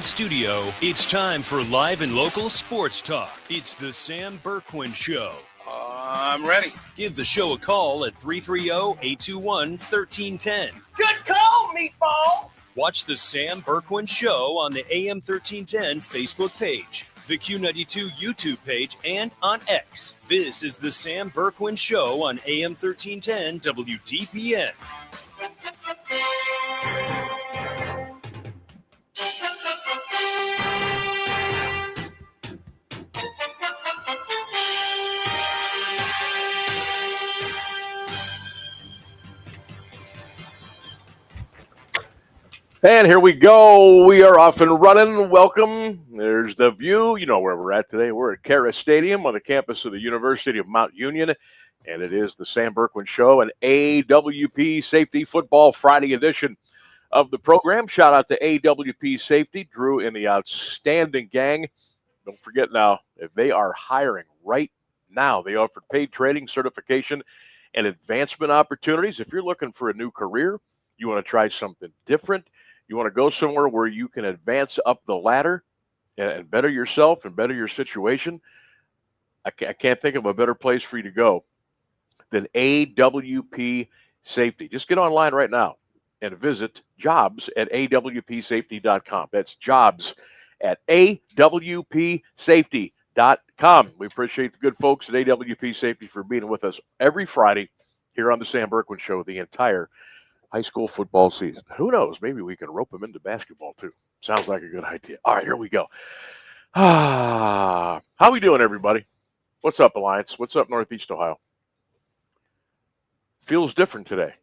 studio, it's time for live and local sports talk. It's the Sam Bourquin Show. I'm ready. Give the show a call at 330-821-1310. Good call, meatball. Watch the Sam Bourquin Show on the AM 1310 Facebook page, the Q92 YouTube page, and on X. This is the Sam Bourquin Show on AM 1310 WDPN. And here we go. We are off and running. Welcome. There's the view. You know where we're at today. We're at Carrollton Stadium on the campus of the University of Mount Union. And it is the Sam Bourquin Show, an AWP Safety Football Friday edition of the program. Shout out to AWP Safety, Drew and the outstanding gang. Don't forget now, if they are hiring right now, they offer paid training, certification, and advancement opportunities. If you're looking for a new career, you want to try something different, you want to go somewhere where you can advance up the ladder and better yourself and better your situation, I can't think of a better place for you to go than AWP Safety. Just get online right now and visit jobs at awpsafety.com. That's jobs at awpsafety.com. We appreciate the good folks at AWP Safety for being with us every Friday here on the Sam Bourquin Show the entire high school football season. Who knows? Maybe we can rope them into basketball too. Sounds like a good idea. All right, here we go. How we doing, everybody? What's up, Alliance? What's up, Northeast Ohio? Feels different today.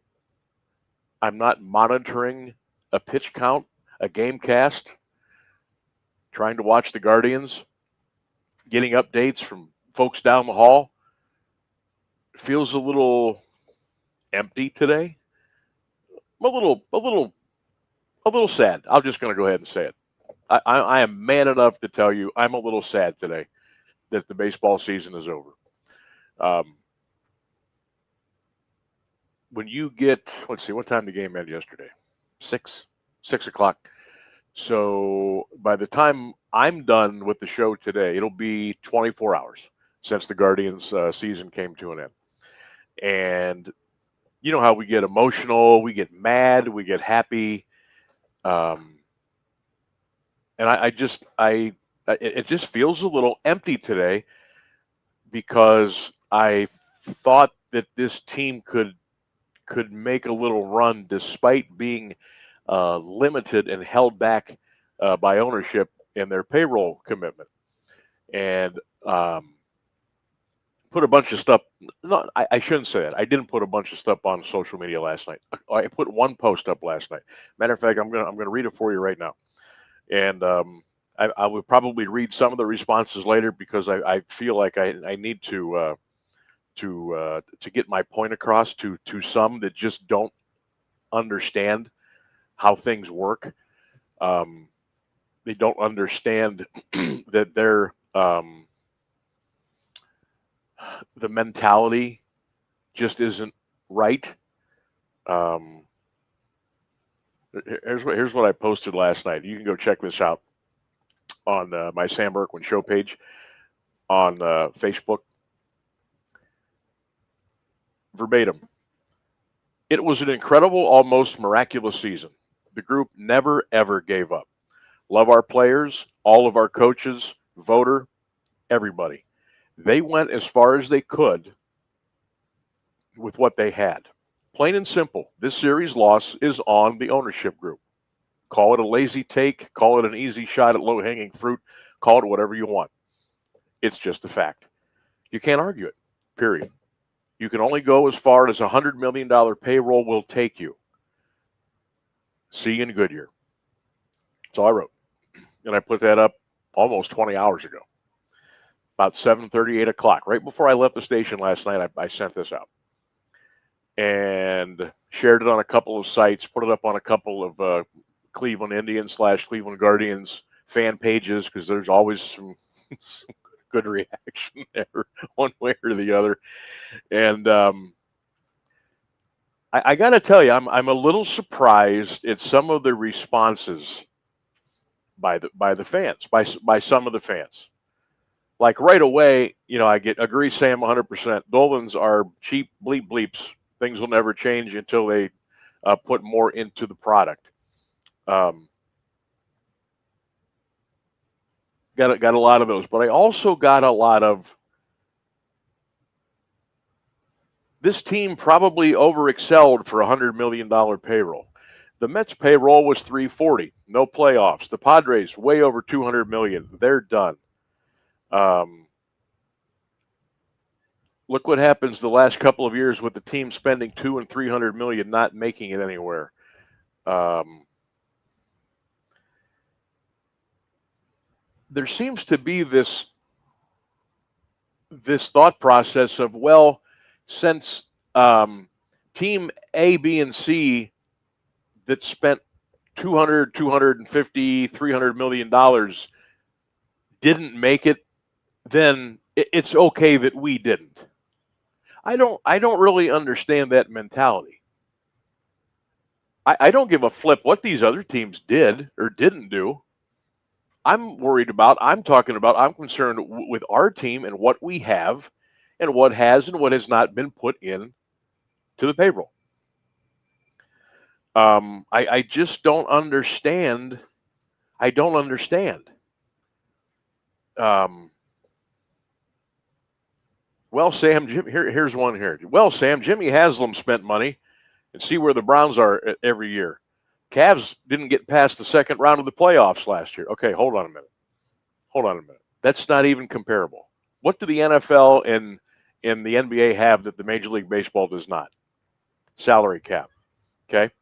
I'm not monitoring a pitch count, a game cast, trying to watch the Guardians, getting updates from folks down the hall. Feels a little empty today. I'm a little sad. I'm just going to go ahead and say it. I am man enough to tell you I'm a little sad today that the baseball season is over. When you get, let's see, what time the game ended yesterday? 6 o'clock. So by the time I'm done with the show today, it'll be 24 hours since the Guardians season came to an end. And you know how we get emotional, we get mad, we get happy. And it just feels a little empty today because I thought that this team could make a little run despite being limited and held back by ownership in their payroll commitment. And put a bunch of stuff. No, I shouldn't say that. I didn't put a bunch of stuff on social media last night. I put one post up last night. Matter of fact, I'm gonna read it for you right now. And I will probably read some of the responses later because I feel like I need to get my point across to some that just don't understand how things work. They don't understand that they're the mentality just isn't right. Here's what I posted last night. You can go check this out on my Sam Bourquin Show page on Facebook. Verbatim. It was an incredible, almost miraculous season. The group never, ever gave up. Love our players, all of our coaches, voter, everybody. They went as far as they could with what they had. Plain and simple, this series loss is on the ownership group. Call it a lazy take, call it an easy shot at low-hanging fruit, call it whatever you want. It's just a fact. You can't argue it, period. You can only go as far as a $100 million payroll will take you. See you in Goodyear. That's all I wrote. And I put that up almost 20 hours ago. About 7:30, 8 o'clock. Right before I left the station last night, I sent this out. And shared it on a couple of sites, put it up on a couple of Cleveland Indians / Cleveland Guardians fan pages, because there's always some good reaction there, one way or the other. And I got to tell you, I'm a little surprised at some of the responses by the fans, by some of the fans. Like right away, I agree, Sam, 100%. Dolans are cheap bleeps. Things will never change until they put more into the product. Got a lot of those, but I also got a lot of this team probably overexcelled for $100 million payroll. The Mets payroll was $340, no playoffs. The Padres way over $200 million. They're done. Look what happens the last couple of years with the team spending $200 and $300 million, not making it anywhere. There seems to be this thought process of, well, since team A, B, and C that spent $200, $250, $300 million didn't make it, then it's okay that we didn't. I don't really understand that mentality. I don't give a flip what these other teams did or didn't do. I'm concerned with our team and what we have and what has and what has not been put in to the payroll. I just don't understand. I don't understand. Well, Sam, here's one here. Well, Sam, Jimmy Haslam spent money, and see where the Browns are every year. Cavs didn't get past the second round of the playoffs last year. Okay, hold on a minute. That's not even comparable. What do the NFL and the NBA have that the Major League Baseball does not? Salary cap. Okay?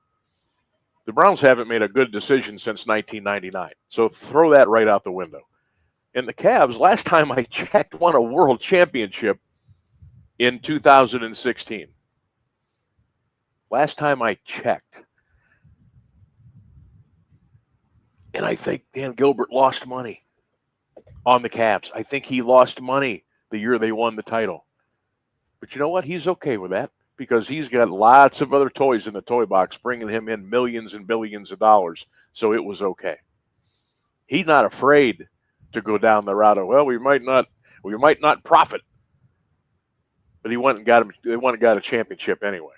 The Browns haven't made a good decision since 1999. So throw that right out the window. And the Cavs, last time I checked, won a world championship in 2016. Last time I checked. And I think Dan Gilbert lost money on the Cavs. I think he lost money the year they won the title. But you know what? He's okay with that because he's got lots of other toys in the toy box bringing him in millions and billions of dollars. So it was okay. He's not afraid to go down the route of, well, we might not profit. But they went and got a championship anyway.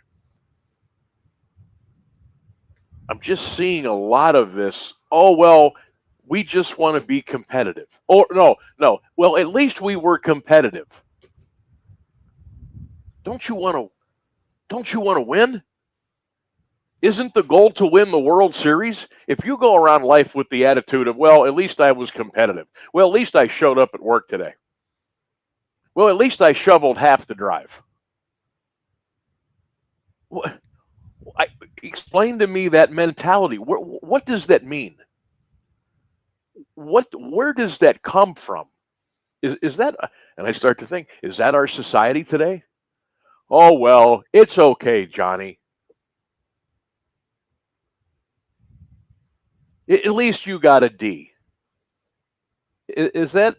I'm just seeing a lot of this. Oh, well, we just want to be competitive. Or no. Well, at least we were competitive. Don't you want to win? Isn't the goal to win the World Series? If you go around life with the attitude of, well, at least I was competitive. Well, at least I showed up at work today. Well, at least I shoveled half the drive. Explain to me that mentality. What does that mean? Where does that come from? Is that, and I start to think, is that our society today? Oh, well, it's okay, Johnny. At least you got a D. Is this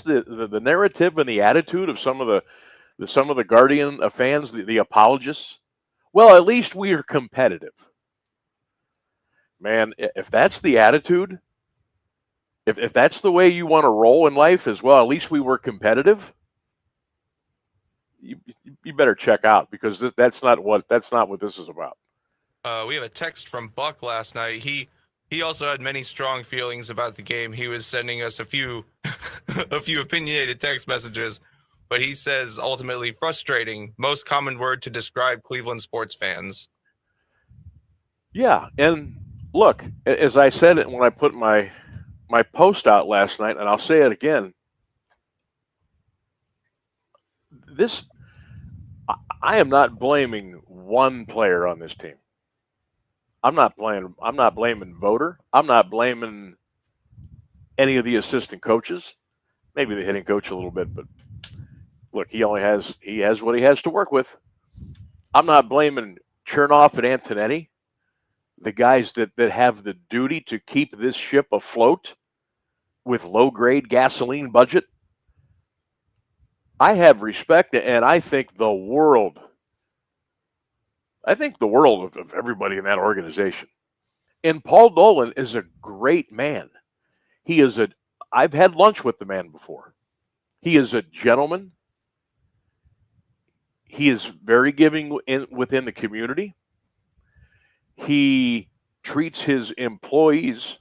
the narrative and the attitude of some of the Guardian fans, the apologists? Well, at least we are competitive. Man, if that's the attitude, if that's the way you want to roll in life as well, at least we were competitive. You better check out because that's not what this is about. We have a text from Buck last night. He also had many strong feelings about the game. He was sending us a few opinionated text messages, but he says ultimately frustrating, most common word to describe Cleveland sports fans. Yeah, and look, as I said it when I put my post out last night, and I'll say it again. I am not blaming one player on this team. I'm not blaming Voter. I'm not blaming any of the assistant coaches. Maybe the hitting coach a little bit, but look, he has what he has to work with. I'm not blaming Chernoff and Antonetti, the guys that have the duty to keep this ship afloat with low-grade gasoline budget. I have respect, and I think the world of everybody in that organization. And Paul Dolan is a great man. I've had lunch with the man before. He is a gentleman. He is very giving within the community. He treats his employees,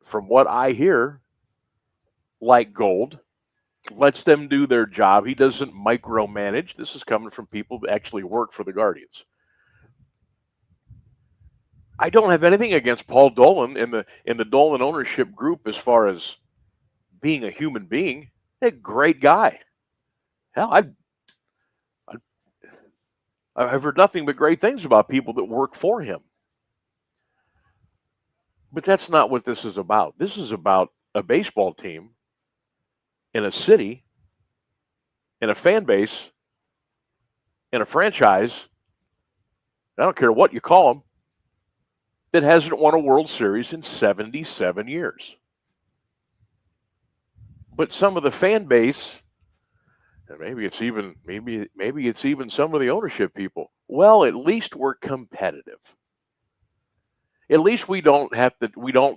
from what I hear, like gold, lets them do their job. He doesn't micromanage. This is coming from people that actually work for the Guardians. I don't have anything against Paul Dolan in the Dolan ownership group as far as being a human being. He's a great guy. Hell, I've heard nothing but great things about people that work for him. But that's not what this is about. This is about a baseball team in a city, in a fan base, in a franchise, I don't care what you call them, that hasn't won a World Series in 77 years. But some of the fan base, and maybe it's even some of the ownership people, well, at least we're competitive. At least we don't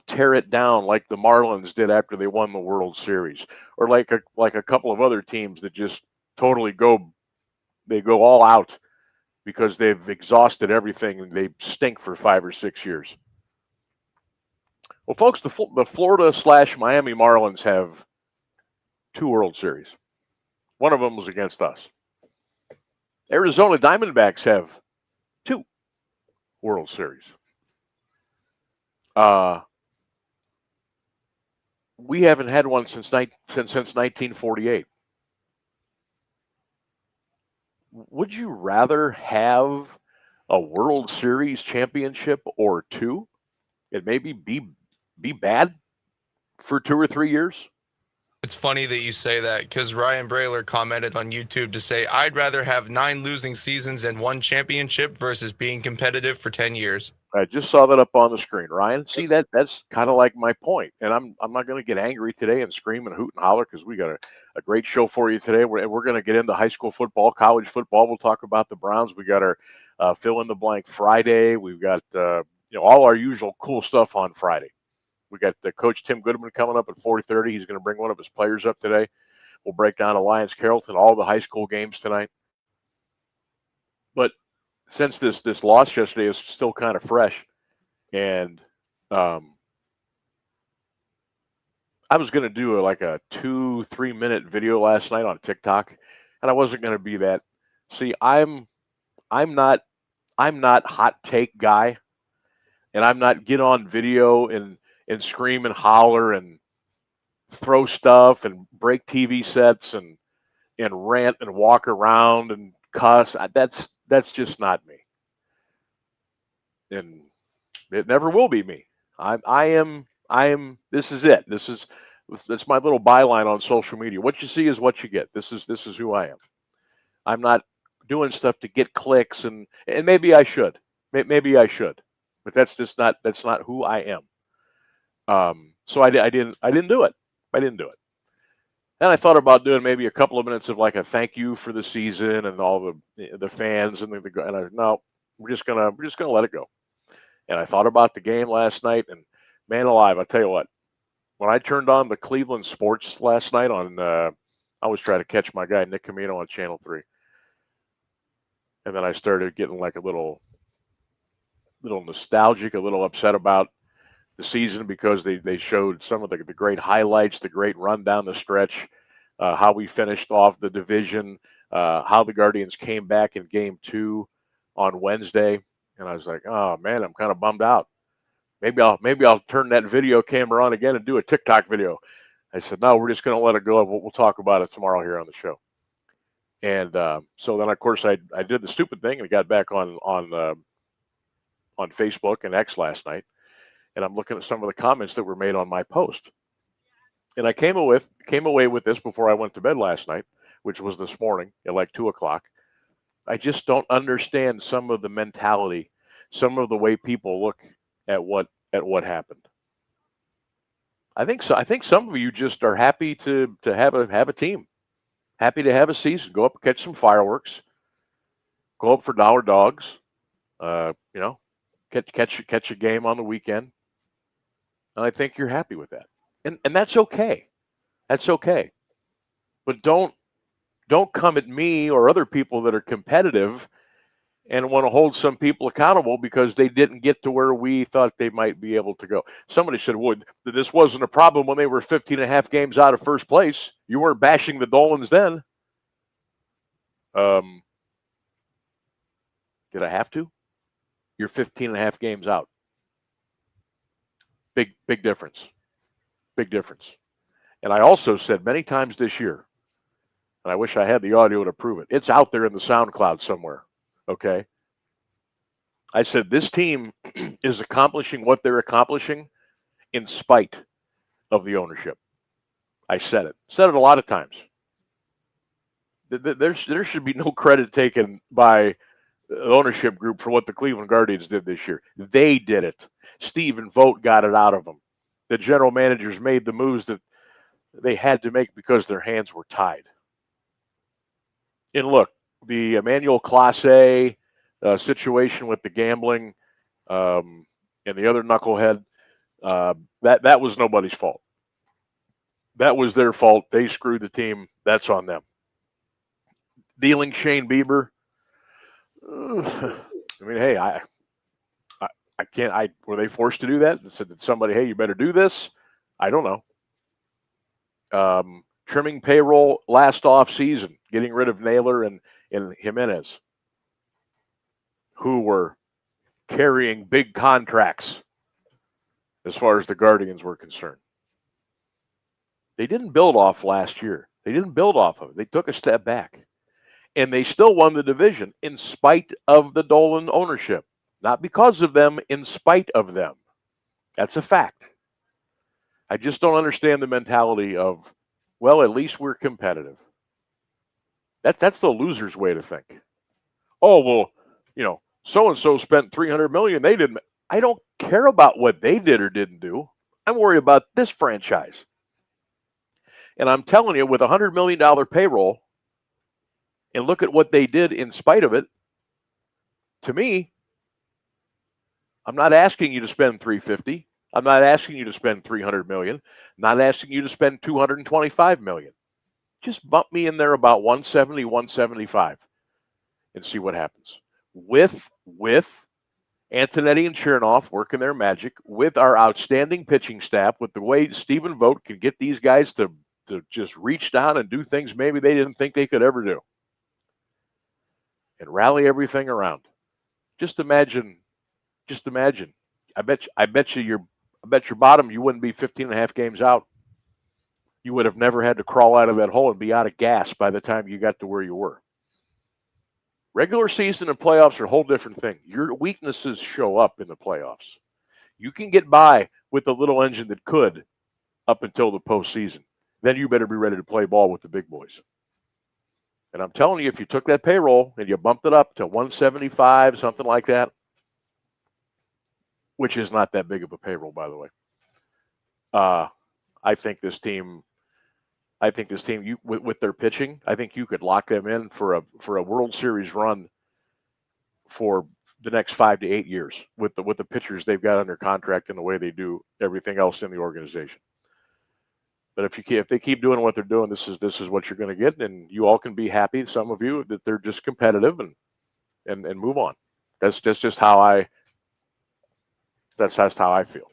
tear it down like the Marlins did after they won the World Series, or like a couple of other teams that just totally go all out because they've exhausted everything and they stink for 5 or 6 years. Well, folks, the Florida/Miami Marlins have 2 World Series. One of them was against us. Arizona Diamondbacks have 2 World Series. We haven't had one since 1948. Would you rather have a World Series championship or 2, and maybe be bad for 2 or 3 years? It's funny that you say that, because Ryan Brayler commented on YouTube to say, I'd rather have 9 losing seasons and 1 championship versus being competitive for 10 years. I just saw that up on the screen, Ryan. See, that's kind of like my point. And I'm not going to get angry today and scream and hoot and holler, because we got a great show for you today. We're going to get into high school football, college football. We'll talk about the Browns. We got our fill in the blank Friday. We've got all our usual cool stuff on Friday. We got Coach Tim Goodman coming up at 4:30. He's going to bring one of his players up today. We'll break down Alliance Carrollton, all the high school games tonight. But since this loss yesterday is still kind of fresh, and I was going to do a 2-3 minute video last night on TikTok, and I wasn't going to be that. See, I'm not hot take guy, and I'm not get on video and scream and holler and throw stuff and break TV sets and rant and walk around and cuss. That's just not me. And it never will be me. I am this is it. That's my little byline on social media. What you see is what you get. This is who I am. I'm not doing stuff to get clicks, and maybe I should. Maybe I should. But that's not who I am. So I didn't do it. I didn't do it. And I thought about doing maybe a couple of minutes of a thank you for the season and all the fans and no, we're just gonna let it go. And I thought about the game last night, and man alive, I tell you what, when I turned on the Cleveland sports last night I was trying to catch my guy Nick Camino on Channel 3, and then I started getting a little nostalgic, a little upset about the season, because they showed some of the great highlights, the great run down the stretch, how we finished off the division, how the Guardians came back in Game 2 on Wednesday, and I was like, oh man, I'm kind of bummed out. Maybe I'll turn that video camera on again and do a TikTok video. I said, no, we're just going to let it go. We'll talk about it tomorrow here on the show. And so then, of course, I did the stupid thing and got back on Facebook and X last night. And I'm looking at some of the comments that were made on my post. And I came away with this before I went to bed last night, which was this morning at 2 o'clock. I just don't understand some of the mentality, some of the way people look at what happened. I think some of you just are happy to have a team, happy to have a season, go up and catch some fireworks, go up for dollar dogs, catch a game on the weekend. And I think you're happy with that. And that's okay. That's okay. But don't come at me or other people that are competitive and want to hold some people accountable because they didn't get to where we thought they might be able to go. Somebody said, well, this wasn't a problem when they were 15 and a half games out of first place. You weren't bashing the Dolans then. Did I have to? You're 15 and a half games out. Big difference. Big difference. And I also said many times this year, and I wish I had the audio to prove it. It's out there in the SoundCloud somewhere. Okay. I said this team is accomplishing what they're accomplishing in spite of the ownership. I said it. Said it a lot of times. There should be no credit taken by the ownership group for what the Cleveland Guardians did this year. They did it. Stephen Vogt got it out of them. The general managers made the moves that they had to make because their hands were tied. And look, the Emmanuel Clase situation with the gambling and the other knucklehead, that was nobody's fault. That was their fault. They screwed the team. That's on them. Dealing Shane Bieber. I mean, hey, I can't. Were they forced to do that? Said that somebody, hey, you better do this. I don't know. Trimming payroll last off season, getting rid of Naylor and Jimenez, who were carrying big contracts as far as the Guardians were concerned. They didn't build off last year. They didn't build off of it. They took a step back. And they still won the division in spite of the Dolan ownership. Not because of them, in spite of them. That's a fact. I just don't understand the mentality of, well, at least we're competitive. That's the loser's way to think. Oh, well, so-and-so spent $300 million. They didn't. I don't care about what they did or didn't do. I'm worried about this franchise. And I'm telling you, with a $100 million payroll, and look at what they did in spite of it, to me, I'm not asking you to spend $350. I'm not asking you to spend $300 million. I'm not asking you to spend $225 million. Just bump me in there about 170, 175 and see what happens. With Antonetti and Chernoff working their magic, with our outstanding pitching staff, with the way Stephen Vogt can get these guys to just reach down and do things maybe they didn't think they could ever do. And rally everything around. Just imagine. I bet you your bottom, you wouldn't be 15 and a half games out. You would have never had to crawl out of that hole and be out of gas by the time you got to where you were. Regular season and playoffs are a whole different thing. Your weaknesses show up in the playoffs. You can get by with the little engine that could up until the postseason. Then you better be ready to play ball with the big boys. And I'm telling you, if you took that payroll and you bumped it up to 175, something like that, which is not that big of a payroll, by the way, I think this team, with their pitching, I think you could lock them in for a World Series run for the next 5 to 8 years with the pitchers they've got under contract and the way they do everything else in the organization. But if they keep doing what they're doing, this is what you're going to get, and you all can be happy. Some of you that they're just competitive and move on. That's just how I feel.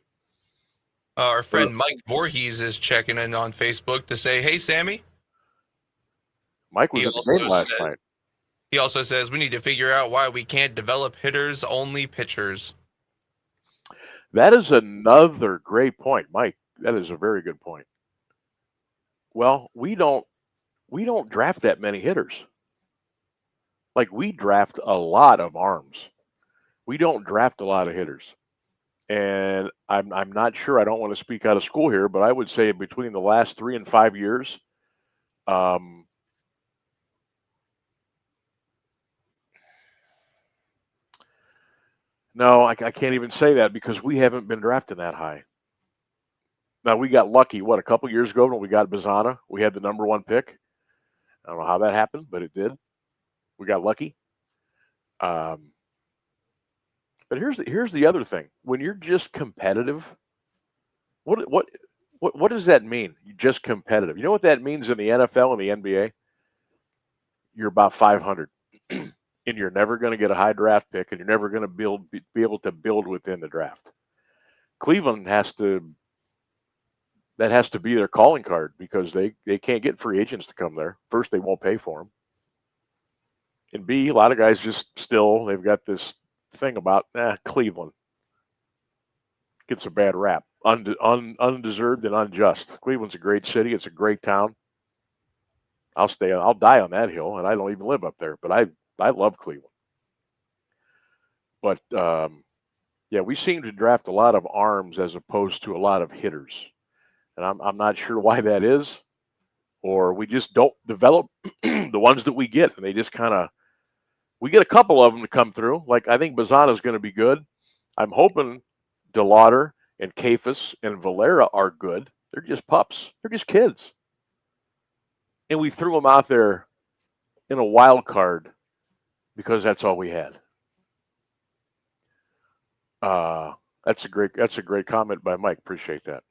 Our friend Mike Voorhees is checking in on Facebook to say, "Hey, Sammy." Mike was at the game last night. He also says we need to figure out why we can't develop hitters, only pitchers. That is another great point, Mike. That is a very good point. Well, we don't draft that many hitters. Like, we draft a lot of arms. We don't draft a lot of hitters. And I'm not sure, I don't want to speak out of school here, but I would say between the last 3 and 5 years, no, I can't even say that because we haven't been drafting that high. Now, we got lucky, a couple years ago when we got Bazana. We had the number 1 pick. I don't know how that happened, but it did. We got lucky. But here's the other thing. When you're just competitive, what What does that mean? Just competitive. You know what that means in the NFL and the NBA? You're about 500, and you're never going to get a high draft pick, and you're never going to be able to build within the draft. Cleveland has to be their calling card because they can't get free agents to come there. First, they won't pay for them, and B, a lot of guys they've got this thing about Cleveland gets a bad rap, undeserved and unjust. Cleveland's a great city. It's a great town. I'll die on that hill, and I don't even live up there, but I love Cleveland. But yeah, we seem to draft a lot of arms as opposed to a lot of hitters, and I'm not sure why that is, or we just don't develop the ones that we get, and they just we get a couple of them to come through. Like I think Bazana's going to be good. I'm hoping DeLauder and Kafis and Valera are good. They're just pups. They're just kids. And we threw them out there in a wild card because that's all we had. That's a great comment by Mike. Appreciate that.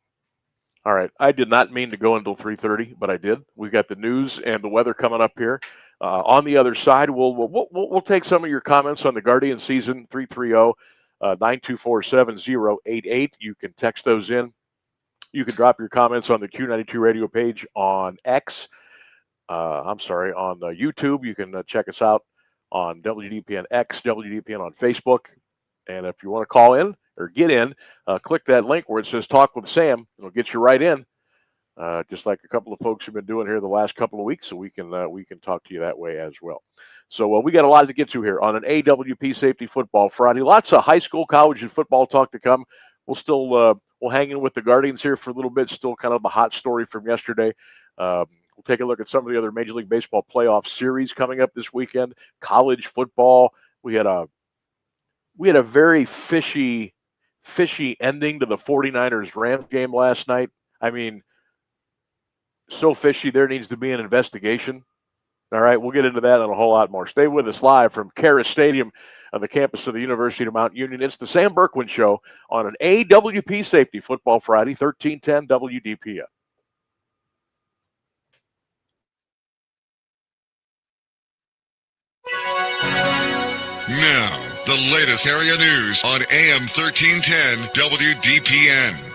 All right. I did not mean to go until 3:30, but I did. We got the news and the weather coming up here. On the other side, we'll take some of your comments on the Guardian season. 330-924-7088. You can text those in. You can drop your comments on the Q92 radio page on X. On YouTube. You can check us out on WDPN X, WDPN on Facebook. And if you want to call in or get in, click that link where it says Talk with Sam. It'll get you right in, just like a couple of folks have been doing here the last couple of weeks, so we can talk to you that way as well. So we got a lot to get to here on an AWP Safety Football Friday. Lots of high school, college, and football talk to come. We'll still we'll hang in with the Guardians here for a little bit. Still kind of the hot story from yesterday. We'll take a look at some of the other Major League Baseball playoff series coming up this weekend. College football. We had a very fishy ending to the 49ers-Rams game last night. I mean, so fishy there needs to be an investigation. All right, we'll get into that and a whole lot more. Stay with us live from Carrollton Stadium on the campus of the University of Mount Union. It's the Sam Bourquin Show on an AWP Safety Football Friday, 1310 WDPN. Now, the latest area news on AM 1310 WDPN.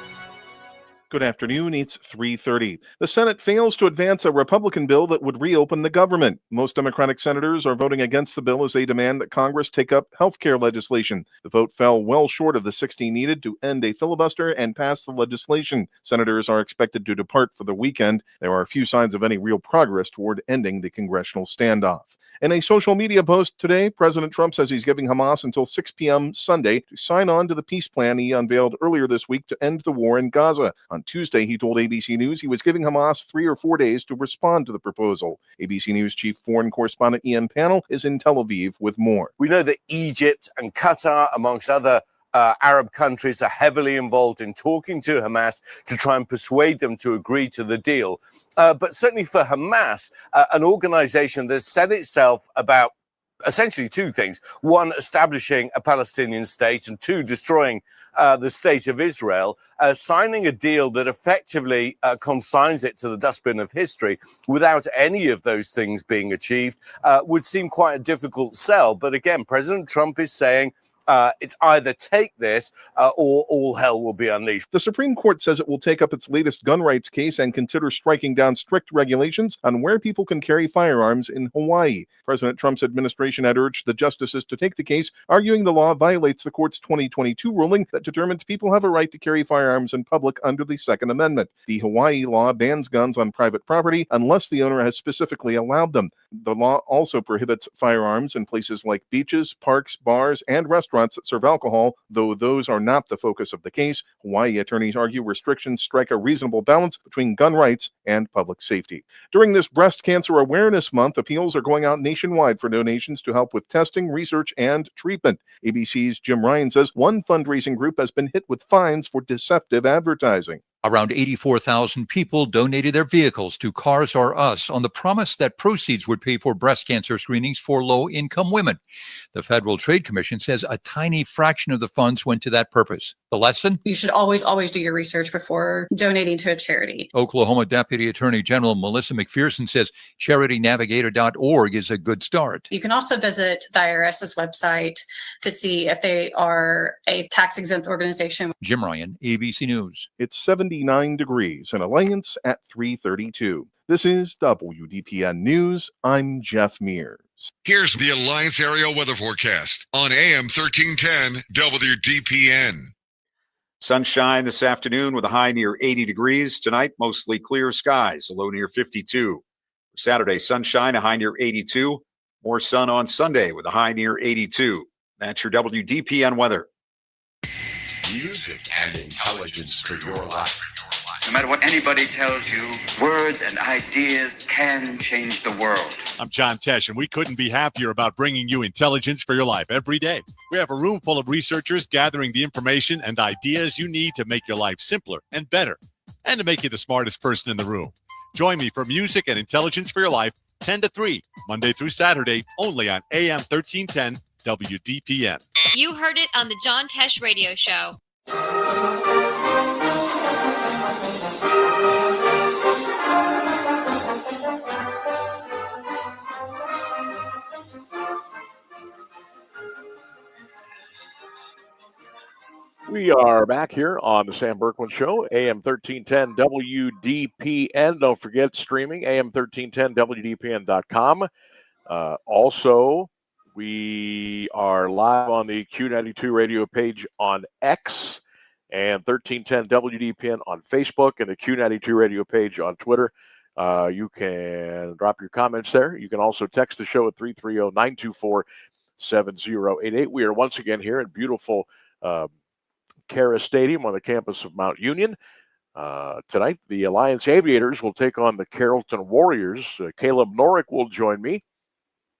Good afternoon. It's 3:30. The Senate fails to advance a Republican bill that would reopen the government. Most Democratic senators are voting against the bill as they demand that Congress take up health care legislation. The vote fell well short of the 60 needed to end a filibuster and pass the legislation. Senators are expected to depart for the weekend. There are few signs of any real progress toward ending the congressional standoff. In a social media post today, President Trump says he's giving Hamas until 6 p.m. Sunday to sign on to the peace plan he unveiled earlier this week to end the war in Gaza. On Tuesday, he told ABC News he was giving Hamas 3 or 4 days to respond to the proposal. ABC News chief foreign correspondent Ian Pannell is in Tel Aviv with more. We know that Egypt and Qatar, amongst other Arab countries, are heavily involved in talking to Hamas to try and persuade them to agree to the deal. But certainly for Hamas, an organization that said itself about essentially two things. One, establishing a Palestinian state, and two, destroying the state of Israel, signing a deal that effectively consigns it to the dustbin of history without any of those things being achieved would seem quite a difficult sell. But again, President Trump is saying it's either take this or all hell will be unleashed. The Supreme Court says it will take up its latest gun rights case and consider striking down strict regulations on where people can carry firearms in Hawaii. President Trump's administration had urged the justices to take the case, arguing the law violates the court's 2022 ruling that determines people have a right to carry firearms in public under the Second Amendment. The Hawaii law bans guns on private property unless the owner has specifically allowed them. The law also prohibits firearms in places like beaches, parks, bars, and restaurants that serve alcohol, though those are not the focus of the case. Hawaii attorneys argue restrictions strike a reasonable balance between gun rights and public safety. During this Breast Cancer Awareness Month, appeals are going out nationwide for donations to help with testing, research, and treatment. ABC's Jim Ryan says one fundraising group has been hit with fines for deceptive advertising. Around 84,000 people donated their vehicles to Cars R Us on the promise that proceeds would pay for breast cancer screenings for low-income women. The Federal Trade Commission says a tiny fraction of the funds went to that purpose. The lesson? You should always do your research before donating to a charity. Oklahoma Deputy Attorney General Melissa McPherson says charitynavigator.org is a good start. You can also visit the IRS's website to see if they are a tax-exempt organization. Jim Ryan, ABC News. It's 79 degrees in Alliance at 3:32. This is WDPN News. I'm Jeff Mears. Here's the Alliance Area Weather Forecast on AM 1310 WDPN. Sunshine this afternoon with a high near 80 degrees. Tonight, mostly clear skies, a low near 52. Saturday, sunshine, a high near 82. More sun on Sunday with a high near 82. That's your WDPN weather. Music and intelligence for your life. No matter what anybody tells you, words and ideas can change the world. I'm John Tesh, and we couldn't be happier about bringing you intelligence for your life every day. We have a room full of researchers gathering the information and ideas you need to make your life simpler and better, and to make you the smartest person in the room. Join me for Music and Intelligence for Your Life, 10 to 3, Monday through Saturday, only on AM 1310 WDPN. You heard it on the John Tesh Radio Show. We are back here on the Sam Bourquin Show, AM 1310 WDPN. Don't forget, streaming, AM1310WDPN.com. Also, we are live on the Q92 radio page on X and 1310 WDPN on Facebook and the Q92 radio page on Twitter. You can drop your comments there. You can also text the show at 330-924-7088. We are once again here in beautiful Cara Stadium on the campus of Mount Union. Tonight, the Alliance Aviators will take on the Carrollton Warriors. Caleb Norick will join me.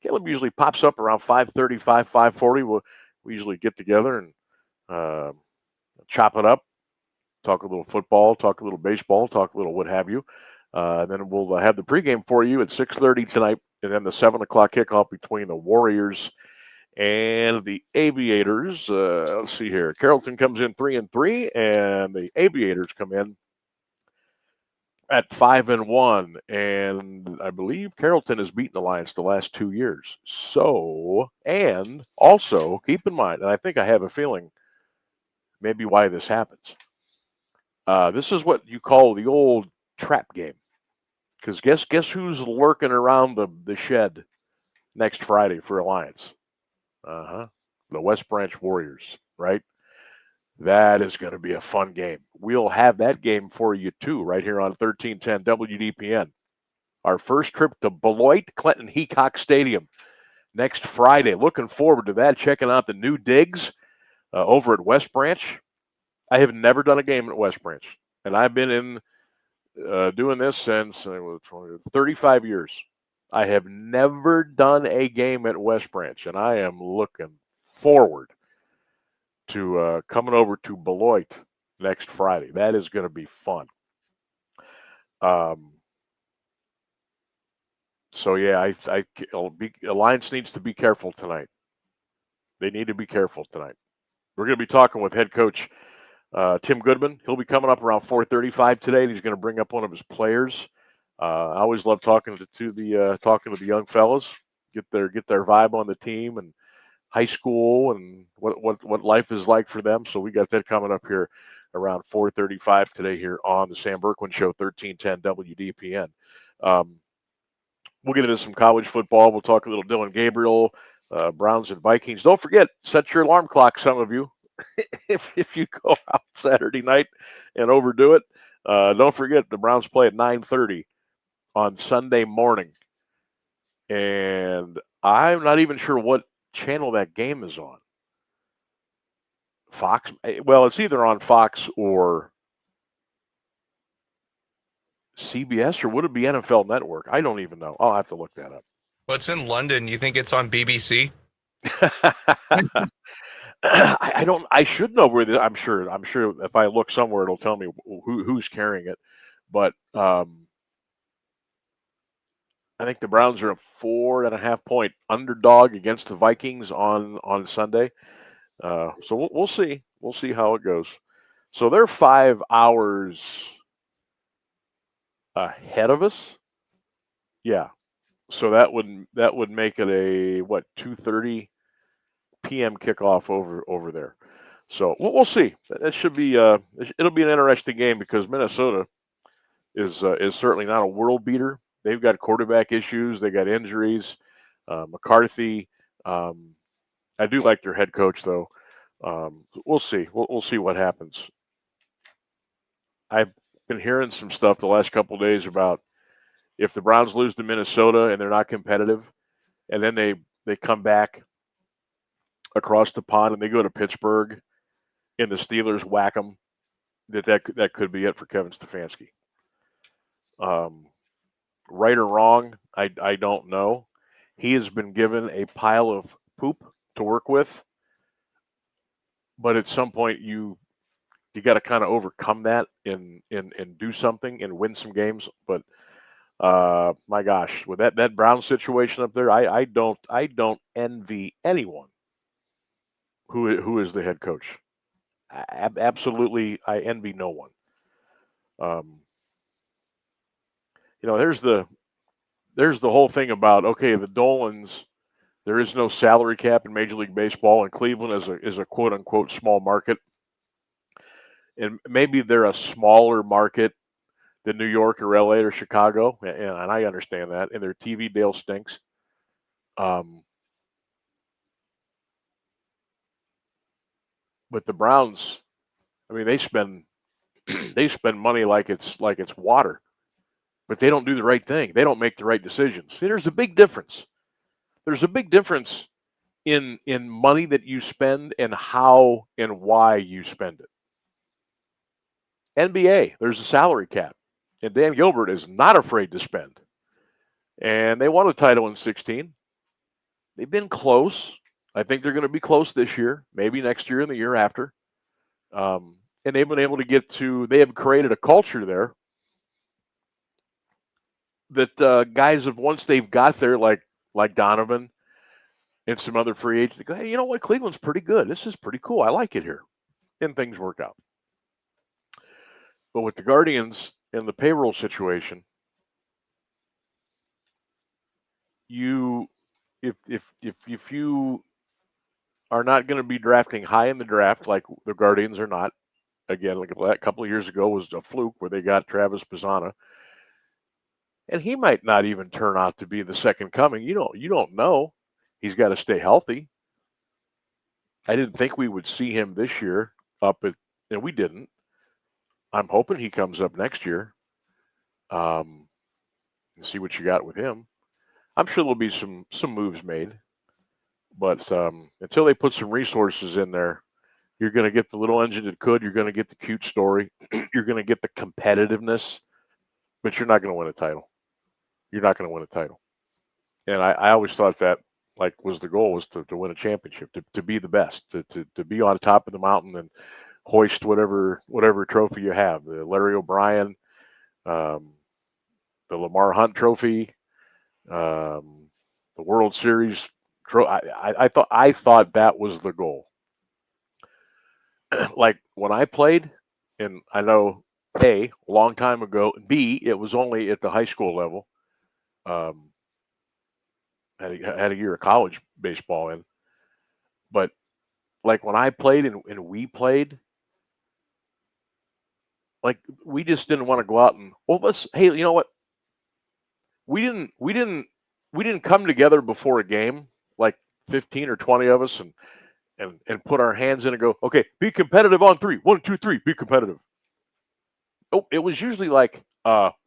Caleb usually pops up around 5:35, 5:40. We usually get together and chop it up, talk a little football, talk a little baseball, talk a little what have you. And then we'll have the pregame for you at 6:30 tonight, and then the 7 o'clock kickoff between the Warriors and the Aviators. Let's see here. Carrollton comes in 3-3, and the Aviators come in at 5-1. And I believe Carrollton has beaten the Lions the last 2 years. So, and also keep in mind, and I think I have a feeling maybe why this happens. This is what you call the old trap game. Because guess who's lurking around the shed next Friday for Alliance? The West Branch Warriors, right? That is going to be a fun game. We'll have that game for you too, right here on 1310 WDPN. Our first trip to Beloit Clinton Heacock Stadium next Friday. Looking forward to that. Checking out the new digs over at West Branch. I have never done a game at West Branch, and I've been in doing this since 35 years. I have never done a game at West Branch, and I am looking forward to coming over to Beloit next Friday. That is going to be fun. So, yeah, Alliance needs to be careful tonight. They need to be careful tonight. We're going to be talking with head coach Tim Goodman. He'll be coming up around 4:35 today. He's going to bring up one of his players. I always love talking to the young fellas, get their vibe on the team and high school and what life is like for them. So we got that coming up here around 4:35 today here on the Sam Bourquin Show, 1310 WDPN. We'll get into some college football. We'll talk a little Dylan Gabriel, Browns and Vikings. Don't forget, set your alarm clock, some of you, if you go out Saturday night and overdo it. Don't forget the Browns play at 9:30 on Sunday morning. And I'm not even sure what channel that game is on. Fox? Well, it's either on Fox or CBS, or would it be NFL Network? I don't even know. I'll have to look that up. What's in London? You think it's on BBC? I don't. I should know where. I'm sure. I'm sure if I look somewhere, it'll tell me who's carrying it. But I think the Browns are a 4.5-point underdog against the Vikings on Sunday. So we'll see. We'll see how it goes. So they're 5 hours ahead of us. Yeah. So that would make it a 2:30 p.m. kickoff over there. So we'll see. That should be it'll be an interesting game because Minnesota is certainly not a world beater. They've got quarterback issues. They got injuries. McCarthy. I do like their head coach though. We'll see. We'll see what happens. I've been hearing some stuff the last couple of days about if the Browns lose to Minnesota and they're not competitive, and then they come back across the pond and they go to Pittsburgh, and the Steelers whack them, that could be it for Kevin Stefanski. Right or wrong, I don't know. He has been given a pile of poop to work with, but at some point you got to kind of overcome that and do something and win some games. But my gosh, with that Brown situation up there, I don't envy anyone who is the head coach. Absolutely, I envy no one. There's the whole thing about, okay, the Dolans, there is no salary cap in Major League Baseball, and Cleveland is a quote unquote small market, and maybe they're a smaller market than New York or LA or Chicago, and I understand that, and their TV deal stinks. But the Browns, I mean, they spend money like it's water, but they don't do the right thing. They don't make the right decisions. See, there's a big difference. There's a big difference in money that you spend and how and why you spend it. NBA, there's a salary cap, and Dan Gilbert is not afraid to spend. And they won a title in 2016. They've been close. I think they're going to be close this year, maybe next year and the year after. And they've been able to they have created a culture there that guys have, once they've got there, like Donovan and some other free agents, they go, hey, you know what? Cleveland's pretty good. This is pretty cool. I like it here. And things work out. But with the Guardians and the payroll situation, if you are not going to be drafting high in the draft like the Guardians are not, again, like a couple of years ago was a fluke where they got Travis Pisana, and he might not even turn out to be the second coming. You don't know. He's got to stay healthy. I didn't think we would see him this year and we didn't. I'm hoping he comes up next year. And see what you got with him. I'm sure there'll be some moves made, but until they put some resources in there, you're going to get the little engine that could. You're going to get the cute story. You're going to get the competitiveness, but you're not going to win a title. You're not going to win a title. And I always thought that was the goal, was to win a championship, to be the best, to be on top of the mountain and hoist whatever trophy you have. The Larry O'Brien, the Lamar Hunt Trophy, the the World Series. I thought that was the goal. Like when I played, and I know A, a long time ago, B, it was only at the high school level. Had a year of college baseball in, but like when I played and we played, like we just didn't want to go out and, well, hey, you know what? We didn't come together before a game, like 15 or 20 of us, and put our hands in and go, okay, be competitive on three. 1, 2, 3, be competitive. Oh, it was usually like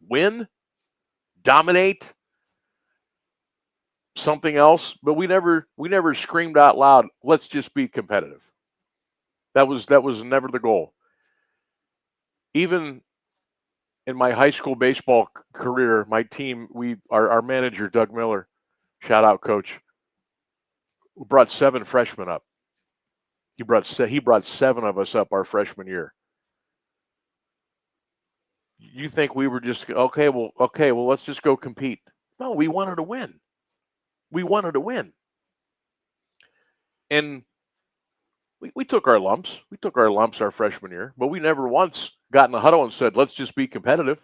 win, dominate, something else, but we never screamed out loud, let's just be competitive. That was never the goal. Even in my high school baseball career, my team, our manager, Doug Miller, shout out coach, brought 7 freshmen up. He brought 7 of us up our freshman year. You think we were just okay? Well, let's just go compete. No, we wanted to win. We wanted to win, and we took our lumps. We took our lumps our freshman year, but we never once got in the huddle and said, "Let's just be competitive."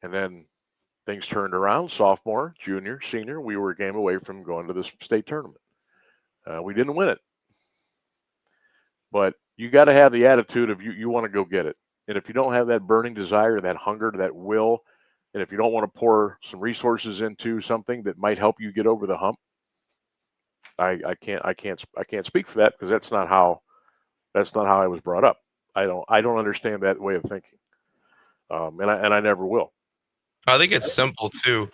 And then things turned around. Sophomore, junior, senior, we were a game away from going to the state tournament. We didn't win it, but you got to have the attitude of you want to go get it. And if you don't have that burning desire, that hunger, that will, and if you don't want to pour some resources into something that might help you get over the hump, I can't speak for that because that's not how I was brought up. I don't understand that way of thinking, and I never will. I think it's simple too,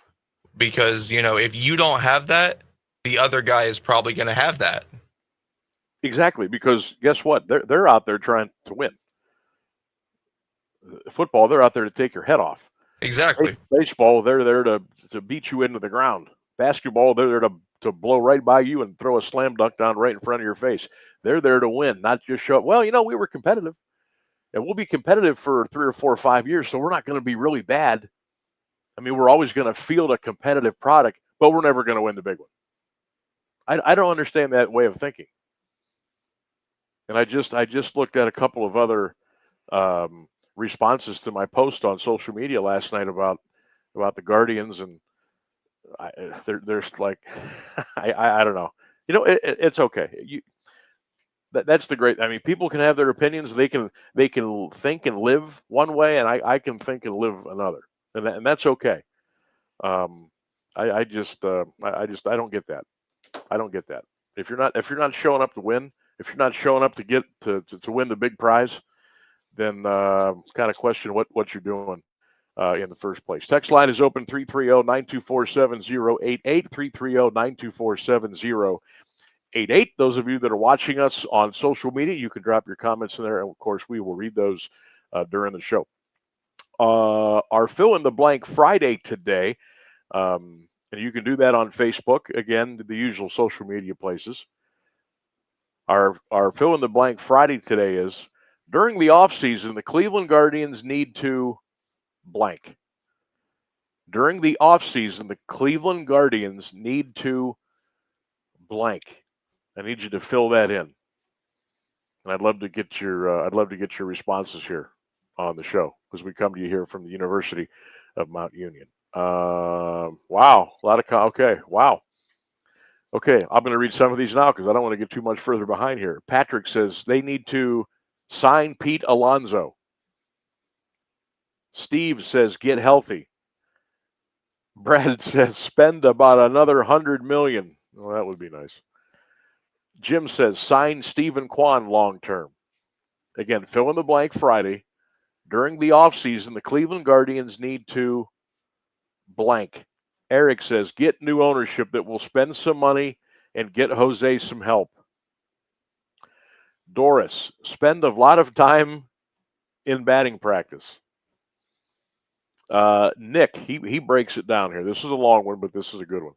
because if you don't have that, the other guy is probably going to have that. Exactly, because guess what? They're out there trying to win. Football, they're out there to take your head off. Exactly. Baseball, they're there to beat you into the ground. Basketball, they're there to blow right by you and throw a slam dunk down right in front of your face. They're there to win, not just show up. Well, we were competitive, and we'll be competitive for 3 or 4 or 5 years, so we're not going to be really bad. I mean, we're always going to field a competitive product, but we're never going to win the big one. I don't understand that way of thinking. And I just looked at a couple of other responses to my post on social media last night about the Guardians, and there's like I don't know. It's okay. That's the great. I mean, people can have their opinions. They can think and live one way, and I can think and live another, and that's okay. I don't get that. I don't get that. If you're not showing up to win, if you're not showing up to get to win the big prize, then kind of question what you're doing in the first place. Text line is open 330-924-7088, 330-924-7088. Those of you that are watching us on social media, you can drop your comments in there, and of course we will read those during the show. Our fill in the blank Friday today, and you can do that on Facebook, again, the usual social media places. Our fill in the blank Friday today is, during the offseason, the Cleveland Guardians need to blank. During the offseason, the Cleveland Guardians need to blank. I need you to fill that in. And I'd love to get your responses here on the show, because we come to you here from the University of Mount Union. Wow, a lot of okay, wow. Okay, I'm going to read some of these now because I don't want to get too much further behind here. Patrick says they need to sign Pete Alonso. Steve says get healthy. Brad says spend about another $100 million. Well, that would be nice. Jim says sign Stephen Kwan long term. Again, fill in the blank Friday. During the offseason, the Cleveland Guardians need to blank. Eric says get new ownership that will spend some money and get Jose some help. Doris, spend a lot of time in batting practice. Nick, he breaks it down here. This is a long one, but this is a good one.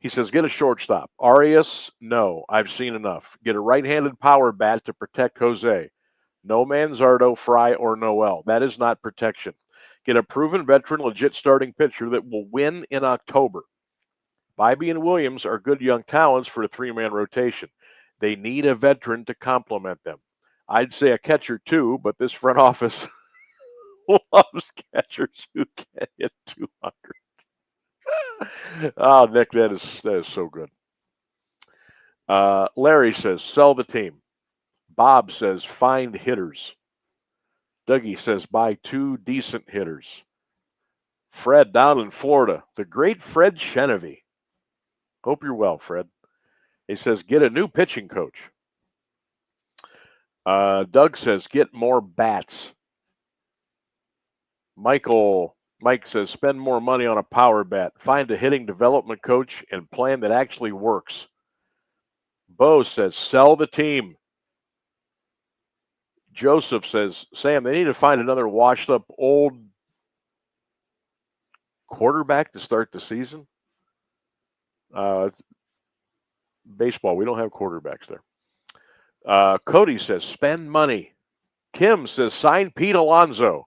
He says, get a shortstop. Arias, no, I've seen enough. Get a right-handed power bat to protect Jose. No Manzardo, Fry, or Noel. That is not protection. Get a proven veteran, legit starting pitcher that will win in October. Bybee and Williams are good young talents for a 3-man rotation. They need a veteran to complement them. I'd say a catcher too, but this front office loves catchers who can hit 200. Oh, Nick, that is so good. Larry says, sell the team. Bob says, find hitters. Dougie says, buy 2 decent hitters. Fred down in Florida, the great Fred Chenevy. Hope you're well, Fred. He says, get a new pitching coach. Doug says, get more bats. Mike says, spend more money on a power bat. Find a hitting development coach and plan that actually works. Bo says, sell the team. Joseph says, Sam, they need to find another washed up old quarterback to start the season. Baseball, we don't have quarterbacks there. Cody says, spend money. Kim says, sign Pete Alonso.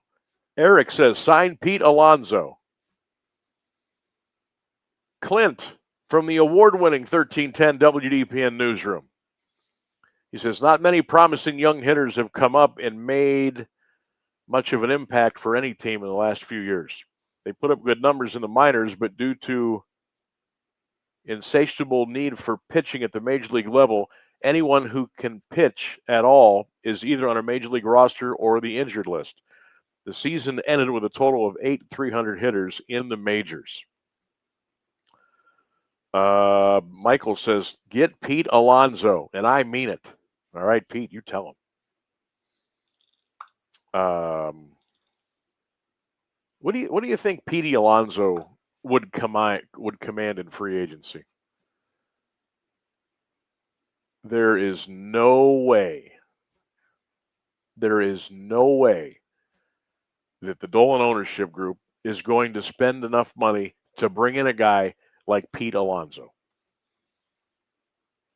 Eric says, sign Pete Alonso. Clint from the award-winning 1310 WDPN newsroom. He says, not many promising young hitters have come up and made much of an impact for any team in the last few years. They put up good numbers in the minors, but due to insatiable need for pitching at the major league level, anyone who can pitch at all is either on a major league roster or the injured list. The season ended with a total of 8 300 hitters in the majors. Michael says, get Pete Alonso, and I mean it. All right, Pete, you tell him. What do you think Pete Alonso would command in free agency? There is no way that the Dolan ownership group is going to spend enough money to bring in a guy like Pete Alonso.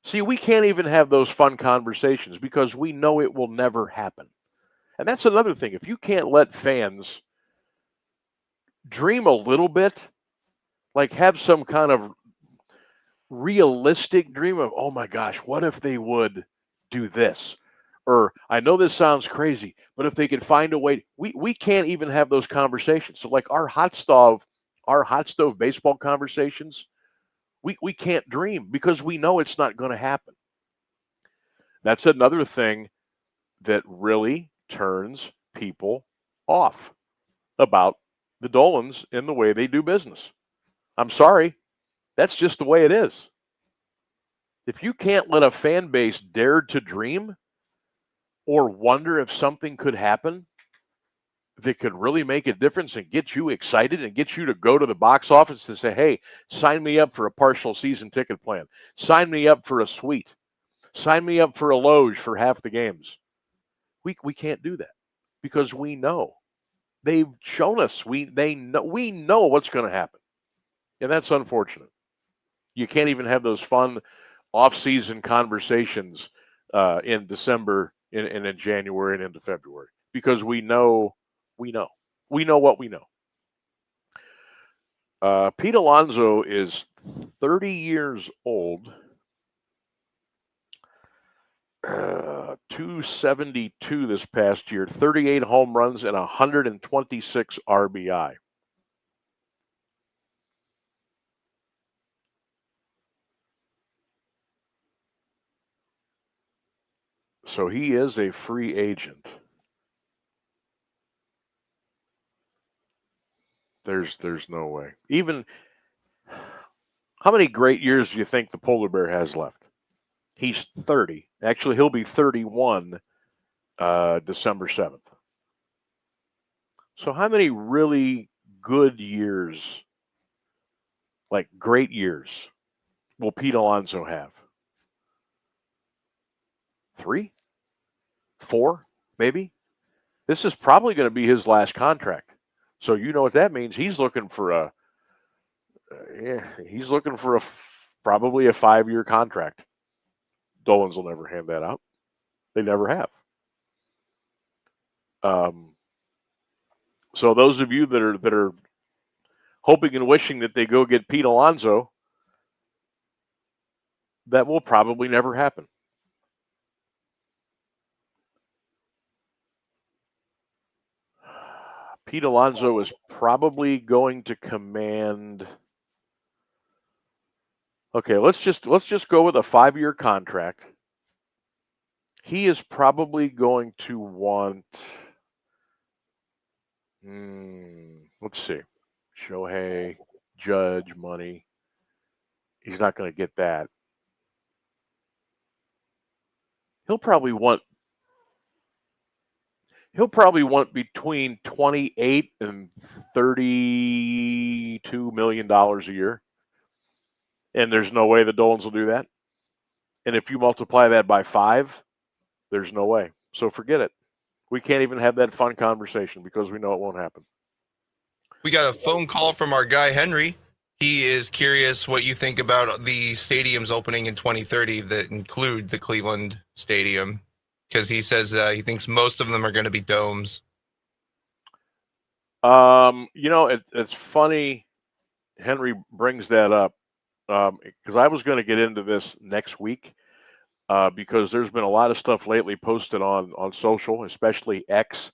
See, we can't even have those fun conversations because we know it will never happen. And that's another thing. If you can't let fans dream a little bit, like have some kind of realistic dream of, oh my gosh, what if they would do this? Or I know this sounds crazy, but if they could find a way, we can't even have those conversations. So like our hot stove baseball conversations, we can't dream because we know it's not going to happen. That's another thing that really turns people off about the Dolans and the way they do business. I'm sorry. That's just the way it is. If you can't let a fan base dare to dream or wonder if something could happen that could really make a difference and get you excited and get you to go to the box office and say, hey, sign me up for a partial season ticket plan. Sign me up for a suite. Sign me up for a loge for half the games. We can't do that because we know. They've shown us. We know what's going to happen. And that's unfortunate. You can't even have those fun off-season conversations in December and in January and into February because we know what we know. Pete Alonso is 30 years old, 272 this past year, 38 home runs and 126 RBI. So he is a free agent. There's no way. Even how many great years do you think the polar bear has left? He's 30. Actually, he'll be 31 December 7th. So how many really good years, like great years, will Pete Alonso have? 3? 4? Maybe? This is probably going to be his last contract. So you know what that means. He's looking for probably a 5-year contract. Dolans will never hand that out. They never have. So those of you that are hoping and wishing that they go get Pete Alonso, that will probably never happen. Pete Alonso is probably going to command. Okay, let's just go with a 5-year contract. He is probably going to want. Let's see, Shohei, Judge, money. He's not going to get that. He'll probably want between $28 and $32 million a year. And there's no way the Dolans will do that. And if you multiply that by 5, there's no way. So forget it. We can't even have that fun conversation because we know it won't happen. We got a phone call from our guy, Henry. He is curious what you think about the stadiums opening in 2030 that include the Cleveland Stadium, because he says he thinks most of them are going to be domes. It's funny Henry brings that up because I was going to get into this next week because there's been a lot of stuff lately posted on social, especially X.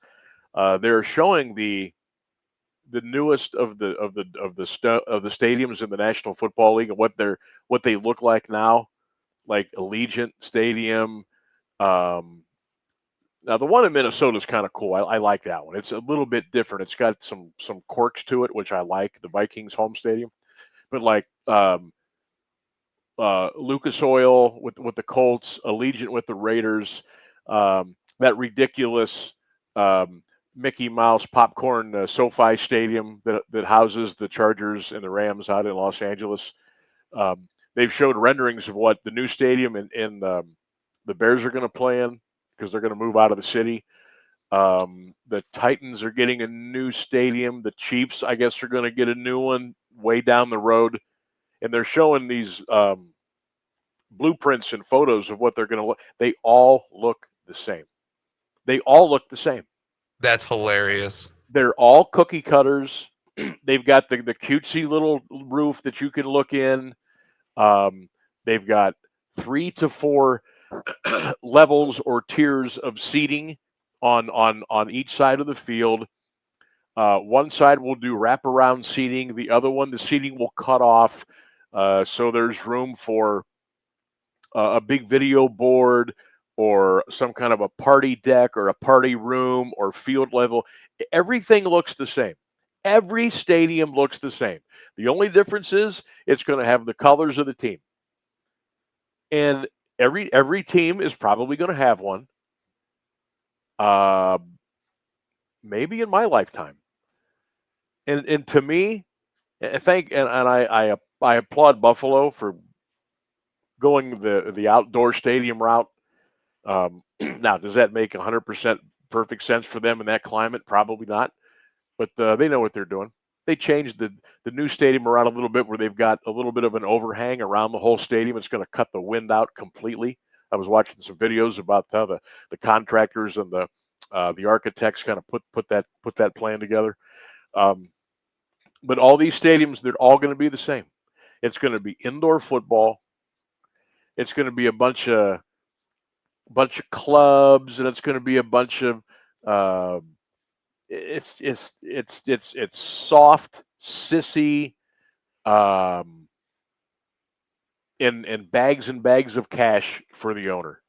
They're showing the newest of the stadiums in the National Football League and what they look like now, like Allegiant Stadium. Now the one in Minnesota is kind of cool. I like that one. It's a little bit different. It's got some quirks to it, which I like. The Vikings home stadium, but like Lucas Oil with the Colts, Allegiant with the Raiders, that ridiculous Mickey Mouse popcorn SoFi Stadium that houses the Chargers and the Rams out in Los Angeles. They've showed renderings of what the new stadium and the Bears are going to play in because they're going to move out of the city. The Titans are getting a new stadium. The Chiefs, I guess, are going to get a new one way down the road. And they're showing these blueprints and photos of what they're going to look. They all look the same. They all look the same. That's hilarious. They're all cookie cutters. They've got the cutesy little roof that you can look in. They've got 3 to 4 levels or tiers of seating on each side of the field. One side will do wraparound seating. The other one, the seating will cut off. So there's room for a big video board or some kind of a party deck or a party room or field level. Everything looks the same. Every stadium looks the same. The only difference is it's going to have the colors of the team. And every team is probably going to have one. Maybe in my lifetime. And to me, I applaud Buffalo for going the outdoor stadium route. Now, does that make 100% perfect sense for them in that climate? Probably not. But they know what they're doing. They changed the new stadium around a little bit where they've got a little bit of an overhang around the whole stadium. It's going to cut the wind out completely. I was watching some videos about how the contractors and the architects kind of put that plan together. But all these stadiums, they're all going to be the same. It's going to be indoor football. It's going to be a bunch of clubs, and it's going to be a bunch of it's soft, sissy, and bags of cash for the owner.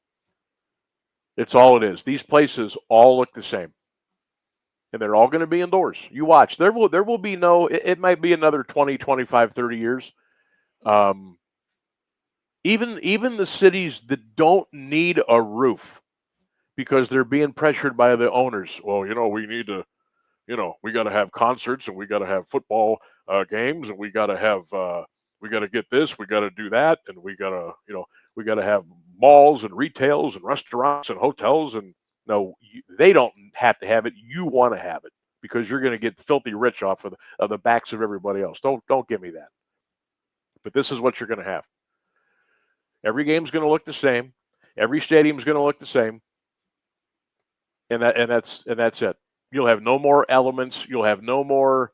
It's all it is. These places all look the same. And they're all going to be indoors. You watch. There will be no, it might be another 20, 25, 30 years. Even the cities that don't need a roof because they're being pressured by the owners. Well, we need to, we got to have concerts and we got to have football games and we got to get this, we got to do that, and we got to have malls and retails and restaurants and hotels. And no, they don't have to have it. You want to have it because you're going to get filthy rich off of the backs of everybody else. Don't give me that. But this is what you're going to have. Every game's going to look the same. Every stadium's going to look the same. And that's it. You'll have no more elements. You'll have no more.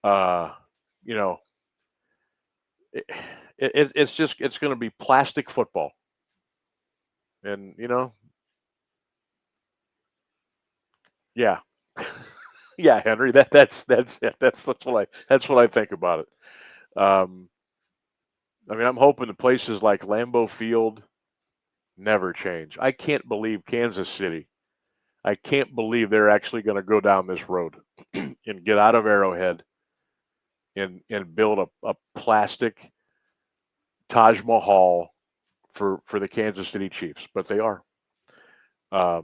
It's going to be plastic football. And yeah, yeah, Henry. That's it. That's what I think about it. I'm hoping the places like Lambeau Field never change. I can't believe Kansas City. I can't believe they're actually going to go down this road and get out of Arrowhead and build a plastic Taj Mahal for the Kansas City Chiefs, but they are. I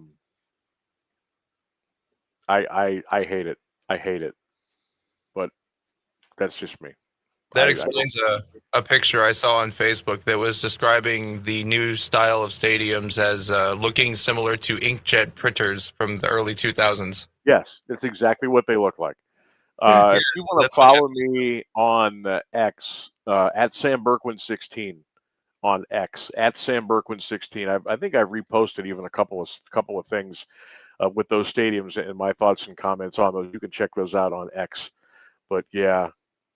hate it. I hate it. But that's just me. That explains a picture I saw on Facebook that was describing the new style of stadiums as looking similar to inkjet printers from the early 2000s. Yes, that's exactly what they look like. If you want to follow me on X, at Sam Berkwin 16 on X, at Sam Berkwin 16. I think I've reposted even a couple of things with those stadiums and my thoughts and comments on those. You can check those out on X. But yeah,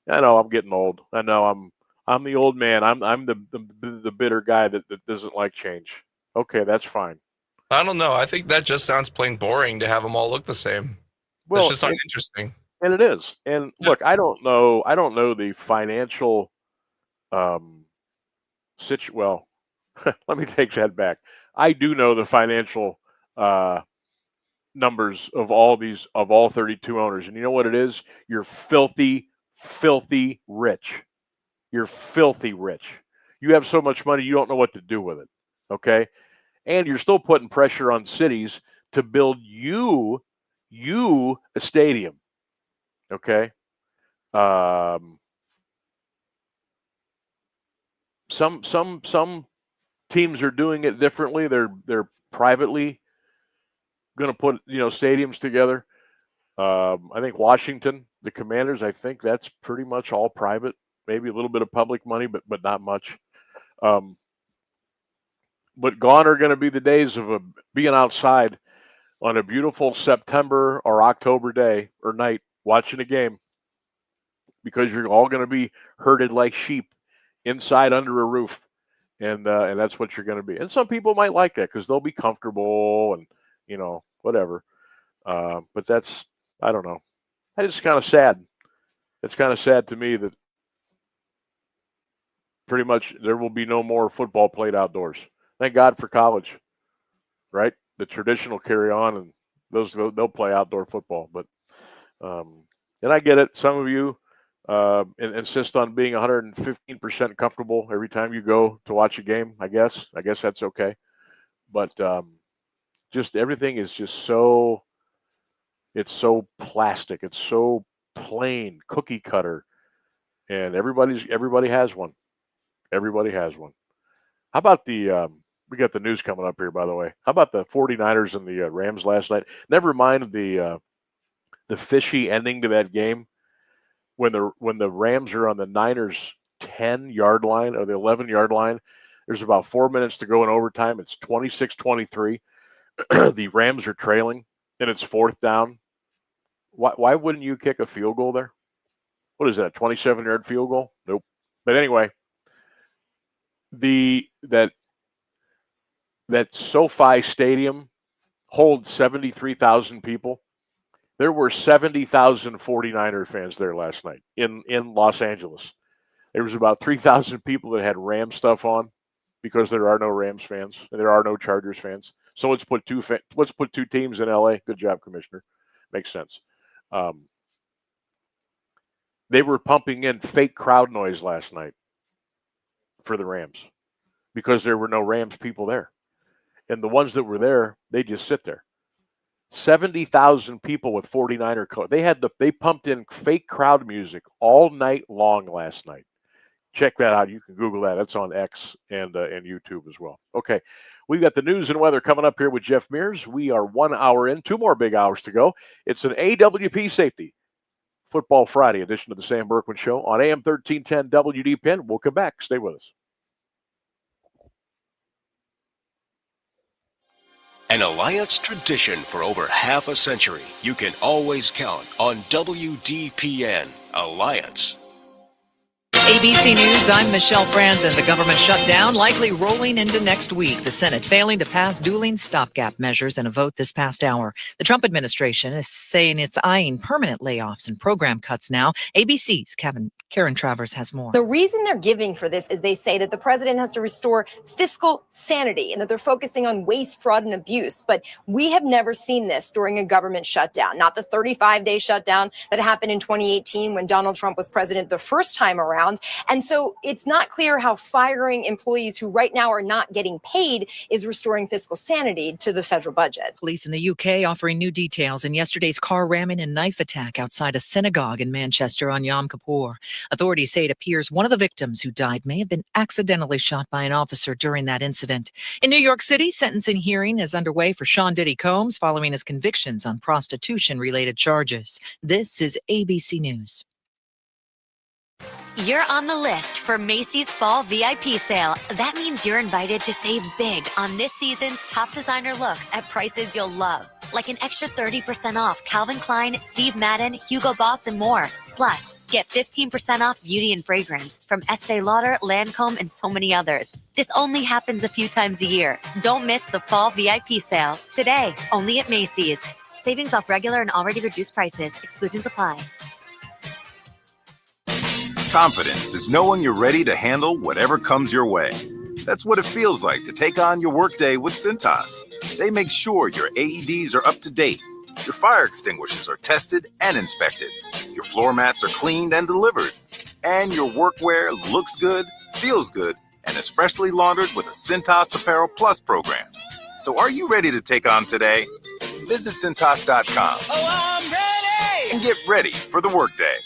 I know I'm getting old. I know I'm the old man. I'm the bitter guy that doesn't like change. Okay, that's fine. I don't know. I think that just sounds plain boring to have them all look the same. Well, it's just uninteresting. And it is. And look, I don't know the financial well, let me take that back. I do know the financial numbers of all 32 owners. And you know what it is? You're filthy rich. You're filthy rich. You have so much money, you don't know what to do with it. Okay? And you're still putting pressure on cities to build you a stadium. Okay? Some teams are doing it differently. They're privately going to put stadiums together. I think Washington, the Commanders, I think that's pretty much all private. Maybe a little bit of public money, but not much. But gone are going to be the days of being outside on a beautiful September or October day or night watching a game, because you're all going to be herded like sheep inside under a roof, and that's what you're going to be. And some people might like that because they'll be comfortable and whatever. But that's, I don't know. It's kind of sad. It's kind of sad to me that pretty much there will be no more football played outdoors. Thank God for college, right? The tradition will carry on, and they'll play outdoor football. But and I get it. Some of you insist on being 115% comfortable every time you go to watch a game. I guess that's okay. But just everything is just so plastic. It's so plain, cookie cutter, and everybody has one. Everybody has one. How about the we got the news coming up here, by the way. How about the 49ers and the Rams last night? Never mind the fishy ending to that game when the Rams are on the Niners 10-yard line or the 11-yard line. There's about 4 minutes to go in overtime. It's 26-23. The Rams are trailing, and it's fourth down. Why wouldn't you kick a field goal there? What is that, a 27-yard field goal? Nope. But anyway, that SoFi Stadium holds 73,000 people. There were 70,000 49er fans there last night in Los Angeles. There was about 3,000 people that had Rams stuff on because there are no Rams fans and there are no Chargers fans. So let's put two teams in LA. Good job, Commissioner. Makes sense. They were pumping in fake crowd noise last night for the Rams because there were no Rams people there. And the ones that were there, they just sit there. 70,000 people with 49er coat. They pumped in fake crowd music all night long last night. Check that out. You can Google that. It's on X and YouTube as well. Okay, we've got the news and weather coming up here with Jeff Mears. We are 1 hour in, 2 more big hours to go. It's an AWP Safety Football Friday edition of the Sam Berkwin Show on AM 1310 WDPN. We'll come back. Stay with us. An Alliance tradition for over half a century. You can always count on WDPN Alliance. ABC News, I'm Michelle Franzen. The government shutdown likely rolling into next week. The Senate failing to pass dueling stopgap measures in a vote this past hour. The Trump administration is saying it's eyeing permanent layoffs and program cuts now. ABC's Karen Travers has more. The reason they're giving for this is they say that the president has to restore fiscal sanity and that they're focusing on waste, fraud, and abuse. But we have never seen this during a government shutdown, not the 35-day shutdown that happened in 2018 when Donald Trump was president the first time around. around. And so it's not clear how firing employees who right now are not getting paid is restoring fiscal sanity to the federal budget. Police in the UK offering new details in yesterday's car ramming and knife attack outside a synagogue in Manchester on Yom Kippur. Authorities say it appears one of the victims who died may have been accidentally shot by an officer during that incident. In New York City, sentencing hearing is underway for Sean Diddy Combs following his convictions on prostitution-related charges. This is ABC News. You're on the list for Macy's Fall VIP Sale. That means you're invited to save big on this season's top designer looks at prices you'll love. Like an extra 30% off Calvin Klein, Steve Madden, Hugo Boss, and more. Plus, get 15% off beauty and fragrance from Estee Lauder, Lancome, and so many others. This only happens a few times a year. Don't miss the Fall VIP Sale. Today, only at Macy's. Savings off regular and already reduced prices. Exclusions apply. Confidence is knowing you're ready to handle whatever comes your way. That's what it feels like to take on your workday with Cintas. They make sure your AEDs are up to date, your fire extinguishers are tested and inspected, your floor mats are cleaned and delivered, and your workwear looks good, feels good, and is freshly laundered with a Cintas Apparel Plus program. So are you ready to take on today? Visit Cintas.com. Oh, I'm ready! And get ready for the workday.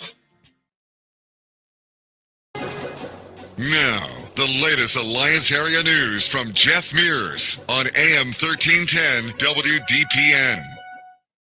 Now, the latest Alliance area news from Jeff Mears on AM 1310 WDPN.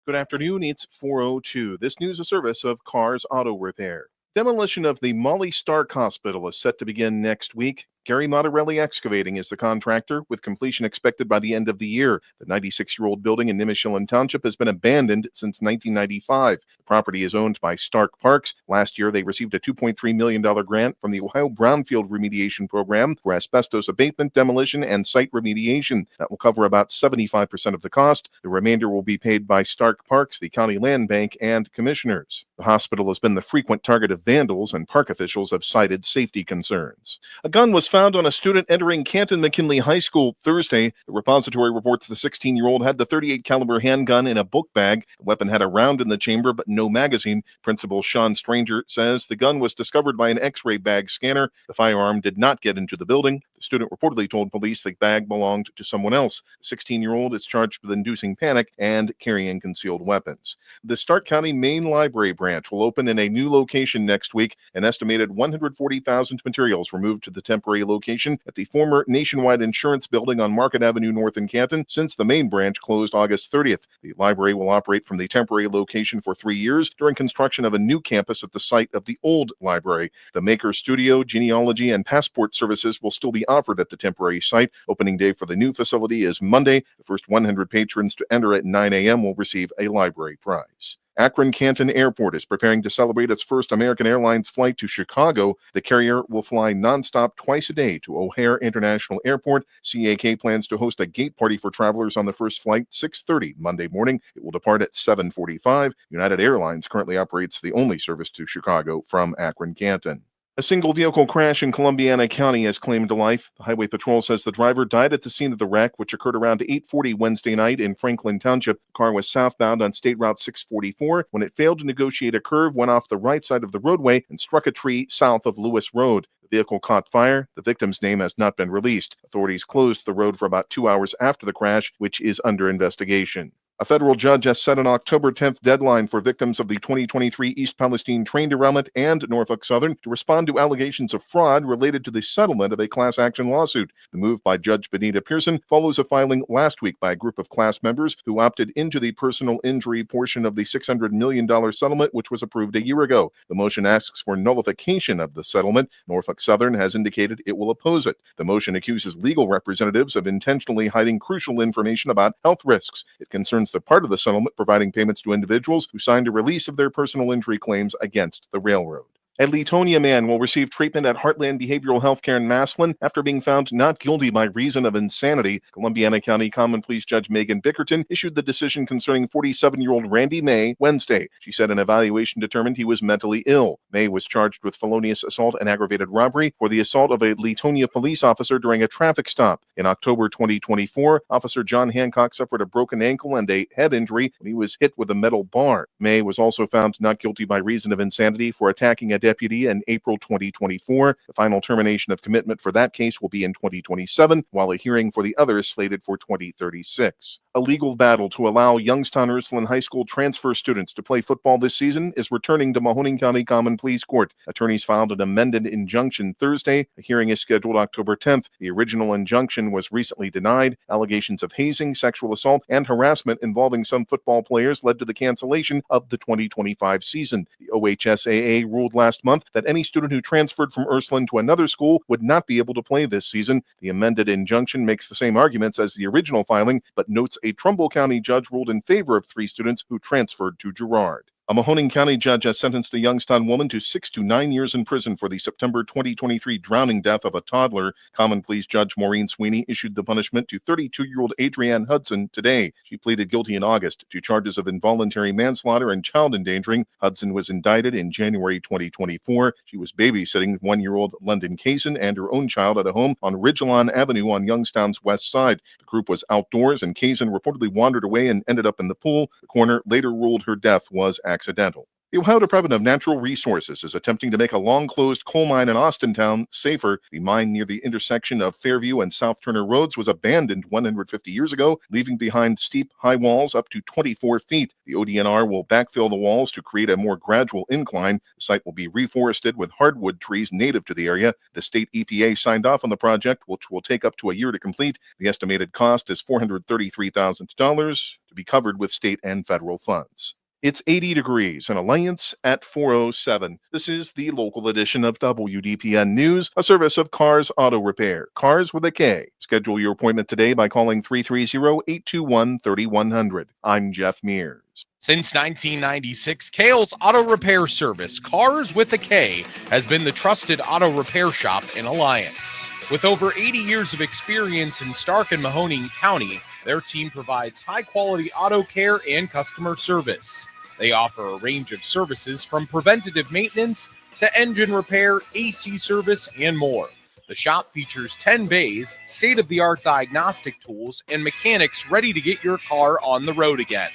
Good afternoon. It's 4:02. This news is a service of Cars Auto Repair. Demolition of the Molly Stark Hospital is set to begin next week. Gary Monterelli Excavating is the contractor, with completion expected by the end of the year. The 96-year-old building in Nimishillen Township has been abandoned since 1995. The property is owned by Stark Parks. Last year, they received a $2.3 million grant from the Ohio Brownfield Remediation Program for asbestos abatement, demolition, and site remediation. That will cover about 75% of the cost. The remainder will be paid by Stark Parks, the County Land Bank, and commissioners. The hospital has been the frequent target of vandals, and park officials have cited safety concerns. A gun was found on a student entering Canton McKinley High School Thursday. The repository reports the 16-year-old had the .38 caliber handgun in a book bag. The weapon had a round in the chamber but no magazine. Principal Sean Stranger says the gun was discovered by an X-ray bag scanner. The firearm did not get into the building. The student reportedly told police the bag belonged to someone else. The 16-year-old is charged with inducing panic and carrying concealed weapons. The Stark County Main Library branch will open in a new location next week. An estimated 140,000 materials were moved to the temporary location at the former Nationwide Insurance Building on Market Avenue North in Canton since the main branch closed August 30th. The library will operate from the temporary location for 3 years during construction of a new campus at the site of the old library. The Maker Studio, Genealogy, and Passport services will still be offered at the temporary site. Opening day for the new facility is Monday. The first 100 patrons to enter at 9 a.m. will receive a library prize. Akron Canton Airport is preparing to celebrate its first American Airlines flight to Chicago. The carrier will fly nonstop twice a day to O'Hare International Airport. CAK plans to host a gate party for travelers on the first flight, 6:30 Monday morning. It will depart at 7:45. United Airlines currently operates the only service to Chicago from Akron Canton. A single vehicle crash in Columbiana County has claimed life. The Highway Patrol says the driver died at the scene of the wreck, which occurred around 8:40 Wednesday night in Franklin Township. The car was southbound on State Route 644. When it failed to negotiate a curve, went off the right side of the roadway and struck a tree south of Lewis Road. The vehicle caught fire. The victim's name has not been released. Authorities closed the road for about 2 hours after the crash, which is under investigation. A federal judge has set an October 10th deadline for victims of the 2023 East Palestine train derailment and Norfolk Southern to respond to allegations of fraud related to the settlement of a class action lawsuit. The move by Judge Benita Pearson follows a filing last week by a group of class members who opted into the personal injury portion of the $600 million settlement, which was approved a year ago. The motion asks for nullification of the settlement. Norfolk Southern has indicated it will oppose it. The motion accuses legal representatives of intentionally hiding crucial information about health risks. It concerns the part of the settlement providing payments to individuals who signed a release of their personal injury claims against the railroad. A Leetonia man will receive treatment at Heartland Behavioral Health Care in Massillon after being found not guilty by reason of insanity. Columbiana County Common Pleas Judge Megan Bickerton issued the decision concerning 47-year-old Randy May Wednesday. She said an evaluation determined he was mentally ill. May was charged with felonious assault and aggravated robbery for the assault of a Latonia police officer during a traffic stop. In October 2024, Officer John Hancock suffered a broken ankle and a head injury when he was hit with a metal bar. May was also found not guilty by reason of insanity for attacking a deputy in April 2024. The final termination of commitment for that case will be in 2027, while a hearing for the others slated for 2036. A legal battle to allow Youngstown Ursuline High School transfer students to play football this season is returning to Mahoning County Common Pleas Court. Attorneys filed an amended injunction Thursday. A hearing is scheduled October 10th. The original injunction was recently denied. Allegations of hazing, sexual assault, and harassment involving some football players led to the cancellation of the 2025 season. The OHSAA ruled last month that any student who transferred from Ursuline to another school would not be able to play this season. The amended injunction makes the same arguments as the original filing, but notes a Trumbull County judge ruled in favor of 3 students who transferred to Girard. A Mahoning County judge has sentenced a Youngstown woman to 6 to 9 years in prison for the September 2023 drowning death of a toddler. Common Pleas Judge Maureen Sweeney issued the punishment to 32-year-old Adrienne Hudson today. She pleaded guilty in August to charges of involuntary manslaughter and child endangering. Hudson was indicted in January 2024. She was babysitting 1-year-old London Kaysen and her own child at a home on Ridgelawn Avenue on Youngstown's west side. The group was outdoors and Kaysen reportedly wandered away and ended up in the pool. The coroner later ruled her death was accidental. The Ohio Department of Natural Resources is attempting to make a long-closed coal mine in Austintown safer. The mine near the intersection of Fairview and South Turner Roads was abandoned 150 years ago, leaving behind steep, high walls up to 24 feet. The ODNR will backfill the walls to create a more gradual incline. The site will be reforested with hardwood trees native to the area. The state EPA signed off on the project, which will take up to a year to complete. The estimated cost is $433,000 to be covered with state and federal funds. It's 80 degrees in Alliance at 407. This is the local edition of WDPN News, a service of Cars Auto Repair. Cars with a K. Schedule your appointment today by calling 330-821-3100. I'm Jeff Mears. Since 1996, Kale's Auto Repair Service, Cars with a K, has been the trusted auto repair shop in Alliance. With over 80 years of experience in Stark and Mahoning County, their team provides high-quality auto care and customer service. They offer a range of services from preventative maintenance to engine repair, AC service, and more. The shop features 10 bays, state-of-the-art diagnostic tools, and mechanics ready to get your car on the road again.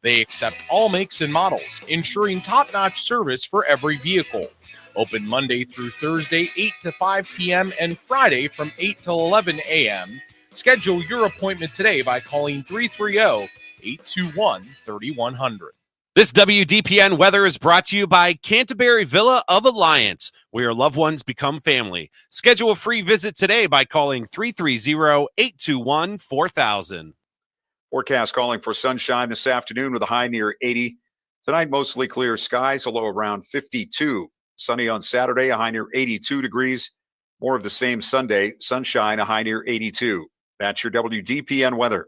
They accept all makes and models, ensuring top-notch service for every vehicle. Open Monday through Thursday, 8 to 5 p.m. and Friday from 8 to 11 a.m. Schedule your appointment today by calling 330-821-3100. This WDPN weather is brought to you by Canterbury Villa of Alliance, where your loved ones become family. Schedule a free visit today by calling 330-821-4000. Forecast calling for sunshine this afternoon with a high near 80. Tonight, mostly clear skies, a low around 52. Sunny on Saturday, a high near 82 degrees. More of the same Sunday, sunshine, a high near 82. That's your WDPN weather.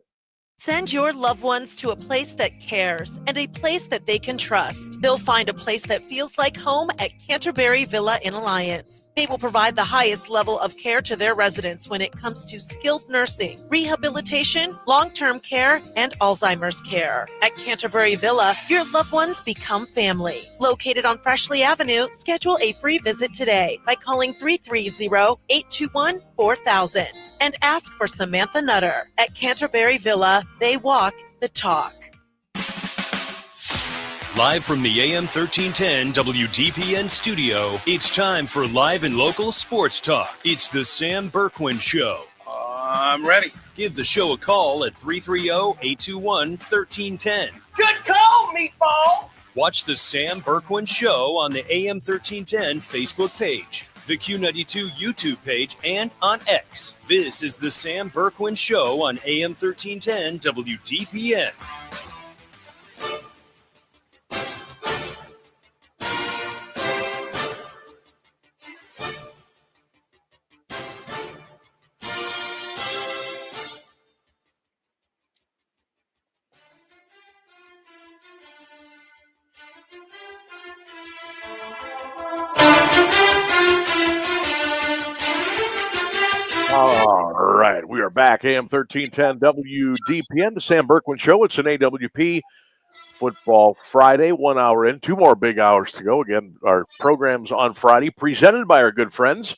Send your loved ones to a place that cares and a place that they can trust. They'll find a place that feels like home at Canterbury Villa in Alliance. They will provide the highest level of care to their residents when it comes to skilled nursing, rehabilitation, long-term care, and Alzheimer's care. At Canterbury Villa, your loved ones become family. Located on Freshley Avenue, schedule a free visit today by calling 330-821-4000 and ask for Samantha Nutter. At Canterbury Villa, they walk the talk. Live from the AM 1310 WDPN studio, it's time for live and local sports talk. It's the Sam Bourquin Show. I'm ready. Give the show a call at 330-821-1310. Good call, meatball. Watch the Sam Bourquin Show on the AM 1310 Facebook page, the Q92 YouTube page, and on X. This is the Sam Bourquin Show on AM 1310 WDPN. All right, we are back. AM 1310 WDPN, the Sam Bourquin Show. It's an AWP Football Friday, 1 hour in, 2 more big hours to go. Again, our programs on Friday presented by our good friends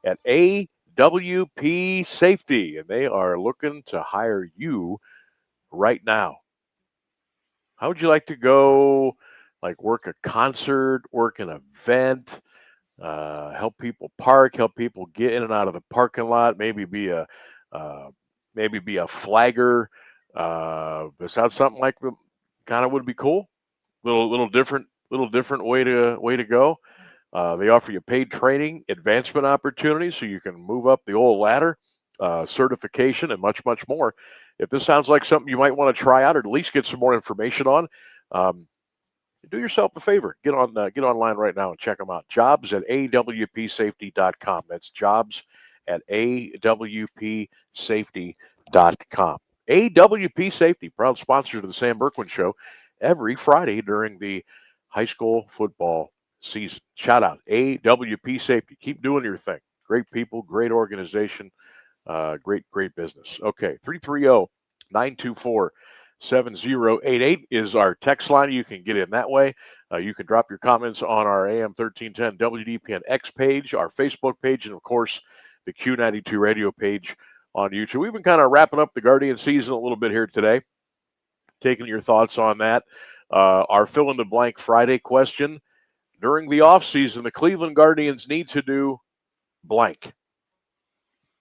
at AWP Safety, and they are looking to hire you right now. How would you like to go, like work a concert, work an event, help people park, help people get in and out of the parking lot, maybe be a flagger. Is that something like kind of would be cool? Little different way to go. They offer you paid training, advancement opportunities, so you can move up the old ladder, certification, and much more. If this sounds like something you might want to try out, or at least get some more information on, do yourself a favor. Get online right now and check them out. Jobs at awpsafety.com. That's jobs at awpsafety.com. AWP Safety, proud sponsor of the Sam Berkwin Show every Friday during the high school football season. Shout out, AWP Safety. Keep doing your thing. Great people, great organization, great business. Okay, 330-924-7088 is our text line. You can get in that way. You can drop your comments on our AM 1310 WDPN X page, our Facebook page, and of course, the Q92 radio page on YouTube. We've been kind of wrapping up the Guardian season a little bit here today, taking your thoughts on that. Our fill-in-the-blank Friday question. During the offseason, the Cleveland Guardians need to do blank.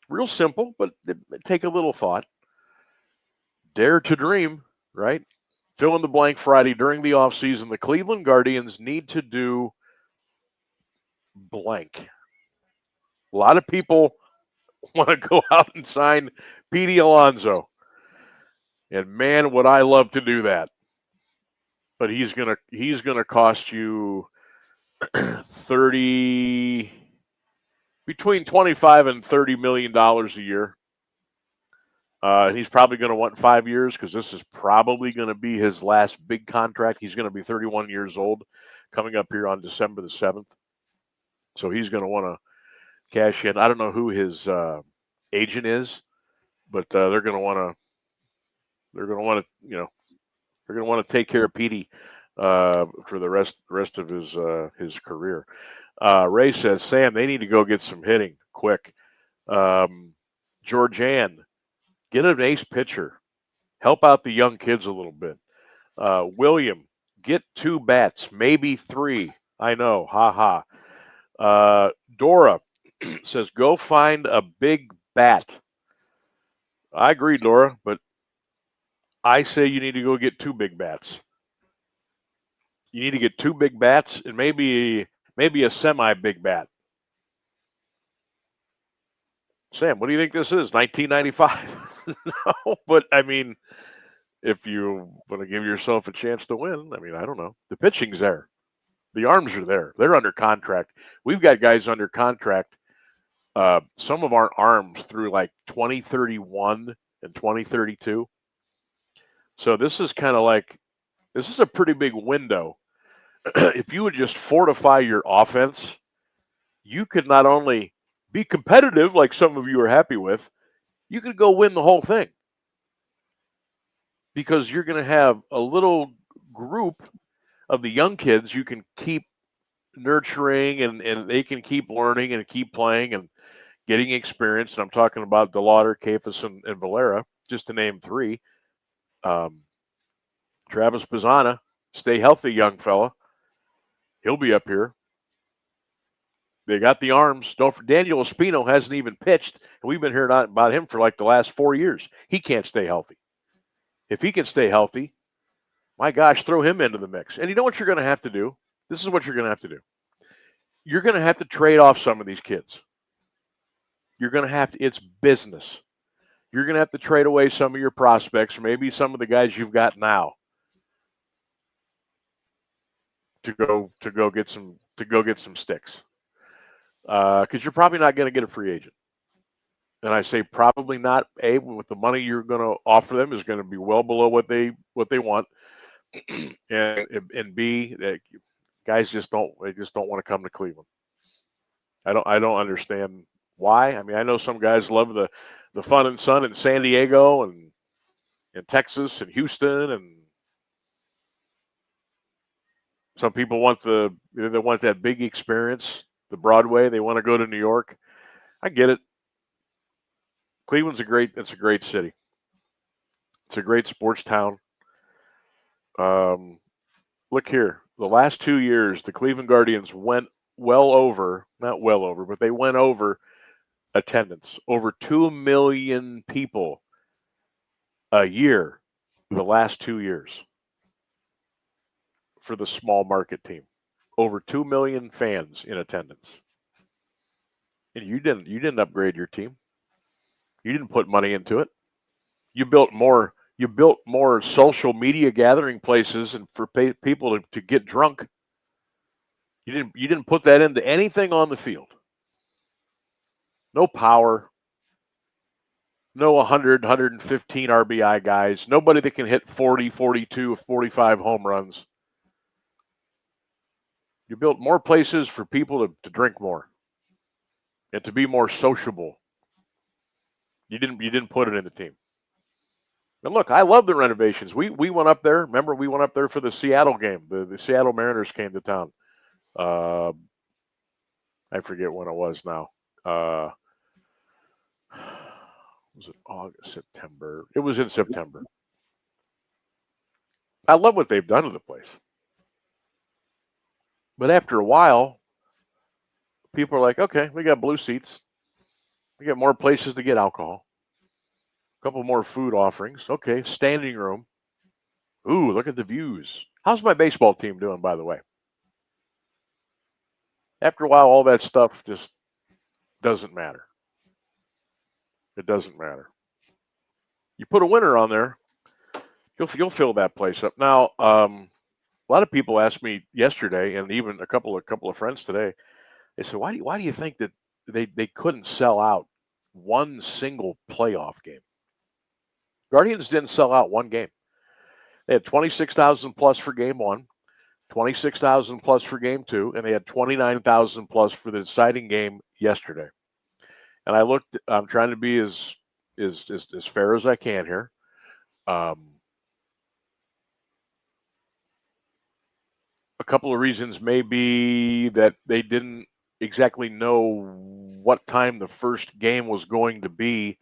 Real simple, but take a little thought. Dare to dream, right? Fill-in-the-blank Friday. During the offseason, the Cleveland Guardians need to do blank. A lot of people want to go out and sign Petey Alonso. And man, would I love to do that. But he's gonna cost you between $25 and $30 million a year. He's probably going to want 5 years because this is probably going to be his last big contract. He's going to be 31 years old coming up here on December the 7th. So he's going to want to cash in. I don't know who his agent is, but they're going to want to take care of Petey for the rest of his career. Ray says, Sam, they need to go get some hitting quick. Georgianne, get an ace pitcher. Help out the young kids a little bit. William, get 2 bats, maybe 3. I know, ha. Dora says, go find a big bat. I agree, Dora, but I say you need to go get 2 big bats. You need to get 2 big bats and maybe a semi-big bat. Sam, what do you think this is, 1995? No, but I mean, if you want to give yourself a chance to win, I mean, I don't know. The pitching's there. The arms are there. They're under contract. We've got guys under contract. Some of our arms through like 2031 and 2032. So this is kind of like, this is a pretty big window. If you would just fortify your offense, you could not only be competitive like some of you are happy with, you could go win the whole thing. Because you're going to have a little group of the young kids you can keep nurturing and they can keep learning and keep playing and getting experience. And I'm talking about DeLauder, Kafis, and Valera, just to name 3. Travis Pizzana, stay healthy, young fella. He'll be up here. They got the arms. Daniel Espino hasn't even pitched, and we've been hearing about him for like the last 4 years. He can't stay healthy. If he can stay healthy, my gosh, throw him into the mix. And you know what you're going to have to do? This is what you're going to have to do. You're going to have to trade off some of these kids. You're going to have to, it's business. You're going to have to trade away some of your prospects, or maybe some of the guys you've got now, to go get some sticks. Because you're probably not going to get a free agent. And I say probably not. A, with the money you're going to offer them is going to be well below what they want. and B, that guys just don't want to come to Cleveland. I don't understand why. I mean, I know some guys love the fun and sun in San Diego and Texas and Houston, and Some people want they want that big experience, the Broadway. They want to go to New York. I get it. Cleveland's it's a great city. It's a great sports town. Look here. The last 2 years, the Cleveland Guardians went not well over, but they went over attendance. Over 2 million people a year the last 2 years for the small market team. Over 2 million fans in attendance. And you didn't upgrade your team. You didn't put money into it. You built more social media gathering places and for people to get drunk. You didn't put that into anything on the field. No power. No 100, 115 RBI guys. Nobody that can hit 40, 42, 45 home runs. You built more places for people to drink more and to be more sociable. You didn't put it in the team. And look, I love the renovations. We went up there. Remember, we went up there for the Seattle game. The Seattle Mariners came to town. I forget when it was now. Was it August, September? It was in September. I love what they've done to the place. But after a while, people are like, okay, we got blue seats. We got more places to get alcohol. A couple more food offerings. Okay, standing room. Ooh, look at the views. How's my baseball team doing, by the way? After a while, all that stuff just doesn't matter. It doesn't matter. You put a winner on there, you'll fill that place up. Now, a lot of people asked me yesterday, and even a couple of friends today. They said, "Why do you think that they couldn't sell out one single playoff game?" Guardians didn't sell out one game. They had 26,000 plus for game one, 26,000 plus for game two, and they had 29,000 plus for the deciding game yesterday. And I looked. I'm trying to be as fair as I can here. A couple of reasons may be that they didn't exactly know what time the first game was going to be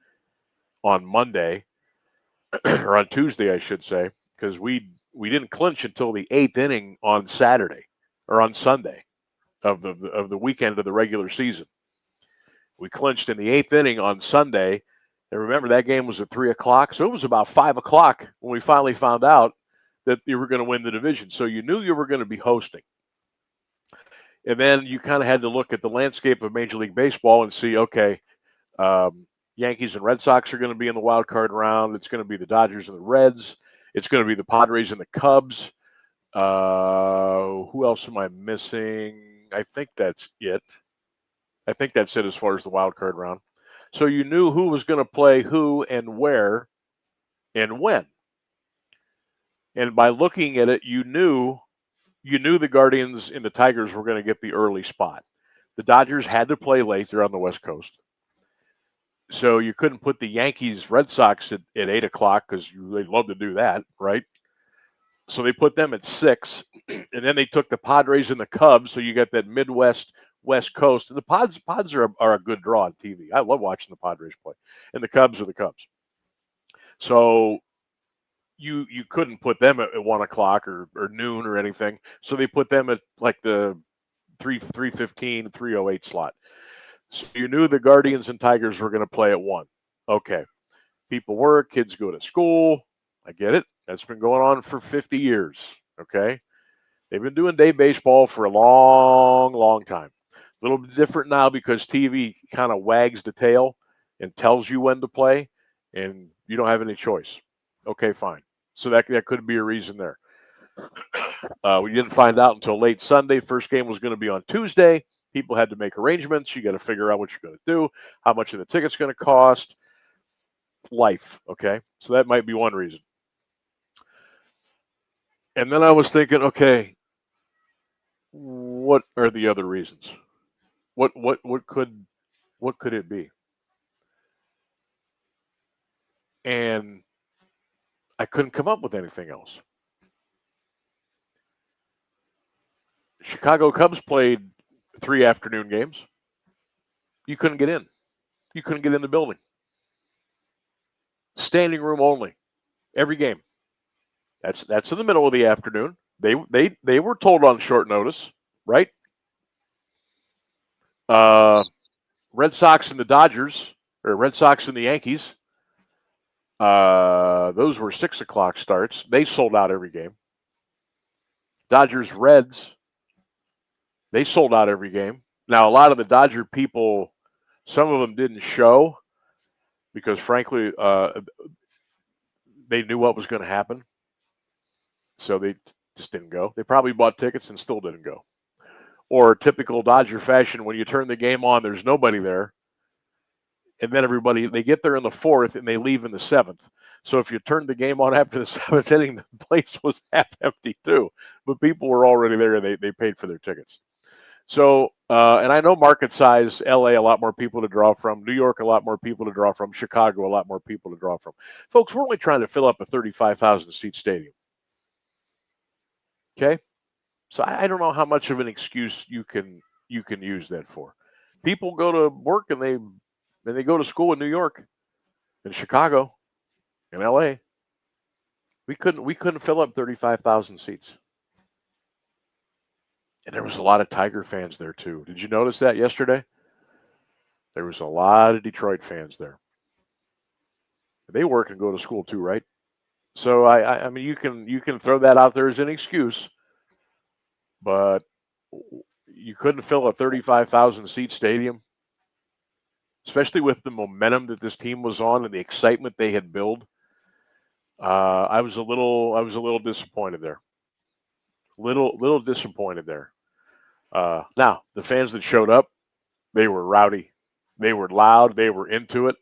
on Monday or on Tuesday, I should say, because we didn't clinch until the 8th inning on Saturday or on Sunday of the weekend of the regular season. We clinched in the 8th inning on Sunday, and remember that game was at 3:00, so it was about 5:00 when we finally found out that you were going to win the division. So you knew you were going to be hosting. And then you kind of had to look at the landscape of Major League Baseball and see, okay, Yankees and Red Sox are going to be in the wild card round. It's going to be the Dodgers and the Reds. It's going to be the Padres and the Cubs. Who else am I missing? I think that's it. As far as the wild card round. So you knew who was going to play who and where and when. And by looking at it, you knew the Guardians and the Tigers were going to get the early spot. The Dodgers had to play late. They're on the West Coast. So you couldn't put the Yankees, Red Sox at 8:00 because they'd love to do that, right? So they put them at 6, and then they took the Padres and the Cubs. So you got that Midwest, West Coast. And the Pods are a good draw on TV. I love watching the Padres play, and the Cubs are the Cubs. So you couldn't put them at 1:00 or noon or anything. So they put them at like the 3:15, 3:08 slot. So you knew the Guardians and Tigers were going to play at 1. Okay. People work, kids go to school. I get it. That's been going on for 50 years. Okay. They've been doing day baseball for a long, long time. A little bit different now because TV kind of wags the tail and tells you when to play, and you don't have any choice. Okay, fine. So that could be a reason there. We didn't find out until late Sunday. First game was going to be on Tuesday. People had to make arrangements. You got to figure out what you're going to do, how much of the ticket's going to cost. Life, okay? So that might be one reason. And then I was thinking, okay, what are the other reasons? What could it be? And I couldn't come up with anything else. Chicago Cubs played 3 afternoon games. You couldn't get in. You couldn't get in the building. Standing room only. Every game. That's in the middle of the afternoon. They were told on short notice, right? Red Sox and the Dodgers, or Red Sox and the Yankees. Those were 6 o'clock starts. They sold out every game. Dodgers Reds. They sold out every game. Now, a lot of the Dodger people, some of them didn't show because, frankly, they knew what was going to happen. So they just didn't go. They probably bought tickets and still didn't go. Or typical Dodger fashion, when you turn the game on, there's nobody there. And then they get there in the 4th and they leave in the 7th. So if you turned the game on after the 7th inning, the place was half empty too. But people were already there and they paid for their tickets. So, and I know market size, LA, a lot more people to draw from. New York, a lot more people to draw from. Chicago, a lot more people to draw from. Folks, we're only trying to fill up a 35,000-seat stadium. Okay? So I don't know how much of an excuse you can use that for. People go to work and they go to school in New York, in Chicago, in LA. We couldn't fill up 35,000 seats. And there was a lot of Tiger fans there too. Did you notice that yesterday? There was a lot of Detroit fans there. They work and go to school too, right? So I mean you can throw that out there as an excuse, but you couldn't fill a 35,000 seat stadium, especially with the momentum that this team was on and the excitement they had built. I was a little disappointed there. Little disappointed there. Now, the fans that showed up, they were rowdy. They were loud. They were into it.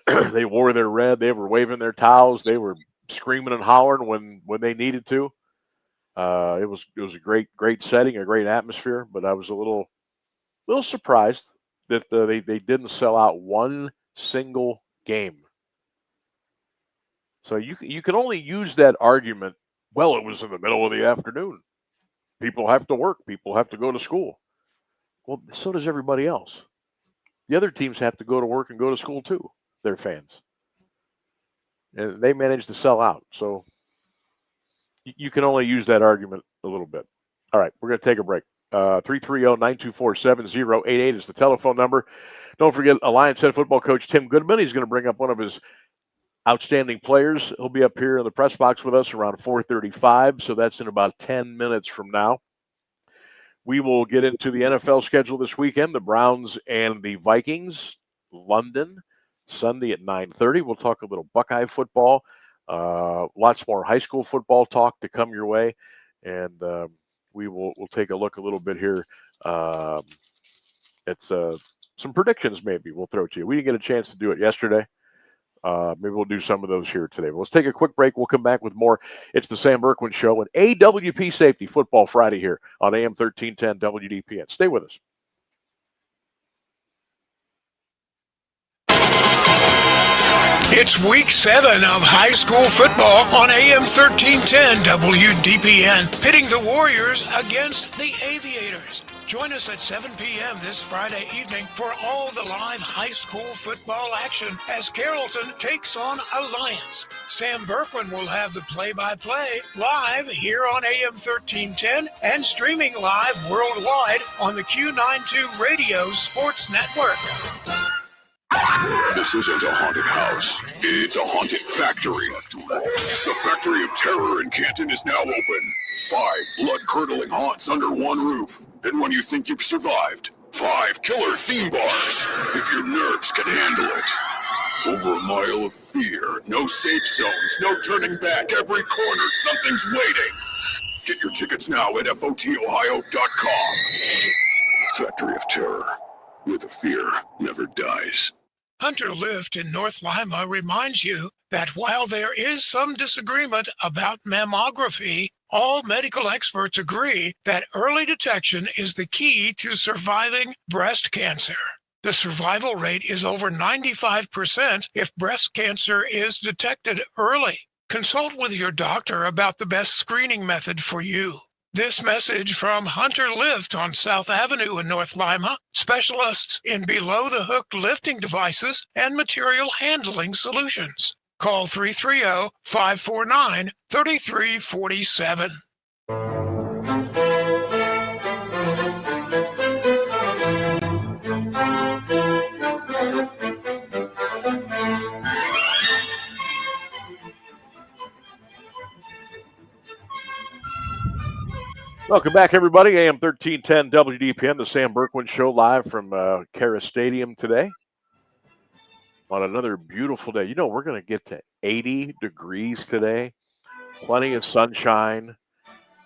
They wore their red. They were waving their towels. They were screaming and hollering when they needed to. It was a great setting, a great atmosphere. But I was a little surprised that they didn't sell out one single game. So you can only use that argument. Well, it was in the middle of the afternoon. People have to work. People have to go to school. Well, so does everybody else. The other teams have to go to work and go to school too. Their fans. And they managed to sell out. So you can only use that argument a little bit. All right, we're going to take a break. 330-924-7088 is the telephone number. Don't forget, Alliance head football coach Tim Goodman. He's going to bring up one of his outstanding players. He'll be up here in the press box with us around 4:35, so that's in about 10 minutes from now. We will get into the NFL schedule this weekend, the Browns and the Vikings, London, Sunday at 9:30. We'll talk a little Buckeye football, lots more high school football talk to come your way, and we'll take a look a little bit here at some predictions maybe we'll throw to you. We didn't get a chance to do it yesterday. Maybe we'll do some of those here today. But let's take a quick break. We'll come back with more. It's the Sam Bourquin Show and AWP Safety Football Friday here on AM 1310 WDPN. Stay with us. It's week 7 of high school football on AM 1310 WDPN, pitting the Warriors against the Aviators. Join us at 7 p.m. this Friday evening for all the live high school football action as Carrollton takes on Alliance. Sam Bourquin will have the play-by-play live here on AM 1310 and streaming live worldwide on the Q92 Radio Sports Network. This isn't a haunted house. It's a haunted factory. The Factory of Terror in Canton is now open. 5 blood-curdling haunts under one roof. And when you think you've survived, 5 killer theme bars, if your nerves can handle it. Over a mile of fear, no safe zones, no turning back, every corner, something's waiting. Get your tickets now at FOTOhio.com. Factory of Terror, where the fear never dies. Hunter Lift in North Lima reminds you that while there is some disagreement about mammography, all medical experts agree that early detection is the key to surviving breast cancer. The survival rate is over 95% if breast cancer is detected early. Consult with your doctor about the best screening method for you. This message from Hunter Lift on South Avenue in North Lima, specialists in below-the-hook lifting devices and material handling solutions. Call 330-549-3347. Welcome back, everybody. AM 1310 WDPN, the Sam Bourquin Show, live from Cara Stadium today on another beautiful day. You know, we're going to get to 80 degrees today, plenty of sunshine.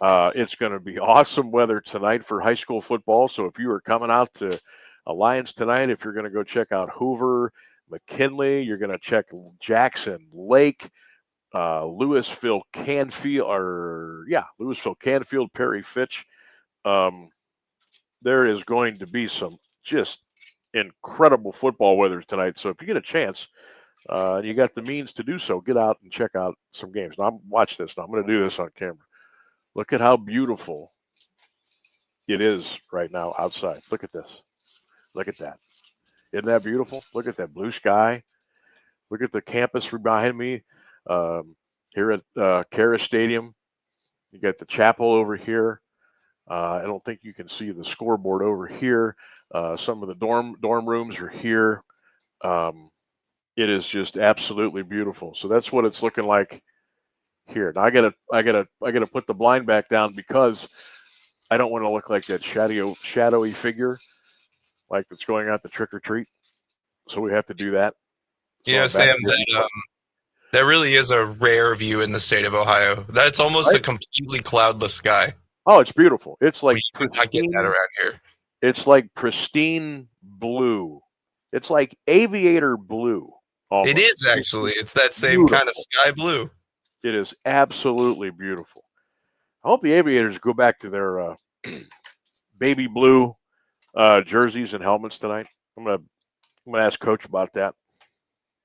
It's going to be awesome weather tonight for high school football. So if you are coming out to Alliance tonight, if you're going to go check out Hoover, McKinley, you're going to check Jackson Lake, Louisville Canfield, Perry Fitch. There is going to be some just incredible football weather tonight. So if you get a chance, and you got the means to do so, get out and check out some games. Now, watch this. Now, I'm going to do this on camera. Look at how beautiful it is right now outside. Look at this. Look at that. Isn't that beautiful? Look at that blue sky. Look at the campus behind me here at Cara Stadium. You got the chapel over here. I don't think you can see the scoreboard over here. Some of the dorm rooms are here. It is just absolutely beautiful. So that's what it's looking like here. Now I gotta put the blind back down because I don't want to look like that shadowy figure, like that's going out the trick or treat. So we have to do that. So Yeah, Sam, that really is a rare view in the state of Ohio. That's almost a completely cloudless sky. Oh, it's beautiful. It's like you could not get that around here. It's like pristine blue. It's like aviator blue. Almost. It is actually. It's that same kind of sky blue. It is absolutely beautiful. I hope the Aviators go back to their baby blue jerseys and helmets tonight. I'm gonna ask Coach about that.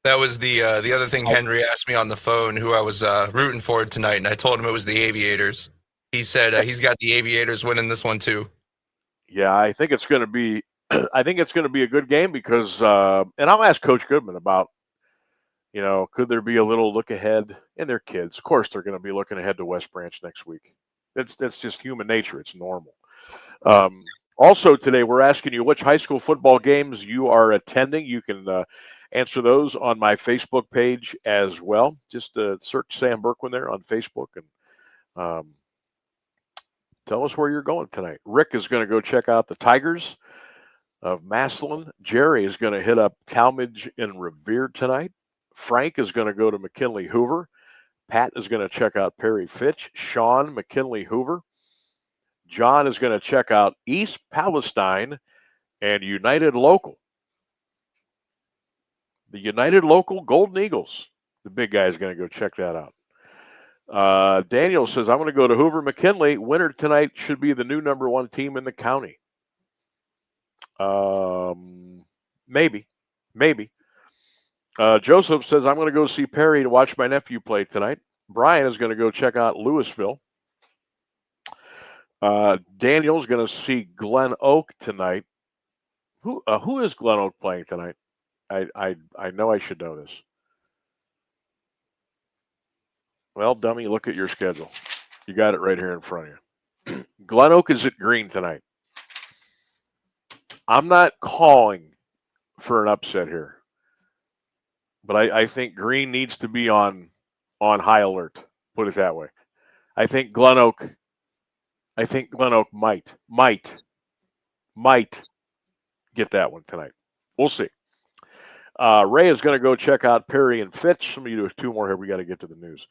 That was the other thing Henry asked me on the phone, who I was rooting for tonight, and I told him it was the Aviators. He said he's got the Aviators winning this one too. Yeah, I think it's going to be. I think it's going to be a good game because, and I'll ask Coach Goodman about, could there be a little look ahead? And their kids, of course, they're going to be looking ahead to West Branch next week. That's just human nature. It's normal. Also today, we're asking you which high school football games you are attending. You can answer those on my Facebook page as well. Just search Sam Bourquin there on Facebook and tell us where you're going tonight. Rick is going to go check out the Tigers of Massillon. Jerry is going to hit up Talmadge and Revere tonight. Frank is going to go to McKinley Hoover. Pat is going to check out Perry Fitch. Sean, McKinley Hoover. John is going to check out East Palestine and United Local. The United Local Golden Eagles. The big guy is going to go check that out. Daniel says, I'm going to go to Hoover McKinley. Winner tonight should be the new number one team in the county. Maybe. Joseph says, I'm going to go see Perry to watch my nephew play tonight. Brian is going to go check out Louisville. Daniel's going to see Glen Oak tonight. Who is Glen Oak playing tonight? I know I should know this. Well, dummy, look at your schedule. You got it right here in front of you. Glen Oak is at Green tonight. I'm not calling for an upset here, but I think Green needs to be on high alert. Put it that way. I think Glen Oak might get that one tonight. We'll see. Ray is going to go check out Perry and Fitch. Let me do two more here. We got to get to the news.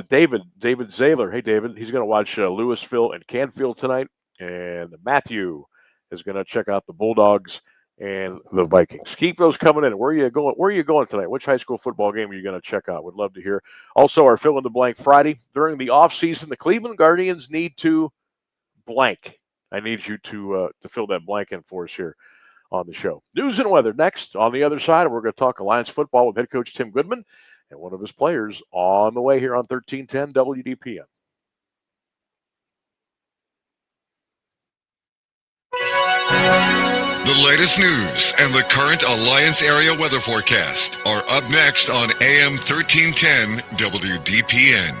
David Zahler. Hey, David. He's going to watch Louisville and Canfield tonight. And Matthew is going to check out the Bulldogs and the Vikings. Keep those coming in. Where are you going? Where are you going tonight? Which high school football game are you going to check out? Would love to hear. Also, our fill in the blank Friday during the offseason, the Cleveland Guardians need to blank. I need you to fill that blank in for us here on the show. News and weather next. On the other side, we're going to talk Alliance football with head coach Tim Goodman and one of his players on the way here on 1310 WDPN. The latest news and the current Alliance area weather forecast are up next on AM 1310 WDPN.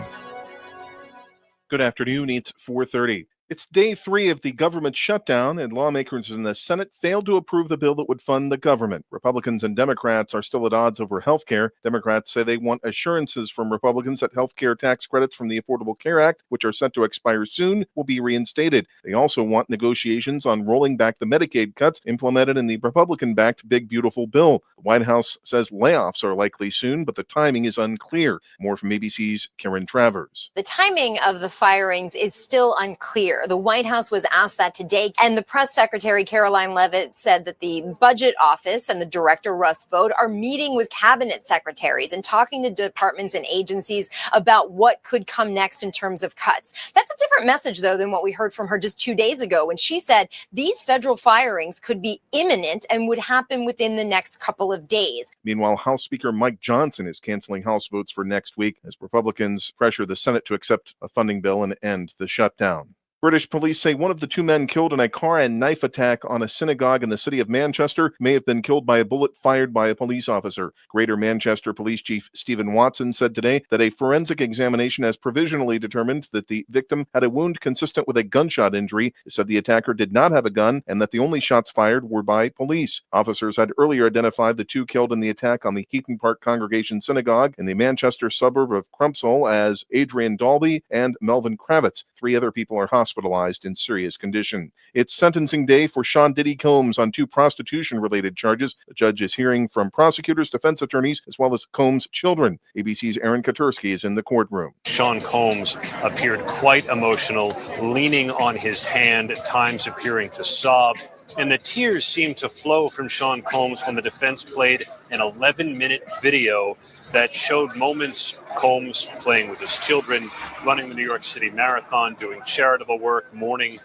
Good afternoon. It's 4:30. It's day 3 of the government shutdown, and lawmakers in the Senate failed to approve the bill that would fund the government. Republicans and Democrats are still at odds over health care. Democrats say they want assurances from Republicans that health care tax credits from the Affordable Care Act, which are set to expire soon, will be reinstated. They also want negotiations on rolling back the Medicaid cuts implemented in the Republican-backed Big Beautiful Bill. The White House says layoffs are likely soon, but the timing is unclear. More from ABC's Karen Travers. The timing of the firings is still unclear. The White House was asked that today, and the press secretary, Caroline Leavitt, said that the budget office and the director, Russ Vought, are meeting with cabinet secretaries and talking to departments and agencies about what could come next in terms of cuts. That's a different message, though, than what we heard from her just 2 days ago when she said these federal firings could be imminent and would happen within the next couple of days. Meanwhile, House Speaker Mike Johnson is canceling House votes for next week as Republicans pressure the Senate to accept a funding bill and end the shutdown. British police say one of the 2 men killed in a car and knife attack on a synagogue in the city of Manchester may have been killed by a bullet fired by a police officer. Greater Manchester Police Chief Stephen Watson said today that a forensic examination has provisionally determined that the victim had a wound consistent with a gunshot injury. He said the attacker did not have a gun and that the only shots fired were by police. Officers had earlier identified the 2 killed in the attack on the Heaton Park Congregation Synagogue in the Manchester suburb of Crumpsall as Adrian Dalby and Melvin Kravitz. 3 other people are hospitalized in serious condition. It's sentencing day for Sean Diddy Combs on 2 prostitution-related charges. The judge is hearing from prosecutors, defense attorneys, as well as Combs' children. ABC's Aaron Katursky is in the courtroom. Sean Combs appeared quite emotional, leaning on his hand, at times appearing to sob. And the tears seemed to flow from Sean Combs when the defense played an 11-minute video that showed moments Combs playing with his children, running the New York City Marathon, doing charitable work, mourning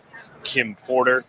Kim Porter.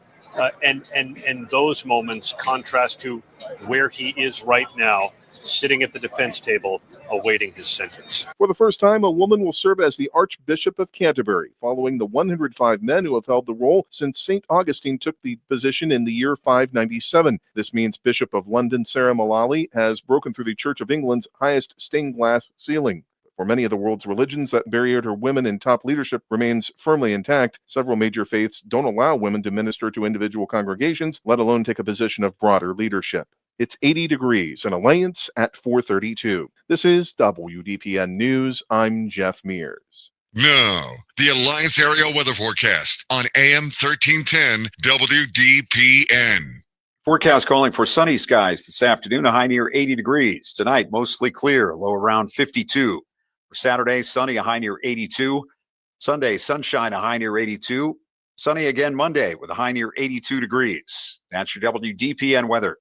And those moments contrast to where he is right now, sitting at the defense table, awaiting his sentence. For the first time, a woman will serve as the Archbishop of Canterbury, following the 105 men who have held the role since St. Augustine took the position in the year 597. This means Bishop of London Sarah Mullally has broken through the Church of England's highest stained glass ceiling. For many of the world's religions, that barrier to women in top leadership remains firmly intact. Several major faiths don't allow women to minister to individual congregations, let alone take a position of broader leadership. It's 80 degrees and Alliance at 432. This is WDPN News. I'm Jeff Mears. Now, the Alliance area weather forecast on AM 1310 WDPN. Forecast calling for sunny skies this afternoon, a high near 80 degrees. Tonight, mostly clear, a low around 52. For Saturday, sunny, a high near 82. Sunday, sunshine, a high near 82. Sunny again Monday with a high near 82 degrees. That's your WDPN weather.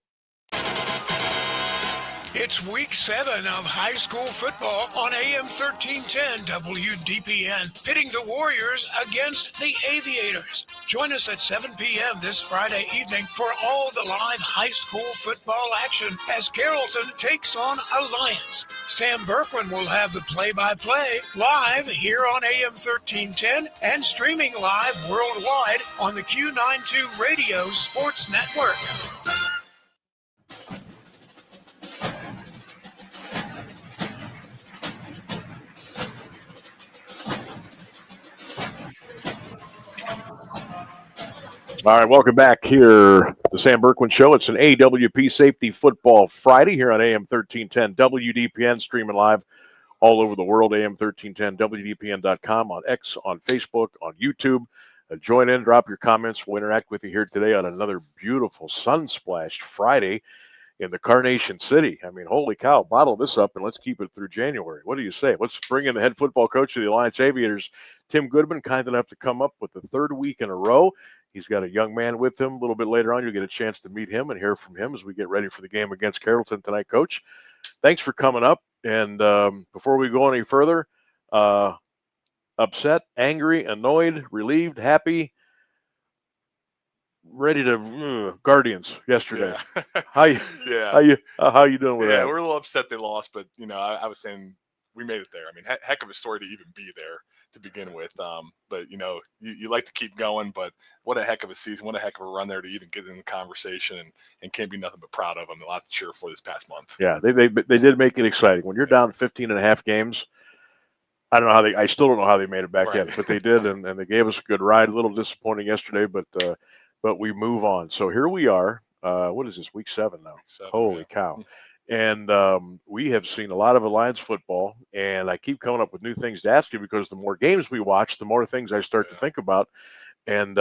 It's week 7 of high school football on AM 1310 WDPN, pitting the Warriors against the Aviators. Join us at 7 p.m. this Friday evening for all the live high school football action as Carrollton takes on Alliance. Sam Bourquin will have the play-by-play live here on AM 1310 and streaming live worldwide on the Q92 Radio Sports Network. All right, welcome back here, the Sam Bourquin Show. It's an AWP Safety Football Friday here on AM 1310 WDPN, streaming live all over the world, AM 1310 WDPN.com, on X, on Facebook, on YouTube. Join in, drop your comments. We'll interact with you here today on another beautiful sun-splashed Friday in the Carnation City. I mean, holy cow, bottle this up and let's keep it through January. What do you say? Let's bring in the head football coach of the Alliance Aviators, Tim Goodman, kind enough to come up with the 3rd week in a row. He's got a young man with him. A little bit later on, you'll get a chance to meet him and hear from him as we get ready for the game against Carrollton tonight, Coach. Thanks for coming up. And before we go any further, upset, angry, annoyed, relieved, happy, ready to Guardians yesterday. Yeah. How you doing with that? Yeah, we're a little upset they lost, but I was saying we made it there. I mean, heck of a story to even be there. to begin with. But you like to keep going. But what a heck of a season! What a heck of a run there to even get in the conversation, and can't be nothing but proud of them. A lot to cheer for this past month. Yeah, they did make it exciting. When you're down 15 and a half games, I don't know how I still don't know how they made it back in, but they did, and they gave us a good ride. A little disappointing yesterday, but we move on. So here we are. What is this, week 7 now? Holy cow. And we have seen a lot of Alliance football, and I keep coming up with new things to ask you because the more games we watch, the more things I start to think about. And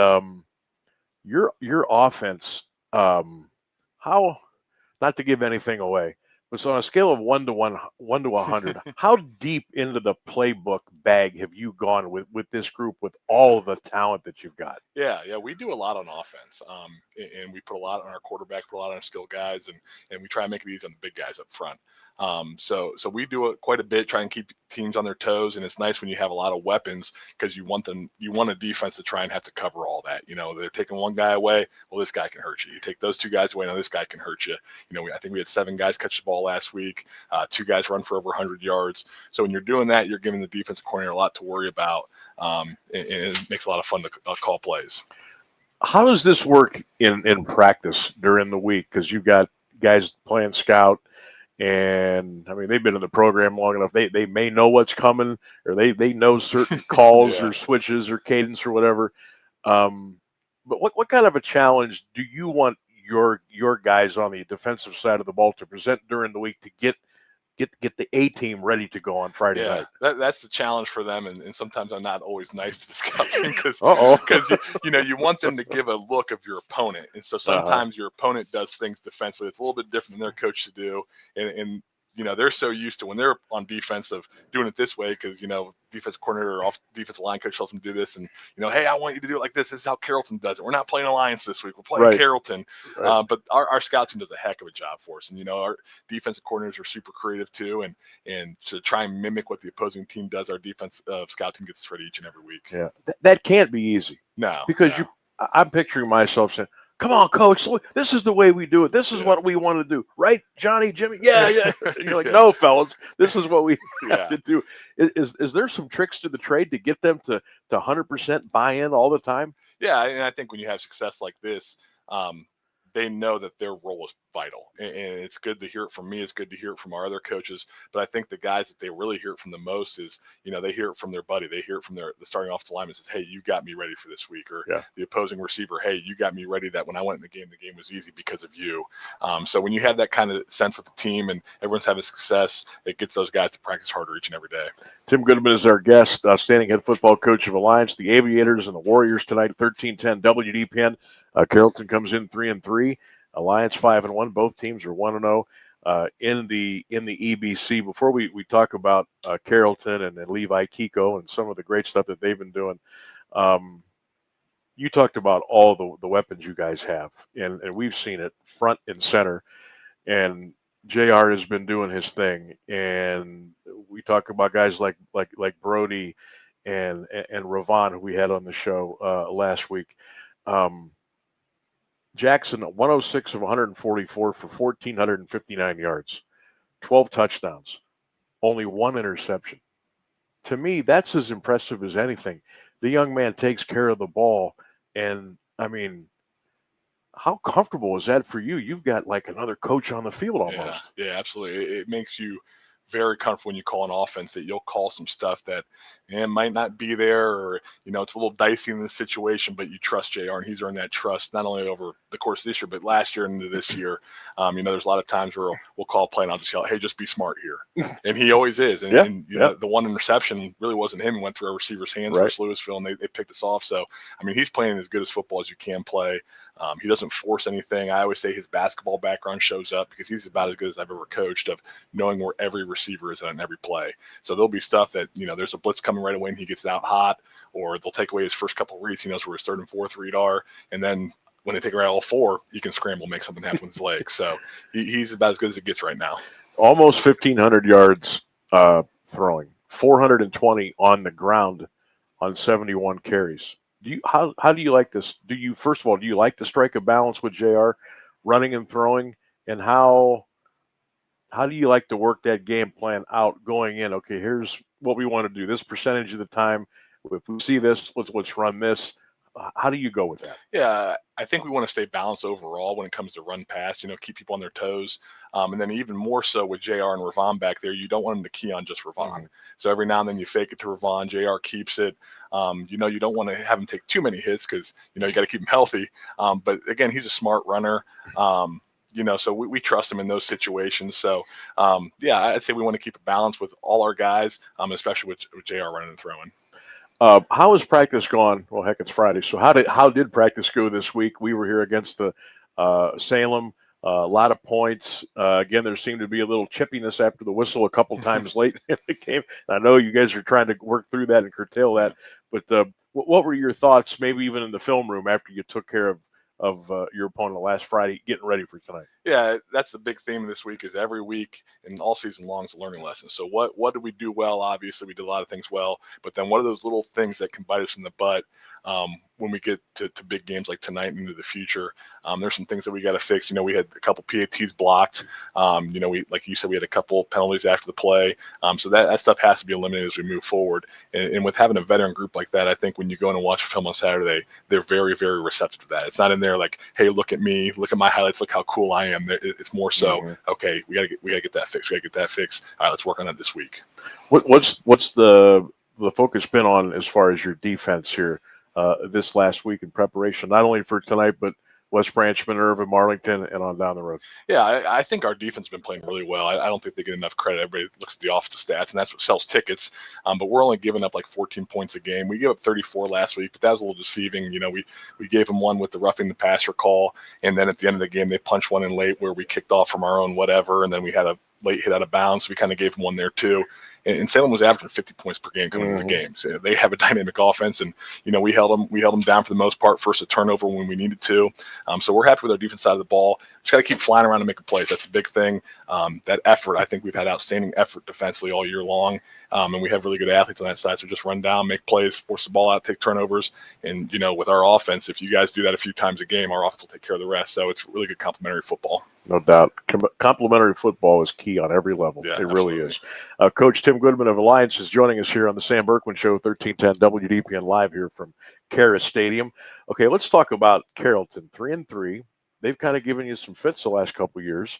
your offense, how, not to give anything away, but so on a scale of 1 to 100, how deep into the playbook bag have you gone with this group with all the talent that you've got? Yeah, we do a lot on offense, and we put a lot on our quarterback, put a lot on our skill guys, and we try and make it easy on the big guys up front. So we do it quite a bit, try and keep teams on their toes, and it's nice when you have a lot of weapons because you want a defense to try and have to cover all that. They're taking one guy away, well, this guy can hurt you. You take those 2 guys away, now this guy can hurt you. I think we had 7 guys catch the ball last week, 2 guys run for over 100 yards. So when you're doing that, you're giving the defensive coordinator a lot to worry about, and it makes a lot of fun to call plays. How does this work in practice during the week? Because you've got guys playing scout, and I mean they've been in the program long enough. They may know what's coming, or they know certain calls or switches or cadence or whatever. But what kind of a challenge do you want your guys on the defensive side of the ball to present during the week to get the A team ready to go on Friday night? That's the challenge for them, and sometimes I'm not always nice to the scout team because you want them to give a look of your opponent, and so sometimes your opponent does things defensively. It's a little bit different than their coach to do, and they're so used to when they're on defense of doing it this way because defensive coordinator or defensive line coach tells them to do this, and hey, I want you to do it like this. This is how Carrollton does it. We're not playing Alliance this week. We're playing Carrollton. But our scout team does a heck of a job for us, and our defensive coordinators are super creative too, and to try and mimic what the opposing team does, our defense scout team gets us ready each and every week. Yeah, that can't be easy. No, because I'm picturing myself saying, "Come on, coach, look, this is the way we do it. This is what we want to do, right, Johnny, Jimmy?" Yeah. And you're like, "No, fellas, this is what we have to do." Is there some tricks to the trade to get them to 100% buy in all the time? Yeah, and I think when you have success like this, they know that their role is vital, and it's good to hear it from me. It's good to hear it from our other coaches. But I think the guys that they really hear it from the most is, they hear it from their buddy. They hear it from the starting offensive lineman says, "Hey, you got me ready for this week," or the opposing receiver, "Hey, you got me ready that when I went in the game was easy because of you." So when you have that kind of sense with the team and everyone's having success, it gets those guys to practice harder each and every day. Tim Goodman is our guest, standing head football coach of Alliance, the Aviators and the Warriors tonight, 13-10 WDPN. Carrollton comes in 3-3. Alliance 5-1. Both teams are 1-0 in the EBC. Before we talk about Carrollton and Levi Kiko and some of the great stuff that they've been doing, you talked about all the weapons you guys have, and we've seen it front and center. And JR has been doing his thing, and we talk about guys like Brody and Ravon, who we had on the show last week. Jackson, 106 of 144 for 1,459 yards, 12 touchdowns, only 1 interception. To me, that's as impressive as anything. The young man takes care of the ball, and, I mean, how comfortable is that for you? You've got like another coach on the field almost. Yeah, absolutely. It makes you very comfortable when you call an offense that you'll call some stuff that might not be there, or it's a little dicey in this situation, but you trust JR, and he's earned that trust not only over the course of this year, but last year and into this year. There's a lot of times where we'll call a play and I'll just yell, "Hey, just be smart here," and he always is. And, the one interception really wasn't him; it went through a receiver's hands for Louisville, and they picked us off. So he's playing as good as football as you can play. He doesn't force anything. I always say his basketball background shows up because he's about as good as I've ever coached, of knowing where every receiver is on every play. So there'll be stuff that, there's a blitz coming right away and he gets it out hot, or they'll take away his first couple of reads. He knows where his third and fourth read are. And then when they take away all 4, he can scramble, make something happen with his legs. So he's about as good as it gets right now. Almost 1,500 yards throwing, 420 on the ground on 71 carries. How do you like this? First of all, do you like to strike a balance with JR, running and throwing, and how how do you like to work that game plan out going in? Okay, here's what we want to do. This percentage of the time, if we see this, let's run this. How do you go with that? Yeah, I think we want to stay balanced overall when it comes to run pass, keep people on their toes. And then even more so with JR and Ravon back there, you don't want them to key on just Ravon. So every now and then you fake it to Ravon, JR keeps it. You don't want to have him take too many hits because, you got to keep him healthy. But again, he's a smart runner. So we trust him in those situations. So, I'd say we want to keep a balance with all our guys, especially with JR running and throwing. How has practice gone? Well, heck, it's Friday. So how did practice go this week? We were here against the Salem. A lot of points. Again, there seemed to be a little chippiness after the whistle a couple times late in the game. I know you guys are trying to work through that and curtail that. But what were your thoughts, maybe even in the film room, after you took care of your opponent last Friday, getting ready for tonight? Yeah, that's the big theme this week. Is every week and all season long is a learning lesson. So what did we do well? Obviously, we did a lot of things well, but then what are those little things that can bite us in the butt when we get to big games like tonight and into the future? There's some things that we got to fix. We had a couple PATs blocked. We, like you said, we had a couple penalties after the play. So that stuff has to be eliminated as we move forward. And with having a veteran group like that, I think when you go in and watch a film on Saturday, they're very, very receptive to that. It's not in there like, hey, look at me, look at my highlights, look how cool I am. It's more so, okay, we gotta get that fixed. We gotta get that fixed. All right, let's work on that this week. What's the focus been on as far as your defense here this last week in preparation, not only for tonight, but West Branch, Minerva, Marlington, and on down the road? Yeah, I think our defense has been playing really well. I don't think they get enough credit. Everybody looks at the offensive stats, and that's what sells tickets. But we're only giving up like 14 points a game. We gave up 34 last week, but that was a little deceiving. We gave them one with the roughing the passer call, and then at the end of the game, they punched one in late where we kicked off from our own whatever, and then we had a late hit out of bounds. So we kind of gave them one there too. And Salem was averaging 50 points per game coming into the game. So they have a dynamic offense, and we held them down for the most part, first a turnover when we needed to. So we're happy with our defense side of the ball. Just got to keep flying around and making plays. That's the big thing. That effort, I think we've had outstanding effort defensively all year long, and we have really good athletes on that side. So just run down, make plays, force the ball out, take turnovers, and with our offense, if you guys do that a few times a game, our offense will take care of the rest. So it's really good complementary football. No doubt. Complementary football is key on every level. Yeah, it really is. Coach Tim Goodman of Alliance is joining us here on the Sam Bourquin Show, 1310 WDPN live here from Carrollton Stadium. Okay, let's talk about Carrollton. 3-3. They've kind of given you some fits the last couple of years.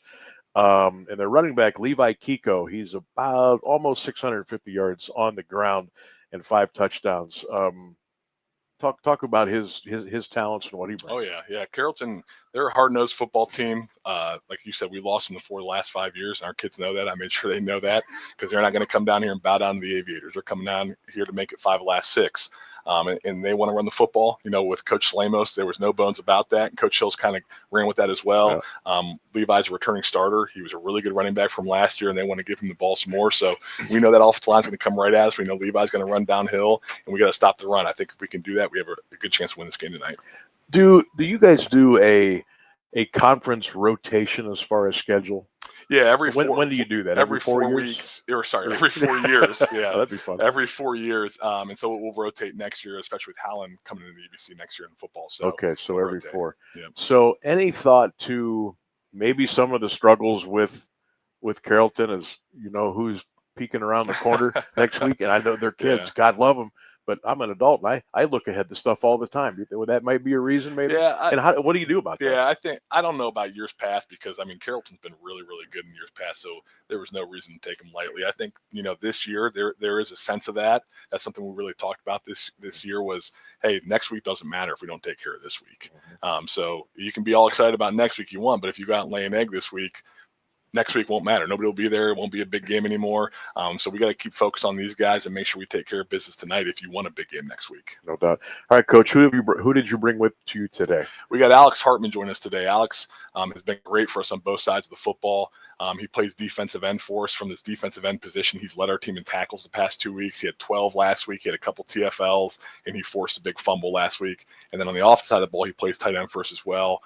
And their running back, Levi Kiko, he's about almost 650 yards on the ground and 5 touchdowns. Talk about his talents and what he brings. Oh, yeah. Carrollton, they're a hard-nosed football team. Like you said, we lost them the last 5 years, and our kids know that. I made sure they know that because they're not going to come down here and bow down to the Aviators. They're coming down here to make it 5 of the last 6. And they want to run the football. With Coach Slamos, there was no bones about that. And Coach Hills kind of ran with that as well. Yeah. Levi's a returning starter. He was a really good running back from last year, and they want to give him the ball some more. So we know that offensive line's going to come right at us. We know Levi's going to run downhill, and we got to stop the run. I think if we can do that, we have a good chance to win this game tonight. Do you guys do a conference rotation as far as schedule? Yeah, when do you do that? Every 4 weeks. Every 4 years. Yeah, that'd be fun. Every 4 years, and so we'll rotate next year, especially with Howland coming into the EBC next year in football. So okay, so we'll every rotate. 4. Yeah. So any thought to maybe some of the struggles with Carrollton, as who's peeking around the corner next week? And I know they're kids, Yeah. God love them. But I'm an adult, and I look ahead to stuff all the time. That might be a reason, maybe. Yeah. What do you do about that? Yeah, I don't know about years past because Carrollton's been really, really good in years past, so there was no reason to take them lightly. I think this year there is a sense of that. That's something we really talked about this year was, hey, next week doesn't matter if we don't take care of this week. So you can be all excited about next week you won, but if you go out and lay an egg this week, next week won't matter. Nobody will be there. It won't be a big game anymore. So we got to keep focused on these guys and make sure we take care of business tonight if you want a big game next week. No doubt. All right, Coach, who did you bring with you today? We got Alex Hartman joining us today. Alex has been great for us on both sides of the football. He plays defensive end for us from this defensive end position. He's led our team in tackles the past 2 weeks. He had 12 last week. He had a couple TFLs, and he forced a big fumble last week. And then on the offensive side of the ball, he plays tight end for us as well.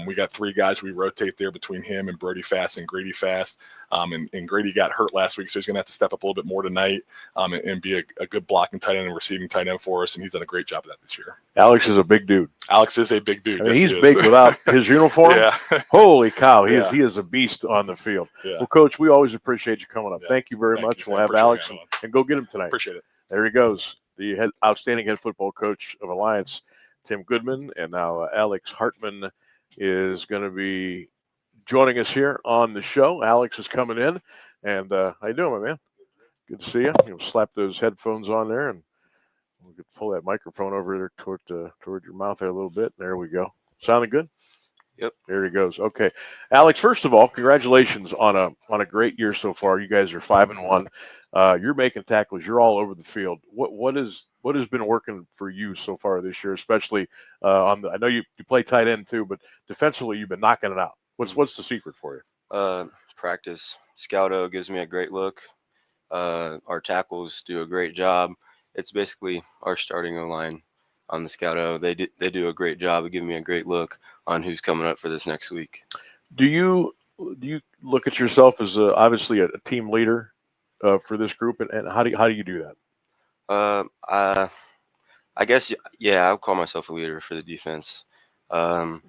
We got 3 guys we rotate there between him and Brody Fast and Grady Fast. And Grady got hurt last week, so he's going to have to step up a little bit more tonight and be a good blocking tight end and receiving tight end for us. And he's done a great job of that this year. Alex is a big dude. Alex is a big dude. I mean, Yes, he's he is. big without his uniform. Yeah. Holy cow, he Yeah. is a beast on the field. Yeah. Well, Coach, we always appreciate you coming up. Yeah. Thank you very Thank much. you, We'll Sam. have Appreciate Alex you having and go get him tonight. Appreciate it. There he goes, the outstanding head football coach of Alliance, Tim Goodman, and now Alex Hartman is going to be joining us here on the show. Alex is coming in, and how you doing, my man? Good to see you. You know, slap those headphones on there, and we could pull that microphone over there toward your mouth there a little bit. There we go. Sounding good? Yep. There he goes. Okay, Alex. First of all, congratulations on a great year so far. You guys are 5-1. You're making tackles. You're all over the field. What has been working for you so far this year, especially on the? I know you play tight end too, but defensively you've been knocking it out. What's the secret for you? Practice. Scouto gives me a great look. Our tackles do a great job. It's basically our starting line on the Scouto. They do a great job of giving me a great look on who's coming up for this next week. Do you look at yourself as obviously a team leader for this group, and how do you do that? I guess yeah, I would call myself a leader for the defense. I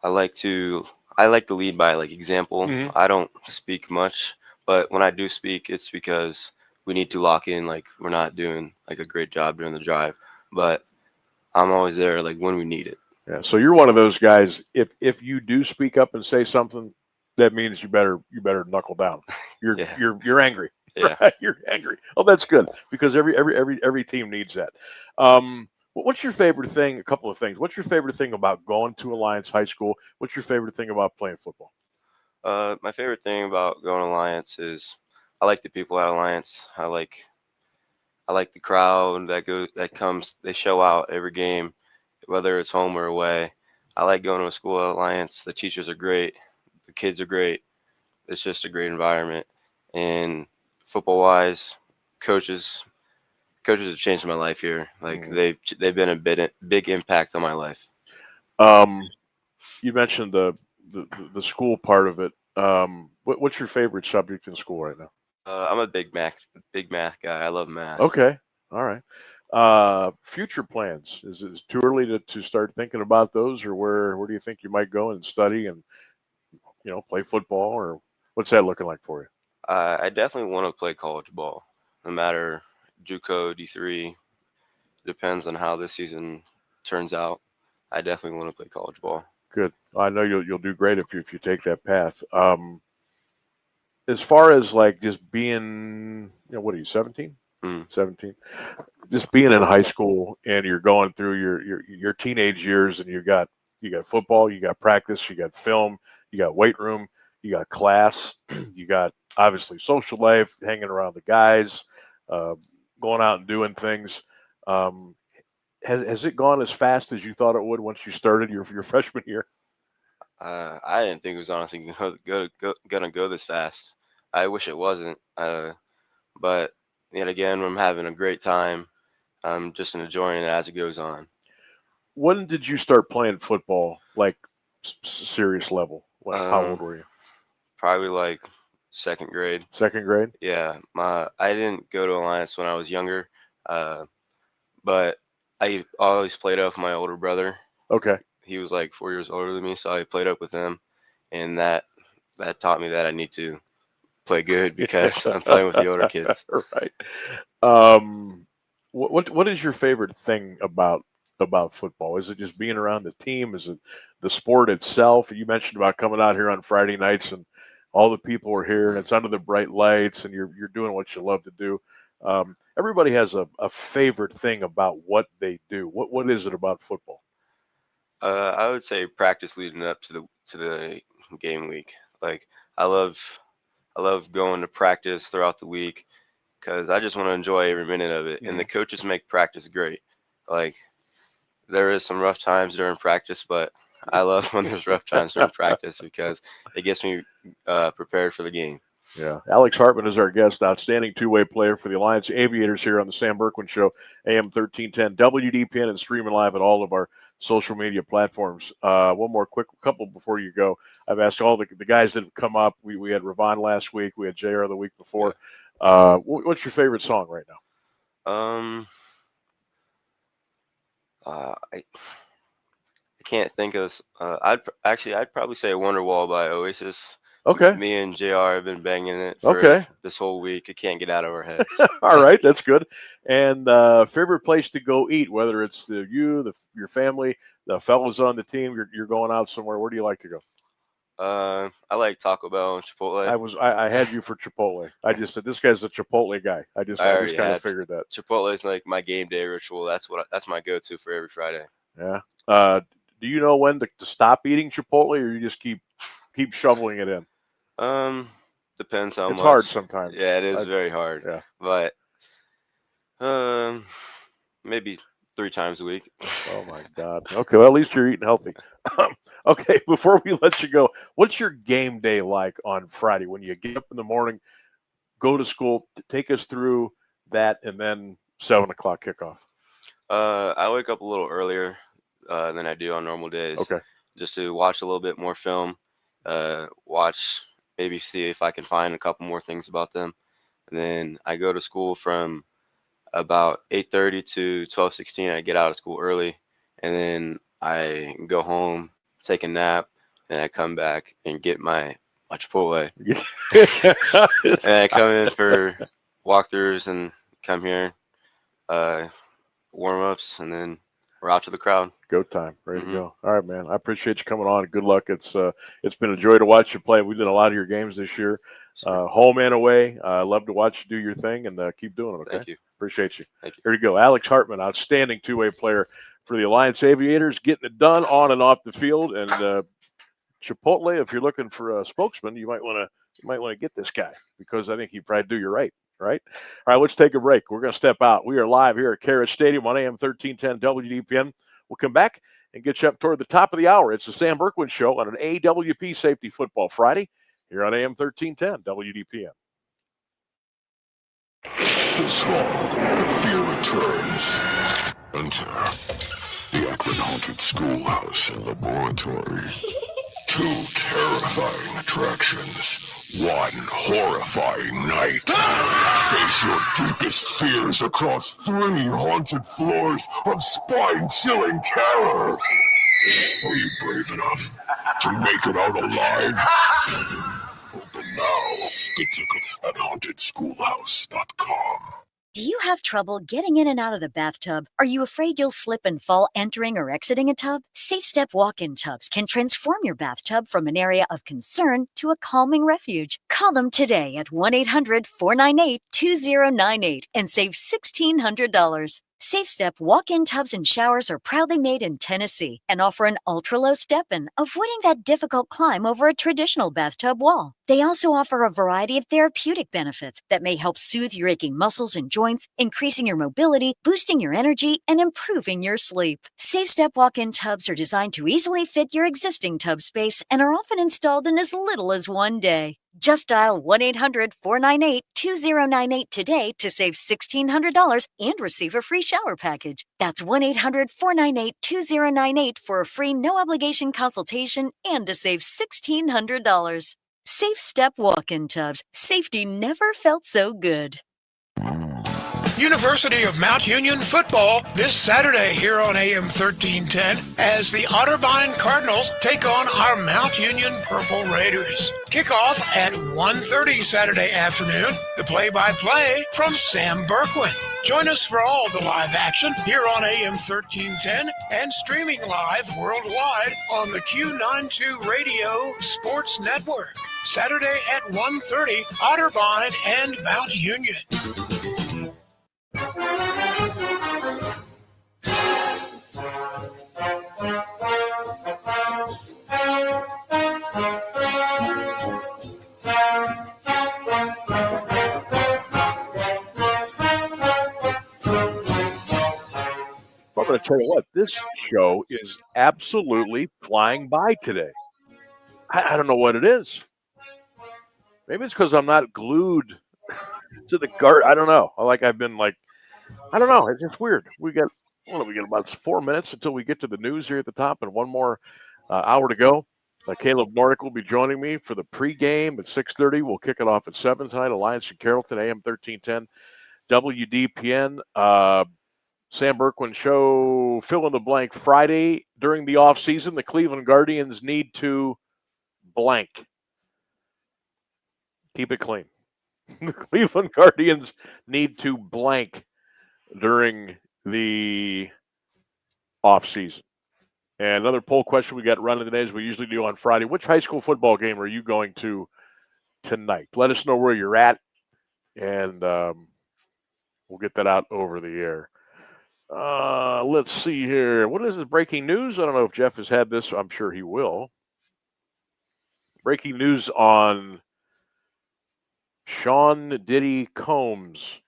like to lead by example. Mm-hmm. I don't speak much, but when I do speak, it's because we need to lock in. We're not doing a great job during the drive, but I'm always there when we need it. Yeah. So you're one of those guys. If you do speak up and say something, that means you better knuckle down. You're angry. Yeah. Right? You're angry. Oh, that's good because every team needs that. What's your favorite thing? A couple of things. What's your favorite thing about going to Alliance High School? What's your favorite thing about playing football? My favorite thing about going to Alliance is I like the people at Alliance. I like the crowd that comes. They show out every game, whether it's home or away. I like going to a school at Alliance. The teachers are great. The kids are great. It's just a great environment. And football-wise, coaches have changed my life here. They've been a big impact on my life. You mentioned the school part of it. What's your favorite subject in school right now? I'm a big math guy. I love math. Okay, all right. Future plans. Is it too early to start thinking about those, or where do you think you might go and study and play football, or what's that looking like for you? I definitely want to play college ball, no matter JUCO, D3. Depends on how this season turns out. I definitely want to play college ball. Good. I know you'll do great if you take that path. As far as just being, what are you, 17? 17. Just being in high school and you're going through your teenage years, and you got football, you got practice, you got film, you got weight room, you got class, you got obviously social life, hanging around the guys, going out and doing things. Has it gone as fast as you thought it would once you started your freshman year? I didn't think it was honestly gonna go this fast. I wish it wasn't. But yet again, I'm having a great time. I'm just enjoying it as it goes on. When did you start playing football, serious level? How old were you? Probably second grade. Second grade? Yeah. I didn't go to Alliance when I was younger, but I always played up with my older brother. Okay. He was 4 years older than me, so I played up with him, and that taught me that I need to play good because I'm playing with the older kids. Right. What is your favorite thing about football? Is it just being around the team? Is it the sport itself? You mentioned about coming out here on Friday nights and all the people are here and it's under the bright lights and you're doing what you love to do. Everybody has a favorite thing about what they do. What is it about football? I would say practice leading up to the game week. I love going to practice throughout the week because I just want to enjoy every minute of it. And the coaches make practice great. There is some rough times during practice, but I love when there's rough times during practice because it gets me prepared for the game. Yeah. Alex Hartman is our guest, outstanding two-way player for the Alliance Aviators here on the Sam Bourquin Show, AM 1310, WDPN, and streaming live at all of our social media platforms. One more quick couple before you go. I've asked all the guys that have come up. We had Ravon last week. We had JR the week before. What's your favorite song right now? I can't think of. I'd probably say Wonderwall by Oasis. Okay. Me and JR have been banging it for this whole week. It can't get out of our heads. All right, that's good. And favorite place to go eat, whether it's your family, the fellows on the team, you're going out somewhere. Where do you like to go? I like Taco Bell and Chipotle. I had you for Chipotle. I just said this guy's a Chipotle guy. I just kind of figured that. Chipotle is like my game day ritual. That's my go-to for every Friday. Yeah. Do you know when to stop eating Chipotle, or you just keep shoveling it in? Depends how much. It's hard sometimes. Yeah, it is very hard. Yeah. But maybe 3 times a week. Oh my God. Okay, well, at least you're eating healthy. Okay, before we let you go, what's your game day like on Friday when you get up in the morning, go to school? Take us through that, and then 7 o'clock kickoff. I wake up a little earlier than I do on normal days. Okay. Just to watch a little bit more film, maybe see if I can find a couple more things about them. And then I go to school from about 8:30 to 12:16. I get out of school early, and then I go home, take a nap, and I come back and get my Chipotle. And I come in for walkthroughs and come here, warm-ups, and then we're out to the crowd. Go time. Ready to go. All right, man. I appreciate you coming on. Good luck. It's been a joy to watch you play. We did a lot of your games this year, home and away. I love to watch you do your thing, and keep doing it. Okay. Thank you. Appreciate you. Thank you. Here you go. Alex Hartman, outstanding two-way player for the Alliance Aviators, getting it done on and off the field. And Chipotle, if you're looking for a spokesman, you might want to get this guy, because I think he'd probably do you right. Right. All right. Let's take a break. We're going to step out. We are live here at Carrollton Stadium on AM 1310 WDPN. We'll come back and get you up toward the top of the hour. It's the Sam Bourquin Show on an AWP Safety Football Friday here on AM 1310 WDPN. This fall, the fear returns. Enter the Akron Haunted Schoolhouse and Laboratory. 2 terrifying attractions. 1 horrifying night. Face your deepest fears across 3 haunted floors of spine-chilling terror. Are you brave enough to make it out alive? Open now. Get tickets at hauntedschoolhouse.com. Do you have trouble getting in and out of the bathtub? Are you afraid you'll slip and fall entering or exiting a tub? Safe Step walk-in tubs can transform your bathtub from an area of concern to a calming refuge. Call them today at 1-800-498-2098 and save $1,600. Safe Step walk-in tubs and showers are proudly made in Tennessee and offer an ultra-low step-in, avoiding that difficult climb over a traditional bathtub wall. They also offer a variety of therapeutic benefits that may help soothe your aching muscles and joints, increasing your mobility, boosting your energy, and improving your sleep. Safe Step walk-in tubs are designed to easily fit your existing tub space and are often installed in as little as 1 day. Just dial 1-800-498-2098 today to save $1,600 and receive a free shower package. That's 1-800-498-2098 for a free no-obligation consultation and to save $1,600. Safe Step walk-in tubs. Safety never felt so good. University of Mount Union football this Saturday here on AM 1310 as the Otterbein Cardinals take on our Mount Union Purple Raiders. Kickoff at 1:30 Saturday afternoon. The play-by-play from Sam Bourquin. Join us for all the live action here on AM 1310 and streaming live worldwide on the Q92 Radio Sports Network. Saturday at 1:30, Otterbein and Mount Union. I'm going to tell you what, this show is absolutely flying by today. I don't know what it is. Maybe it's because I'm not glued to the guard. I don't know. I don't know. It's just weird. We got We got about 4 minutes until we get to the news here at the top, and one more hour to go. Caleb Nordic will be joining me for the pregame at 6:30. We'll kick it off at 7 tonight. Alliance and Carrollton, AM 1310, WDPN. Sam Bourquin Show, fill in the blank. Friday during the offseason, the Cleveland Guardians need to blank. Keep it clean. The Cleveland Guardians need to blank during the offseason. And another poll question we got running today, as we usually do on Friday. Which high school football game are you going to tonight? Let us know where you're at, and we'll get that out over the air. Let's see here. What is this breaking news? I don't know if Jeff has had this. I'm sure he will. Breaking news on Sean Diddy Combs,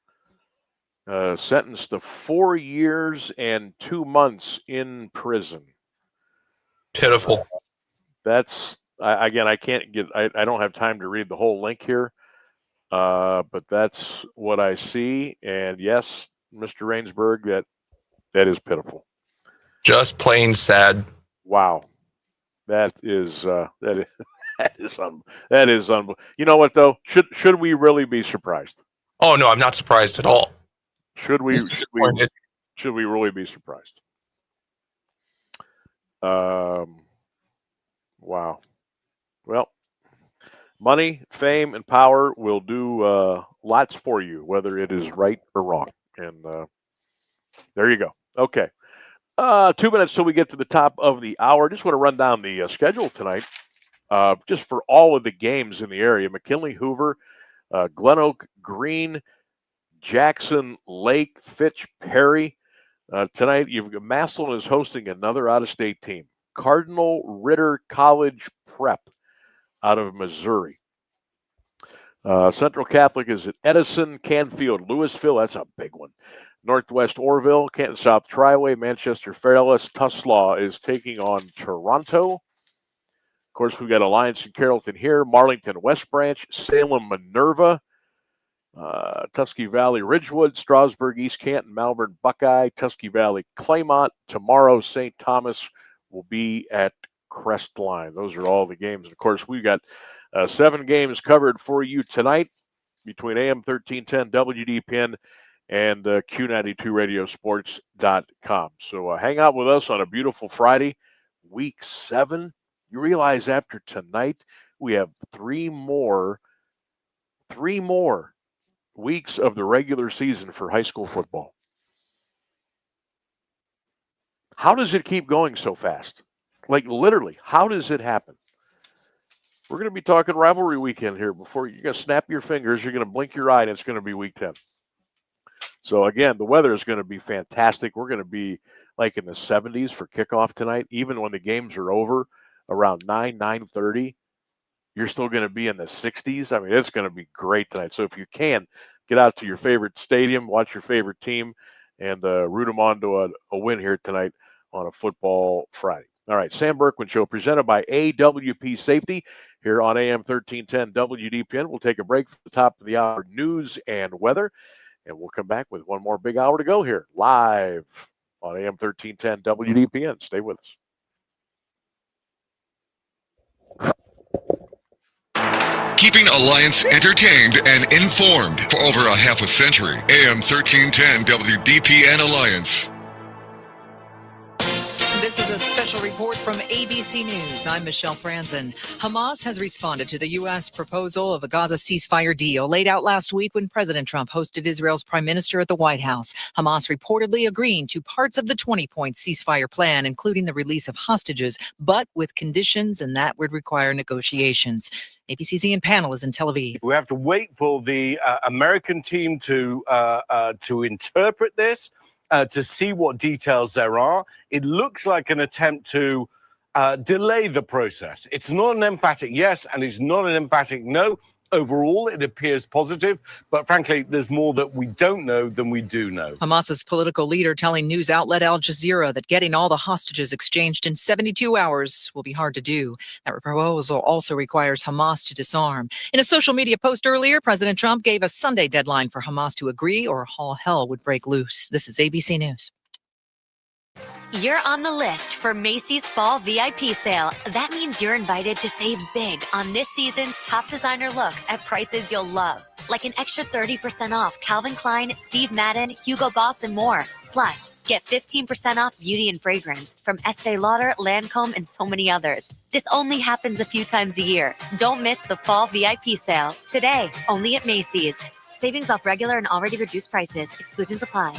sentenced to 4 years and 2 months in prison. Pitiful. That's, again, I can't get, I don't have time to read the whole link here, but that's what I see. And yes, Mr. Rainsberg, that is pitiful. Just plain sad. Wow. That is unbelievable. You know what though? Should we really be surprised? Oh no, I'm not surprised at all. Should we really be surprised? Wow. Well, money, fame, and power will do lots for you, whether it is right or wrong. And there you go. Okay. 2 minutes till we get to the top of the hour. Just want to run down the schedule tonight, just for all of the games in the area. McKinley, Hoover, Glen Oak, Green, Jackson, Lake, Fitch, Perry. Tonight, Massillon is hosting another out-of-state team. Cardinal Ritter College Prep out of Missouri. Central Catholic is at Edison, Canfield, Louisville. That's a big one. Northwest Orville, Canton South Triway, Manchester Fairless. Tuslaw is taking on Toronto. Of course, we've got Alliance and Carrollton here. Marlington West Branch, Salem Minerva, Tusky Valley Ridgewood, Strasburg East Canton, Malvern Buckeye, Tusky Valley Claymont. Tomorrow, St. Thomas will be at Crestline. Those are all the games. And of course, we've got 7 games covered for you tonight between AM 1310, WDPN, and Q92radiosports.com. So hang out with us on a beautiful Friday, week 7. You realize after tonight, we have 3 more weeks of the regular season for high school football. How does it keep going so fast? Like literally, how does it happen? We're going to be talking rivalry weekend here before you're going to snap your fingers. You're going to blink your eye, and it's going to be week 10. So, again, the weather is going to be fantastic. We're going to be like in the 70s for kickoff tonight. Even when the games are over around 9:30, you're still going to be in the 60s. I mean, it's going to be great tonight. So if you can, get out to your favorite stadium, watch your favorite team, and root them on to a win here tonight on a football Friday. All right, Sam Bourquin Show presented by AWP Safety here on AM 1310 WDPN. We'll take a break for the top of the hour news and weather, and we'll come back with one more big hour to go here live on AM 1310 WDPN. Stay with us. Keeping Alliance entertained and informed for over a half a century. AM 1310 WDPN Alliance. This is a special report from ABC News. I'm Michelle Franzen. Hamas has responded to the U.S. proposal of a Gaza ceasefire deal laid out last week when President Trump hosted Israel's prime minister at the White House. Hamas reportedly agreeing to parts of the 20-point ceasefire plan, including the release of hostages, but with conditions, and that would require negotiations. ABC's Ian Panel is in Tel Aviv. We have to wait for the American team to interpret this, to see what details there are. It looks like an attempt to delay the process. It's not an emphatic yes, and it's not an emphatic no. Overall, it appears positive, but frankly, there's more that we don't know than we do know. Hamas's political leader telling news outlet Al Jazeera that getting all the hostages exchanged in 72 hours will be hard to do. That proposal also requires Hamas to disarm. In a social media post earlier, President Trump gave a Sunday deadline for Hamas to agree or all hell would break loose. This is ABC News. You're on the list for Macy's Fall VIP Sale. That means you're invited to save big on this season's top designer looks at prices you'll love. Like an extra 30% off Calvin Klein, Steve Madden, Hugo Boss, and more. Plus, get 15% off beauty and fragrance from Estee Lauder, Lancome, and so many others. This only happens a few times a year. Don't miss the Fall VIP Sale. Today, only at Macy's. Savings off regular and already reduced prices. Exclusions apply.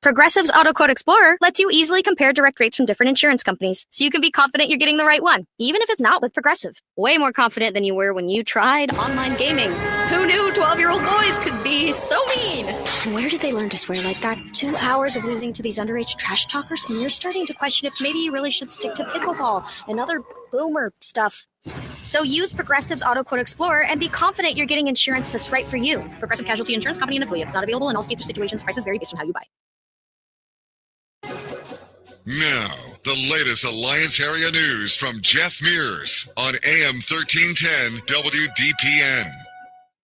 Progressive's Auto Quote Explorer lets you easily compare direct rates from different insurance companies, so you can be confident you're getting the right one, even if it's not with Progressive. Way more confident than you were when you tried online gaming. Who knew 12-year-old boys could be so mean? And where did they learn to swear like that? 2 hours of losing to these underage trash talkers, and you're starting to question if maybe you really should stick to pickleball and other boomer stuff. So use Progressive's Auto Quote Explorer and be confident you're getting insurance that's right for you. Progressive Casualty Insurance Company and affiliates. Not available in all states or situations. Prices vary based on how you buy. Now, the latest Alliance area news from Jeff Mears on AM 1310 WDPN.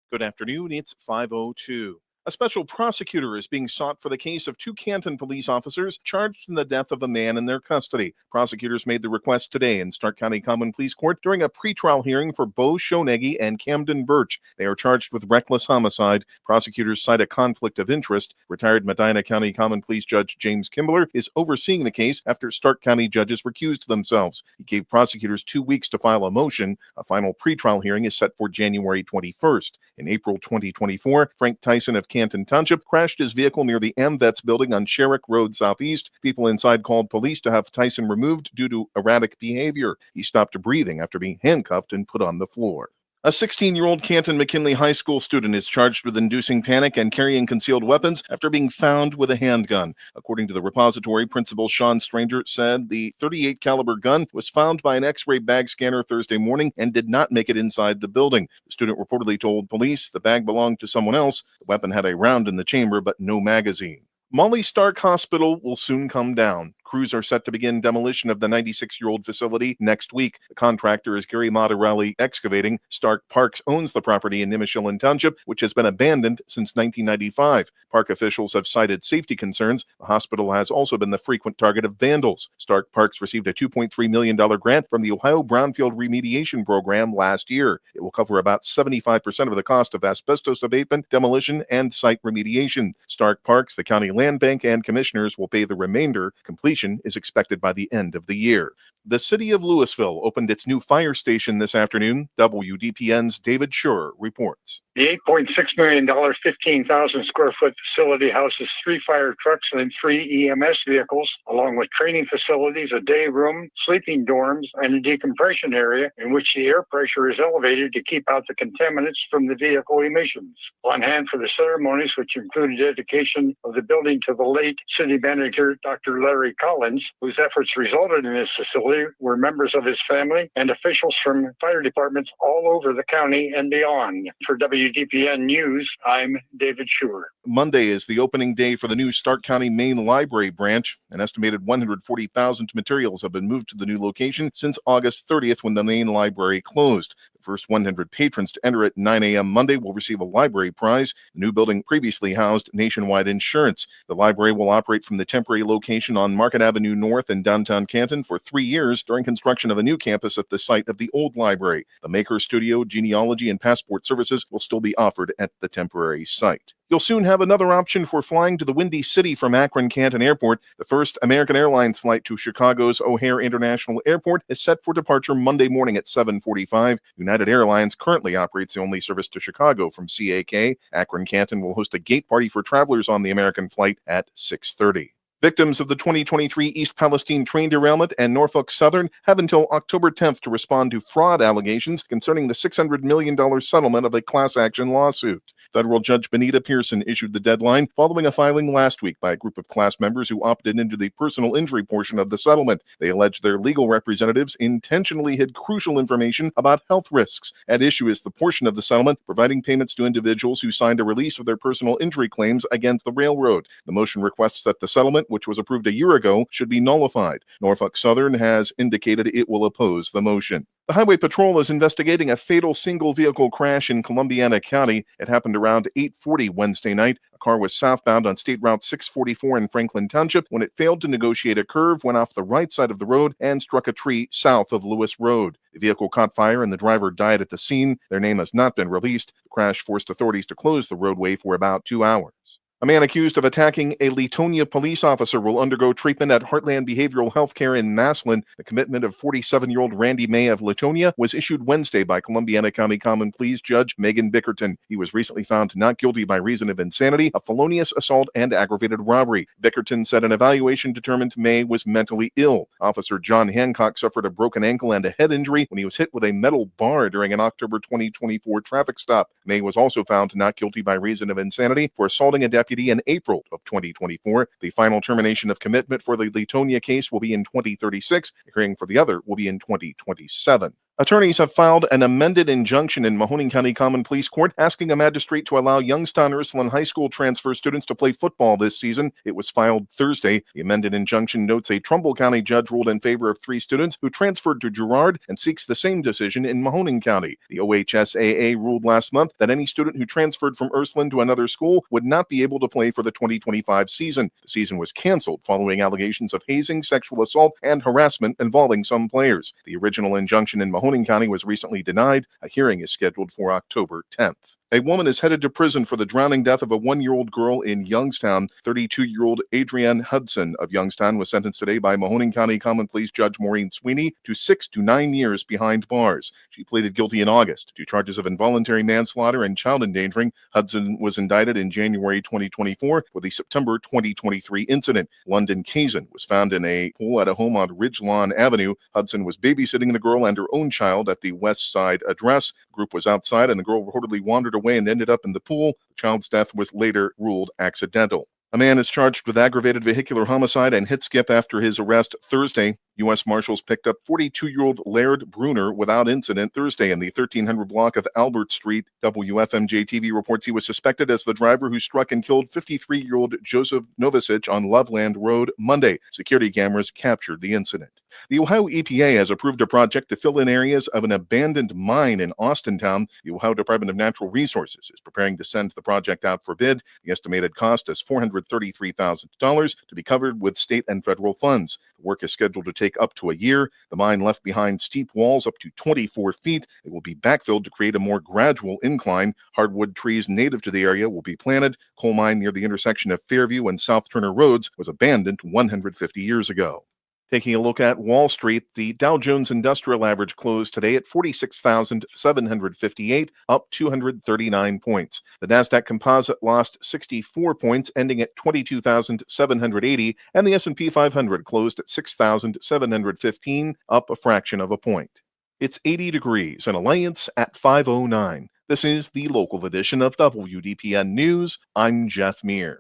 Good afternoon. It's 5:02. A special prosecutor is being sought for the case of 2 Canton police officers charged in the death of a man in their custody. Prosecutors made the request today in Stark County Common Pleas Court during a pretrial hearing for Bo Shoneggy and Camden Birch. They are charged with reckless homicide. Prosecutors cite a conflict of interest. Retired Medina County Common Pleas Judge James Kimbler is overseeing the case after Stark County judges recused themselves. He gave prosecutors 2 weeks to file a motion. A final pretrial hearing is set for January 21st. In April 2024, Frank Tyson of Canton Township crashed his vehicle near the AmVets building on Sherrick Road Southeast. People inside called police to have Tyson removed due to erratic behavior. He stopped breathing after being handcuffed and put on the floor. A 16-year-old Canton McKinley High School student is charged with inducing panic and carrying concealed weapons after being found with a handgun. According to the repository, Principal Sean Stranger said the .38 caliber gun was found by an X-ray bag scanner Thursday morning and did not make it inside the building. The student reportedly told police the bag belonged to someone else. The weapon had a round in the chamber but no magazine. Molly Stark Hospital will soon come down. Crews are set to begin demolition of the 96-year-old facility next week. The contractor is Gary Matarelli Excavating. Stark Parks owns the property in Nimishillen Township, which has been abandoned since 1995. Park officials have cited safety concerns. The hospital has also been the frequent target of vandals. Stark Parks received a $2.3 million grant from the Ohio Brownfield Remediation Program last year. It will cover about 75% of the cost of asbestos abatement, demolition, and site remediation. Stark Parks, the county land bank, and commissioners will pay the remainder. Completion is expected by the end of the year. The city of Louisville opened its new fire station this afternoon. WDPN's David Schur reports. The $8.6 million, 15,000 square foot facility houses 3 fire trucks and 3 EMS vehicles, along with training facilities, a day room, sleeping dorms, and a decompression area in which the air pressure is elevated to keep out the contaminants from the vehicle emissions. On hand for the ceremonies, which included dedication of the building to the late city manager, Dr. Larry Collins, whose efforts resulted in this facility, were members of his family and officials from fire departments all over the county and beyond. For WDPN News, I'm David Schur. Monday is the opening day for the new Stark County Main Library branch. An estimated 140,000 materials have been moved to the new location since August 30th when the main library closed. The first 100 patrons to enter at 9 a.m. Monday will receive a library prize. The new building previously housed Nationwide Insurance. The library will operate from the temporary location on Market Avenue North in downtown Canton for 3 years during construction of a new campus at the site of the old library. The Maker Studio, genealogy, and passport services will still be offered at the temporary site. You'll soon have another option for flying to the Windy City from Akron Canton Airport. The first American Airlines flight to Chicago's O'Hare International Airport is set for departure Monday morning at 7:45. United Airlines currently operates the only service to Chicago from CAK. Akron Canton will host a gate party for travelers on the American flight at 6:30. Victims of the 2023 East Palestine train derailment and Norfolk Southern have until October 10th to respond to fraud allegations concerning the $600 million settlement of a class action lawsuit. Federal Judge Benita Pearson issued the deadline following a filing last week by a group of class members who opted into the personal injury portion of the settlement. They allege their legal representatives intentionally hid crucial information about health risks. At issue is the portion of the settlement providing payments to individuals who signed a release of their personal injury claims against the railroad. The motion requests that the settlement, which was approved a year ago, should be nullified. Norfolk Southern has indicated it will oppose the motion. The Highway Patrol is investigating a fatal single-vehicle crash in Columbiana County. It happened around 8:40 Wednesday night. A car was southbound on State Route 644 in Franklin Township when it failed to negotiate a curve, went off the right side of the road, and struck a tree south of Lewis Road. The vehicle caught fire and the driver died at the scene. Their name has not been released. The crash forced authorities to close the roadway for about 2 hours. A man accused of attacking a Latonia police officer will undergo treatment at Heartland Behavioral Health Care in Massillon. The commitment of 47-year-old Randy May of Latonia was issued Wednesday by Columbiana County Common Pleas Judge Megan Bickerton. He was recently found not guilty by reason of insanity, a felonious assault, and aggravated robbery. Bickerton said an evaluation determined May was mentally ill. Officer John Hancock suffered a broken ankle and a head injury when he was hit with a metal bar during an October 2024 traffic stop. May was also found not guilty by reason of insanity for assaulting a deputy in April of 2024. The final termination of commitment for the Latonia case will be in 2036. The hearing for the other will be in 2027. Attorneys have filed an amended injunction in Mahoning County Common Pleas Court asking a magistrate to allow Youngstown Ursuline High School transfer students to play football this season. It was filed Thursday. The amended injunction notes a Trumbull County judge ruled in favor of 3 students who transferred to Girard and seeks the same decision in Mahoning County. The OHSAA ruled last month that any student who transferred from Ursuline to another school would not be able to play for the 2025 season. The season was canceled following allegations of hazing, sexual assault, and harassment involving some players. The original injunction in Mahoning County was recently denied. A hearing is scheduled for October 10th. A woman is headed to prison for the drowning death of a 1-year-old girl in Youngstown. 32-year-old Adrienne Hudson of Youngstown was sentenced today by Mahoning County Common Pleas Judge Maureen Sweeney to 6 to 9 years behind bars. She pleaded guilty in August to charges of involuntary manslaughter and child endangering. Hudson was indicted in January 2024 for the September 2023 incident. London Kazan was found in a pool at a home on Ridgelawn Avenue. Hudson was babysitting the girl and her own child at the West Side address. The group was outside and the girl reportedly wandered away and ended up in the pool. The child's death was later ruled accidental. A man is charged with aggravated vehicular homicide and hit skip after his arrest Thursday. U.S. Marshals picked up 42-year-old Laird Bruner without incident Thursday in the 1300 block of Albert Street. WFMJ-TV reports he was suspected as the driver who struck and killed 53-year-old Joseph Novicic on Loveland Road Monday. Security cameras captured the incident. The Ohio EPA has approved a project to fill in areas of an abandoned mine in Austintown. The Ohio Department of Natural Resources is preparing to send the project out for bid. The estimated cost is $433,000 to be covered with state and federal funds. The work is scheduled to take up to a year. The mine left behind steep walls up to 24 feet. It will be backfilled to create a more gradual incline. Hardwood trees native to the area will be planted. Coal mine near the intersection of Fairview and South Turner Roads was abandoned 150 years ago. Taking a look at Wall Street, the Dow Jones Industrial Average closed today at 46,758, up 239 points. The Nasdaq Composite lost 64 points, ending at 22,780, and the S&P 500 closed at 6,715, up a fraction of a point. It's 80 degrees in Alliance at 5:09. This is the local edition of WDPN News. I'm Jeff Mears.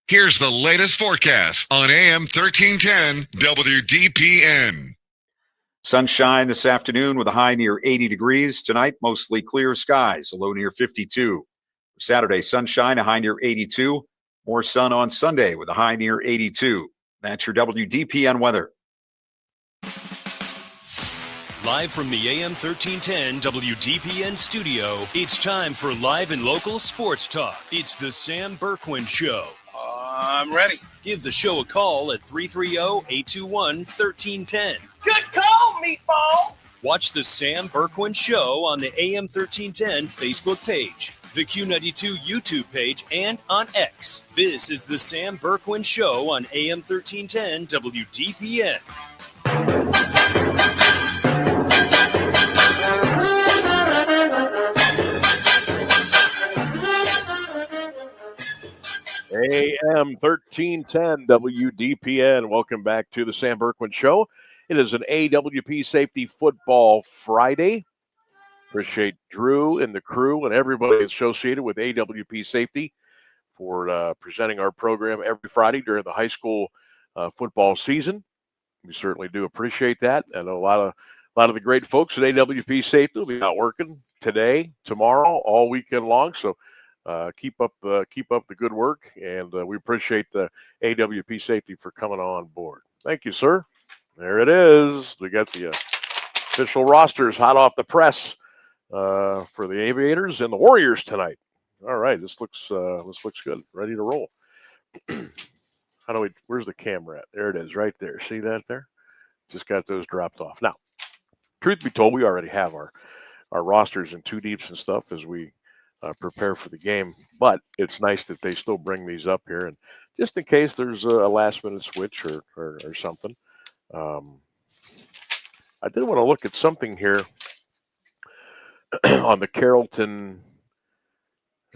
Here's the latest forecast on AM 1310 WDPN. Sunshine this afternoon with a high near 80 degrees. Tonight, mostly clear skies, a low near 52. Saturday, sunshine, a high near 82. More sun on Sunday with a high near 82. That's your WDPN weather. Live from the AM 1310 WDPN studio, it's time for live and local sports talk. It's the Sam Bourquin Show. I'm ready. Give the show a call at 330-821-1310. Good call, Meatball. Watch the Sam Bourquin Show on the AM 1310 Facebook page, the Q92 YouTube page, and on X. This is the Sam Bourquin Show on AM 1310 WDPN. AM 1310 WDPN. Welcome back to the Sam Bourquin Show. It is an AWP Safety Football Friday. Appreciate Drew and the crew and everybody associated with AWP Safety for presenting our program every Friday during the high school football season. We certainly do appreciate that, and a lot of the great folks at AWP Safety will be out working today, tomorrow, all weekend long. So. Keep up the good work, and we appreciate the AWP Safety for coming on board. Thank you, sir. There it is. We got the Official rosters hot off the press for the Aviators and the Warriors tonight. All right, this looks good. Ready to roll. Where's the camera at? There it is, right there. See that there? Just got those dropped off. Now, truth be told, we already have our rosters in two deeps and stuff as we prepare for the game. But it's nice that they still bring these up here, and just in case there's a last-minute switch or something. I did want to look at something here on the Carrollton.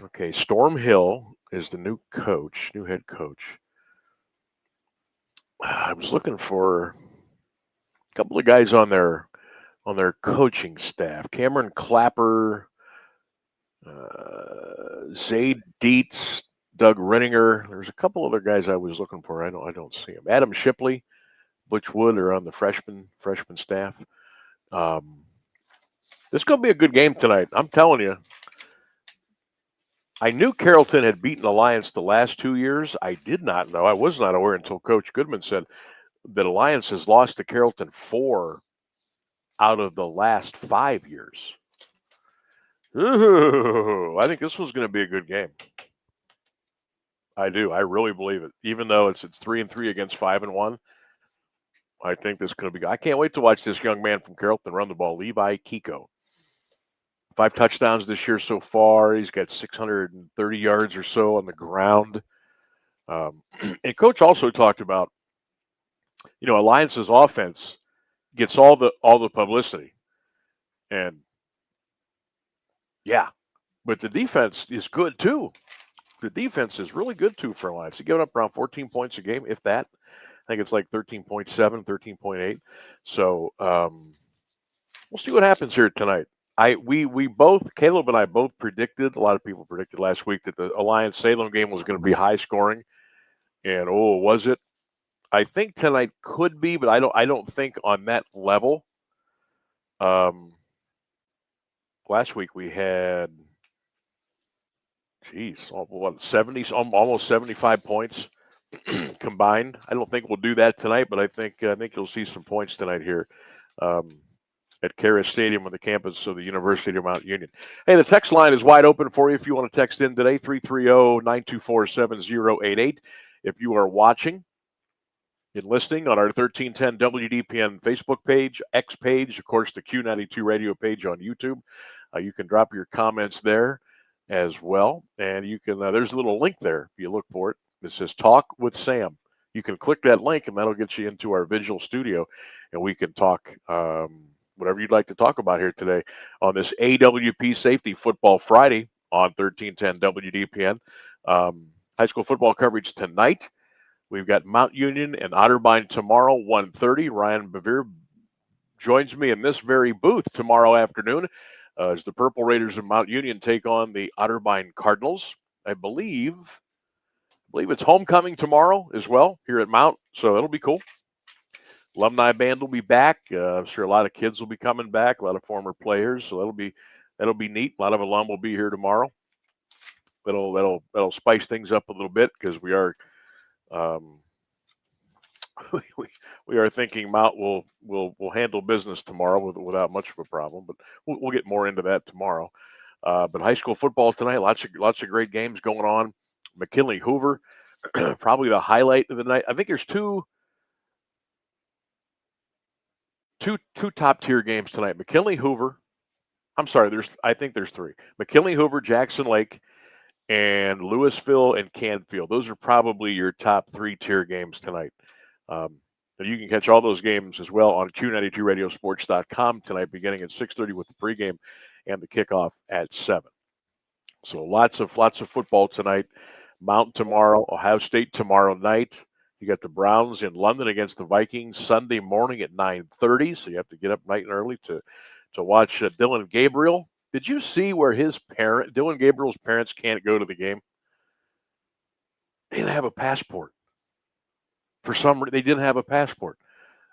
Okay, Storm Hill is the new head coach. I was looking for a couple of guys on their coaching staff. Cameron Clapper, Zayd Dietz, Doug Renninger. There's a couple other guys I was looking for. I don't see them. Adam Shipley, Butch Wood are on the freshman staff. This is going to be a good game tonight. I'm telling you. I knew Carrollton had beaten Alliance the last 2 years. I did not know. I was not aware until Coach Goodman said that Alliance has lost to Carrollton 4 out of the last 5 years. Ooh, I think this was going to be a good game. I do. I really believe it. Even though it's 3-3 against 5-1, I think this is going to be good. I can't wait to watch this young man from Carrollton run the ball, Levi Kiko. 5 touchdowns this year so far. He's got 630 yards or so on the ground. And Coach also talked about, Alliance's offense gets all the publicity. And, yeah, but the defense is good, too. The defense is really good, too, for Alliance. They give up around 14 points a game, if that. I think it's like 13.7, 13.8. So we'll see what happens here tonight. We both, Caleb and I both predicted, a lot of people predicted last week that the Alliance Salem game was going to be high scoring. And was it? I think tonight could be, but I don't think on that level. Last week we had 70, almost 75 points combined. I don't think we'll do that tonight, but I think you'll see some points tonight here. At Carrollton Stadium on the campus of the University of Mount Union. Hey, the text line is wide open for you if you want to text in today, 330-924-7088. If you are watching and listening on our 1310 WDPN Facebook page, X page, of course, the Q92 radio page on YouTube, you can drop your comments there as well. And you can, there's a little link there if you look for it. It says Talk with Sam. You can click that link and that'll get you into our visual studio and we can talk whatever you'd like to talk about here today on this AWP Safety Football Friday on 1310 WDPN. High school football coverage tonight. We've got Mount Union and Otterbein tomorrow, 1:30. Ryan Bevere joins me in this very booth tomorrow afternoon as the Purple Raiders of Mount Union take on the Otterbein Cardinals. I believe it's homecoming tomorrow as well here at Mount, so it'll be cool. Alumni band will be back. I'm sure a lot of kids will be coming back, a lot of former players, so that'll be neat. A lot of alum will be here tomorrow. That'll spice things up a little bit because we are we are thinking Mount will handle business tomorrow without much of a problem, but we'll get more into that tomorrow. But high school football tonight, lots of great games going on. McKinley Hoover, probably the highlight of the night. I think there's two top tier games tonight. McKinley Hoover. I'm sorry, I think there's 3. McKinley Hoover, Jackson Lake, and Louisville and Canfield. Those are probably your top 3 tier games tonight. And you can catch all those games as well on Q92radiosports.com tonight, beginning at 6:30 with the pregame and the kickoff at 7. So lots of football tonight. Mount tomorrow, Ohio State tomorrow night. You got the Browns in London against the Vikings Sunday morning at 9:30. So you have to get up night and early to watch Dylan Gabriel. Did you see where Dylan Gabriel's parents can't go to the game? They didn't have a passport. For some reason, they didn't have a passport.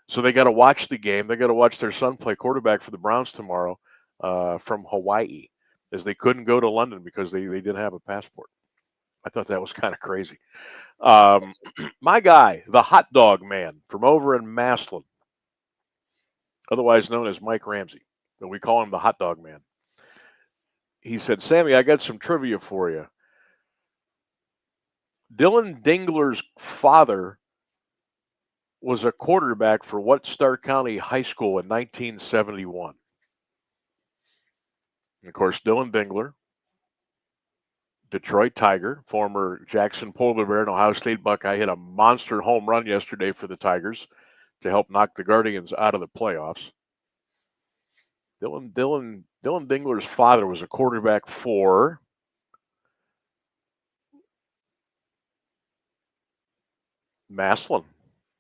So they got to watch the game. They got to watch their son play quarterback for the Browns tomorrow from Hawaii, as they couldn't go to London because they didn't have a passport. I thought that was kind of crazy. My guy, the hot dog man from over in Maslin. otherwise known as Mike Ramsey, but we call him the hot dog man. He said, Sammy, I got some trivia for you. Dylan Dingler's father was a quarterback for what Stark County High School in 1971? And of course, Dylan Dingler, Detroit Tiger, former Jackson Polar Bear and Ohio State Buckeye, hit a monster home run yesterday for the Tigers to help knock the Guardians out of the playoffs. Dylan Dingler's father was a quarterback for Massillon.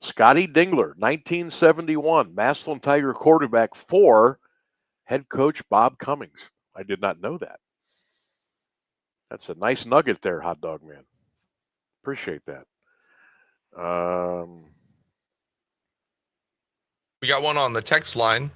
Scotty Dingler, 1971, Massillon Tiger quarterback for head coach Bob Cummings. I did not know that. That's a nice nugget there, hot dog man. Appreciate that. We got one on the text line.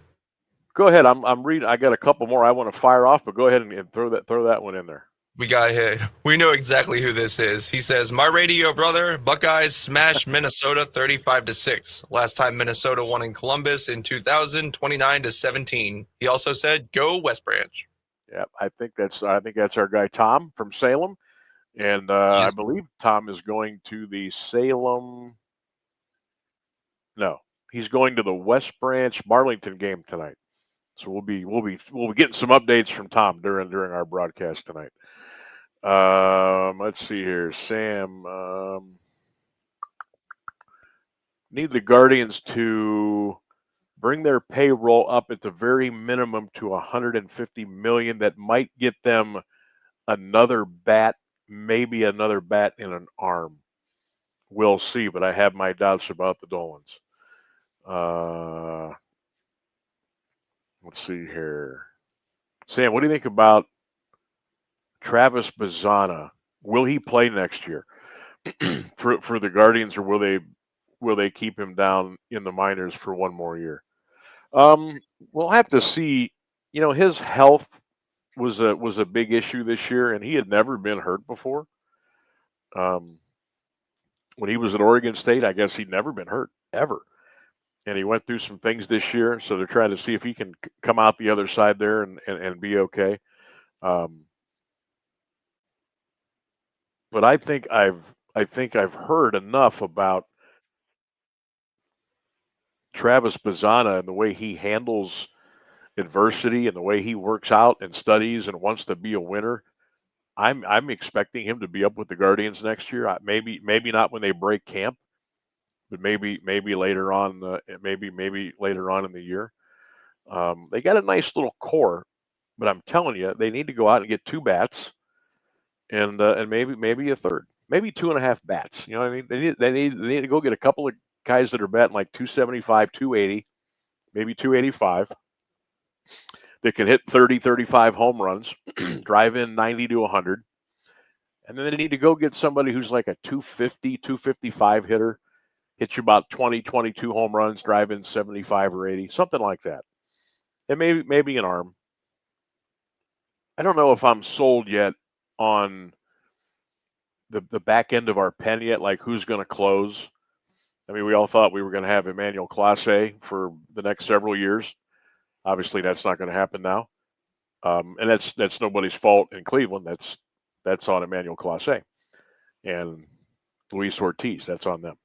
Go ahead. I'm reading. I got a couple more I want to fire off, but go ahead and throw that one in there. We got hit. We know exactly who this is. He says, "My radio brother, Buckeyes smashed Minnesota 35-6. Last time Minnesota won in Columbus in 2000, 29-17. He also said, "Go West Branch." Yeah, I think that's our guy Tom from Salem, and I believe Tom is going to the Salem. No, he's going to the West Branch Marlington game tonight. So we'll be getting some updates from Tom during our broadcast tonight. Let's see here, Sam. Need the Guardians to bring their payroll up at the very minimum to $150 million. That might get them another bat, maybe another bat in an arm. We'll see, but I have my doubts about the Dolans. Let's see here. Sam, what do you think about Travis Bazzana? Will he play next year for the Guardians, or will they keep him down in the minors for one more year? We'll have to see. You know, his health was a big issue this year, and he had never been hurt before. When he was at Oregon State, I guess he'd never been hurt ever. And he went through some things this year, so they're trying to see if he can come out the other side there and be okay. But I think I've heard enough about Travis Bazzana and the way he handles adversity and the way he works out and studies and wants to be a winner. I'm expecting him to be up with the Guardians next year. Maybe not when they break camp, but maybe later on. Maybe later on in the year. They got a nice little core, but I'm telling you, they need to go out and get two bats, and maybe a third, maybe 2.5 bats. You know what I mean? They need to go get a couple of guys that are batting like 275, 280, maybe 285. They can hit 30, 35 home runs, drive in 90 to 100. And then they need to go get somebody who's like a 250, 255 hitter, hit you about 20, 22 home runs, drive in 75 or 80, something like that. And maybe an arm. I don't know if I'm sold yet on the back end of our pen yet, like who's going to close. I mean, we all thought we were going to have Emmanuel Clase for the next several years. Obviously, that's not going to happen now, and that's nobody's fault in Cleveland. That's on Emmanuel Clase and Luis Ortiz. That's on them.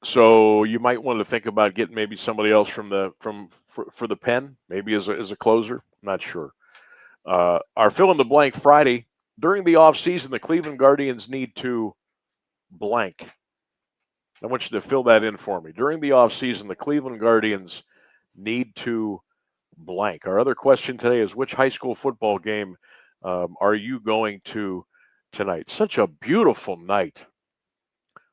So you might want to think about getting maybe somebody else for the pen, maybe as a closer. I'm not sure. Our fill in the blank Friday during the offseason, the Cleveland Guardians need to blank. I want you to fill that in for me. During the offseason, the Cleveland Guardians need to blank. Our other question today is, which high school football game are you going to tonight? Such a beautiful night.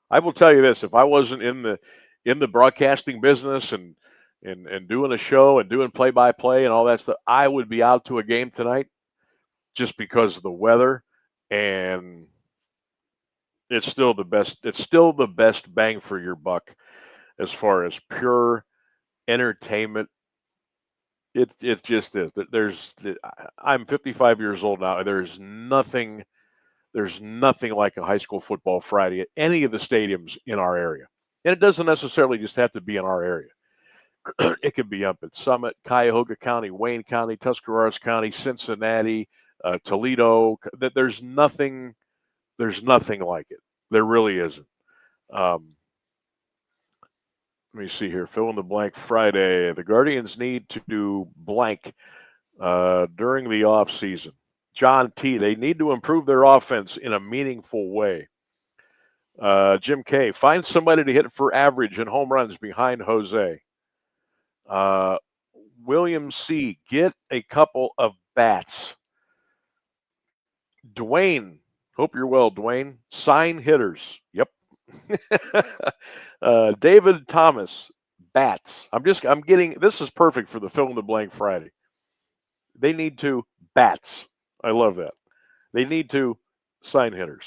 I will tell you this: if I wasn't in the broadcasting business and doing a show and doing play-by-play and all that stuff, I would be out to a game tonight just because of the weather, and it's still the best. It's still the best bang for your buck as far as pure entertainment. It just is. I'm 55 years old now. There's nothing like a high school football Friday at any of the stadiums in our area. And it doesn't necessarily just have to be in our area. It could be up at Summit, Cuyahoga County, Wayne County, Tuscarawas County, Cincinnati, Toledo. There's nothing like it. There really isn't. Let me see here. Fill in the blank Friday. The Guardians need to do blank during the offseason. John T. They need to improve their offense in a meaningful way. Jim K. Find somebody to hit for average and home runs behind Jose. William C. Get a couple of bats. Dwayne. Hope you're well, Dwayne. Sign hitters. Yep. David Thomas, bats. I'm getting, this is perfect for the fill in the blank Friday. They need to bats. I love that. They need to sign hitters.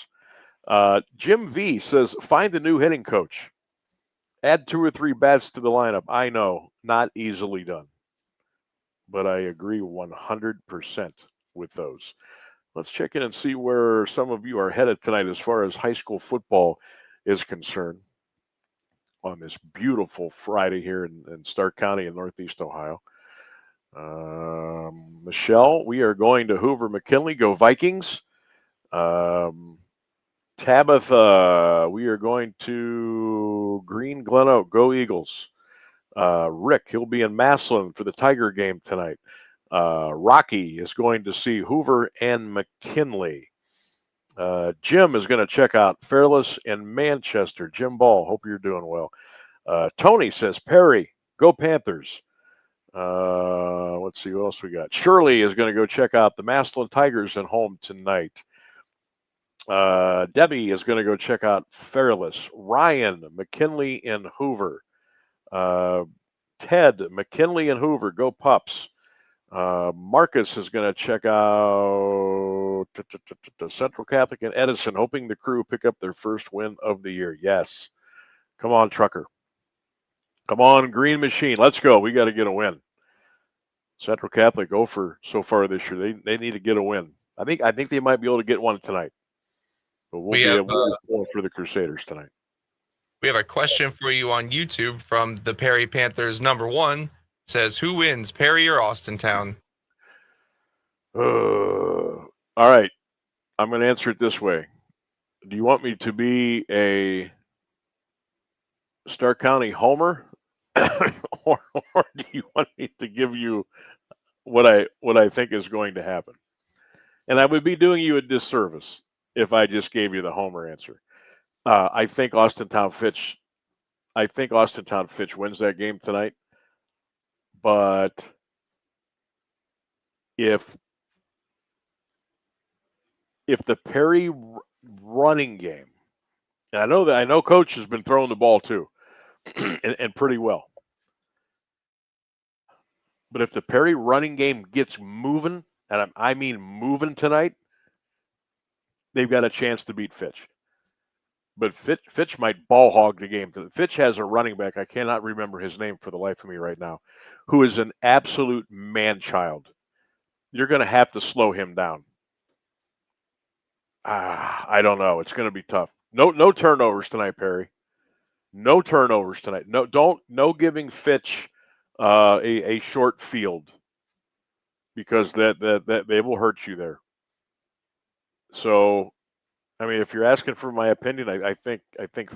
Jim V says, find a new hitting coach. Add 2 or 3 bats to the lineup. I know, not easily done. But I agree 100% with those. Let's check in and see where some of you are headed tonight as far as high school football is concerned on this beautiful Friday here in Stark County in Northeast Ohio. Michelle, we are going to Hoover McKinley. Go Vikings. Tabitha, we are going to Green Glen Oak. Go Eagles. Rick, he'll be in Massillon for the Tiger game tonight. Rocky is going to see Hoover and McKinley. Jim is going to check out Fairless and Manchester. Jim Ball, hope you're doing well. Tony says, Perry, go Panthers. Let's see what else we got. Shirley is going to go check out the Massillon Tigers at home tonight. Debbie is going to go check out Fairless. Ryan, McKinley and Hoover. Ted, McKinley and Hoover, go Pups. Marcus is going to check out Central Catholic and Edison, hoping the Crew pick up their first win of the year. Yes. Come on, Trucker. Come on, Green Machine. Let's go. We got to get a win. Central Catholic go for so far this year. They need to get a win. I think they might be able to get one tonight. But we'll be able to go for the Crusaders tonight. We have a question for you on YouTube from the Perry Panthers #1. Says, who wins, Perry or Austintown? All right. I'm going to answer it this way. Do you want me to be a Stark County homer? or do you want me to give you what I think is going to happen? And I would be doing you a disservice if I just gave you the homer answer. I think Austintown Fitch wins that game tonight. But if the Perry running game, and I know Coach has been throwing the ball too, and pretty well. But if the Perry running game gets moving, and I mean moving tonight, they've got a chance to beat Fitch. But Fitch might ball hog the game. Fitch has a running back, I cannot remember his name for the life of me right now, who is an absolute man-child. You're going to have to slow him down. I don't know. It's going to be tough. No turnovers tonight, Perry. No turnovers tonight. No giving Fitch a short field, because that they will hurt you there. So, I mean, if you're asking for my opinion, I think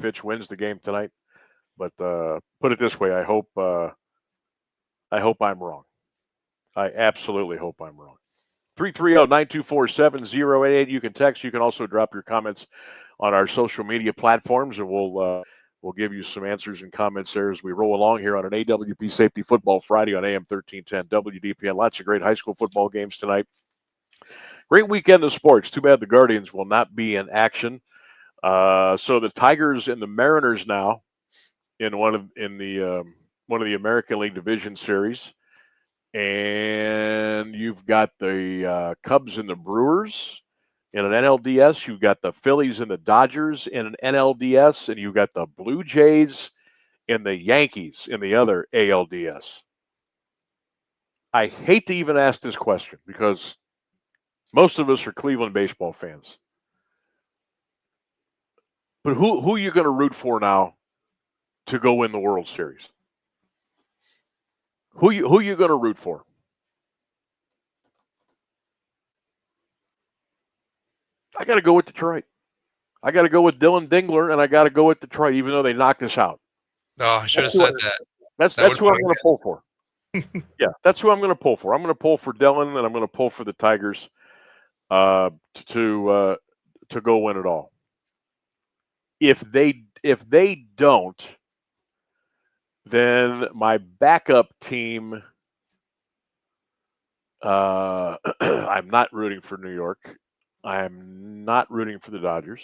Fitch wins the game tonight. But put it this way, I hope I'm wrong. I absolutely hope I'm wrong. 330-924-7088. You can text. You can also drop your comments on our social media platforms, and we'll give you some answers and comments there as we roll along here on an AWP Safety Football Friday on AM 1310 WDPN. Lots of great high school football games tonight. Great weekend of sports. Too bad the Guardians will not be in action. So the Tigers and the Mariners now in one of the American League Division Series. And you've got the Cubs and the Brewers in an NLDS. You've got the Phillies and the Dodgers in an NLDS. And you've got the Blue Jays and the Yankees in the other ALDS. I hate to even ask this question because most of us are Cleveland baseball fans. But who are you going to root for now to go win the World Series? Who you going to root for? I got to go with Detroit. I got to go with Dylan Dingler, and I got to go with Detroit, even though they knocked us out. Oh, I should have said that. That's who I'm going to pull for. Yeah, that's who I'm going to pull for. I'm going to pull for Dylan, and I'm going to pull for the Tigers to go win it all. If they don't, then my backup team. I'm not rooting for New York. I'm not rooting for the Dodgers.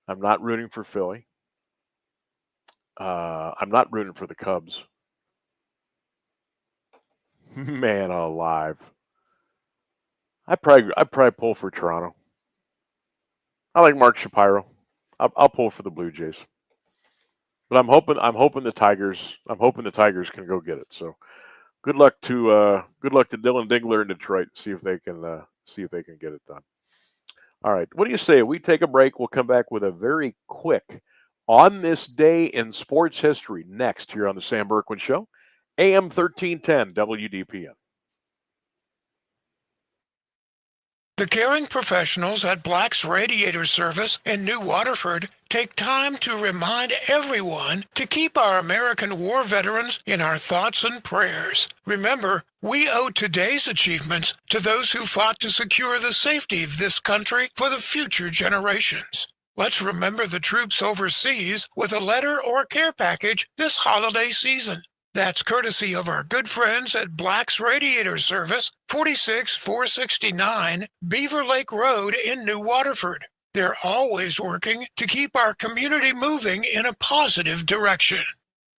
I'm not rooting for Philly. I'm not rooting for the Cubs. Man alive. I probably pull for Toronto. I like Mark Shapiro. I'll pull for the Blue Jays. But I'm hoping the Tigers can go get it. So good luck to Dylan Dingler in Detroit. See if they can get it done. All right. What do you say? We take a break. We'll come back with a very quick On This Day in Sports History next here on the Sam Bourquin Show, AM 1310 WDPN. The caring professionals at Black's Radiator Service in New Waterford take time to remind everyone to keep our American war veterans in our thoughts and prayers. Remember, we owe today's achievements to those who fought to secure the safety of this country for the future generations. Let's remember the troops overseas with a letter or care package this holiday season. That's courtesy of our good friends at Black's Radiator Service, 46469 Beaver Lake Road in New Waterford. They're always working to keep our community moving in a positive direction.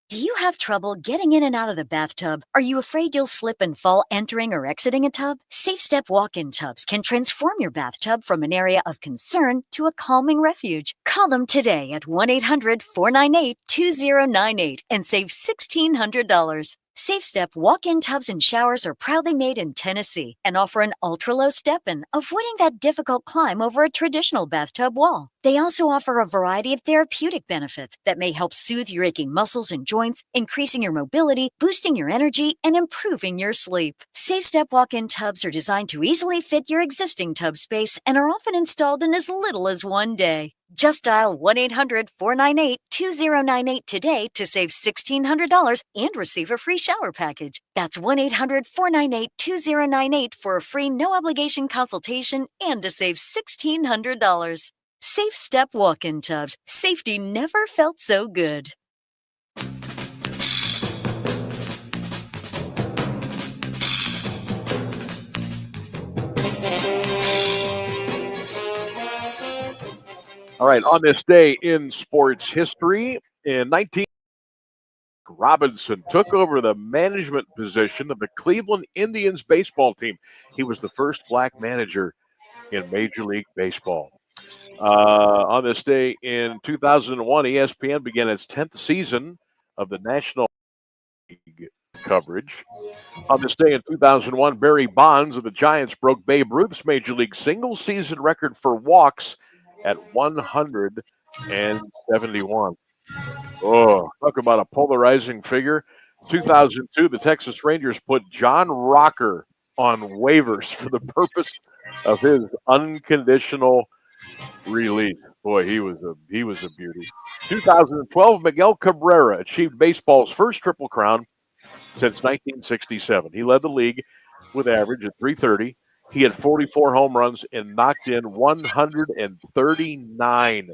Do you have trouble getting in and out of the bathtub? Are you afraid you'll slip and fall entering or exiting a tub? Safe Step walk-in tubs can transform your bathtub from an area of concern to a calming refuge. Call them today at 1-800-498-2098 and save $1,600. Safe Step walk-in tubs and showers are proudly made in Tennessee and offer an ultra-low step-in, avoiding that difficult climb over a traditional bathtub wall. They also offer a variety of therapeutic benefits that may help soothe your aching muscles and joints, increasing your mobility, boosting your energy, and improving your sleep. Safe Step walk-in tubs are designed to easily fit your existing tub space and are often installed in as little as one day. Just dial 1-800-498-2098 today to save $1,600 and receive a free shower package. That's 1-800-498-2098 for a free no-obligation consultation and to save $1,600. Safe Step walk-in tubs. Safety never felt so good. All right, on this day in sports history, in 19, Robinson took over the management position of the Cleveland Indians baseball team. He was the first black manager in Major League Baseball. On this day in 2001, ESPN began its 10th season of the National League coverage. On this day in 2001, Barry Bonds of the Giants broke Babe Ruth's Major League single-season record for walks at 171. Oh, talk about a polarizing figure. 2002, the Texas Rangers put John Rocker on waivers for the purpose of his unconditional release. Boy, he was a beauty. 2012, Miguel Cabrera achieved baseball's first Triple Crown since 1967. He led the league with average at .330. He had 44 home runs and knocked in 139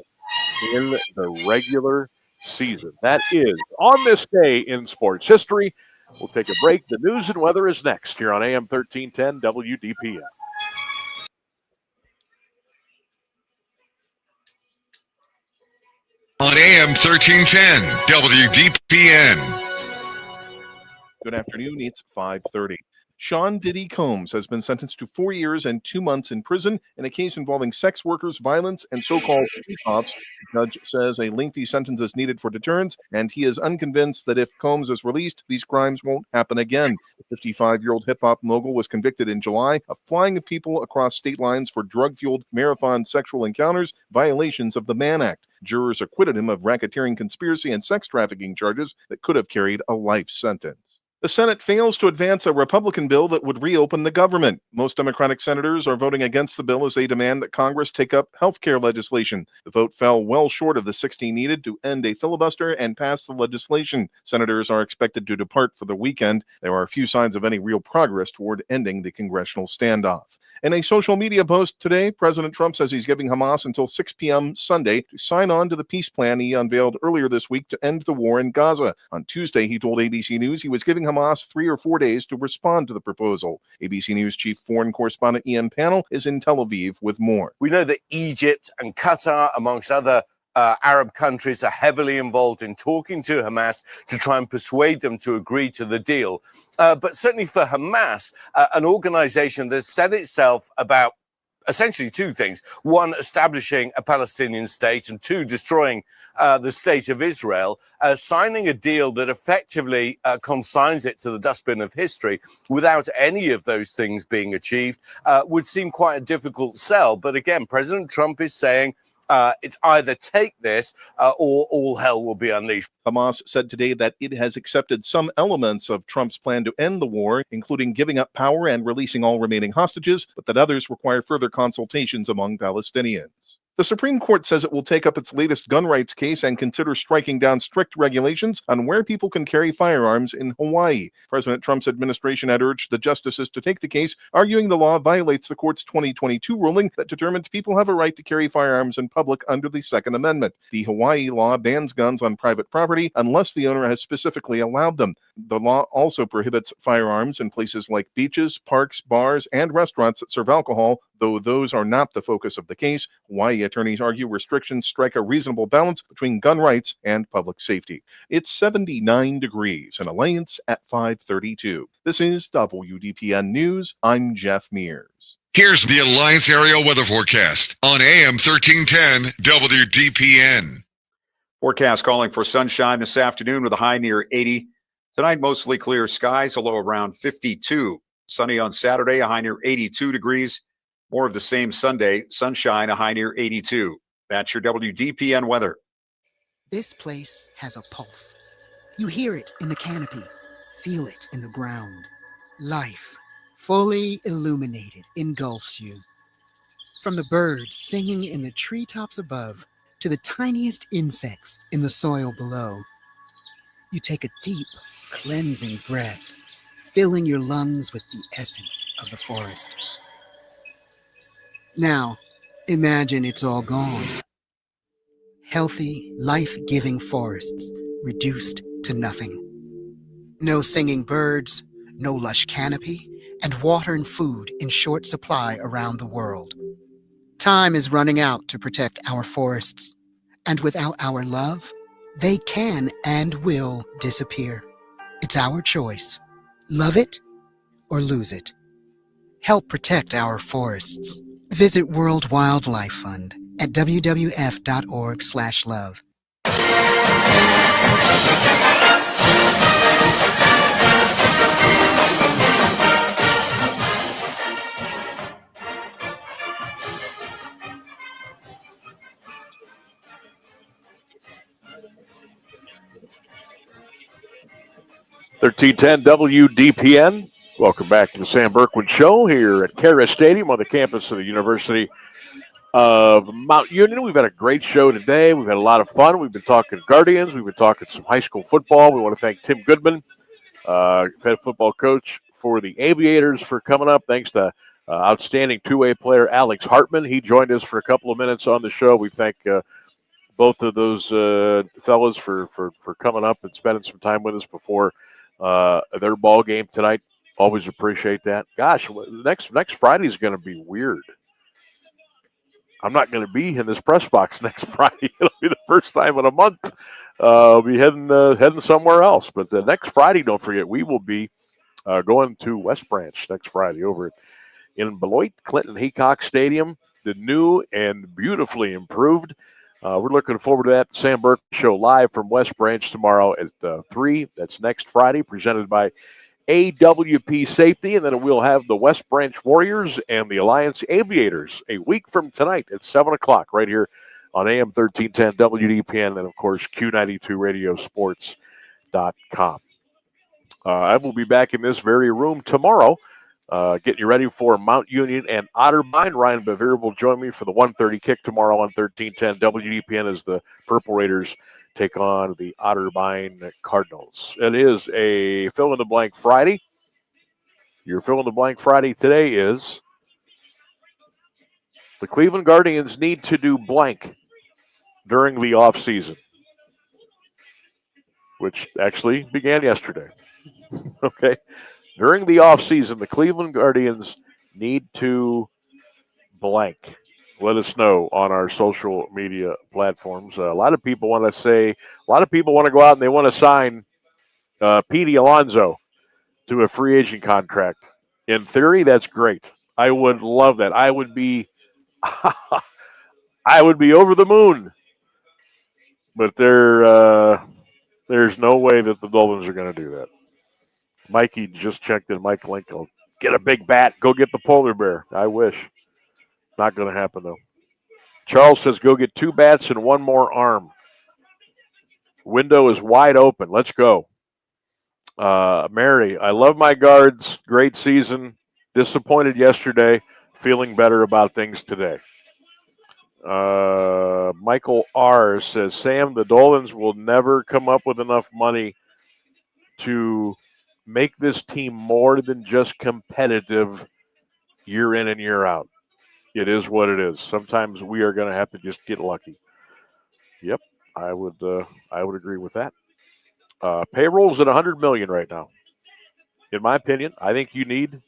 in the regular season. That is on this day in sports history. We'll take a break. The news and weather is next here on AM 1310 WDPN. On AM 1310 WDPN. Good afternoon. It's 5:30. Sean Diddy Combs has been sentenced to 4 years and 2 months in prison in a case involving sex workers, violence, and so-called takeoffs. The judge says a lengthy sentence is needed for deterrence, and he is unconvinced that if Combs is released, these crimes won't happen again. The 55-year-old hip-hop mogul was convicted in July of flying people across state lines for drug-fueled marathon sexual encounters, violations of the Mann Act. Jurors acquitted him of racketeering, conspiracy, and sex trafficking charges that could have carried a life sentence. The Senate fails to advance a Republican bill that would reopen the government. Most Democratic senators are voting against the bill as they demand that Congress take up health care legislation. The vote fell well short of the 60 needed to end a filibuster and pass the legislation. Senators are expected to depart for the weekend. There are few signs of any real progress toward ending the congressional standoff. In a social media post today, President Trump says he's giving Hamas until 6 p.m. Sunday to sign on to the peace plan he unveiled earlier this week to end the war in Gaza. On Tuesday, he told ABC News he was giving Hamas 3 or 4 days to respond to the proposal. ABC News chief foreign correspondent Ian Pannell is in Tel Aviv with more. We know that Egypt and Qatar, amongst other Arab countries, are heavily involved in talking to Hamas to try and persuade them to agree to the deal. But certainly for Hamas, an organization that set itself about essentially two things. One, establishing a Palestinian state, and two, destroying the state of Israel, signing a deal that effectively consigns it to the dustbin of history without any of those things being achieved would seem quite a difficult sell. But again, President Trump is saying it's either take this or all hell will be unleashed. Hamas said today that it has accepted some elements of Trump's plan to end the war, including giving up power and releasing all remaining hostages, but that others require further consultations among Palestinians. The Supreme Court says it will take up its latest gun rights case and consider striking down strict regulations on where people can carry firearms in Hawaii. President Trump's administration had urged the justices to take the case, arguing the law violates the court's 2022 ruling that determines people have a right to carry firearms in public under the Second Amendment. The Hawaii law bans guns on private property unless the owner has specifically allowed them. The law also prohibits firearms in places like beaches, parks, bars, and restaurants that serve alcohol, though those are not the focus of the case. Hawaii attorneys argue restrictions strike a reasonable balance between gun rights and public safety. It's 79 degrees in Alliance at 5:32. This is WDPN News. I'm Jeff Mears. Here's the Alliance Area Weather Forecast on AM 1310 WDPN. Forecast calling for sunshine this afternoon with a high near 80. Tonight, mostly clear skies, a low around 52. Sunny on Saturday, a high near 82 degrees. More of the same Sunday, sunshine, a high near 82. That's your WDPN weather. This place has a pulse. You hear it in the canopy, feel it in the ground. Life, fully illuminated, engulfs you. From the birds singing in the treetops above to the tiniest insects in the soil below. You take a deep, cleansing breath, filling your lungs with the essence of the forest. Now, imagine it's all gone. Healthy, life-giving forests reduced to nothing. No singing birds, no lush canopy, and water and food in short supply around the world. Time is running out to protect our forests, and without our love, they can and will disappear. It's our choice. Love it or lose it. Help protect our forests. Visit World Wildlife Fund at wwf.org/love. (1310) WDPN. Welcome back to the Sam Bourquin Show here at Carrollton Stadium on the campus of the University of Mount Union. We've had a great show today. We've had a lot of fun. We've been talking Guardians. We've been talking some high school football. We want to thank Tim Goodman, head football coach for the Aviators, for coming up. Thanks to outstanding two-way player Alex Hartman. He joined us for a couple of minutes on the show. We thank both of those fellas for coming up and spending some time with us before their ball game tonight. Always appreciate that. Gosh, next Friday is going to be weird. I'm not going to be in this press box next Friday. It'll be the first time in a month. I'll be heading somewhere else. But next Friday, don't forget, we will be going to West Branch next Friday over in Beloit Clinton Heacock Stadium, the new and beautifully improved. We're looking forward to that. Sam Bourquin Show live from West Branch tomorrow at 3. That's next Friday, presented by AWP Safety, and then we'll have the West Branch Warriors and the Alliance Aviators a week from tonight at 7 o'clock right here on AM 1310 WDPN and, of course, Q92radiosports.com. I will be back in this very room tomorrow, getting you ready for Mount Union and Otterbein. Ryan Bevere will join me for the 1:30 kick tomorrow on 1310 WDPN as the Purple Raiders take on the Otterbein Cardinals. It is a fill-in-the-blank Friday. Your fill-in-the-blank Friday today is the Cleveland Guardians need to do blank during the offseason, which actually began yesterday. Okay. During the offseason, the Cleveland Guardians need to blank. Let us know on our social media platforms. A lot of people want to go out and they want to sign Petey Alonso to a free agent contract. In theory, that's great. I would love that. I would be over the moon. But there's no way that the Dolphins are going to do that. Mikey just checked in. Mike Lincoln, get a big bat. Go get the polar bear. I wish. Not going to happen, though. Charles says go get 2 bats and 1 more arm. Window is wide open. Let's go. Mary, I love my Guards. Great season. Disappointed yesterday. Feeling better about things today. Michael R. says, Sam, the Dolphins will never come up with enough money to make this team more than just competitive year in and year out. It is what it is. Sometimes we are going to have to just get lucky. Yep, I would agree with that. Payroll's at $100 million right now. In my opinion, I think you need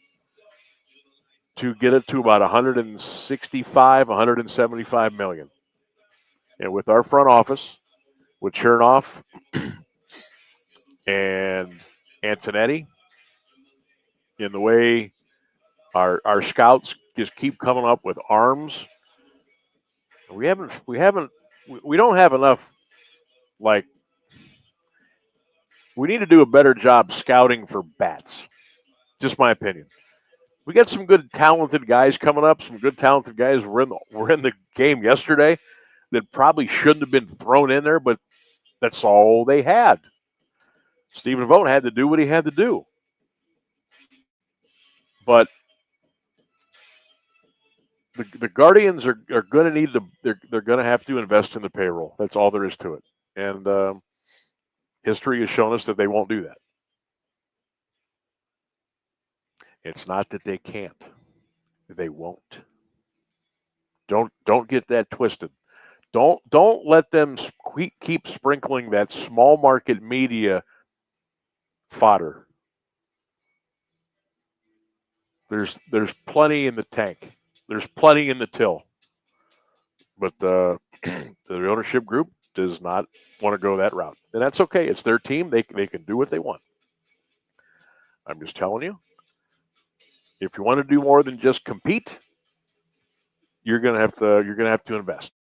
to get it to about 165, 175 million. And with our front office, with Chernoff and Antonetti, in the way our scouts just keep coming up with arms, we don't have enough. Like, we need to do a better job scouting for bats. Just my opinion. We got some good, talented guys coming up. Some good, talented guys were in the game yesterday that probably shouldn't have been thrown in there, but that's all they had. Stephen Vogt had to do what he had to do. But the Guardians are going to need they're going to have to invest in the payroll. That's all there is to it. And history has shown us that they won't do that. It's not that they can't. They won't. Don't get that twisted. Don't let them keep sprinkling that small market media fodder. There's plenty in the tank. There's plenty in the till. But the ownership group does not want to go that route. And that's okay. It's their team. They can do what they want. I'm just telling you. If you want to do more than just compete, you're going to have to invest.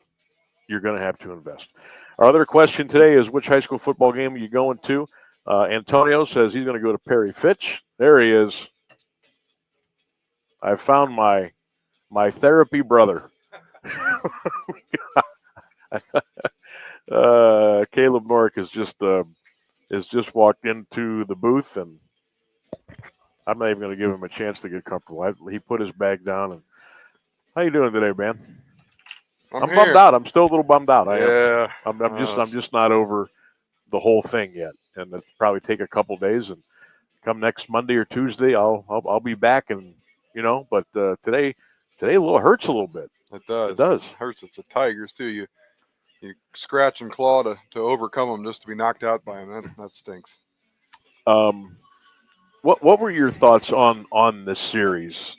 You're going to have to invest. Our other question today is, which high school football game are you going to? Antonio says he's going to go to Perry Fitch. There he is. I found my therapy brother. Caleb Norick has just walked into the booth, and I'm not even going to give him a chance to get comfortable. He put his bag down. And how you doing today, man? I'm bummed out. I'm still a little bummed out. I'm just not over the whole thing yet, and it'll probably take a couple days. And come next Monday or Tuesday, I'll be back. And but today a little hurts a little bit. It does. It does. It hurts. It's the Tigers too. You scratch and claw to overcome them just to be knocked out by them. That stinks. What were your thoughts on this series?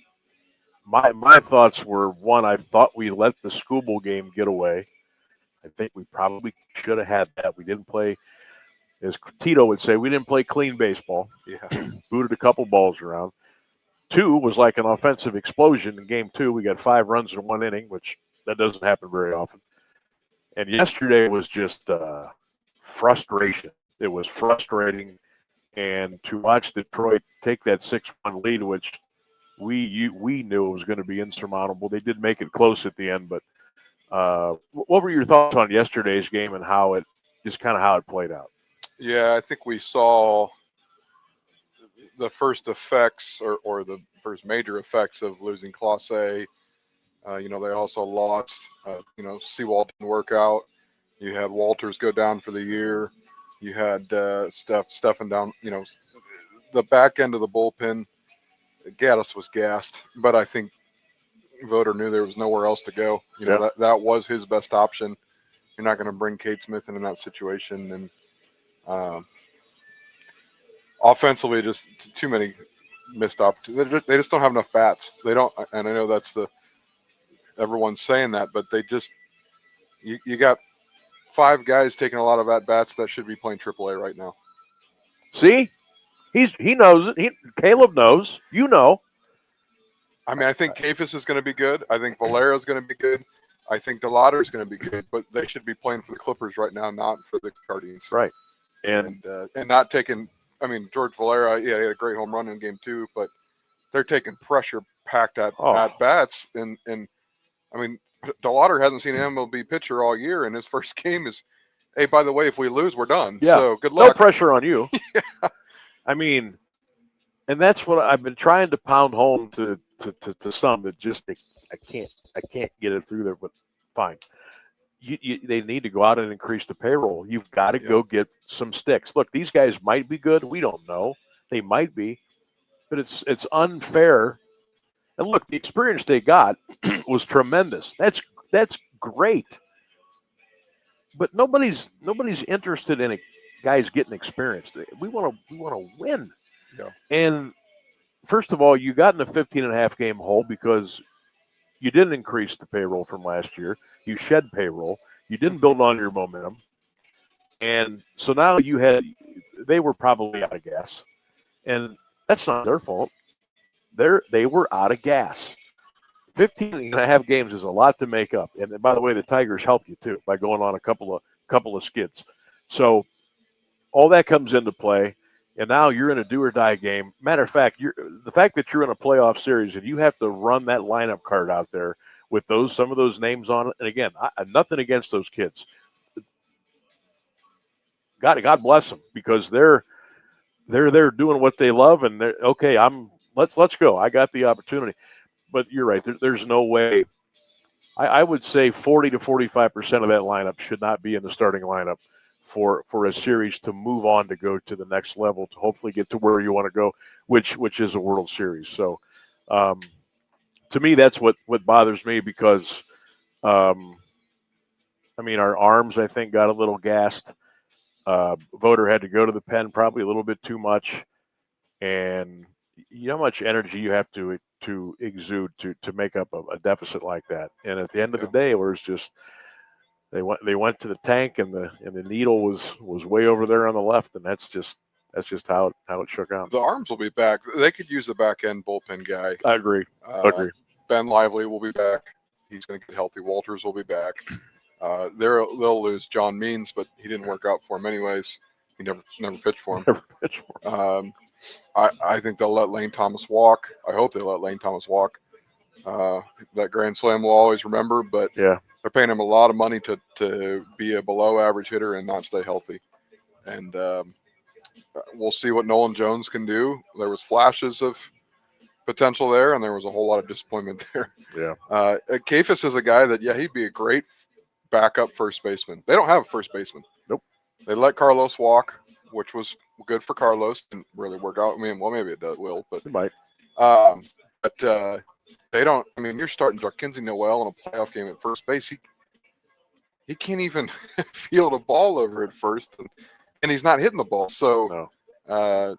My thoughts were, one, I thought we let the School Bowl game get away. I think we probably should have had that. We didn't play, as Tito would say, we didn't play clean baseball. Yeah. Booted a couple balls around. 2 was like an offensive explosion in game 2. We got 5 runs in 1 inning, which that doesn't happen very often. And yesterday was just frustration. It was frustrating. And to watch Detroit take that 6-1 lead, which we knew it was going to be insurmountable. They did make it close at the end, but what were your thoughts on yesterday's game and how it played out? Yeah, I think we saw the first effects or the first major effects of losing Clase. They also lost, Seawald didn't work out. You had Walters go down for the year. You had Stefan down, the back end of the bullpen. Gaddis was gassed, but I think Voter knew there was nowhere else to go. That was his best option. You're not going to bring Kate Smith in that situation. And offensively, just too many missed opportunities. They just don't have enough bats. They don't, and I know everyone's saying that, but they just, you got 5 guys taking a lot of at-bats that should be playing AAA right now. See? He knows it. Caleb knows. You know. I mean, I think Kafis is going to be good. I think Valero is going to be good. I think DeLauder is going to be good, but they should be playing for the Clippers right now, not for the Guardians. Right. And not taking, I mean, George Valera, he had a great home run in game 2, but they're taking pressure-packed at-bats. And I mean, DeLauder hasn't seen an MLB pitcher all year, and his first game is, hey, by the way, if we lose, we're done. Yeah. So good luck. No pressure on you. Yeah. I mean, and that's what I've been trying to pound home to some that just I can't get it through there, but fine. They need to go out and increase the payroll. You've got to go get some sticks. Look, these guys might be good. We don't know. They might be, but it's unfair. And look, the experience they got was tremendous. That's great. But nobody's interested in guys getting experience. We want to win. Yeah. And first of all, you got in a 15.5 game hole because you didn't increase the payroll from last year. You shed payroll. You didn't build on your momentum. And so now they were probably out of gas. And that's not their fault. They were out of gas. 15.5 games is a lot to make up. And by the way, the Tigers helped you too by going on a couple of skids. So all that comes into play. And now you're in a do-or-die game. Matter of fact, the fact that you're in a playoff series and you have to run that lineup card out there with some of those names on it. And again, nothing against those kids. God bless them because they're doing what they love and they're okay. Let's go. I got the opportunity. But you're right. There's no way. I would say 40 to 45% of that lineup should not be in the starting lineup for a series to move on to go to the next level to hopefully get to where you want to go, which is a World Series. So to me, that's what bothers me because, I mean, our arms, I think, got a little gassed. Voter had to go to the pen probably a little bit too much. And you know how much energy you have to exude to make up a deficit like that. And at the end of the day, where it's just they went to the tank and the needle was way over there on the left, and that's just how it shook out. The arms will be back. They could use a back end bullpen guy. I agree. Ben Lively will be back. He's going to get healthy. Walters will be back. They'll lose John Means, but he didn't work out for him anyways. He never pitched for him. I think they'll let Lane Thomas walk. I hope they let Lane Thomas walk. That grand slam we'll always remember, but yeah, they're paying him a lot of money to be a below average hitter and not stay healthy. And we'll see what Nolan Jones can do. There was flashes of potential there, and there was a whole lot of disappointment there. Yeah. Kafis is a guy that, he'd be a great backup first baseman. They don't have a first baseman. Nope. They let Carlos walk, which was good for Carlos. Didn't really work out. I mean, well, maybe it will, but it might. But they don't. I mean, you're starting Jarkinsey Noel in a playoff game at first base. He can't even field a ball over at first, and he's not hitting the ball. So, it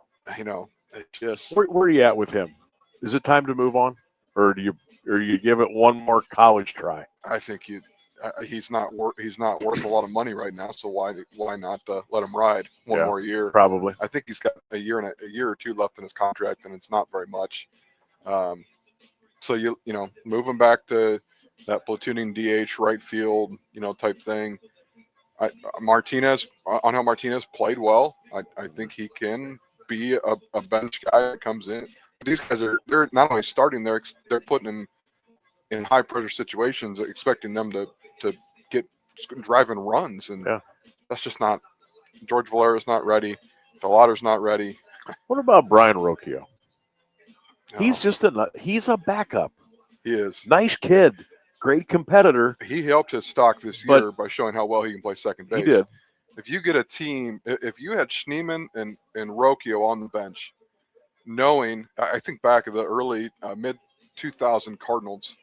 just. Where are you at with him? Is it time to move on, or do you give it one more college try? I think he's not worth a lot of money right now. So why not let him ride one more year? Probably. I think he's got a year or two left in his contract, and it's not very much. So you move him back to that platooning DH right field, type thing. Martinez played well. I think he can be a bench guy that comes in. These guys they're not only starting, they're putting him in high pressure situations, expecting them to get driving runs, and that's just not. George Valera's not ready. DeLauder's not ready. What about Brian Rocchio? He's he's a backup. He is. Nice kid, great competitor. He helped his stock this year by showing how well he can play second base. He did. If you get a team, if you had Schneemann and Rocchio on the bench, knowing, I think back of the early mid 2000 Cardinals,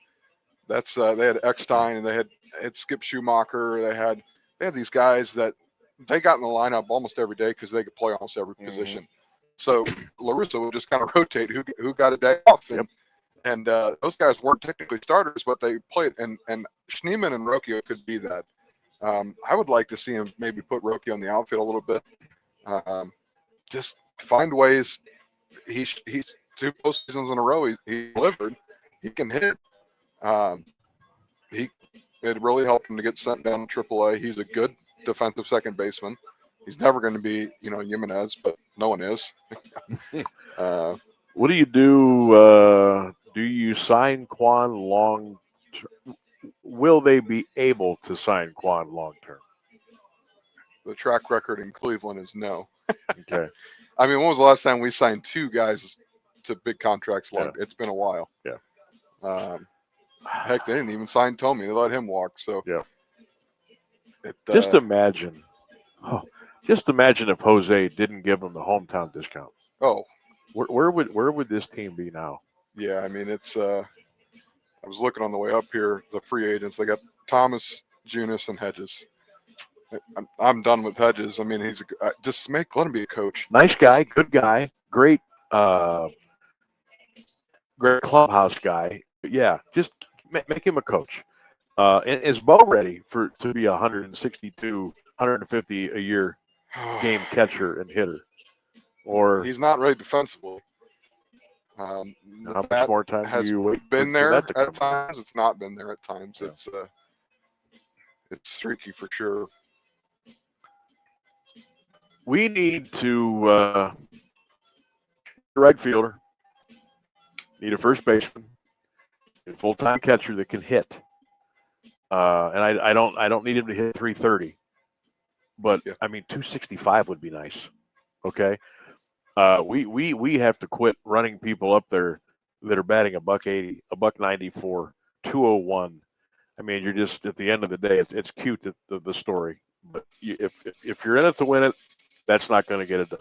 that's they had Eckstein and they had Skip Schumacher. They had these guys that they got in the lineup almost every day because they could play almost every position. So LaRusso would just kind of rotate who got a day off. And those guys weren't technically starters, but they played. And Schneemann and Rocchio could be that. I would like to see him maybe put Rocchio in the outfield a little bit. Just find ways. He's 2 postseasons in a row. He delivered. He can hit. It really helped him to get sent down to AAA. He's a good defensive second baseman. He's never going to be, Jimenez, but no one is. What do you do? Do you sign Quan long term? Will they be able to sign Quan long term? The track record in Cleveland is no. Okay. I mean, when was the last time we signed 2 guys to big contracts? It's been a while. Yeah. Heck, they didn't even sign Tommy. They let him walk. So yeah. Just imagine. Just imagine if Jose didn't give him the hometown discount. Oh, where would this team be now? Yeah, I mean it's. I was looking on the way up here. The free agents. They got Thomas, Junis, and Hedges. I'm done with Hedges. I mean, he's let him be a coach. Nice guy, good guy, great clubhouse guy. But yeah, just make him a coach. And is Bo ready to be 162, 150 a year game catcher and hitter? Or he's not ready defensively. how much more time has do you wait? Been there at times. It's not been there at times. Yeah. It's streaky for sure. We need to right fielder, need a first baseman, a full-time catcher that can hit. And I don't need him to hit 330, but I mean 265 would be nice. Okay, we have to quit running people up there that are batting $180, $194, 201. I mean, you're just at the end of the day, it's cute the story, but if you're in it to win it, that's not going to get it done.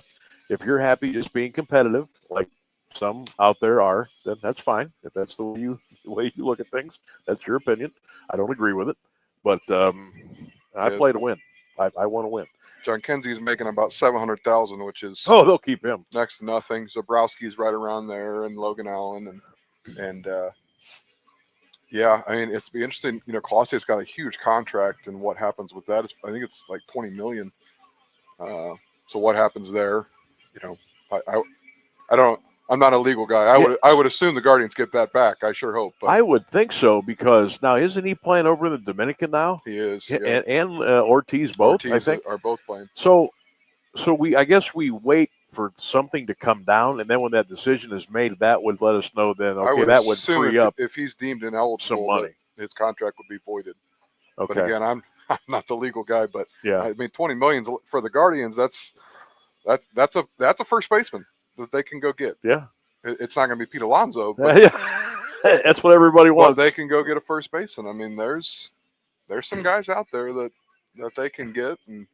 If you're happy just being competitive, like some out there are, then that's fine. If that's the way you look at things, that's your opinion. I don't agree with it, but I play to win. I want to win. John Kenzie's making about $700,000, which is they'll keep him next to nothing. Zabrowski's right around there, and Logan Allen, and yeah, I mean it's be interesting. Clause's got a huge contract, and what happens with that is I think it's like $20 million. So what happens there? I don't. I'm not a legal guy. I would assume the Guardians get that back. I sure hope. But I would think so because now isn't he playing over in the Dominican now? He is, yeah. and Ortiz both. Ortiz I think are both playing. So I guess we wait for something to come down, and then when that decision is made, that would let us know. Then that would free up if he's deemed ineligible, some money. His contract would be voided. Okay. But again, I'm not the legal guy, but yeah, I mean $20 million for the Guardians. That's a first baseman that they can go get. Yeah. It's not going to be Pete Alonso, but that's what everybody wants. They can go get a first baseman. I mean, there's some guys out there that they can get, and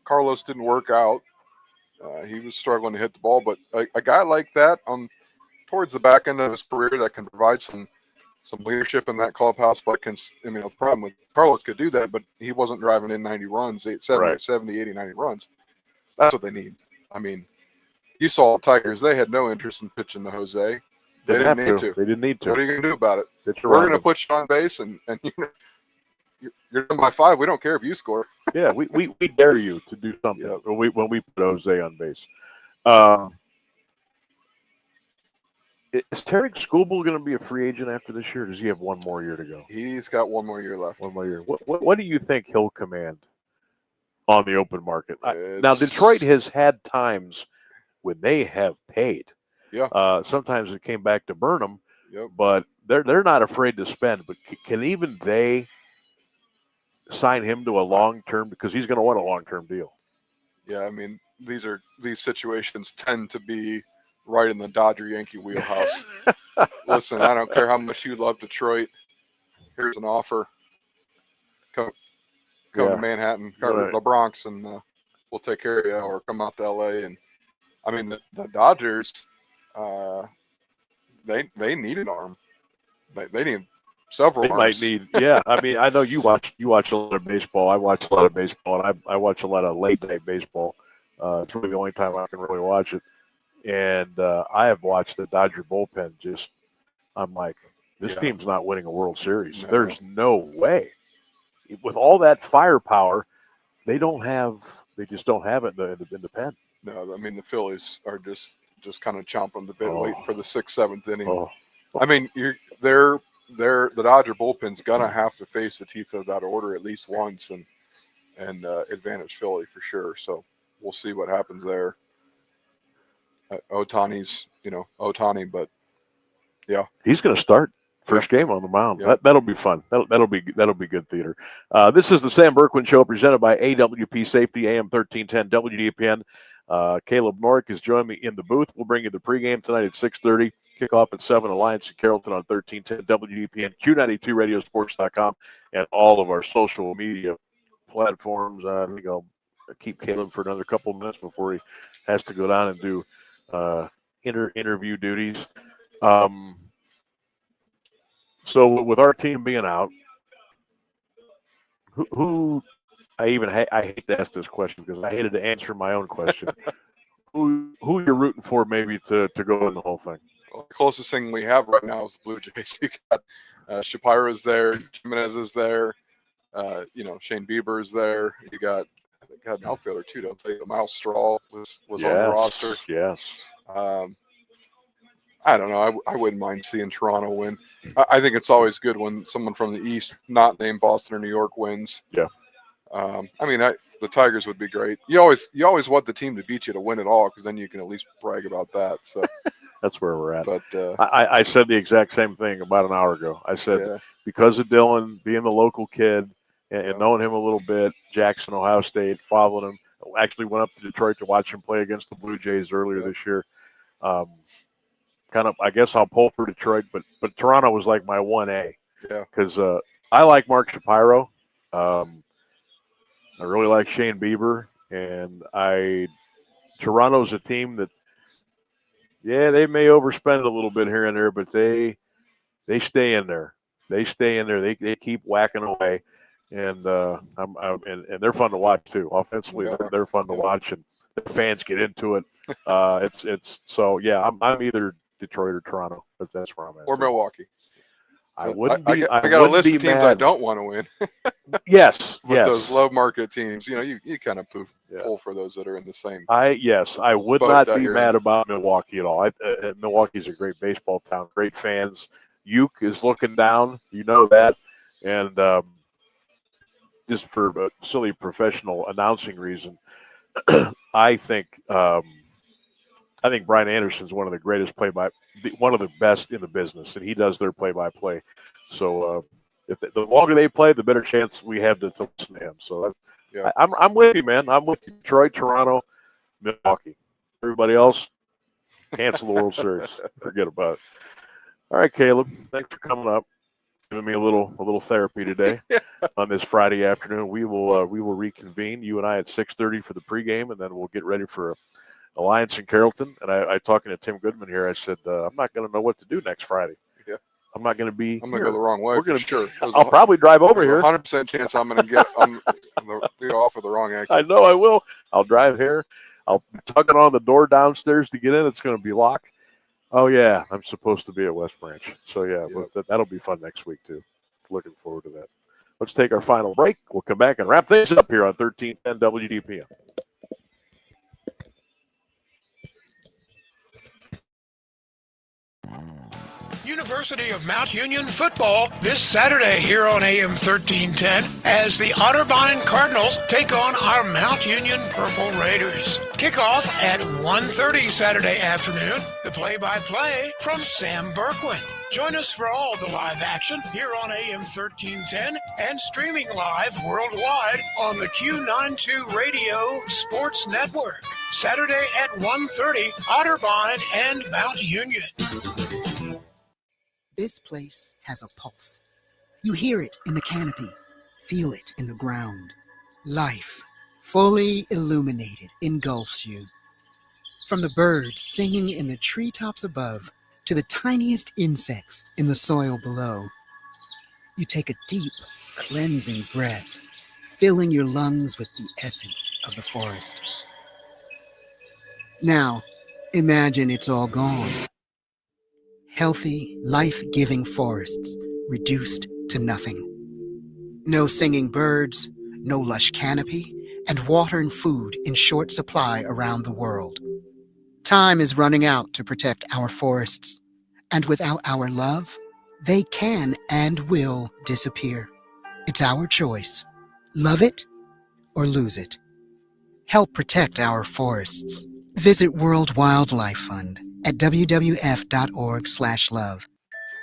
Carlos didn't work out. He was struggling to hit the ball, but a guy like that towards the back end of his career that can provide some leadership in that clubhouse, but the problem with Carlos could do that, but he wasn't driving in 90 runs, 70, 80, 90 runs. That's what they need. I mean, you saw the Tigers; they had no interest in pitching to Jose. They didn't need to. They didn't need to. What are you going to do about it? We're going to put you on base, and you're done by 5. We don't care if you score. Yeah, we dare you to do something when we put Jose on base. Is Tarek Skubal going to be a free agent after this year? Or does he have one more year to go? He's got one more year left. One more year. What do you think he'll command on the open market? Now, Detroit has had times when they have paid. Yeah. Sometimes it came back to burn them. Yep. But they're not afraid to spend. But can even they sign him to a long-term, because he's going to want a long-term deal? Yeah, I mean, these situations tend to be right in the Dodger Yankee wheelhouse. Listen, I don't care how much you love Detroit. Here's an offer. Come to Manhattan, come to the Bronx, and we'll take care of you. Or come out to LA. And I mean, the Dodgers, they need an arm. They need several. They arms. might need. Yeah, I mean, I know you watch a lot of baseball. I watch a lot of baseball, and I watch a lot of late night baseball. It's really the only time I can really watch it. And I have watched the Dodger bullpen. I'm like, this team's not winning a World Series. No. There's no way. With all that firepower, they just don't have it in the pen. No, I mean, the Phillies are just kind of chomping the bit, waiting for the 6th, 7th inning. I mean, the Dodger bullpen's gonna have to face the teeth of that order at least once and advantage Philly for sure. So we'll see what happens there. Ohtani's, Ohtani, but yeah, he's going to start first game on the mound. Yeah. That'll be fun. That'll be good theater. This is the Sam Bourquin Show presented by AWP Safety, AM 1310 WDPN. Caleb Norick has joined me in the booth. We'll bring you the pregame tonight at 6:30. Kickoff at 7. Alliance in Carrollton on 1310 WDPN, Q92radiosports.com, and all of our social media platforms. I think I'll keep Caleb for another couple of minutes before he has to go down and do interview duties. So with our team being out, who I hate to ask this question because I hated to answer my own question. who you're rooting for maybe to go in the whole thing? Well, the closest thing we have right now is the Blue Jays. You got Shapiro's there, Jimenez is there, Shane Bieber is there. You got an outfielder too, don't they? Miles Straw was on the roster. Yes. I don't know. I wouldn't mind seeing Toronto win. I think it's always good when someone from the East, not named Boston or New York, wins. Yeah. I mean, the Tigers would be great. You always want the team to beat you to win it all because then you can at least brag about that. So that's where we're at. But I said the exact same thing about an hour ago. I said because of Dylan being the local kid and knowing him a little bit, Jackson, Ohio State, following him. Actually went up to Detroit to watch him play against the Blue Jays earlier this year. I guess I'll pull for Detroit, but Toronto was like my 1A. Yeah. Because I like Mark Shapiro. I really like Shane Bieber, and Toronto's a team that, they may overspend a little bit here and there, but they stay in there. They stay in there. They keep whacking away, and and they're fun to watch too. Offensively, they're fun to watch, and the fans get into it. I'm either Detroit or Toronto, but that's where I'm at. Or Milwaukee. I wouldn't be. I got a list of teams I don't want to win. Yes. Those low market teams, you kind of pull for those that are in the same. I would not be mad about Milwaukee at all. Milwaukee's a great baseball town, great fans. Uke is looking down, you know that, and just for a silly professional announcing reason, I think Brian Anderson's one of the greatest one of the best in the business, and he does their play-by-play. So the longer they play, the better chance we have to listen to him. So I'm with you, man. I'm with you. Detroit, Toronto, Milwaukee. Everybody else, cancel the World Series. Forget about it. All right, Caleb. Thanks for coming up, giving me a little therapy today on this Friday afternoon. We will reconvene, you and I, at 6:30 for the pregame, and then we'll get ready for Alliance in Carrollton. And I talking to Tim Goodman here, I said, I'm not going to know what to do next Friday. Yeah. I'm not going to be. I'm going to go the wrong way. Sure. I'll probably drive over here. 100% chance I'm going to get off of the wrong exit. I know I will. I'll drive here. I'll tug it on the door downstairs to get in. It's going to be locked. Oh yeah, I'm supposed to be at West Branch. So that'll be fun next week too. Looking forward to that. Let's take our final break. We'll come back and wrap things up here on 1310 WDPN. University of Mount Union football this Saturday here on AM 1310 as the Otterbein Cardinals take on our Mount Union Purple Raiders. Kickoff at 1:30 Saturday afternoon. The play-by-play from Sam Bourquin. Join us for all the live action here on AM 1310 and streaming live worldwide on the Q92 Radio Sports Network. Saturday at 1:30, Otterbein and Mount Union. This place has a pulse. You hear it in the canopy, feel it in the ground. Life, fully illuminated, engulfs you. From the birds singing in the treetops above to the tiniest insects in the soil below, you take a deep, cleansing breath, filling your lungs with the essence of the forest. Now, imagine it's all gone. Healthy, life-giving forests reduced to nothing. No singing birds, no lush canopy, and water and food in short supply around the world. Time is running out to protect our forests, and without our love, they can and will disappear. It's our choice. Love it or lose it. Help protect our forests. Visit World Wildlife Fund at wwf.org/love.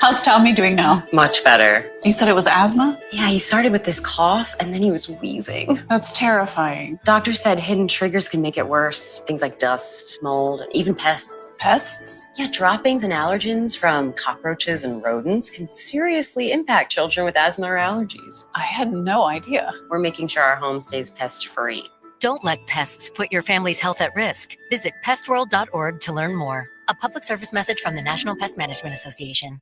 How's Tommy doing now? Much better. You said it was asthma? Yeah, he started with this cough and then he was wheezing. That's terrifying. Doctor said hidden triggers can make it worse. Things like dust, mold, even pests. Pests? Yeah, droppings and allergens from cockroaches and rodents can seriously impact children with asthma or allergies. I had no idea. We're making sure our home stays pest-free. Don't let pests put your family's health at risk. Visit pestworld.org to learn more. A public service message from the National Pest Management Association.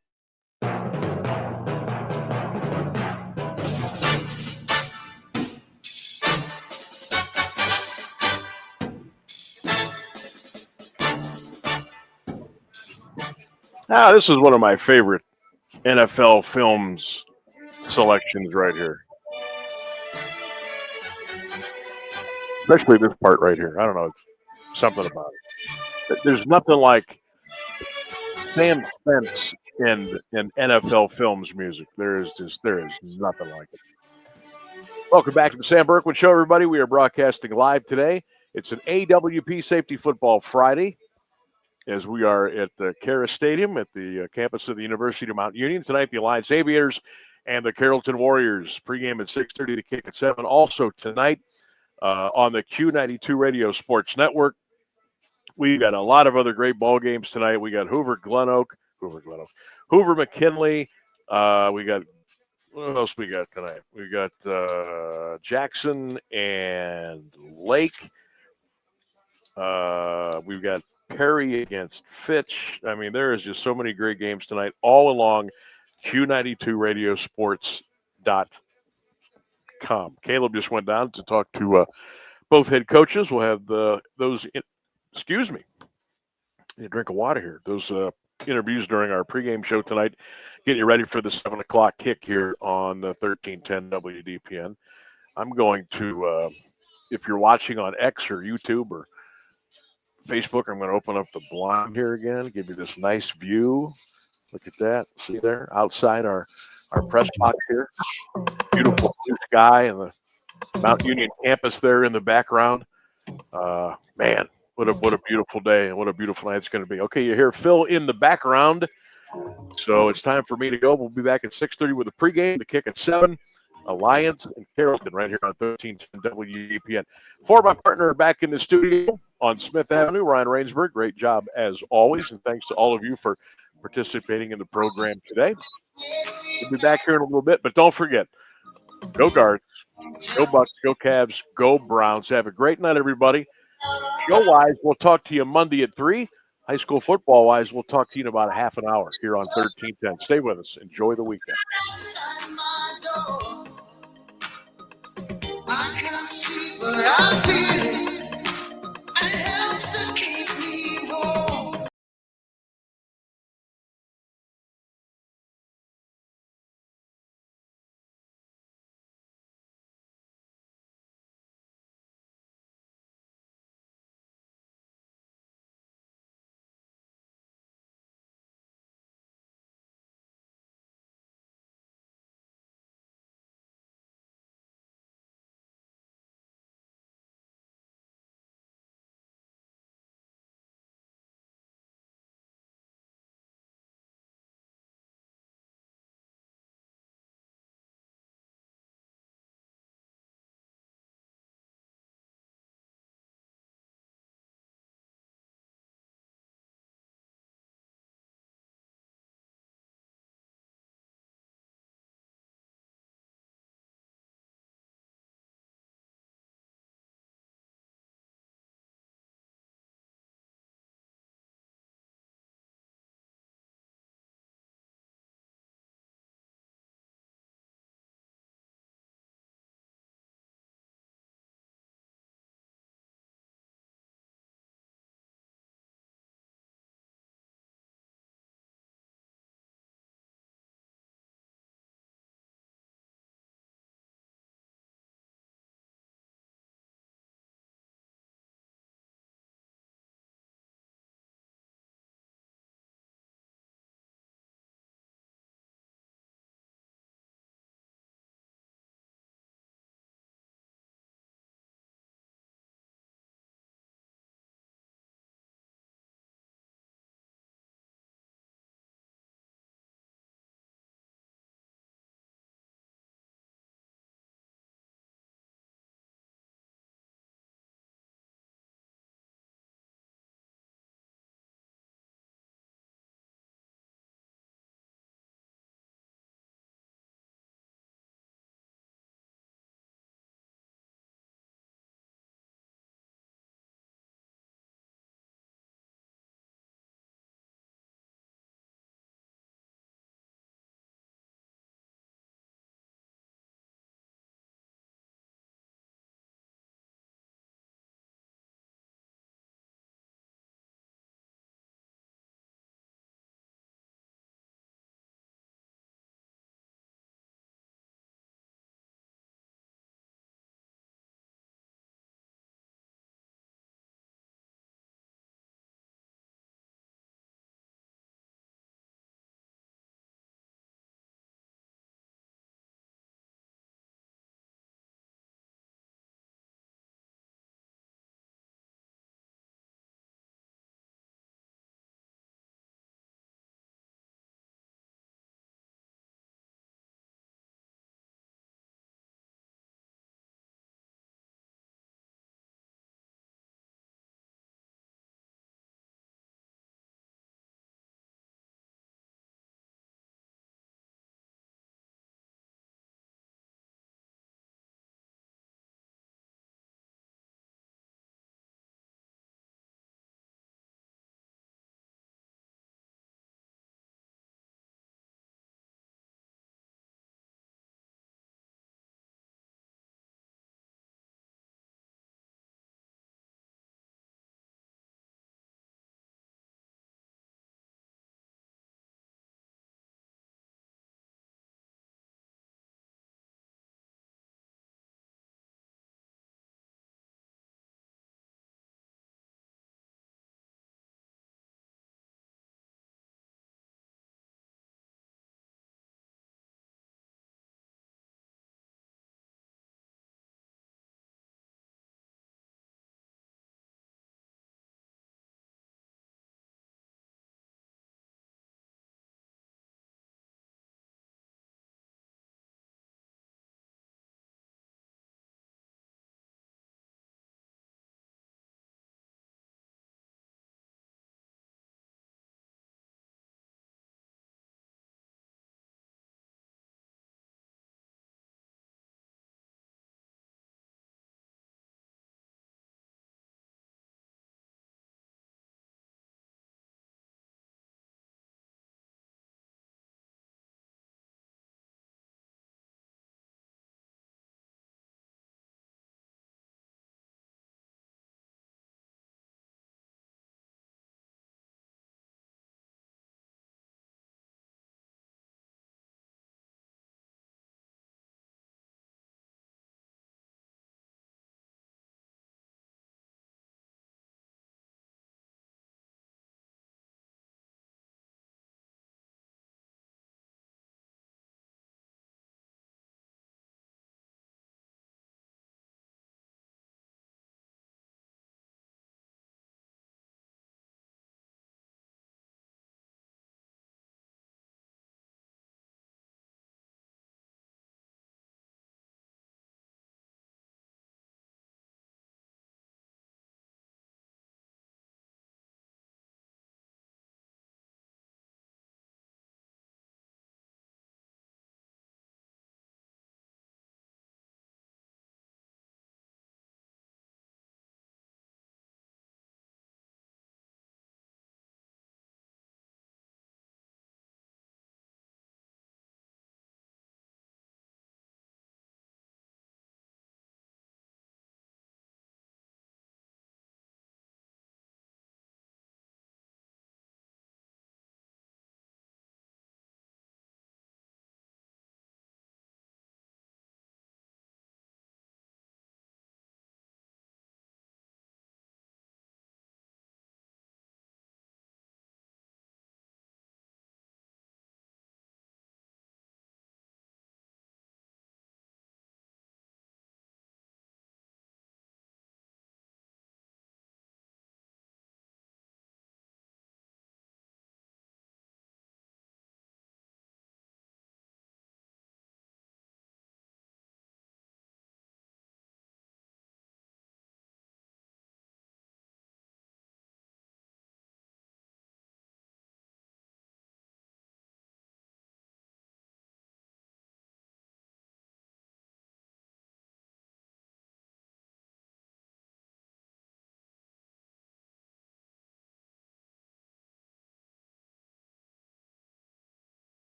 Now, this is one of my favorite NFL films selections right here. Especially this part right here. I don't know, something about it. There's nothing like Sam Spence in NFL films music. There is nothing like it. Welcome back to the Sam Bourquin Show, everybody. We are broadcasting live today. It's an AWP Safety Football Friday, as we are at the Carrollton Stadium at the campus of the University of Mount Union. Tonight, the Alliance Aviators and the Carrollton Warriors. Pregame at 6:30, the kick at 7. Also tonight on the Q92 Radio Sports Network. We've got a lot of other great ball games tonight. We got Hoover McKinley. We got, what else we got tonight? We got Jackson and Lake. We've got Perry against Fitch. I mean, there is just so many great games tonight, all along Q92radiosports.com. Caleb just went down to talk to both head coaches. We'll have excuse me, need a drink of water here. Those interviews during our pregame show tonight, getting you ready for the 7 o'clock kick here on the 1310 WDPN. I'm going to, if you're watching on X or YouTube or Facebook, I'm going to open up the blind here again, give you this nice view. Look at that. See there? Outside our press box here. Beautiful blue sky and the Mount Union campus there in the background. Man, what a beautiful day and what a beautiful night it's going to be. Okay, you hear Phil in the background. So it's time for me to go. We'll be back at 6:30 with the pregame, the kick at 7. Alliance and Carrollton right here on 1310 WDPN. For my partner back in the studio on Smith Avenue, Ryan Rainsberg, great job as always, and thanks to all of you for participating in the program today. We'll be back here in a little bit, but don't forget, go Guards, go Bucks, go Cavs, go Browns. Have a great night, everybody. Show-wise, we'll talk to you Monday at 3. High school football-wise, we'll talk to you in about a half an hour here on 1310. Stay with us. Enjoy the weekend. I can't see, but I feel it.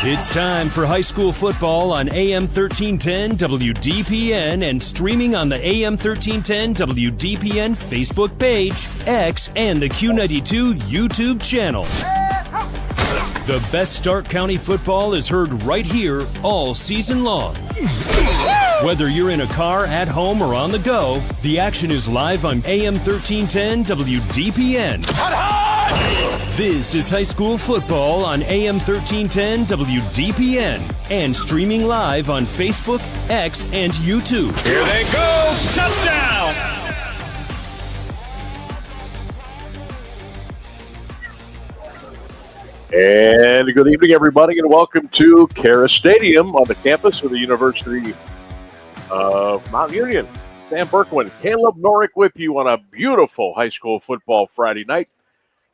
It's time for high school football on AM 1310 WDPN and streaming on the AM 1310 WDPN Facebook page, X, and the Q92 YouTube channel. The best Stark County football is heard right here all season long. Whether you're in a car, at home, or on the go, the action is live on AM 1310 WDPN. This is high school football on AM 1310 WDPN and streaming live on Facebook, X, and YouTube. Here they go! Touchdown! And good evening, everybody, and welcome to Carrollton Stadium on the campus of the University of Mount Union. Sam Bourquin, Caleb Norick with you on a beautiful high school football Friday night.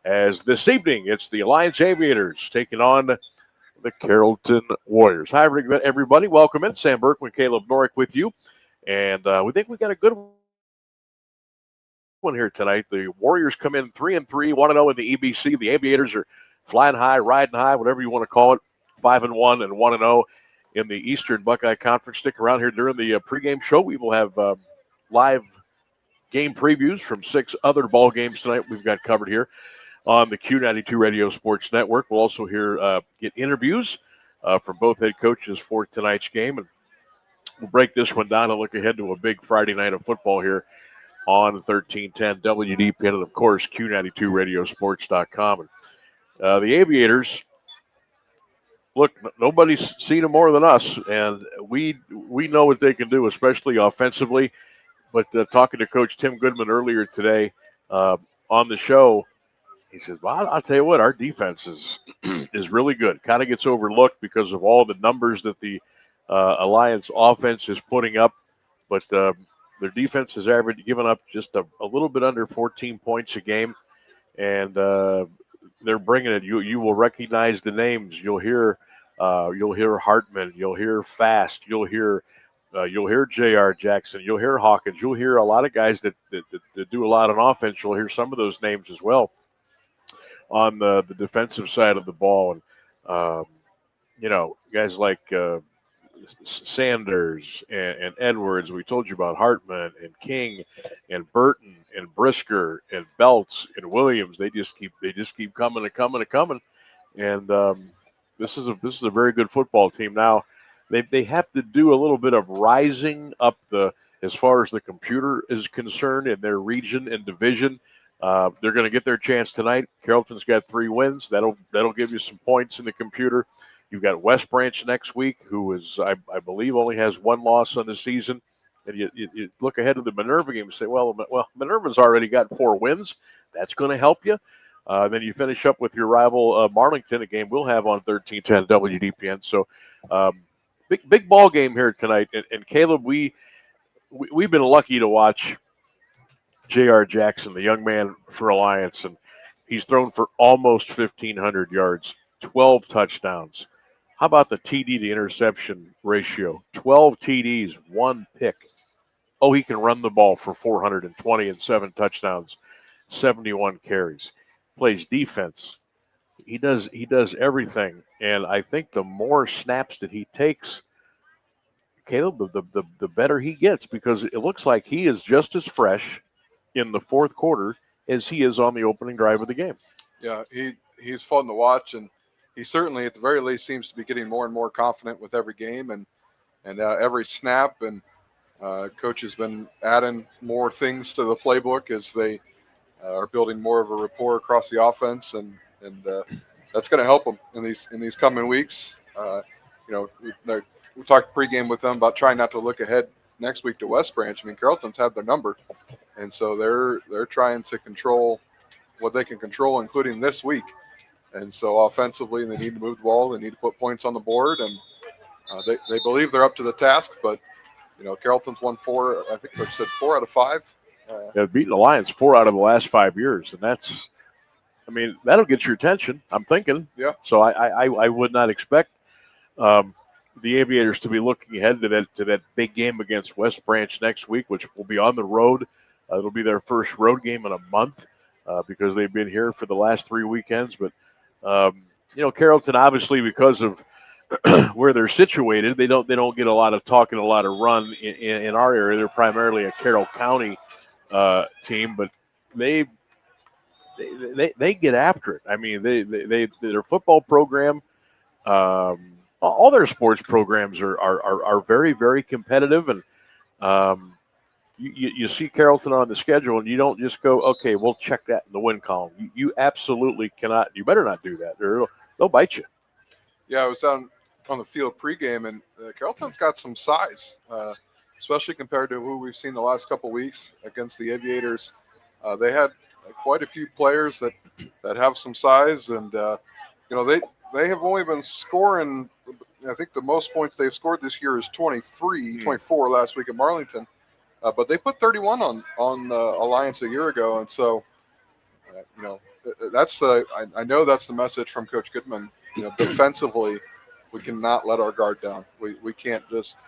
As this evening, it's the Alliance Aviators taking on the Carrollton Warriors. Hi, everybody. Welcome in. Sam Bourquin, Caleb Norick with you. And we think we got a good one here tonight. The Warriors come in 3-3, 1-0 in the EBC. The Aviators are flying high, riding high, whatever you want to call it, 5-1 and 1-0 in the Eastern Buckeye Conference. Stick around here during the pregame show. We will have live game previews from 6 other ball games tonight we've got covered here on the Q92 Radio Sports Network. We'll also get interviews from both head coaches for tonight's game. And we'll break this one down and look ahead to a big Friday night of football here on 1310 WDPN and, of course, Q92radiosports.com. And the Aviators, look, nobody's seen them more than us, and we know what they can do, especially offensively. But talking to Coach Tim Goodman earlier today on the show, he says, well, I'll tell you what, our defense is really good. Kind of gets overlooked because of all the numbers that the Alliance offense is putting up. But their defense has given up just a little bit under 14 points a game. And they're bringing it. You will recognize the names. You'll hear Hartman. You'll hear Fast. You'll hear J.R. Jackson. You'll hear Hawkins. You'll hear a lot of guys that do a lot on offense. You'll hear some of those names as well on the defensive side of the ball. And, guys like Sanders and Edwards. We told you about Hartman and King and Burton and Brisker and Belts and Williams. They just keep coming and coming and coming. And this is a very good football team. Now they have to do a little bit of rising up as far as the computer is concerned in their region and division. They're going to get their chance tonight. Carrollton's got 3 wins. That'll give you some points in the computer. You've got West Branch next week, who is, I believe, only has 1 loss on the season. And you look ahead to the Minerva game and say, well, Minerva's already got 4 wins. That's going to help you. Then you finish up with your rival Marlington, a game we'll have on 1310 WDPN. So big ball game here tonight. And Caleb, we've been lucky to watch J.R. Jackson, the young man for Alliance, and he's thrown for almost 1,500 yards, 12 touchdowns. How about the TD to interception ratio? 12 TDs, 1 pick. Oh, he can run the ball for 420 and 7 touchdowns, 71 carries. Plays defense. He does everything. And I think the more snaps that he takes, Caleb, the better he gets, because it looks like he is just as fresh in the fourth quarter as he is on the opening drive of the game. Yeah, he's fun to watch, and he certainly, at the very least, seems to be getting more and more confident with every game and every snap. And coach has been adding more things to the playbook as they are building more of a rapport across the offense, and that's going to help them in these coming weeks. We talked pregame with them about trying not to look ahead next week to West Branch. I mean, Carrollton's had their number, and so they're trying to control what they can control, including this week. And so offensively, they need to move the ball. They need to put points on the board, and they believe they're up to the task. But Carrollton's won 4. I think they said 4 out of 5. They've beaten the Lions 4 out of the last 5 years, and that'll get your attention, I'm thinking. Yeah. So I would not expect the Aviators to be looking ahead to that big game against West Branch next week, which will be on the road. It'll be their first road game in a month because they've been here for the last 3 weekends. But Carrollton, obviously, because of where they're situated, they don't get a lot of talk and a lot of run in our area. They're primarily a Carroll County team, but they get after it. I mean, their football program, all their sports programs are very, very competitive, and you see Carrollton on the schedule, and you don't just go, okay, we'll check that in the win column. You absolutely cannot. You better not do that, or they'll bite you. Yeah, I was down on the field pregame, and Carrollton's got some size, especially compared to who we've seen the last couple weeks against the Aviators. They had quite a few players that have some size, and they have only been scoring. I think the most points they've scored this year is 24 last week at Marlington, but they put 31 on Alliance a year ago, and so that's I know that's the message from Coach Goodman. Defensively, we cannot let our guard down. We can't just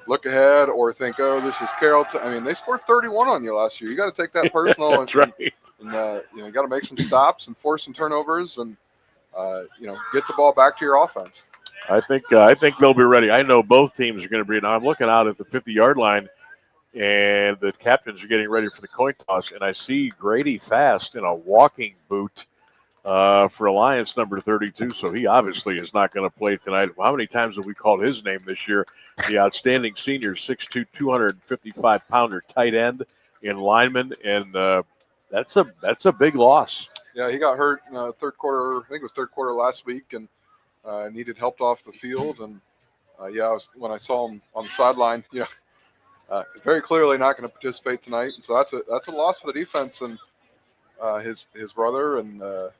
look ahead or think, oh, this is Carrollton. I mean, they scored 31 on you last year. You got to take that personal. That's right. And you got to make some stops and force some turnovers and, get the ball back to your offense. I think they'll be ready. I know both teams are going to be. Now I'm looking out at the 50-yard line, and the captains are getting ready for the coin toss, and I see Grady Fast in a walking boot for Alliance number 32, so he obviously is not going to play tonight. How many times have we called his name this year? The outstanding senior, 6'2", 255-pounder tight end in lineman, and that's a big loss. Yeah, he got hurt in third quarter. I think it was third quarter last week, and needed help off the field. And when I saw him on the sideline, very clearly not going to participate tonight. And so that's a loss for the defense. And his brother and the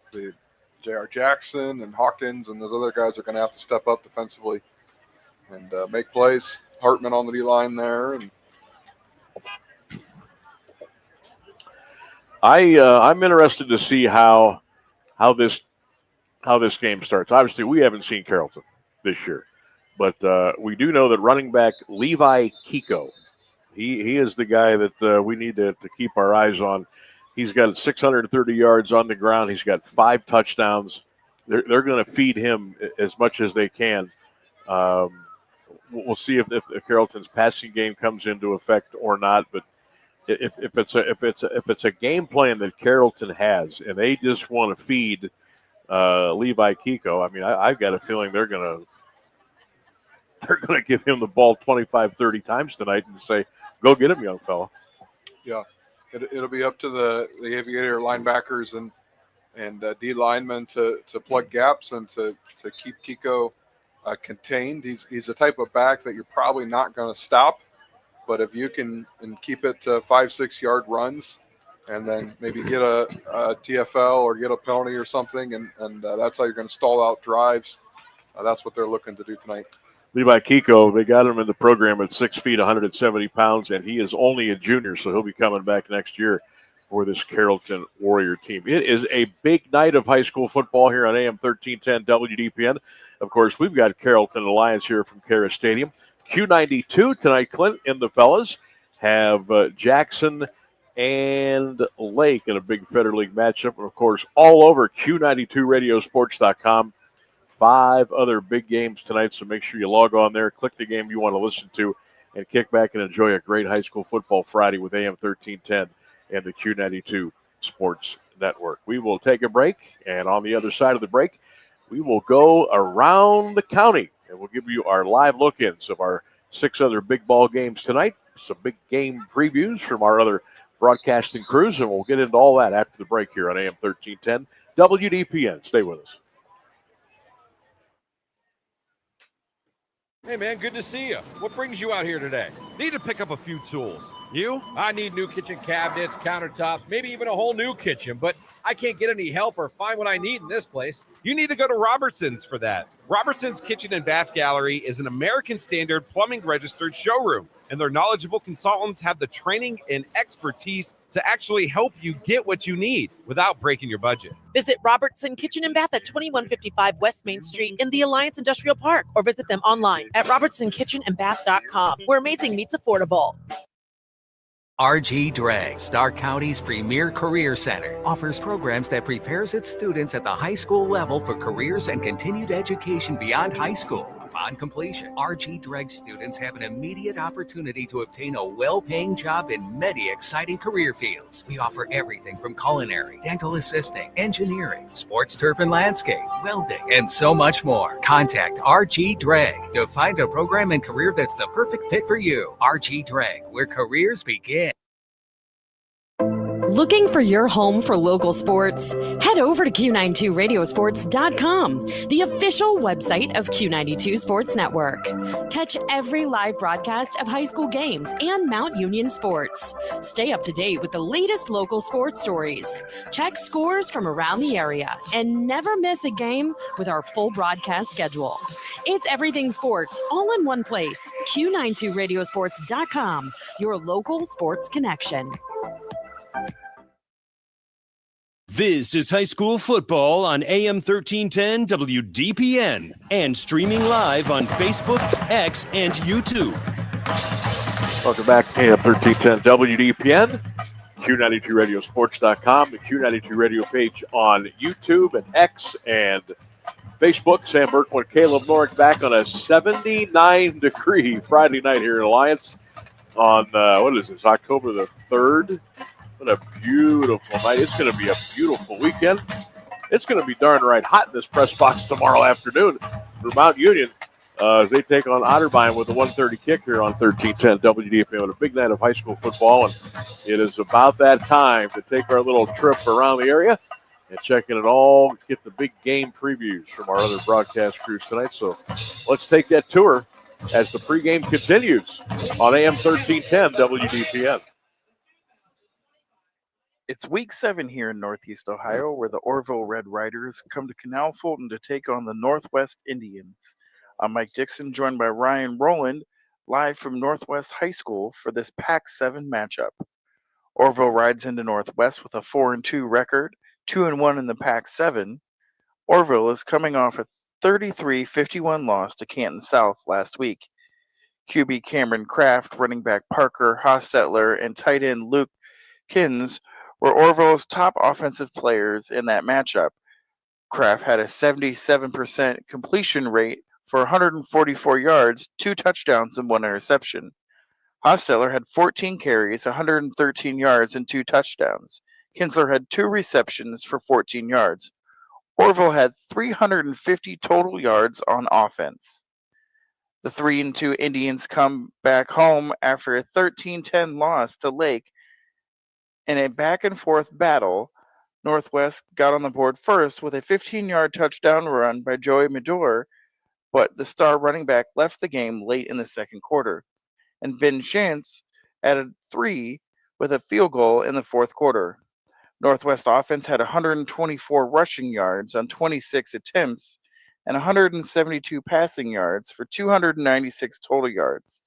J.R. Jackson and Hawkins and those other guys are going to have to step up defensively and make plays. Hartman on the D-line there. And I'm interested to see how this game starts. Obviously, we haven't seen Carrollton this year, but we do know that running back Levi Kiko, he is the guy that we need to keep our eyes on. He's got 630 yards on the ground. He's got 5 touchdowns. They're going to feed him as much as they can. We'll see if Carrollton's passing game comes into effect or not. But if it's a game plan that Carrollton has, and they just want to feed Levi Kiko, I mean, I've got a feeling they're going to give him the ball 25, 30 times tonight and say, "Go get him, young fella." Yeah. It'll be up to the Aviator linebackers and D linemen to plug gaps and to keep Kiko contained. He's the type of back that you're probably not going to stop, but if you can keep it to 5-6 yard runs, and then maybe get a TFL or get a penalty or something, and that's how you're going to stall out drives. That's what they're looking to do tonight. Levi Kiko, they got him in the program at 6 feet, 170 pounds, and he is only a junior, so he'll be coming back next year for this Carrollton Warrior team. It is a big night of high school football here on AM 1310 WDPN. Of course, we've got Carrollton Alliance here from Cara Stadium. Q92 tonight, Clint and the fellas have Jackson and Lake in a big Federal League matchup. And, of course, all over Q92radiosports.com. 5 other big games tonight, so make sure you log on there, click the game you want to listen to, and kick back and enjoy a great high school football Friday with AM 1310 and the Q92 Sports Network. We will take a break, and on the other side of the break, we will go around the county, and we'll give you our live look-ins of our 6 other big ball games tonight, some big game previews from our other broadcasting crews, and we'll get into all that after the break here on AM 1310 WDPN. Stay with us. Hey, man, good to see you. What brings you out here today? Need to pick up a few tools. You? I need new kitchen cabinets, countertops, maybe even a whole new kitchen, but I can't get any help or find what I need in this place. You need to go to Robertson's for that. Robertson's Kitchen and Bath Gallery is an American Standard plumbing registered showroom, and their knowledgeable consultants have the training and expertise to actually help you get what you need without breaking your budget. Visit Robertson Kitchen and Bath at 2155 West Main Street in the Alliance Industrial Park, or visit them online at robertsonkitchenandbath.com, where amazing meets affordable. RG Drag, Stark County's premier career center, offers programs that prepares its students at the high school level for careers and continued education beyond high school. upon completion. RG Dreg students have an immediate opportunity to obtain a well-paying job in many exciting career fields. We offer everything from culinary, dental assisting, engineering, sports turf and landscape, welding, and so much more. Contact RG Dreg to find a program and career that's the perfect fit for you. RG Dreg, where careers begin. Looking for your home for local sports? Head over to Q92radiosports.com, the official website of Q92 Sports Network. Catch every live broadcast of high school games and Mount Union sports. Stay up to date with the latest local sports stories. Check scores from around the area and never miss a game with our full broadcast schedule. It's everything sports all in one place. Q92radiosports.com, your local sports connection. This is high school football on AM 1310 WDPN and streaming live on Facebook, X, and YouTube. Welcome back to AM 1310 WDPN, Q92radiosports.com, the Q92 radio page on YouTube and X and Facebook. Sam Bourquin, Caleb Norick back on a 79-degree Friday night here in Alliance on, October the 3rd. What a beautiful night. It's going to be a beautiful weekend. It's going to be darn right hot in this press box tomorrow afternoon for Mount Union as they take on Otterbein with a 1:30 kick here on 1310 WDPN with a big night of high school football. And it is about that time to take our little trip around the area and checking it all, get the big game previews from our other broadcast crews tonight. So let's take that tour as the pregame continues on AM 1310 WDPN. It's week 7 here in Northeast Ohio, where the Orville Red Riders come to Canal Fulton to take on the Northwest Indians. I'm Mike Dixon, joined by Ryan Rowland, live from Northwest High School for this Pac-7 matchup. Orville rides into Northwest with a 4-2 record, 2-1 in the Pac-7. Orville is coming off a 33-51 loss to Canton South last week. QB Cameron Kraft, running back Parker Hostetler, and tight end Luke Kins were Orville's top offensive players in that matchup. Kraft had a 77% completion rate for 144 yards, 2 touchdowns, and 1 interception. Hostetler had 14 carries, 113 yards, and 2 touchdowns. Kinsler had 2 receptions for 14 yards. Orville had 350 total yards on offense. The 3-2 Indians come back home after a 13-10 loss to Lake. In a back-and-forth battle, Northwest got on the board first with a 15-yard touchdown run by Joey Medore, but the star running back left the game late in the second quarter. And Ben Shantz added 3 with a field goal in the fourth quarter. Northwest offense had 124 rushing yards on 26 attempts and 172 passing yards for 296 total yards.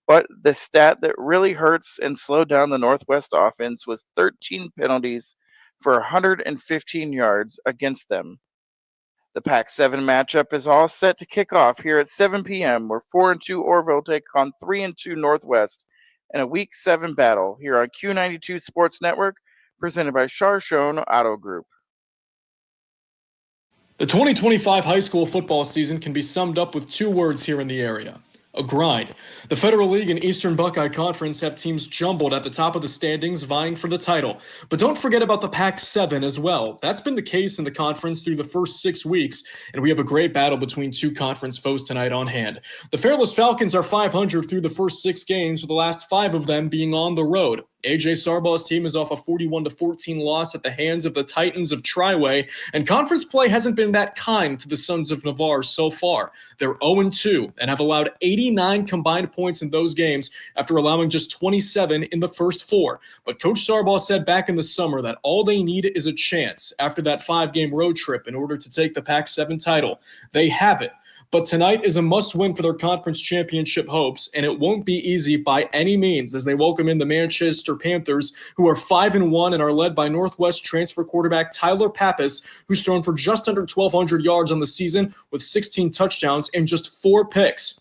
But the stat that really hurts and slowed down the Northwest offense was 13 penalties for 115 yards against them. The Pac-7 matchup is all set to kick off here at 7 p.m., where 4-2 Orville take on 3-2 Northwest in a Week 7 battle here on Q92 Sports Network, presented by Charchone Auto Group. The 2025 high school football season can be summed up with 2 words here in the area: a grind. The Federal League and Eastern Buckeye Conference have teams jumbled at the top of the standings vying for the title. But don't forget about the Pac-7 as well. That's been the case in the conference through the first 6 weeks, and we have a great battle between 2 conference foes tonight on hand. The Fairless Falcons are 500 through the first 6 games, with the last 5 of them being on the road. AJ Sarbaugh's team is off a 41-14 loss at the hands of the Titans of Triway, and conference play hasn't been that kind to the Sons of Navarre so far. They're 0-2 and have allowed 89 combined points in those games after allowing just 27 in the first 4. But Coach Sarbaugh said back in the summer that all they need is a chance after that 5-game road trip in order to take the Pac-7 title. They have it. But tonight is a must-win for their conference championship hopes, and it won't be easy by any means as they welcome in the Manchester Panthers, who are 5-1 and are led by Northwest transfer quarterback Tyler Pappas, who's thrown for just under 1,200 yards on the season with 16 touchdowns and just 4 picks.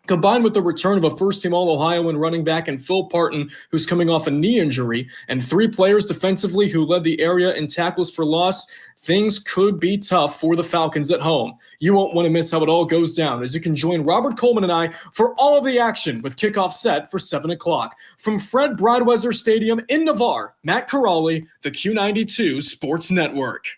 Combined with the return of a first-team All-Ohioan running back and Phil Parton, who's coming off a knee injury, and 3 players defensively who led the area in tackles for loss, things could be tough for the Falcons at home. You won't want to miss how it all goes down, as you can join Robert Coleman and I for all of the action with kickoff set for 7 o'clock. From Fred Broadweser Stadium in Navarre, Matt Carrollton, the Q92 Sports Network.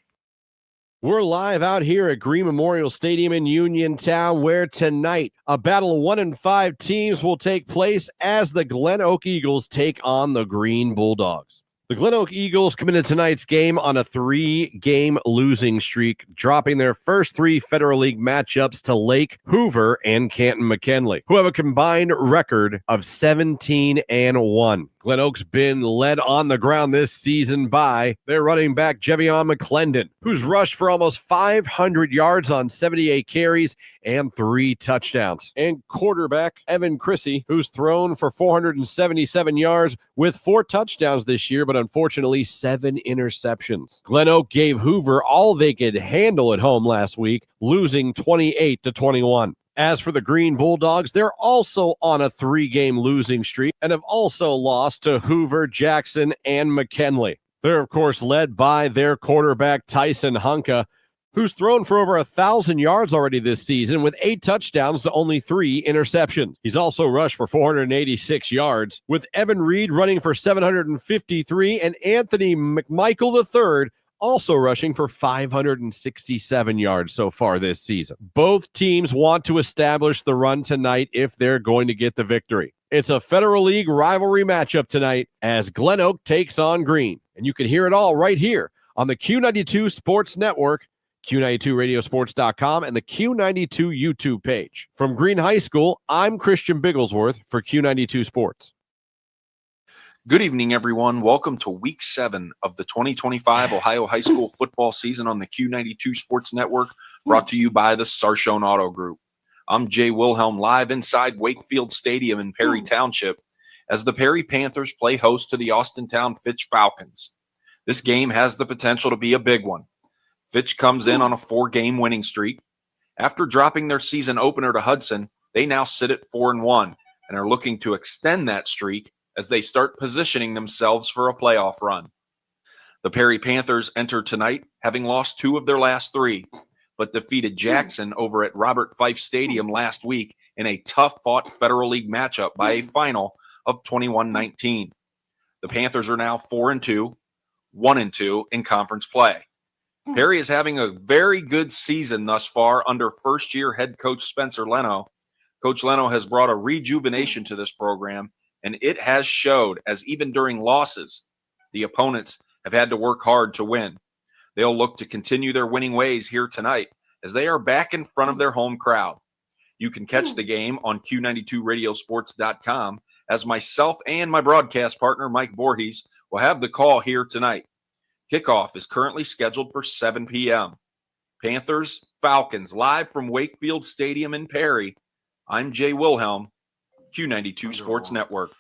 We're live out here at Green Memorial Stadium in Uniontown, where tonight a battle of 1 and 5 teams will take place as the Glen Oak Eagles take on the Green Bulldogs. The Glen Oak Eagles come into tonight's game on a 3-game losing streak, dropping their first 3 Federal League matchups to Lake, Hoover, and Canton McKinley, who have a combined record of 17-1. Glen Oak's been led on the ground this season by their running back, Jevion McClendon, who's rushed for almost 500 yards on 78 carries and 3 touchdowns. And quarterback, Evan Chrissy, who's thrown for 477 yards with 4 touchdowns this year, but unfortunately 7 interceptions. Glen Oak gave Hoover all they could handle at home last week, losing 28-21. As for the Green Bulldogs, they're also on a 3-game losing streak and have also lost to Hoover, Jackson, and McKinley. They're, of course, led by their quarterback, Tyson Hunka, who's thrown for over 1,000 yards already this season with 8 touchdowns to only 3 interceptions. He's also rushed for 486 yards, with Evan Reed running for 753 and Anthony McMichael III also rushing for 567 yards so far this season. Both teams want to establish the run tonight if they're going to get the victory. It's a Federal League rivalry matchup tonight as Glen Oak takes on Green. And you can hear it all right here on the Q92 Sports Network, Q92radiosports.com, and the Q92 YouTube page. From Green High School, I'm Christian Bigglesworth for Q92 Sports. Good evening, everyone. Welcome to Week 7 of the 2025 Ohio High School football season on the Q92 Sports Network, brought to you by the Sarshone Auto Group. I'm Jay Wilhelm, live inside Wakefield Stadium in Perry Township as the Perry Panthers play host to the Austintown Fitch Falcons. This game has the potential to be a big one. Fitch comes in on a 4-game winning streak. After dropping their season opener to Hudson, they now sit at 4-1 and are looking to extend that streak as they start positioning themselves for a playoff run. The Perry Panthers enter tonight having lost 2 of their last 3, but defeated Jackson over at Robert Fife Stadium last week in a tough-fought Federal League matchup by a final of 21-19. The Panthers are now 4-2, 1-2 in conference play. Perry is having a very good season thus far under first-year head coach Spencer Leno. Coach Leno has brought a rejuvenation to this program, and it has showed, as even during losses, the opponents have had to work hard to win. They'll look to continue their winning ways here tonight as they are back in front of their home crowd. You can catch the game on Q92radiosports.com as myself and my broadcast partner, Mike Voorhees, will have the call here tonight. Kickoff is currently scheduled for 7 p.m. Panthers, Falcons, live from Wakefield Stadium in Perry. I'm Jay Wilhelm, Q92 Sports Network.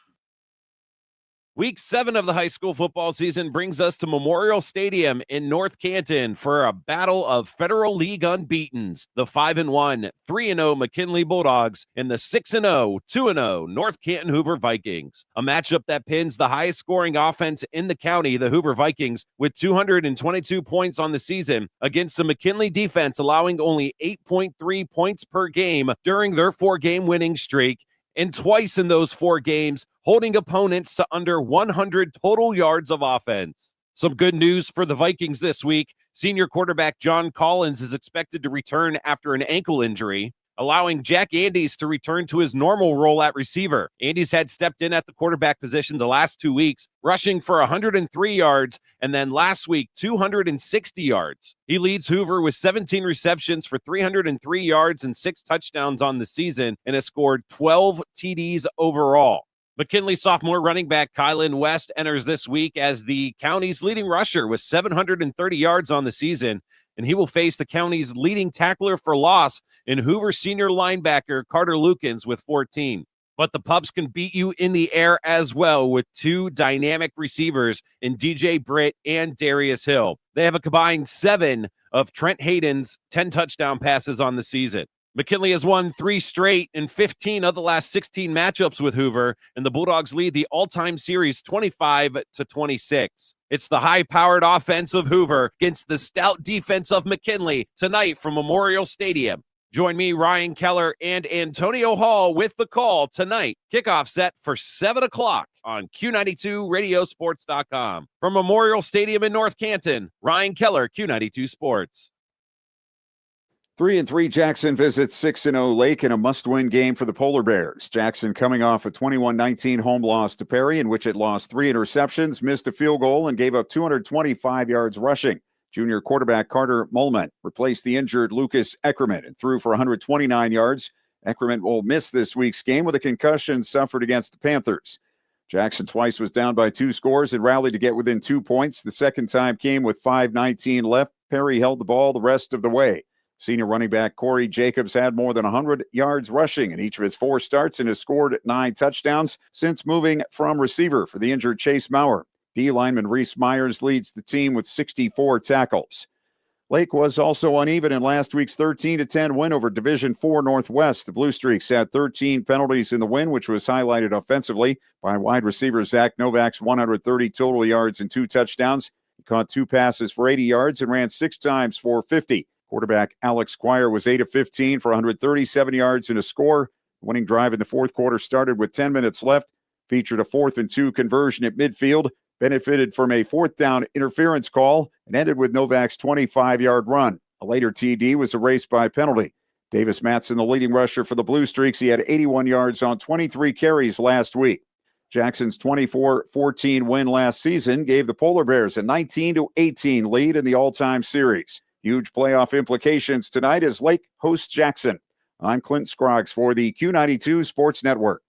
Week 7 of the high school football season brings us to Memorial Stadium in North Canton for a battle of Federal League unbeatens. The 5-1, 3-0 McKinley Bulldogs and the 6-0, 2-0 North Canton Hoover Vikings. A matchup that pins the highest scoring offense in the county, the Hoover Vikings, with 222 points on the season against the McKinley defense, allowing only 8.3 points per game during their 4-game winning streak. And twice in those 4 games, holding opponents to under 100 total yards of offense. Some good news for the Vikings this week. Senior quarterback John Collins is expected to return after an ankle injury, allowing Jack Andes to return to his normal role at receiver. Andes had stepped in at the quarterback position the last 2 weeks, rushing for 103 yards, and then last week, 260 yards. He leads Hoover with 17 receptions for 303 yards and 6 touchdowns on the season, and has scored 12 TDs overall. McKinley sophomore running back Kylan West enters this week as the county's leading rusher with 730 yards on the season, and he will face the county's leading tackler for loss in Hoover senior linebacker Carter Lukens with 14. But the Pups can beat you in the air as well with 2 dynamic receivers in DJ Britt and Darius Hill. They have a combined 7 of Trent Hayden's 10 touchdown passes on the season. McKinley has won 3 straight and 15 of the last 16 matchups with Hoover, and the Bulldogs lead the all-time series 25-26. It's the high-powered offense of Hoover against the stout defense of McKinley tonight from Memorial Stadium. Join me, Ryan Keller, and Antonio Hall with the call tonight. Kickoff set for 7 o'clock on Q92 Radiosports.com. From Memorial Stadium in North Canton, Ryan Keller, Q92 Sports. 3-3 Jackson visits 6-0 Lake in a must-win game for the Polar Bears. Jackson coming off a 21-19 home loss to Perry, in which it lost 3 interceptions, missed a field goal, and gave up 225 yards rushing. Junior quarterback Carter Mulman replaced the injured Lucas Eckerman and threw for 129 yards. Eckerman will miss this week's game with a concussion suffered against the Panthers. Jackson twice was down by 2 scores and rallied to get within 2 points. The second time came with 5:19 left. Perry held the ball the rest of the way. Senior running back Corey Jacobs had more than 100 yards rushing in each of his 4 starts and has scored 9 touchdowns since moving from receiver for the injured Chase Maurer. D lineman Reese Myers leads the team with 64 tackles. Lake was also uneven in last week's 13-10 win over Division IV Northwest. The Blue Streaks had 13 penalties in the win, which was highlighted offensively by wide receiver Zach Novak's 130 total yards and 2 touchdowns. He caught 2 passes for 80 yards and ran 6 times for 50. Quarterback Alex Squire was 8 of 15 for 137 yards and a score. The winning drive in the fourth quarter started with 10 minutes left, featured a 4th and 2 conversion at midfield, benefited from a 4th down interference call, and ended with Novak's 25-yard run. A later TD was erased by penalty. Davis Matson, the leading rusher for the Blue Streaks, he had 81 yards on 23 carries last week. Jackson's 24-14 win last season gave the Polar Bears a 19-18 lead in the all-time series. Huge playoff implications tonight as Lake hosts Jackson. I'm Clint Scroggs for the Q92 Sports Network.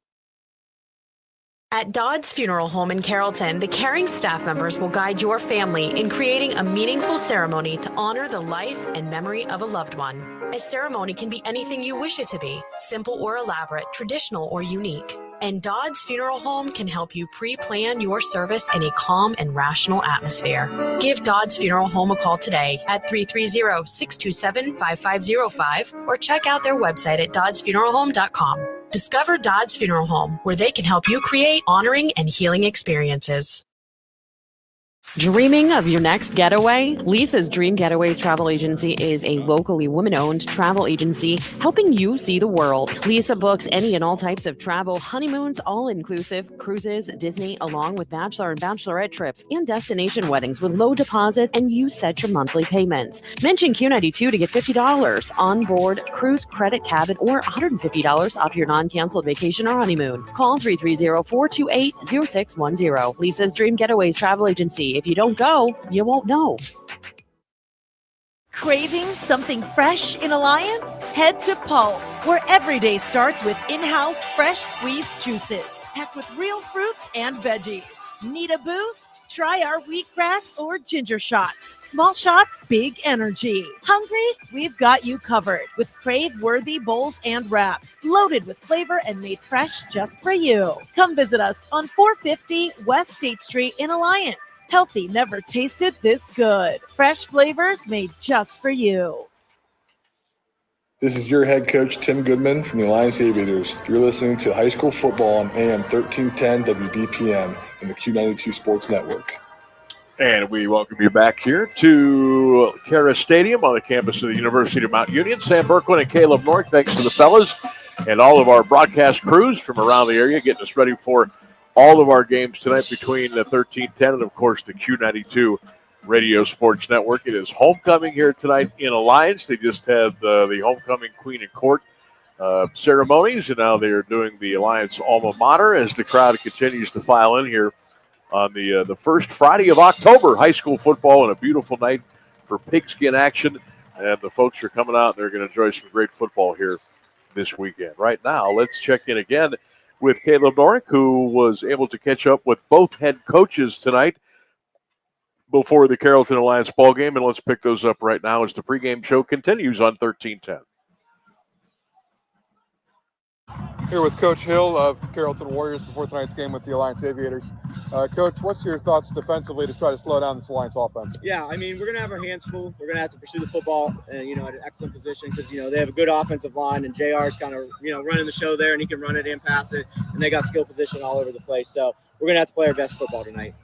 At Dodd's Funeral Home in Carrollton, the caring staff members will guide your family in creating a meaningful ceremony to honor the life and memory of a loved one. A ceremony can be anything you wish it to be, simple or elaborate, traditional or unique. And Dodd's Funeral Home can help you pre-plan your service in a calm and rational atmosphere. Give Dodd's Funeral Home a call today at 330-627-5505 or check out their website at doddsfuneralhome.com. Discover Dodd's Funeral Home, where they can help you create honoring and healing experiences. Dreaming of your next getaway? Lisa's Dream Getaways Travel Agency is a locally woman-owned travel agency helping you see the world. Lisa books any and all types of travel, honeymoons, all-inclusive, cruises, Disney, along with bachelor and bachelorette trips and destination weddings with low deposit, and you set your monthly payments. Mention Q92 to get $50 on board cruise, credit, cabin, or $150 off your non-canceled vacation or honeymoon. Call 330-428-0610. Lisa's Dream Getaways Travel Agency. If you don't go, you won't know. Craving something fresh in Alliance? Head to Pulp, where every day starts with in-house fresh squeezed juices, packed with real fruits and veggies. Need a boost? Try our wheatgrass or ginger shots. Small shots, big energy. Hungry? We've got you covered with crave-worthy bowls and wraps, loaded with flavor and made fresh just for you. Come visit us on 450 West State Street in Alliance. Healthy never tasted this good. Fresh flavors made just for you. This is your head coach, Tim Goodman from the Alliance Aviators. You're listening to high school football on AM 1310 WDPN and the Q92 Sports Network. And we welcome you back here to Cara Stadium on the campus of the University of Mount Union. Sam Bourquin and Caleb North, thanks to the fellas and all of our broadcast crews from around the area getting us ready for all of our games tonight between the 1310 and, of course, the Q92 Radio Sports Network. It is homecoming here tonight in Alliance. They just had the homecoming Queen and Court ceremonies, and now they're doing the Alliance alma mater as the crowd continues to file in here on the first Friday of October. High school football and a beautiful night for pigskin action, and the folks are coming out and they're going to enjoy some great football here this weekend. Right now, let's check in again with Caleb Norick, who was able to catch up with both head coaches tonight before the Carrollton Alliance ball game, and let's pick those up right now as the pregame show continues on 1310. Here with Coach Hill of the Carrollton Warriors before tonight's game with the Alliance Aviators. Coach, what's your thoughts defensively to try to slow down this Alliance offense? Yeah, I mean, we're going to have our hands full. We're going to have to pursue the football, and, at an excellent position because, they have a good offensive line, and JR's kind of, running the show there, and he can run it and pass it, and they got skill position all over the place. So we're going to have to play our best football tonight.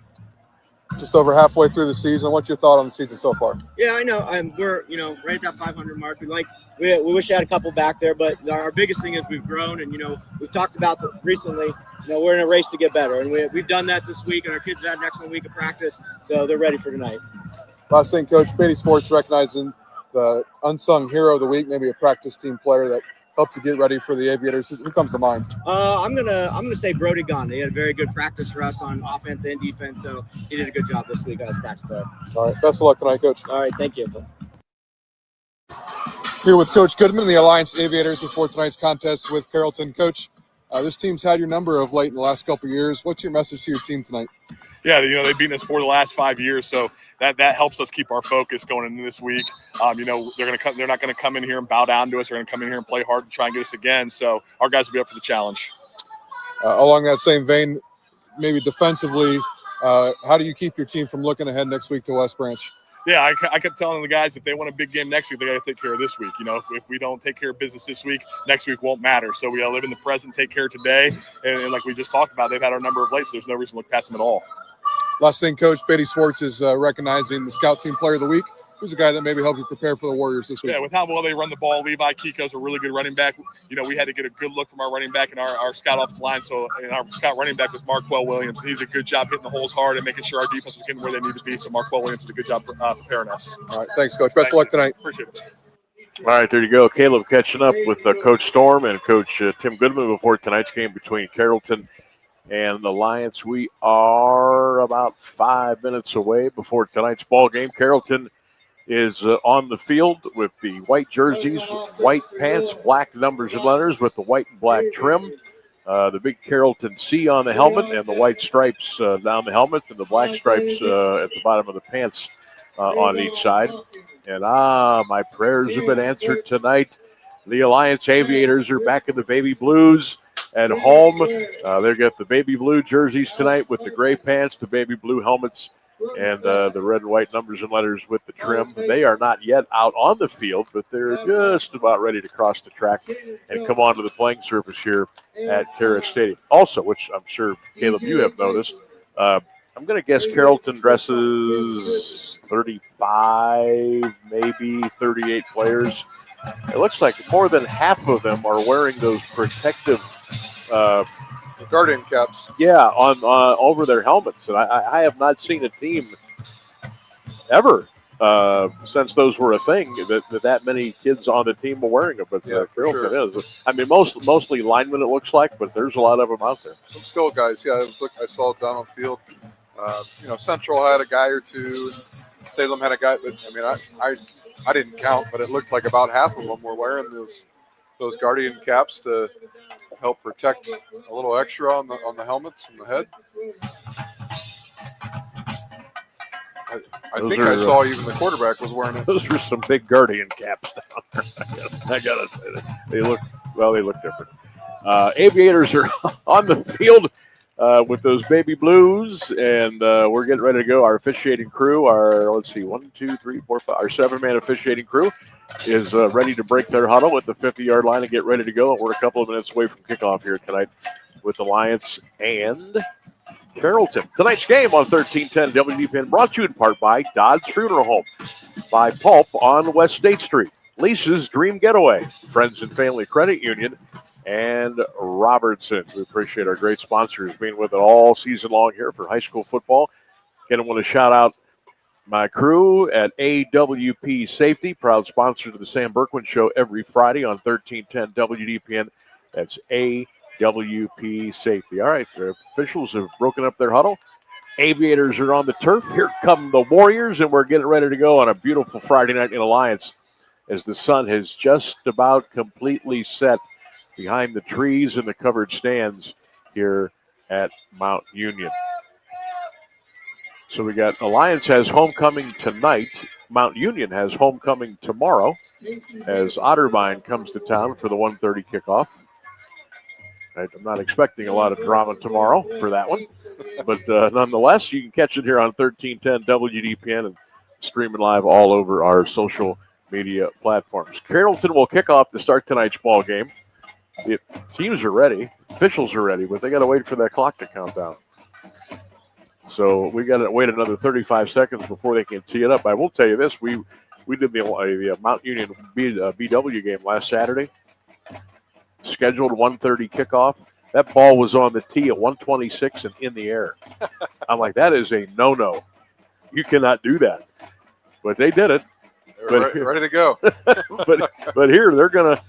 Just over halfway through the season, what's your thought on the season so far? Yeah, I know. We're, right at that 500 mark. We wish I had a couple back there, but our biggest thing is we've grown, and, we've talked about recently, we're in a race to get better, and we've done that this week, and our kids have had an excellent week of practice, so they're ready for tonight. Last thing, Coach, Beatty Sports recognizing the unsung hero of the week, maybe a practice team player that helped to get ready for the Aviators. Who comes to mind? I'm gonna say Brody Gond. He had a very good practice for us on offense and defense, so he did a good job this week as practice player. All right, best of luck tonight, Coach. All right, thank you. Here with Coach Goodman, the Alliance Aviators, before tonight's contest with Carrollton. Coach, this team's had your number of late in the last couple of years. What's your message to your team tonight? Yeah, they've beaten us for the last 5 years, so that helps us keep our focus going into this week. They're not going to come in here and bow down to us. They're going to come in here and play hard to try and get us again. So our guys will be up for the challenge. Along that same vein, maybe defensively, how do you keep your team from looking ahead next week to West Branch? Yeah, I kept telling the guys if they want a big game next week, they got to take care of this week. If we don't take care of business this week, next week won't matter. So we got to live in the present, take care of today. And like we just talked about, they've had our number of late, so there's no reason to look past them at all. Last thing, Coach, Beatty Sports is recognizing the Scout Team Player of the Week. Who's a guy that maybe helped you prepare for the Warriors this week? Yeah, with how well they run the ball, Levi Kiko's a really good running back. We had to get a good look from our running back and our scout offensive line. So, our scout running back was Marquell Williams. He did a good job hitting the holes hard and making sure our defense was getting where they need to be. So, Marquell Williams did a good job preparing us. All right, thanks, Coach. Best of luck tonight. Appreciate it. All right, there you go. Caleb catching up with Coach Storm and Coach Tim Goodman before tonight's game between Carrollton and the Alliance. We are about 5 minutes away before tonight's ball game. Carrollton is on the field with the white jerseys, white pants, black numbers and letters with the white and black trim. The big Carrollton C on the helmet and the white stripes down the helmet and the black stripes at the bottom of the pants on each side. And my prayers have been answered tonight. The Alliance Aviators are back in the baby blues at home. They've got the baby blue jerseys tonight with the gray pants, the baby blue helmets, and the red and white numbers and letters with the trim. They are not yet out on the field, but they're just about ready to cross the track and come onto the playing surface here at Terrace Stadium. Also, which I'm sure, Caleb, you have noticed, I'm going to guess Carrollton dresses 35, maybe 38 players. It looks like more than half of them are wearing those protective Guardian caps. Yeah, on over their helmets. And I have not seen a team ever since those were a thing that many kids on the team were wearing them. But Carrollton is. I mean, mostly linemen it looks like, but there's a lot of them out there. Some skill guys. Yeah, I saw it down on the field. Central had a guy or two. Salem had a guy, but I didn't count, but it looked like about half of them were wearing those Guardian caps to help protect a little extra on the helmets and the head. I think I saw even the quarterback was wearing it. Those were some big Guardian caps down there. I gotta say that they look different. Aviators are on the field with those baby blues, and we're getting ready to go. Our officiating crew, our 7-man officiating crew is ready to break their huddle at the 50-yard line and get ready to go. And we're a couple of minutes away from kickoff here tonight with Alliance and Carrollton. Tonight's game on 1310 WDPN brought to you in part by Dodd's Funeral Home, by Pulp on West State Street, Lisa's Dream Getaway, Friends and Family Credit Union, and Robertson. We appreciate our great sponsors being with it all season long here for high school football. Again, I want to shout out my crew at AWP Safety, proud sponsor of the Sam Bourquin Show every Friday on 1310 WDPN. That's AWP Safety. All right, the officials have broken up their huddle. Aviators are on the turf. Here come the Warriors, and we're getting ready to go on a beautiful Friday night in Alliance as the sun has just about completely set behind the trees and the covered stands here at Mount Union. So we got Alliance has homecoming tonight. Mount Union has homecoming tomorrow as Otterbein comes to town for the 1:30 kickoff. I'm not expecting a lot of drama tomorrow for that one. But nonetheless, you can catch it here on 1310 WDPN and streaming live all over our social media platforms. Carrollton will kick off to start tonight's ball game. The teams are ready, officials are ready, but they got to wait for that clock to count down. So we got to wait another 35 seconds before they can tee it up. I will tell you this: we did the Mount Union BW game last Saturday. Scheduled 1:30 kickoff. That ball was on the tee at 1:26 and in the air. I'm like, that is a no-no. You cannot do that. But they did it. Ready to go. but here they're gonna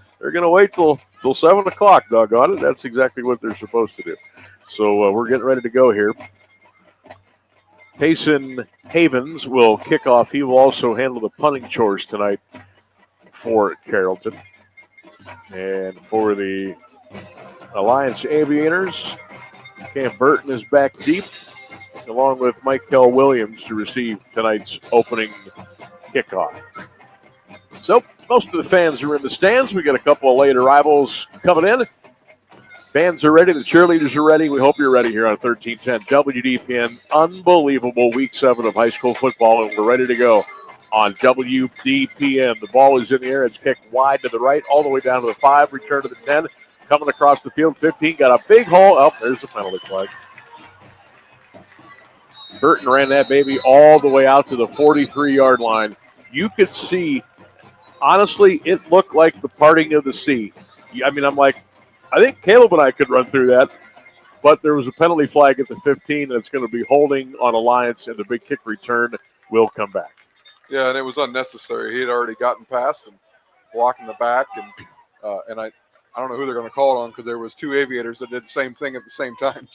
wait till 7 o'clock. Doggone it. That's exactly what they're supposed to do. So we're getting ready to go here. Payson Havens will kick off. He will also handle the punting chores tonight for Carrollton. And for the Alliance Aviators, Cam Burton is back deep, along with Michael Williams to receive tonight's opening kickoff. So most of the fans are in the stands. We got a couple of late arrivals coming in. Fans are ready. The cheerleaders are ready. We hope you're ready here on 1310 WDPN. Unbelievable Week 7 of high school football, and we're ready to go on WDPN. The ball is in the air. It's kicked wide to the right, all the way down to the 5. Return to the 10. Coming across the field, 15. Got a big hole. Oh, there's the penalty flag. Burton ran that baby all the way out to the 43-yard line. You could see, honestly, it looked like the parting of the sea. I mean, I'm like, I think Caleb and I could run through that, but there was a penalty flag at the 15 that's going to be holding on Alliance, and the big kick return will come back. Yeah, and it was unnecessary. He had already gotten past and blocking the back, and I don't know who they're going to call it on because there was 2 Aviators that did the same thing at the same time.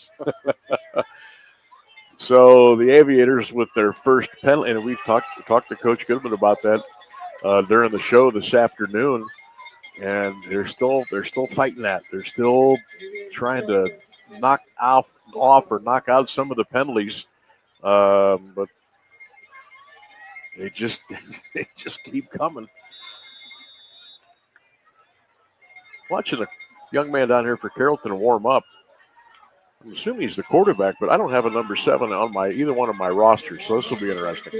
So the Aviators with their first penalty, and we talked to Coach Goodman about that during the show this afternoon. And they're still fighting that. They're still trying to knock off or knock out some of the penalties, but they just keep coming. Watching a young man down here for Carrollton warm up. I'm assuming he's the quarterback, but I don't have a number 7 on either one of my rosters, so this will be interesting.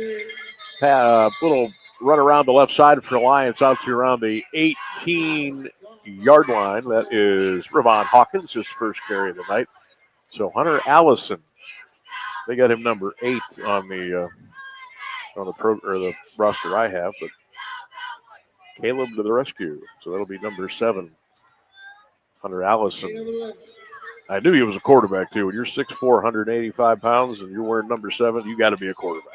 Little run around the left side for Alliance out to around the 18-yard line. That is Ravon Hawkins, his first carry of the night. So Hunter Allison, they got him number 8 on the roster I have, but Caleb to the rescue. So that'll be number 7, Hunter Allison. I knew he was a quarterback too. When you're 6'4", 185 pounds, and you're wearing number 7, you got to be a quarterback.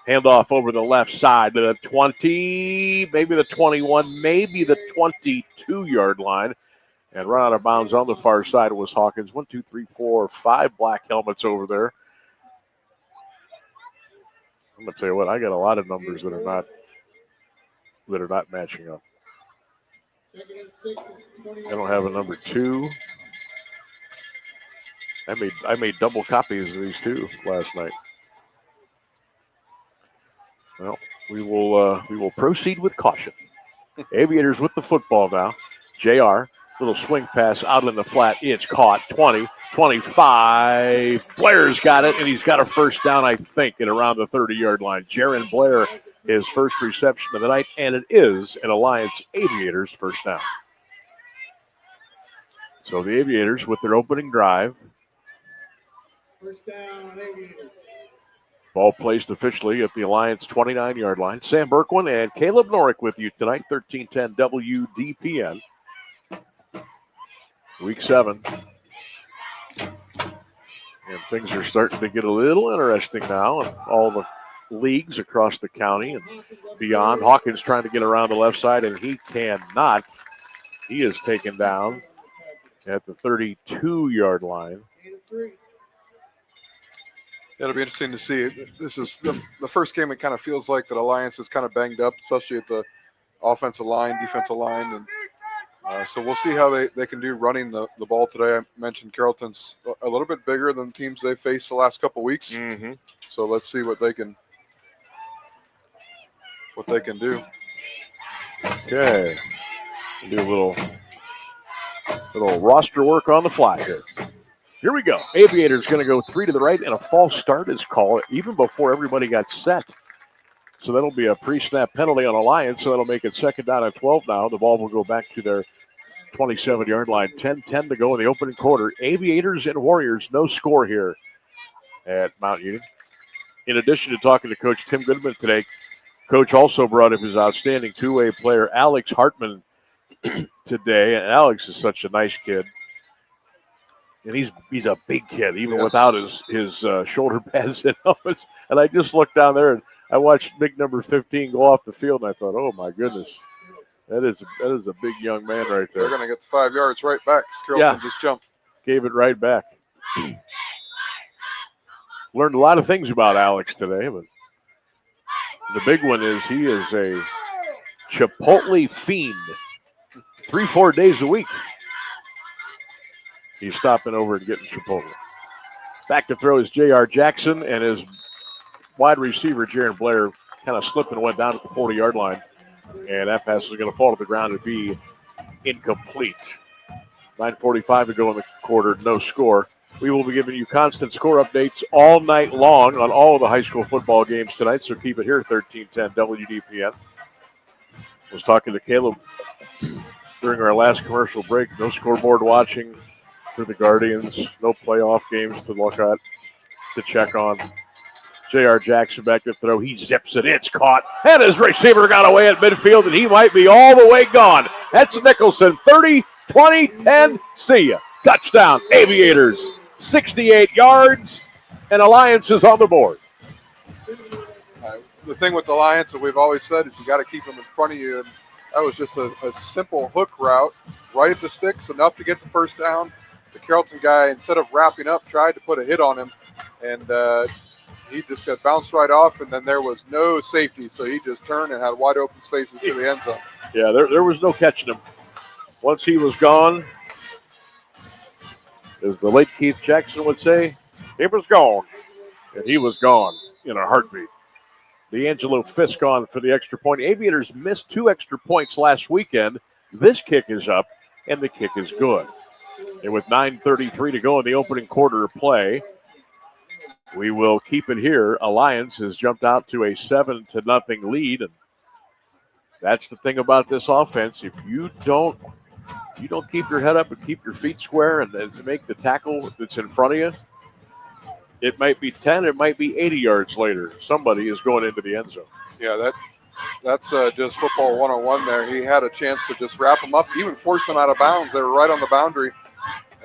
Handoff over the left side to the 20, maybe the 21, maybe the 22-yard line. And run out of bounds on the far side was Hawkins. 1, 2, 3, 4, 5 black helmets over there. I'm going to tell you what, I got a lot of numbers that are not matching up. I don't have a number 2. I made double copies of these 2 last night. Well, we will proceed with caution. Aviators with the football now. JR, little swing pass out in the flat. It's caught. 20, 25. Blair's got it, and he's got a first down, I think, at around the 30-yard line. Jaron Blair, his first reception of the night, and it is an Alliance Aviators first down. So the Aviators with their opening drive. First down, Aviators. Ball placed officially at the Alliance 29-yard line. Sam Bourquin and Caleb Norick with you tonight, 1310 WDPN. Week 7. And things are starting to get a little interesting now in all the leagues across the county and beyond. Hawkins trying to get around the left side, and he cannot. He is taken down at the 32-yard line. It'll be interesting to see. This is the first game. It kind of feels like that Alliance is kind of banged up, especially at the offensive line, defensive line. And so we'll see how they can do running the ball today. I mentioned Carrollton's a little bit bigger than teams they've faced the last couple weeks. Mm-hmm. So let's see what they can do. Okay. Do a little Little roster work on the fly here. Here we go. Aviators going to go 3 to the right, and a false start is called even before everybody got set. So that'll be a pre-snap penalty on Alliance, so that'll make it 2nd down and 12 now. The ball will go back to their 27-yard line. 10-10 to go in the opening quarter. Aviators and Warriors, no score here at Mount Union. In addition to talking to Coach Tim Goodman today, Coach also brought up his outstanding two-way player, Alex Hartman, today. And Alex is such a nice kid. And he's a big kid, even without his shoulder pads and helmets. And I just looked down there, and I watched big number 15 go off the field, and I thought, oh, my goodness. That is a big young man right there. They're going to get the 5 yards right back. Carrollton just jumped. Gave it right back. Learned a lot of things about Alex today, but the big one is he is a Chipotle fiend. 3-4 days a week. He's stopping over and getting Chipotle. Back to throw is J.R. Jackson, and his wide receiver, Jaron Blair, kind of slipped and went down at the 40-yard line. And that pass is going to fall to the ground and be incomplete. 9:45 to go in the quarter, no score. We will be giving you constant score updates all night long on all of the high school football games tonight, so keep it here, 1310 WDPN. I was talking to Caleb during our last commercial break. No scoreboard watching for the Guardians. No playoff games to look at, to check on. J.R. Jackson back to throw. He zips it. It's caught. And his receiver got away at midfield, and he might be all the way gone. That's Nicholson. 30, 20, 10. See ya. Touchdown. Aviators. 68 yards, and Alliance is on the board. The thing with Alliance that we've always said is you got to keep them in front of you, and that was just a simple hook route right at the sticks, enough to get the first down. The Carrollton guy, instead of wrapping up, tried to put a hit on him, and he just got bounced right off, and then there was no safety, so he just turned and had wide open spaces to the end zone. Yeah, there was no catching him. Once he was gone, as the late Keith Jackson would say, he was gone. And he was gone in a heartbeat. D'Angelo Fisk on for the extra point. Aviators missed 2 extra points last weekend. This kick is up, and the kick is good. And with 9:33 to go in the opening quarter of play, we will keep it here. Alliance has jumped out to a 7-0 lead. And that's the thing about this offense. If you don't keep your head up and keep your feet square and make the tackle that's in front of you, it might be 10, it might be 80 yards later. Somebody is going into the end zone. Yeah, that's just football 101 there. He had a chance to just wrap them up, even force them out of bounds. They were right on the boundary,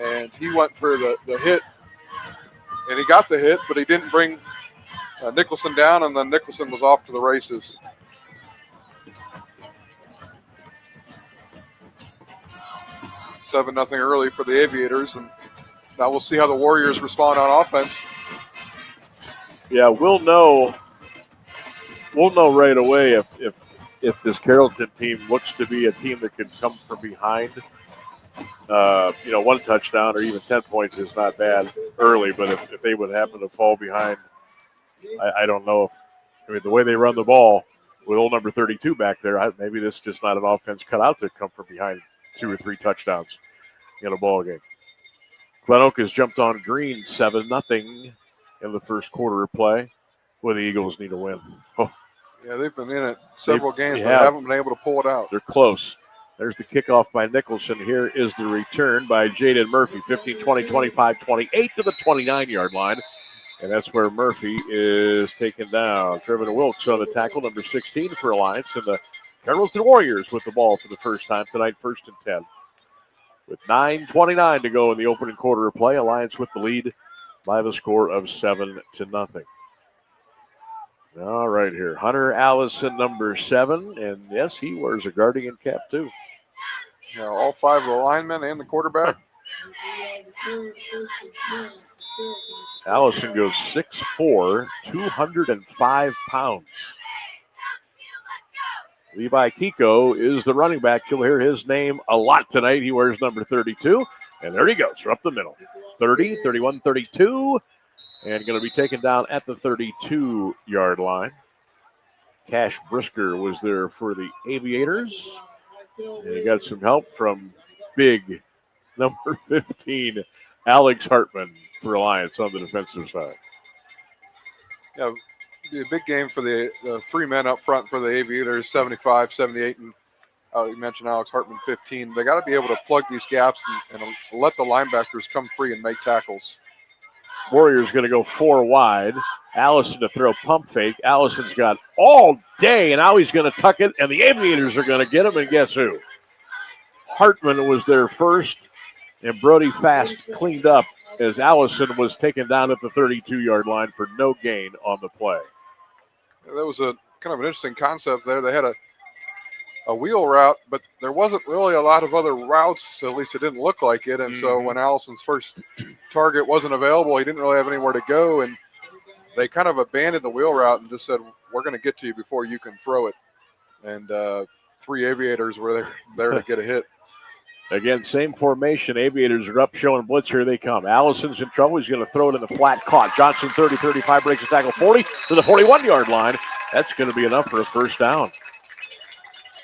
and he went for the hit, and he got the hit, but he didn't bring Nicholson down, and then Nicholson was off to the races. $7-0 early for the Aviators, and now we'll see how the Warriors respond on offense. Yeah, we'll know right away if this Carrollton team looks to be a team that can come from behind. 1 touchdown or even 10 points is not bad early, but if they would happen to fall behind, I don't know. The way they run the ball with old number 32 back there, maybe this is just not an offense cut out to come from behind 2 or 3 touchdowns in a ball game. Glen Oak has jumped on green 7-0 in the first quarter of play, where the Eagles need a win. Oh. Yeah, they've been in it several games, they but haven't been able to pull it out. They're close. There's the kickoff by Nicholson. Here is the return by Jaden Murphy. 15, 20, 25, 28 to the 29-yard line. And that's where Murphy is taken down. Trevin Wilkes on the tackle, number 16 for Alliance. And the Carrollton Warriors with the ball for the first time tonight, 1st and 10. With 9:29 to go in the opening quarter of play, Alliance with the lead by the score of 7-0. All right, here. Hunter Allison, number 7. And, yes, he wears a Guardian cap, too. Yeah, all 5 of the linemen and the quarterback. Allison goes 6'4", 205 pounds. Levi Kiko is the running back. You'll hear his name a lot tonight. He wears number 32. And there he goes, right up the middle. 30, 31, 32. And going to be taken down at the 32-yard line. Cash Brisker was there for the Aviators. And he got some help from big number 15, Alex Hartman for Alliance on the defensive side. Yeah, be a big game for the 3 men up front for the Aviators, 75, 78, and you mentioned Alex Hartman, 15. They got to be able to plug these gaps and let the linebackers come free and make tackles. Warriors going to go 4 wide. Allison to throw pump fake. Allison's got all day, and now he's going to tuck it, and the Aviators are going to get him, and guess who? Hartman was there first, and Brody Fast cleaned up as Allison was taken down at the 32-yard line for no gain on the play. That was a kind of an interesting concept there. They had a wheel route, but there wasn't really a lot of other routes, at least it didn't look like it. And so when Allison's first target wasn't available, he didn't really have anywhere to go, and they kind of abandoned the wheel route and just said, we're going to get to you before you can throw it. And 3 Aviators were there to get a hit. Again, same formation. Aviators are up, showing blitz. Here they come. Allison's in trouble. He's going to throw it in the flat, caught. Johnson, 30, 35, breaks the tackle, 40 to the 41-yard line. That's going to be enough for a first down.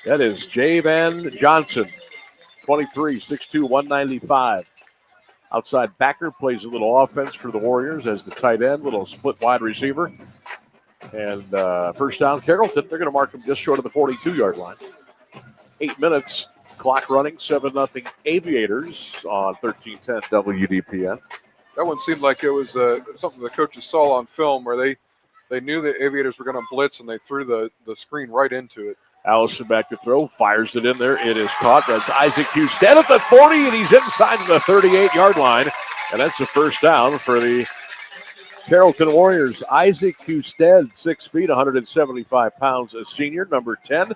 That is Javan Johnson, 23, 6'2", 195. Outside backer, plays a little offense for the Warriors as the tight end, little split wide receiver. And first down, Carrollton. They're going to mark him just short of the 42-yard line. 8 minutes. Clock running, 7-0 Aviators on 1310 WDPN. That one seemed like it was something the coaches saw on film where they knew the Aviators were going to blitz, and they threw the screen right into it. Allison back to throw, fires it in there. It is caught. That's Isaac Husted at the 40, and he's inside the 38-yard line. And that's the first down for the Carrollton Warriors. Isaac Husted, 6 feet, 175 pounds, a senior, number 10.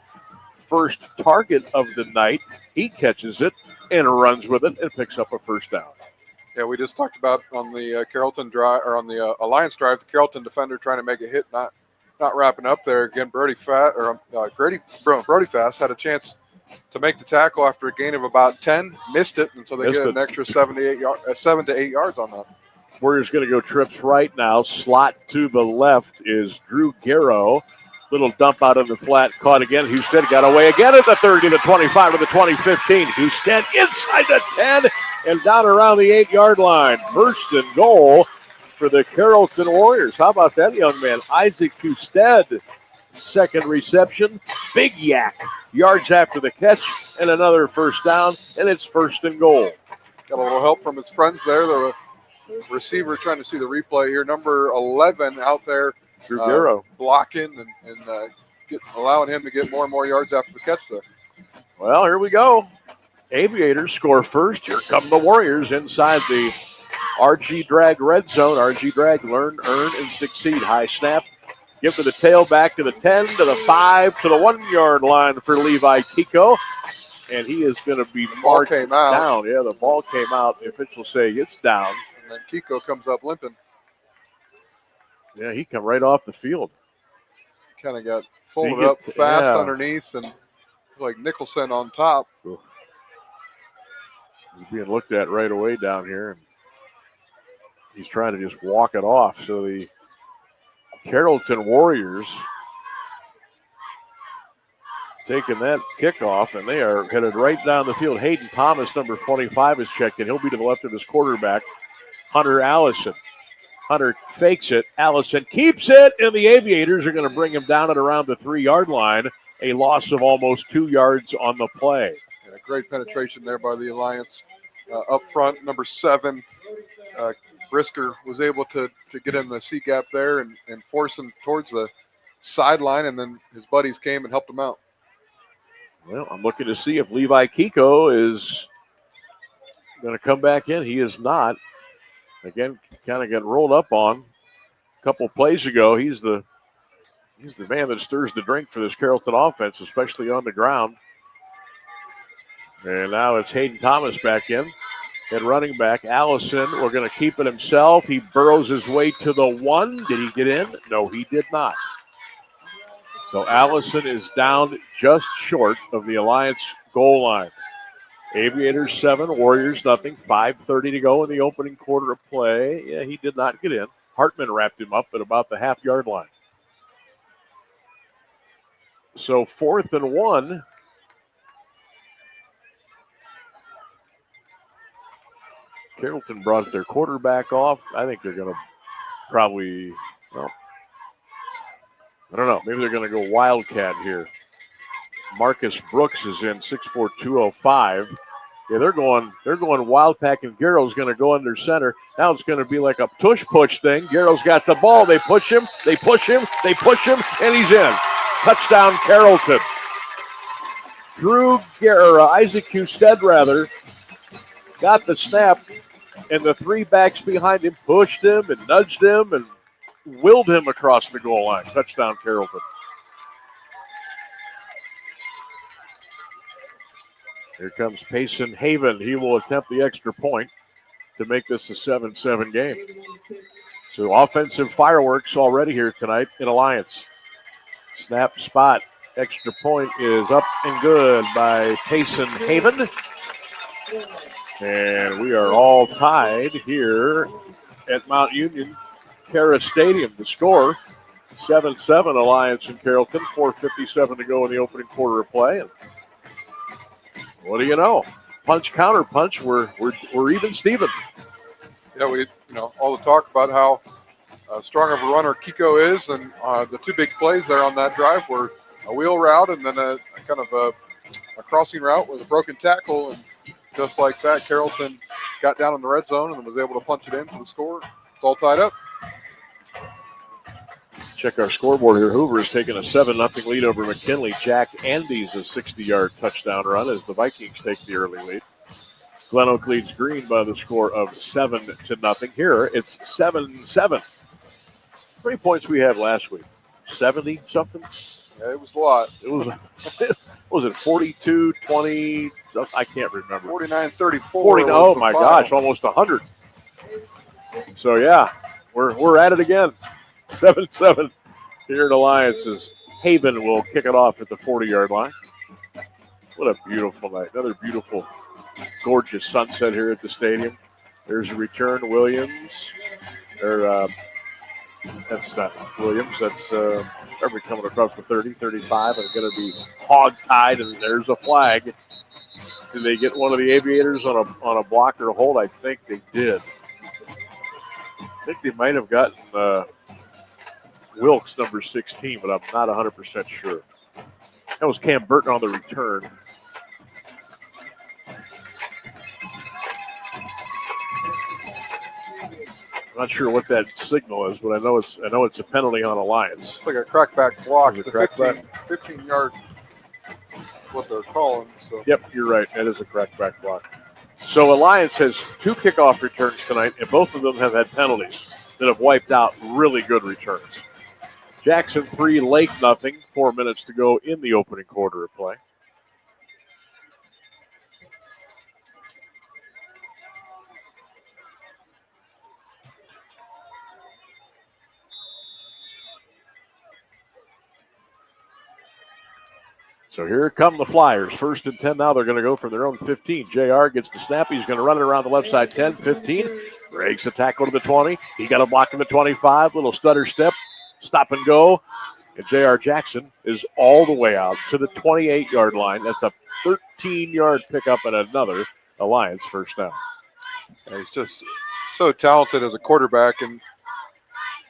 First target of the night. He catches it and runs with it and picks up a first down. Yeah, we just talked about on the Carrollton drive, or on the Alliance drive, the Carrollton defender trying to make a hit, not wrapping up there. Again, Brody Fast had a chance to make the tackle after a gain of about 10, missed it, and so they get an extra 7 to 8 yards on that. Warriors going to go trips right now. Slot to the left is Drew Garrow. Little dump out of the flat, caught again. Husted got away again at the 30, the 25, to the 20-15. Husted inside the 10 and down around the 8-yard line. First and goal for the Carrollton Warriors. How about that young man? Isaac Husted, second reception. Big yak. Yards after the catch and another first down, and it's first and goal. Got a little help from his friends there. The receiver trying to see the replay here. Number 11 out there. Drew Garrow blocking and allowing him to get more and more yards after the catch there. Well, here we go. Aviators score first. Here come the Warriors inside the RG Drag red zone. RG Drag, learn, earn, and succeed. High snap. Give to the tailback to the 10, to the 5, to the 1-yard line for Levi Kiko. And he is going to be marked down. Yeah, the ball came out. The officials say it's down. And then Kiko comes up limping. Yeah, he come right off the field. Kind of got folded up fast underneath, and like Nicholson on top. He's being looked at right away down here, and he's trying to just walk it off. So the Carrollton Warriors taking that kickoff, and they are headed right down the field. Hayden Thomas, number 25, is checked in. He'll be to the left of his quarterback, Hunter Allison. Hunter fakes it. Allison keeps it, and the Aviators are going to bring him down at around the 3-yard line. A loss of almost 2 yards on the play. And a great penetration there by the Alliance. Up front, number 7, Brisker was able to get in the C-gap there and force him towards the sideline, and then his buddies came and helped him out. Well, I'm looking to see if Levi Kiko is going to come back in. He is not. Again, kind of got rolled up on a couple plays ago. He's the man that stirs the drink for this Carrollton offense, especially on the ground. And now it's Hayden Thomas back in. And running back, Allison, we're going to keep it himself. He burrows his way to the 1. Did he get in? No, he did not. So Allison is down just short of the Alliance goal line. Aviators 7, Warriors nothing. 5:30 to go in the opening quarter of play. Yeah, he did not get in. Hartman wrapped him up at about the half-yard line. So 4th and 1. Carrollton brought their quarterback off. I think they're going to probably, well, I don't know. Maybe they're going to go Wildcat here. Marcus Brooks is in 6'4", 205. Yeah, they're going Wildpack, and Garrow's going to go under center. Now it's going to be like a push thing. Garrow's got the ball. They push him, and he's in. Touchdown, Carrollton. Isaac Husted, got the snap, and the three backs behind him pushed him and nudged him and willed him across the goal line. Touchdown, Carrollton. Here comes Payson Haven. He will attempt the extra point to make this a 7-7 game. So offensive fireworks already here tonight in Alliance. Snap spot. Extra point is up and good by Payson Haven. And we are all tied here at Mount Union Cara Stadium. The score, 7-7 Alliance in Carrollton. 4:57 to go in the opening quarter of play. And what do you know? Punch, counter punch. We're even Steven. Yeah, all the talk about how strong of a runner Kiko is, and the two big plays there on that drive were a wheel route and then a kind of a crossing route with a broken tackle, and just like that, Carrollton got down in the red zone and was able to punch it in for the score. It's all tied up. Check our scoreboard here. Hoover has taken a 7-0 lead over McKinley. Jack Andes a 60-yard touchdown run as the Vikings take the early lead. Glen Oak leads Green by the score of 7-0. Here it's 7-7. How many points we had last week? 70 something? Yeah, it was a lot. It was it 42, 20? I can't remember. 49-34. 40. Oh my gosh, almost 100. So yeah, we're at it again. 7-7 here at Alliance as Haven will kick it off at the 40-yard line. What a beautiful night. Another beautiful, gorgeous sunset here at the stadium. There's a return, Williams. That's not Williams. That's probably coming across the 30, 35, and going to be hog-tied, and there's a flag. Did they get one of the Aviators on a block or a hold? I think they did. I think they might have gotten Wilkes, number 16, but I'm not 100% sure. That was Cam Burton on the return. I'm not sure what that signal is, but I know it's a penalty on Alliance. It's like a crackback block. It's a crackback. 15-yard, what they're calling. So. Yep, you're right. That is a crackback block. So Alliance has 2 kickoff returns tonight, and both of them have had penalties that have wiped out really good returns. Jackson 3, Lake nothing. 4 minutes to go in the opening quarter of play. So here come the Flyers. 1st and 10 now. They're going to go from their own 15. JR gets the snap. He's going to run it around the left side. 10, 15. Breaks the tackle to the 20. He got a block in the 25. Little stutter step. Stop and go. And J.R. Jackson is all the way out to the 28-yard line. That's a 13-yard pickup and another Alliance first down. Yeah, he's just so talented as a quarterback, and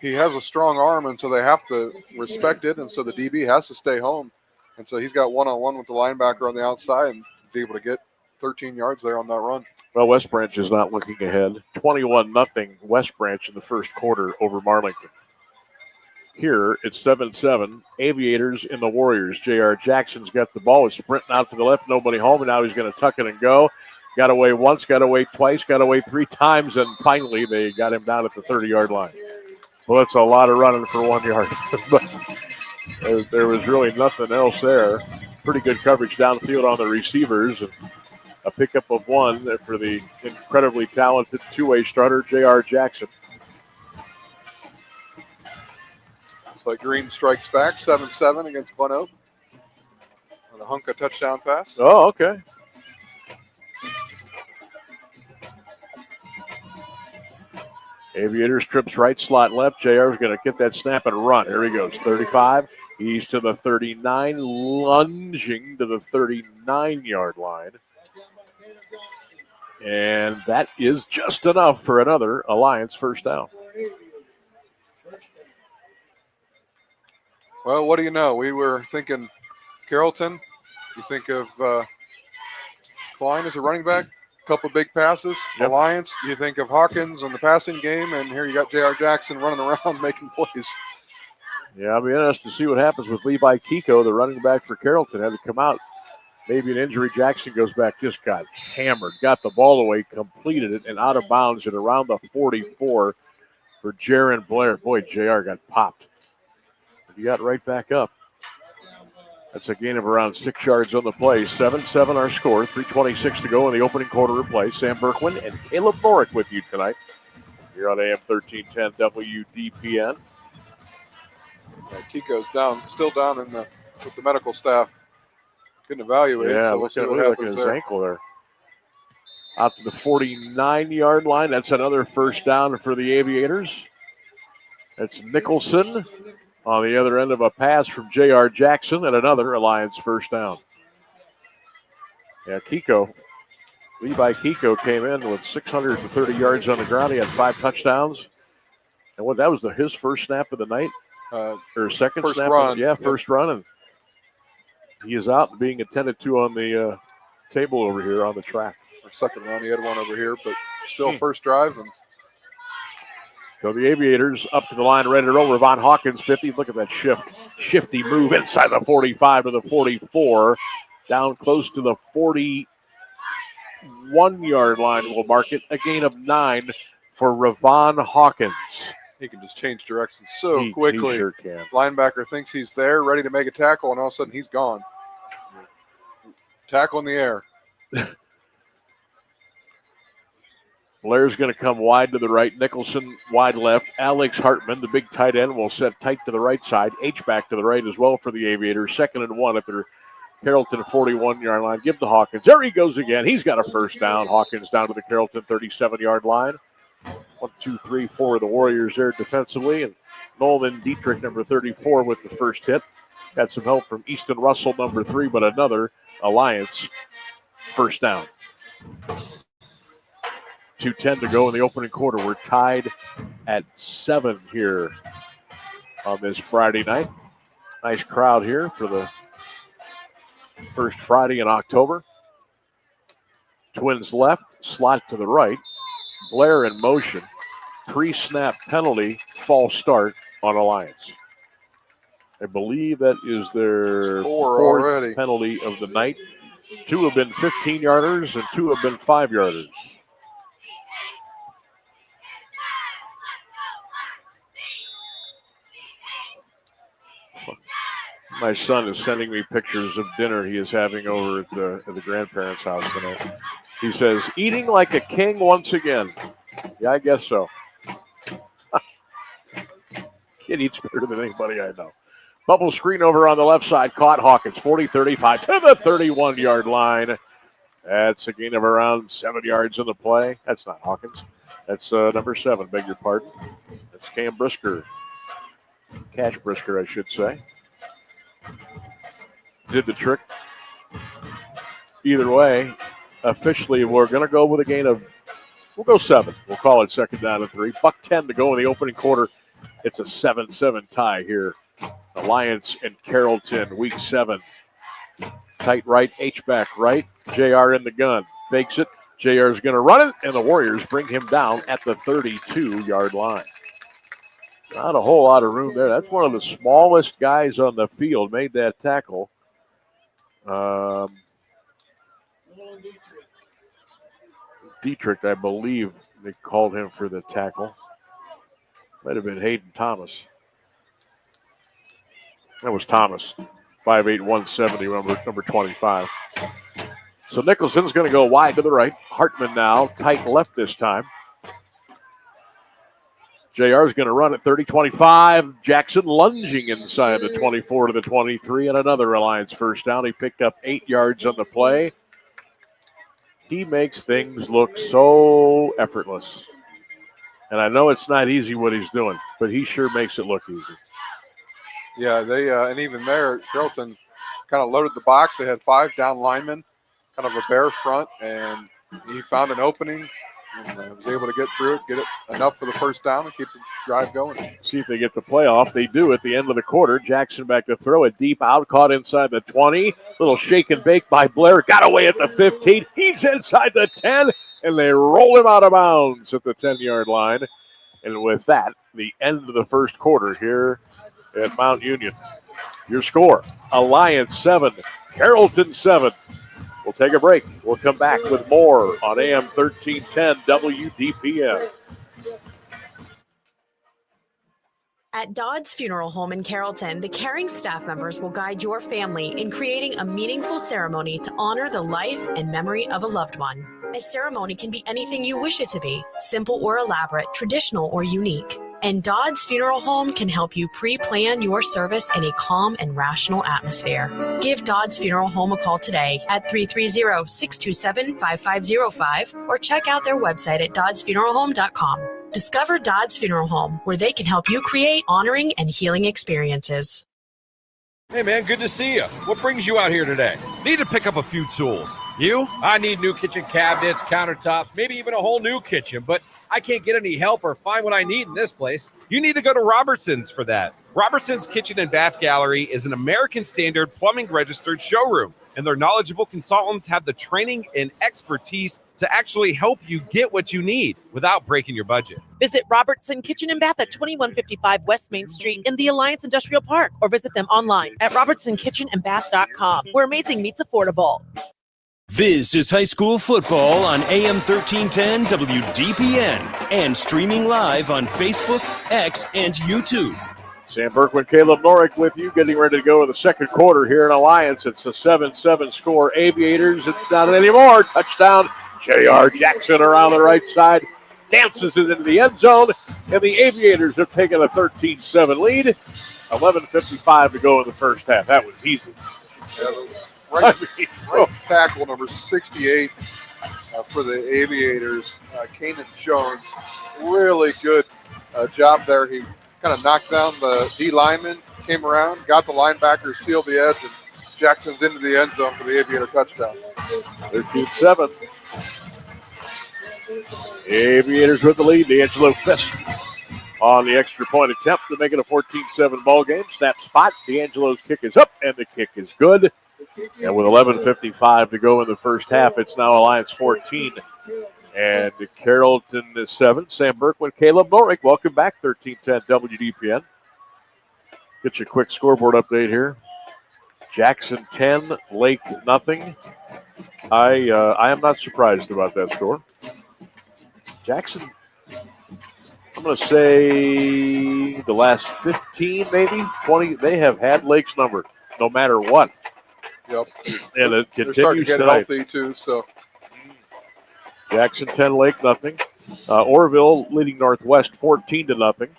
he has a strong arm, and so they have to respect it, and so the DB has to stay home. And so he's got one-on-one with the linebacker on the outside and is able to get 13 yards there on that run. Well, West Branch is not looking ahead. 21-0 West Branch in the first quarter over Marlington. Here, it's 7-7. Aviators in the Warriors. J.R. Jackson's got the ball. He's sprinting out to the left. Nobody home, and now he's going to tuck it and go. Got away once, got away twice, got away 3 times, and finally they got him down at the 30-yard line. Well, that's a lot of running for 1 yard. But there was really nothing else there. Pretty good coverage downfield on the receivers. And a pickup of 1 for the incredibly talented two-way starter, J.R. Jackson. So Green strikes back, 7-7 against Glen Oak. On a Hunka touchdown pass. Oh, okay. Aviators trips right, slot left. JR is going to get that snap and run. Here he goes, 35. He's to the 39, lunging to the 39-yard line. And that is just enough for another Alliance first down. Well, what do you know? We were thinking Carrollton. You think of Klein as a running back, a couple big passes. Yep. Alliance, you think of Hawkins on the passing game, and here you got J.R. Jackson running around making plays. Yeah, I'll be interested to see what happens with Levi Kiko, the running back for Carrollton. Had to come out. Maybe an injury. Jackson goes back, just got hammered, got the ball away, completed it, and out of bounds at around the 44 for Jaron Blair. Boy, JR got popped. He got right back up. That's a gain of around 6 yards on the play. 7-7 our score. 3:26 to go in the opening quarter of play. Sam Bourquin and Caleb Norick with you tonight here on AM 1310 WDPN. Kiko's still down with the medical staff. Couldn't evaluate. Yeah, so we'll see what look at happens his there. ankle there. Out to the 49-yard line. That's another first down for the Aviators. That's Nicholson on the other end of a pass from J.R. Jackson and another Alliance first down. Yeah, Levi Kiko came in with 630 yards on the ground. He had 5 touchdowns. And that was his first snap of the night? Or second first snap? run. First run. And he is out being attended to on the table over here on the track. Or second run. He had one over here, but still first drive. And so the Aviators up to the line, ready to roll. Ravon Hawkins, 50. Look at that shifty move inside the 45 to the 44. Down close to the 41-yard line. We'll mark it. A gain of 9 for Ravon Hawkins. he can just change directions so He quickly. sure can. Linebacker thinks he's there, ready to make a tackle, and all of a sudden he's gone. Tackle in the air. Blair's going to come wide to the right. Nicholson wide left. Alex Hartman, the big tight end, will set tight to the right side. H-back to the right as well for the Aviators. 2nd and 1 at their Carrollton 41-yard line. Give to Hawkins. There he goes again. He's got a first down. Hawkins down to the Carrollton 37-yard line. 1, 2, 3, 4 of the Warriors there defensively. And Nolan Dietrich, number 34, with the first hit. Got some help from Easton Russell, number 3, but another Alliance first down. 2:10 to go in the opening quarter. We're tied at 7 here on this Friday night. Nice crowd here for the first Friday in October. Twins left, slot to the right. Blair in motion. Pre-snap penalty, false start on Alliance. I believe that is their 4 4th already. penalty of the night. 2 have been 15-yarders and 2 have been 5-yarders. My son is sending me pictures of dinner he is having over at the grandparents' house tonight. He says, eating like a king once again. Yeah, I guess so. Kid eats better than anybody I know. Bubble screen over on the left side. Caught Hawkins, 40-35 to the 31-yard line. That's a gain of around 7 yards on the play. That's not Hawkins. That's number 7, beg your pardon. That's Cam Brisker. Cash Brisker, I should say. Did the trick. Either way, officially, we're going to go with a gain of, we'll go 7. We'll call it 2nd down and 3. $1:10 to go in the opening quarter. It's a 7-7 tie here. Alliance and Carrollton, week 7. Tight right, H-back right. JR in the gun. Fakes it. JR is going to run it, and the Warriors bring him down at the 32-yard line. Not a whole lot of room there. That's one of the smallest guys on the field. Made that tackle. Dietrich, I believe they called him for the tackle. Might have been Hayden Thomas. That was Thomas. 5'8", 170, number 25. So Nicholson's going to go wide to the right. Hartman now, tight left this time. JR is going to run at 30-25. Jackson lunging inside the 24 to the 23, and another Alliance first down. He picked up 8 yards on the play. He makes things look so effortless. And I know it's not easy what he's doing, but he sure makes it look easy. Yeah, they and even there, Carrollton kind of loaded the box. They had 5 down linemen, kind of a bare front, and he found an opening and was able to get through it, get it enough for the first down, and keep the drive going. See if they get the playoff. They do at the end of the quarter. Jackson back to throw it deep out, caught inside the 20. Little shake and bake by Blair. Got away at the 15. He's inside the 10, and they roll him out of bounds at the 10-yard line. And with that, the end of the first quarter here at Mount Union. Your score, Alliance 7, Carrollton 7. We'll take a break. We'll come back with more on AM 1310 WDPM. At Dodd's Funeral Home in Carrollton, the caring staff members will guide your family in creating a meaningful ceremony to honor the life and memory of a loved one. A ceremony can be anything you wish it to be, simple or elaborate, traditional or unique. And Dodd's Funeral Home can help you pre-plan your service in a calm and rational atmosphere. Give Dodd's Funeral Home a call today at 330-627-5505 or check out their website at doddsfuneralhome.com. Discover Dodd's Funeral Home, where they can help you create honoring and healing experiences. Hey, man, good to see you. What brings you out here today? Need to pick up a few tools. You? I need new kitchen cabinets, countertops, maybe even a whole new kitchen, but I can't get any help or find what I need in this place. You need to go to Robertson's for that. Robertson's Kitchen and Bath Gallery is an American Standard plumbing registered showroom, and their knowledgeable consultants have the training and expertise to actually help you get what you need without breaking your budget. Visit Robertson Kitchen and Bath at 2155 West Main Street in the Alliance Industrial Park, or visit them online at robertsonkitchenandbath.com, where amazing meets affordable. This is high school football on AM 1310 WDPN and streaming live on Facebook, X, and YouTube. Sam Bourquin, Caleb Norick with you, getting ready to go in the second quarter here in Alliance. It's a 7-7 score. Aviators, it's not anymore. Touchdown, J.R. Jackson around the right side, dances it into the end zone, and the Aviators have taken a 13-7 lead. 11:55 to go in the first half. That was easy. Right tackle number 68 for the Aviators, Kanan Jones. Really good job there. He kind of knocked down the D lineman, came around, got the linebacker, sealed the edge, and Jackson's into the end zone for the Aviator touchdown. 13-7. Aviators with the lead. D'Angelo Fisk on the extra point attempt to make it a 14-7 ball game. Snap spot. D'Angelo's kick is up, and the kick is good. And with 11:55 to go in the first half, it's now Alliance 14 and Carrollton 7. Sam Bourquin, Caleb Norick, welcome back, 1310 WDPN. Get you a quick scoreboard update here. Jackson 10, Lake nothing. I am not surprised about that score. Jackson, I'm going to say the last 15, maybe 20, they have had Lake's number no matter what. Yep. And it They're starting to continues get tonight. healthy, too, so. Jackson 10, Lake nothing. Orville leading Northwest 14-0.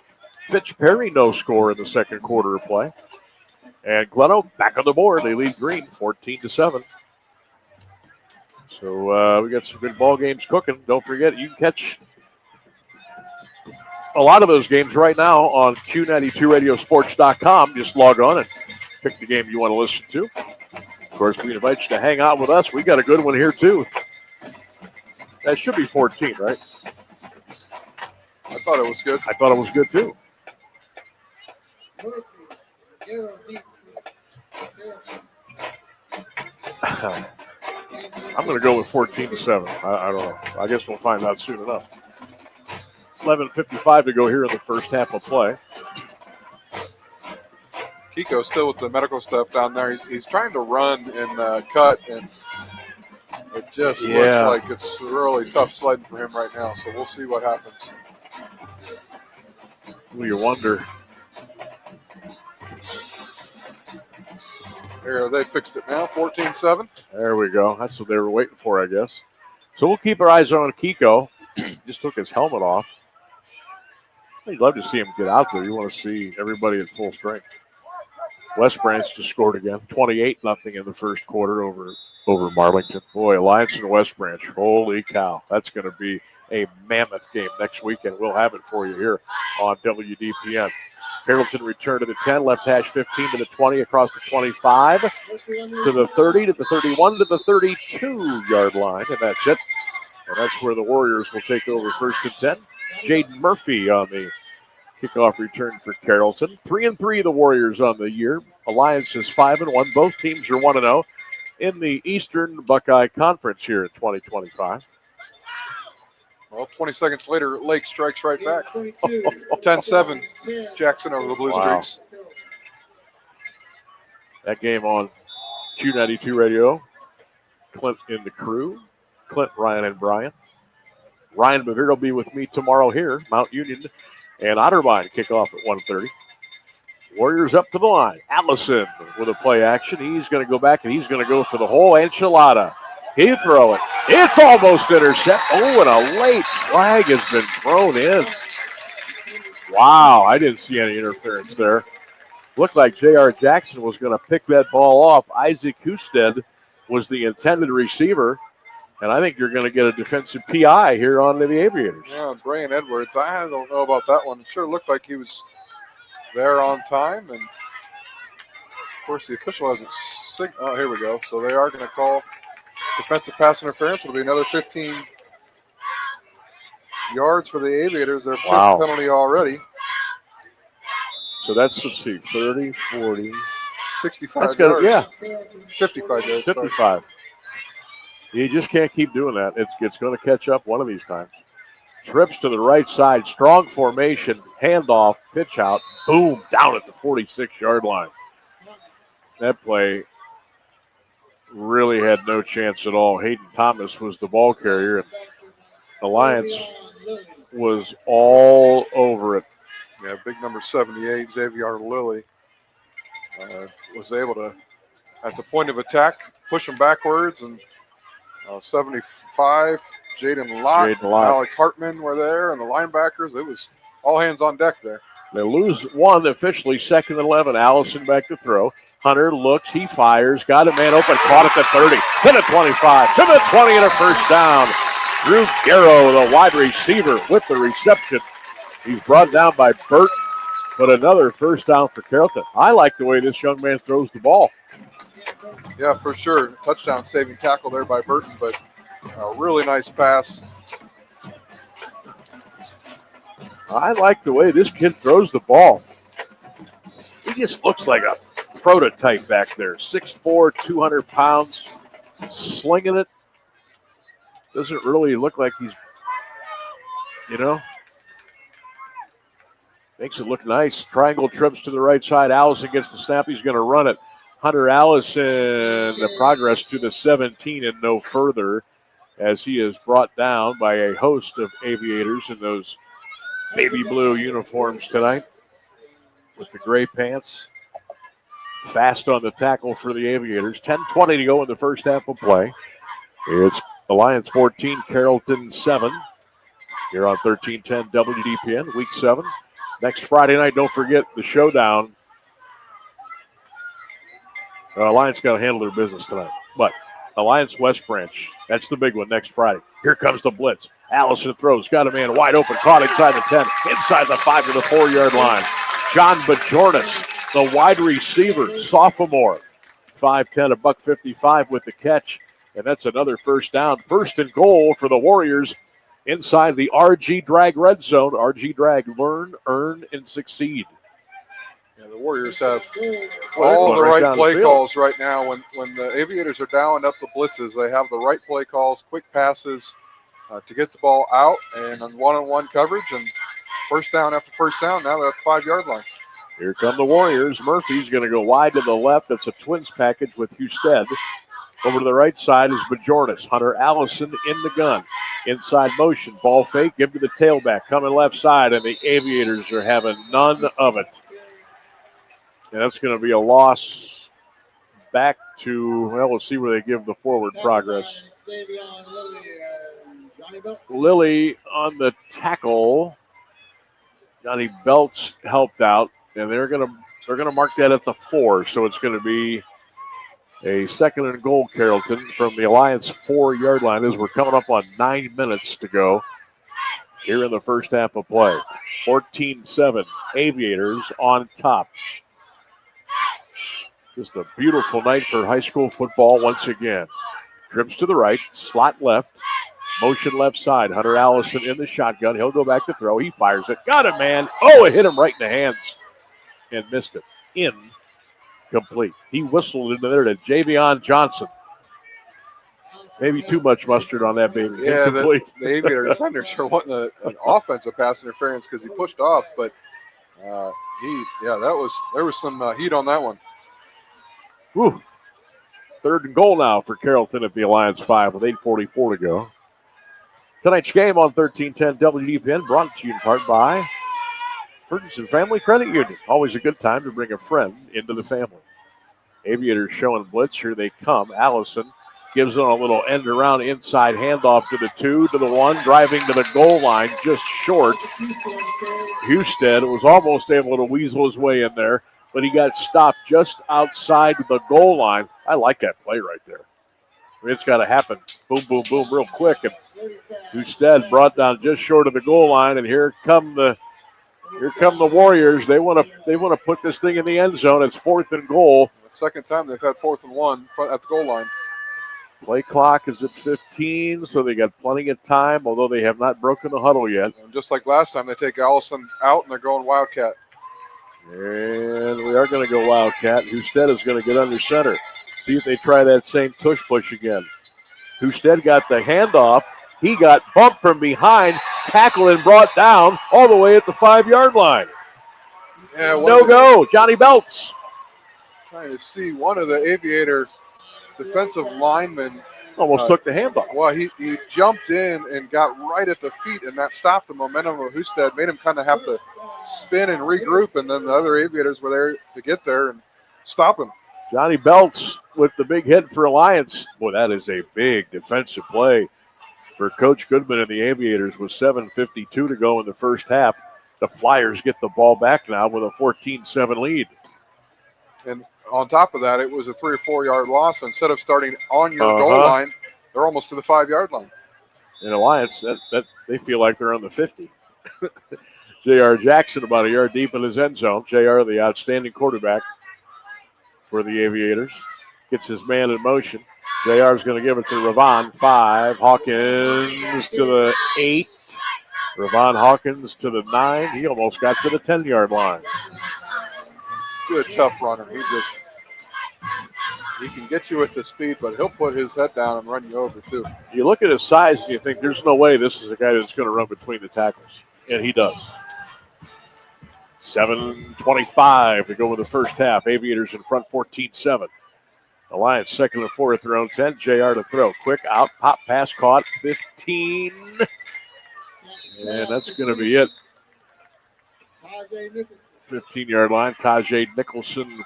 Fitch Perry no score in the second quarter of play. And Glen Oak back on the board. They lead Green 14-7. So we got some good ball games cooking. Don't forget, you can catch a lot of those games right now on Q92radiosports.com. Just log on and pick the game you want to listen to. Of course, we invite you to hang out with us. We got a good one here, too. That should be 14, right? I thought it was good. I thought it was good, too. I'm going to go with 14-7. I don't know. I guess we'll find out soon enough. 11:55 to go here in the first half of play. Kiko still with the medical stuff down there. He's trying to run and cut, and it just looks like it's really tough sledding for him right now. So we'll see what happens. Well, you wonder. There, they fixed it now, 14-7. There we go. That's what they were waiting for, I guess. So we'll keep our eyes on Kiko. Just took his helmet off. You'd love to see him get out there. You want to see everybody at full strength. West Branch just scored again, 28-0 in the first quarter over Marlington. Boy, Alliance and West Branch, holy cow. That's going to be a mammoth game next weekend. We'll have it for you here on WDPN. Carrollton returned to the 10, left hash 15 to the 20, across the 25, to the 30, to the 31, to the 32-yard line, and that's it. And that's where the Warriors will take over 1st and 10. Jaden Murphy on the kickoff return for Carrollton. 3-3 the Warriors on the year. Alliance is 5-1. Both teams are 1-0 in the Eastern Buckeye Conference here in 2025. Well, 20 seconds later, Lake strikes right back. 10-7, Jackson over the Blue Streaks. That game on Q92 radio. Clint in the crew. Clint, Ryan, and Brian. Ryan Bevere will be with me tomorrow here. Mount Union and Otterbein kick off at 1:30. Warriors up to the line. Allison with a play action. He's going to go back and he's going to go for the whole enchilada. He throw it. It's almost intercept. Oh, and a late flag has been thrown in. Wow, I didn't see any interference there. Looked like J.R. Jackson was going to pick that ball off. Isaac Husted was the intended receiver. And I think you're going to get a defensive PI here on the Aviators. Yeah, Brian Edwards. I don't know about that one. It sure looked like he was there on time. And, of course, the official hasn't oh, here we go. So they are going to call defensive pass interference. It'll be another 15 yards for the Aviators. Their 5th penalty already. So that's, let's see, 30, 40. 65 yards. Yeah. 55 yards. 55. You just can't keep doing that. It's going to catch up one of these times. Trips to the right side, strong formation, handoff, pitch out, boom, down at the 46-yard line. That play really had no chance at all. Hayden Thomas was the ball carrier, and Alliance was all over it. Yeah, big number 78, Xavier Lilly, was able to, at the point of attack, push him backwards, and 75, Jaden Lott, Alex Hartman were there, and the linebackers. It was all hands on deck there. They lose one officially, 2nd and 11. Allison back to throw. Hunter looks, he fires, got a man open, caught at the 30, to the 25, to the 20, and a first down. Drew Garrow, the wide receiver, with the reception. He's brought down by Burton, but another first down for Carrollton. I like the way this young man throws the ball. Yeah, for sure. Touchdown saving tackle there by Burton, but a really nice pass. I like the way this kid throws the ball. He just looks like a prototype back there. 6'4", 200 pounds, slinging it. Doesn't really look like he's, makes it look nice. Triangle trips to the right side. Allison gets the snap. He's going to run it. Hunter Allison, the progress to the 17 and no further, as he is brought down by a host of Aviators in those baby blue uniforms tonight with the gray pants. Fast on the tackle for the Aviators. 10:20 to go in the first half of play. It's Alliance 14, Carrollton 7. Here on 1310 WDPN, Week 7. Next Friday night, don't forget the showdown. Alliance got to handle their business tonight. But Alliance West Branch, that's the big one next Friday. Here comes the blitz. Allison throws, got a man wide open, caught inside the 10, inside the 5 to the 4-yard line. John Bajornis, the wide receiver, sophomore. 5'10", $155 with the catch. And that's another first down. 1st and goal for the Warriors inside the RG Drag red zone. RG Drag, learn, earn, and succeed. Yeah, the Warriors have all the right play calls right now. When the Aviators are dialing up the blitzes, they have the right play calls, quick passes to get the ball out, and on one-on-one coverage, and first down after first down. Now they're at the 5-yard line. Here come the Warriors. Murphy's going to go wide to the left. It's a twins package with Husted. Over to the right side is Bajornis. Hunter Allison in the gun. Inside motion. Ball fake. Give to the tailback. Coming left side, and the Aviators are having none of it. And that's going to be a loss back to, well, we'll see where they give the forward progress. Lilly on the tackle. Johnny Belts helped out, and they're going to mark that at the 4. So it's going to be a 2nd and goal, Carrollton, from the Alliance 4-yard line as we're coming up on 9 minutes to go here in the first half of play. 14-7, Aviators on top. Just a beautiful night for high school football once again. Trips to the right, slot left. Motion left side. Hunter Allison in the shotgun. He'll go back to throw. He fires it. Got it, man. Oh, it hit him right in the hands and missed it. Incomplete. He whistled into there to Javion Johnson. Maybe too much mustard on that baby. Yeah, Incomplete. the Aviator defenders are wanting an offensive pass interference because he pushed off, but there was some heat on that one. Whew. 3rd and goal now for Carrollton at the Alliance 5 with 8:44 to go. Tonight's game on 1310 WDPN brought to you in part by Ferguson Family Credit Union. Always a good time to bring a friend into the family. Aviators showing blitz. Here they come. Allison gives them a little end around inside handoff to the 2, to the 1, driving to the goal line just short. Husted was almost able to weasel his way in there, but he got stopped just outside the goal line. I like that play right there. It's got to happen. Boom, boom, boom, real quick. And Husted brought down just short of the goal line, and here come the Warriors. They want to put this thing in the end zone. It's 4th and goal. The second time they've had 4th and 1 at the goal line. Play clock is at 15, so they got plenty of time, although they have not broken the huddle yet. And just like last time, they take Allison out and they're going Wildcat. And we are going to go Wildcat. Husted is going to get under center. See if they try that same tush push again. Husted got the handoff. He got bumped from behind, tackled and brought down all the way at the 5-yard line. Yeah, no go. Johnny Belts. Trying to see one of the Aviator defensive linemen. Almost took the handoff. Well, he jumped in and got right at the feet, and that stopped the momentum of Husted, made him kind of have to spin and regroup, and then the other Aviators were there to get there and stop him. Johnny Belts with the big hit for Alliance. Boy, that is a big defensive play for Coach Goodman and the Aviators with 7:52 to go in the first half. The Flyers get the ball back now with a 14-7 lead. And on top of that, it was a 3 or 4 yard loss. Instead of starting on your goal line, they're almost to the 5-yard line. In Alliance, that they feel like they're on the 50. J.R. Jackson about a yard deep in his end zone. J.R., the outstanding quarterback for the Aviators, gets his man in motion. J.R. is going to give it to Ravon. 5. Hawkins to the 8. Ravon Hawkins to the 9. He almost got to the 10-yard line. Good, tough runner. He can get you with the speed, but he'll put his head down and run you over, too. You look at his size and you think there's no way this is a guy that's going to run between the tackles. And he does. 7:25 to go with the first half. Aviators in front 14-7. Alliance 2nd and 4 at their own 10. JR to throw. Quick out. Pop pass caught. 15. And that's going to be it. 15-yard line. Tajay Nicholson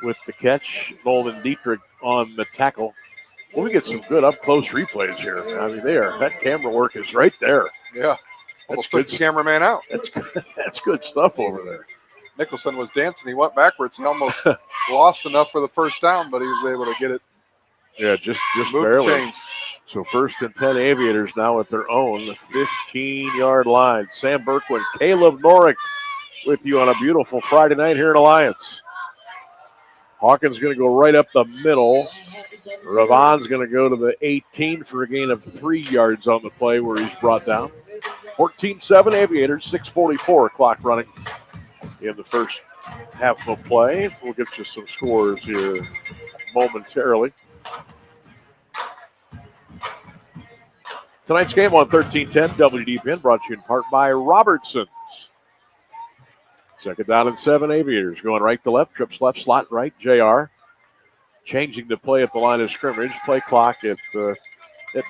with the catch. Nolan Dietrich on the tackle. Well, we get some good up-close replays here. I mean, that camera work is right there. Yeah. Almost took the cameraman out. That's good stuff over there. Nicholson was dancing. He went backwards. He almost lost enough for the first down, but he was able to get it. Yeah, just barely. So 1st and 10 Aviators now at their own 15-yard line. Sam Berkwin, Caleb Norick with you on a beautiful Friday night here in Alliance. Hawkins going to go right up the middle. Ravon's going to go to the 18 for a gain of 3 yards on the play where he's brought down. 14-7 Aviators, 6:44 clock running in the first half of play. We'll get you some scores here momentarily. Tonight's game on 1310 WDPN brought to you in part by Robertson's. 2nd down and 7 Aviators going right to left, trips left, slot right. JR changing the play at the line of scrimmage. Play clock at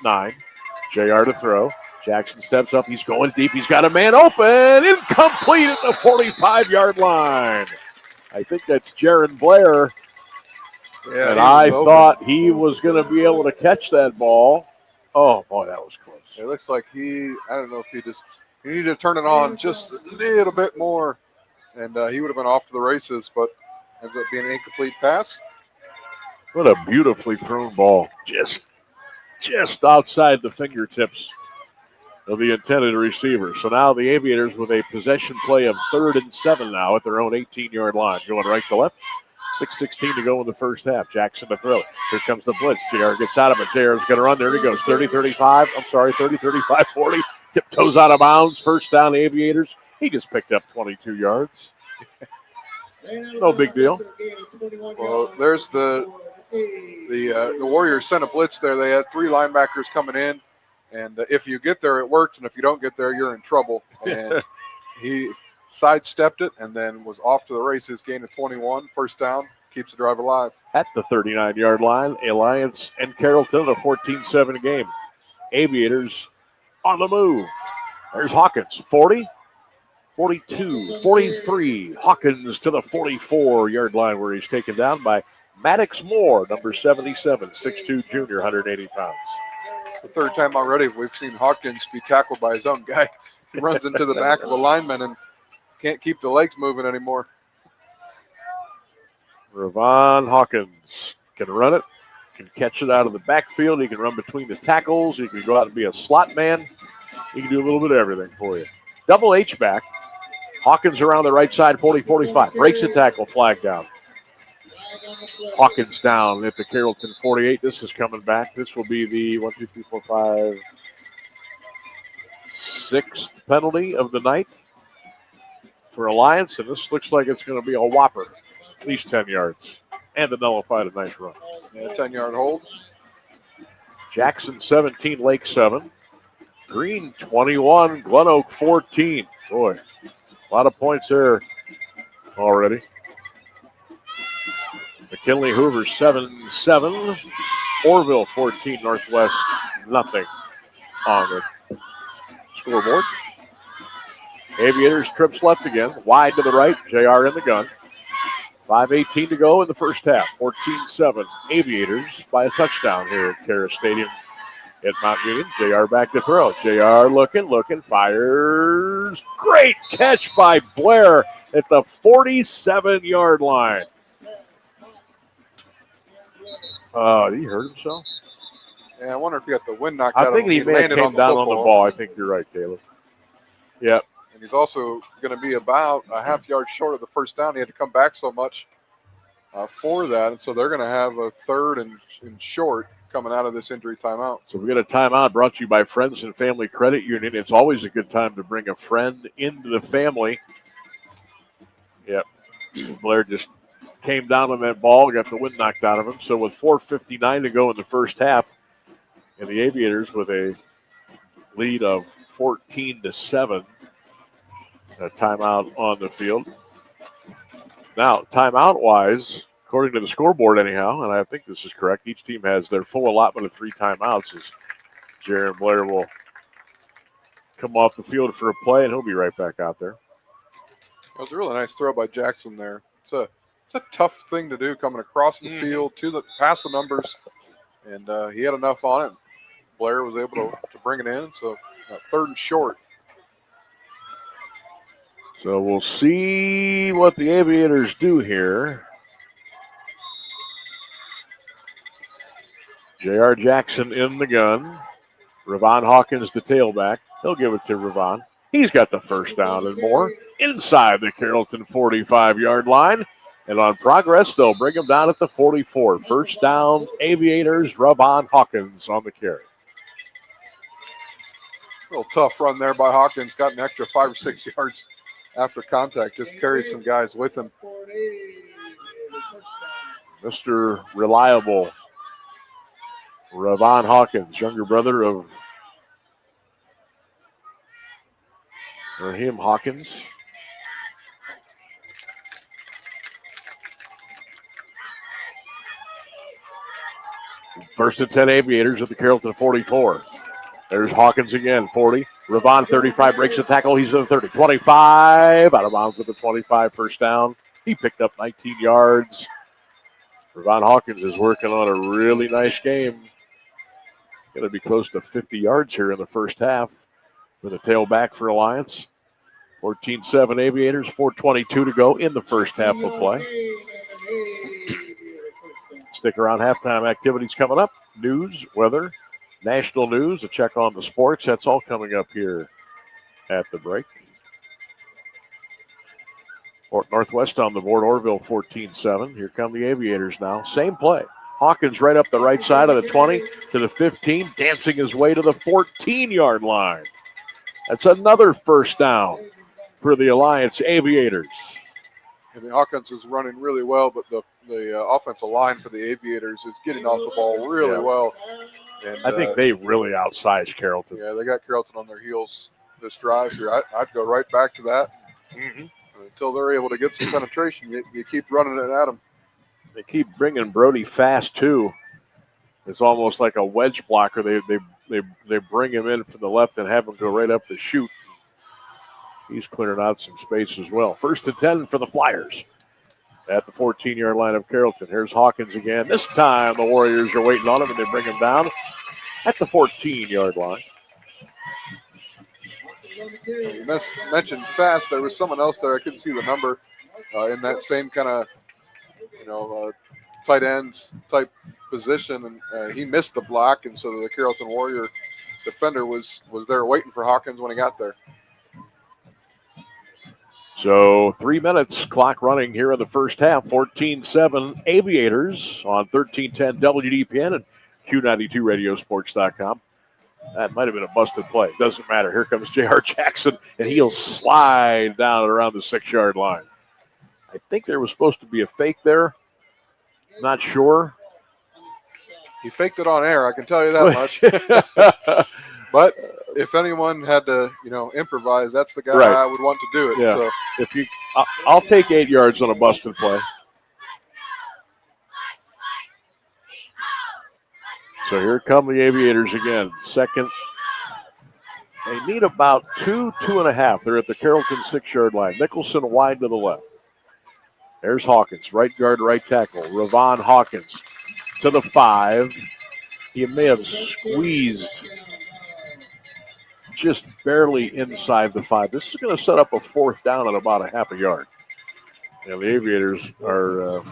9. JR to throw. Jackson steps up. He's going deep. He's got a man open. Incomplete at the 45-yard line. I think that's Jaron Blair. Yeah, and I thought he was going to be able to catch that ball. Oh, boy, that was close. It looks like I don't know if he needed to turn it on just a little bit more, and he would have been off to the races, but ends up being an incomplete pass. What a beautifully thrown ball. Just outside the fingertips of the intended receiver. So now the Aviators with a possession play of 3rd and 7 now at their own 18-yard line. Going right to left. 6:16 to go in the first half. Jackson to throw. Here comes the blitz. JR gets out of it. JR's going to run. There he goes. 30-35. 30-35-40. Tiptoes out of bounds. First down, Aviators. He just picked up 22 yards. No big deal. Well, there's the Warriors sent a blitz there. They had 3 linebackers coming in, and if you get there, it worked, and if you don't get there, you're in trouble. And he sidestepped it and then was off to the races, gain of 21, first down, keeps the drive alive. At the 39-yard line, Alliance and Carrollton, a 14-7 game. Aviators on the move. There's Hawkins, 40, 42, 43. Hawkins to the 44-yard line where he's taken down by Maddox Moore, number 77, 6'2", junior, 180 pounds. The third time already we've seen Hawkins be tackled by his own guy. He runs into the back of a lineman and can't keep the legs moving anymore. Ravon Hawkins can run it, can catch it out of the backfield. He can run between the tackles. He can go out and be a slot man. He can do a little bit of everything for you. Double H back. Hawkins around the right side, 40-45. Breaks the tackle, flag down. Hawkins down at the Carrollton 48. This is coming back. This will be the 6th penalty of the night for Alliance, and this looks like it's going to be a whopper, at least 10 yards, and a nullified a nice run. Yeah, 10-yard hold. Jackson 17, Lake 7. Green 21, Glen Oak 14. Boy, a lot of points there already. McKinley Hoover 7-7. Orville 14, Northwest nothing on the scoreboard. Aviators trips left again, wide to the right. JR in the gun. 5:18 to go in the first half. 14-7. Aviators by a touchdown here at Cara Stadium at Mount Union. JR back to throw. JR looking, fires. Great catch by Blair at the 47-yard line. Did he hurt himself? Yeah, I wonder if he got the wind knocked out of him. I think he may have came down on the ball. I think you're right, Caleb. Yep. And he's also going to be about a half yard short of the first down. He had to come back so much for that. And so they're going to have a third and short coming out of this injury timeout. So we got a timeout brought to you by Friends and Family Credit Union. It's always a good time to bring a friend into the family. Yep. Blair just came down on that ball, got the wind knocked out of him. So with 4:59 to go in the first half, and the Aviators with a lead of 14-7. A timeout on the field. Now, timeout-wise, according to the scoreboard anyhow, and I think this is correct, each team has their full allotment of 3 timeouts as Jaron Blair will come off the field for a play, and he'll be right back out there. It was a really nice throw by Jackson there. It's a tough thing to do coming across the field past the numbers, and he had enough on it. Blair was able to bring it in, so third and short. So we'll see what the Aviators do here. J.R. Jackson in the gun. Ravon Hawkins, the tailback. He'll give it to Ravon. He's got the first down and more inside the Carrollton 45-yard line. And on progress, they'll bring him down at the 44. First down, Aviators, Ravon Hawkins on the carry. A little tough run there by Hawkins. Got an extra 5 or 6 yards after contact. Just carried some guys with him. Mr. Reliable, Ravon Hawkins, younger brother of Raheem Hawkins. First and 10 Aviators at the Carrollton 44. There's Hawkins again, 40. Ravon, 35, breaks the tackle. He's in the 30. 25, out of bounds at the 25, first down. He picked up 19 yards. Ravon Hawkins is working on a really nice game. Going to be close to 50 yards here in the first half with a tailback for Alliance. 14-7 Aviators, 4:22 to go in the first half of play. Stick around, halftime activities coming up. News, weather, national news, a check on the sports. That's all coming up here at the break. Northwest on the board, Orville 14-7. Here come the Aviators now. Same play. Hawkins right up the right side of the 20 to the 15, dancing his way to the 14-yard line. That's another first down for the Alliance Aviators. And the Hawkins is running really well, but the offensive line for the Aviators is getting off the ball really well. And I think they really outsized Carrollton. Yeah, they got Carrollton on their heels this drive here. I'd go right back to that. Until they're able to get some penetration, you keep running it at them. They keep bringing Brody fast, too. It's almost like a wedge blocker. They bring him in from the left and have him go right up the chute. He's clearing out some space as well. 1st and 10 for the Flyers at the 14-yard line of Carrollton. Here's Hawkins again. This time the Warriors are waiting on him, and they bring him down at the 14-yard line. You mentioned fast. There was someone else there. I couldn't see the number in that same kind of, tight ends type position, and he missed the block, and so the Carrollton Warrior defender was there waiting for Hawkins when he got there. So 3 minutes, clock running here in the first half. 14-7 Aviators on 1310 WDPN and Q92radiosports.com. That might have been a busted play. Doesn't matter. Here comes J.R. Jackson, and he'll slide down around the 6-yard line. I think there was supposed to be a fake there. Not sure. He faked it on air, I can tell you that much. But if anyone had to, improvise, that's the guy I would want to do it. Yeah. So I'll take 8 yards on a busted play. So here come the Aviators again. Second. They need about 2.5. They're at the Carrollton 6-yard line. Nicholson wide to the left. There's Hawkins, right guard, right tackle. Ravon Hawkins to the 5. He may have squeezed just barely inside the 5. This is going to set up a 4th down at about a half a yard. And the Aviators are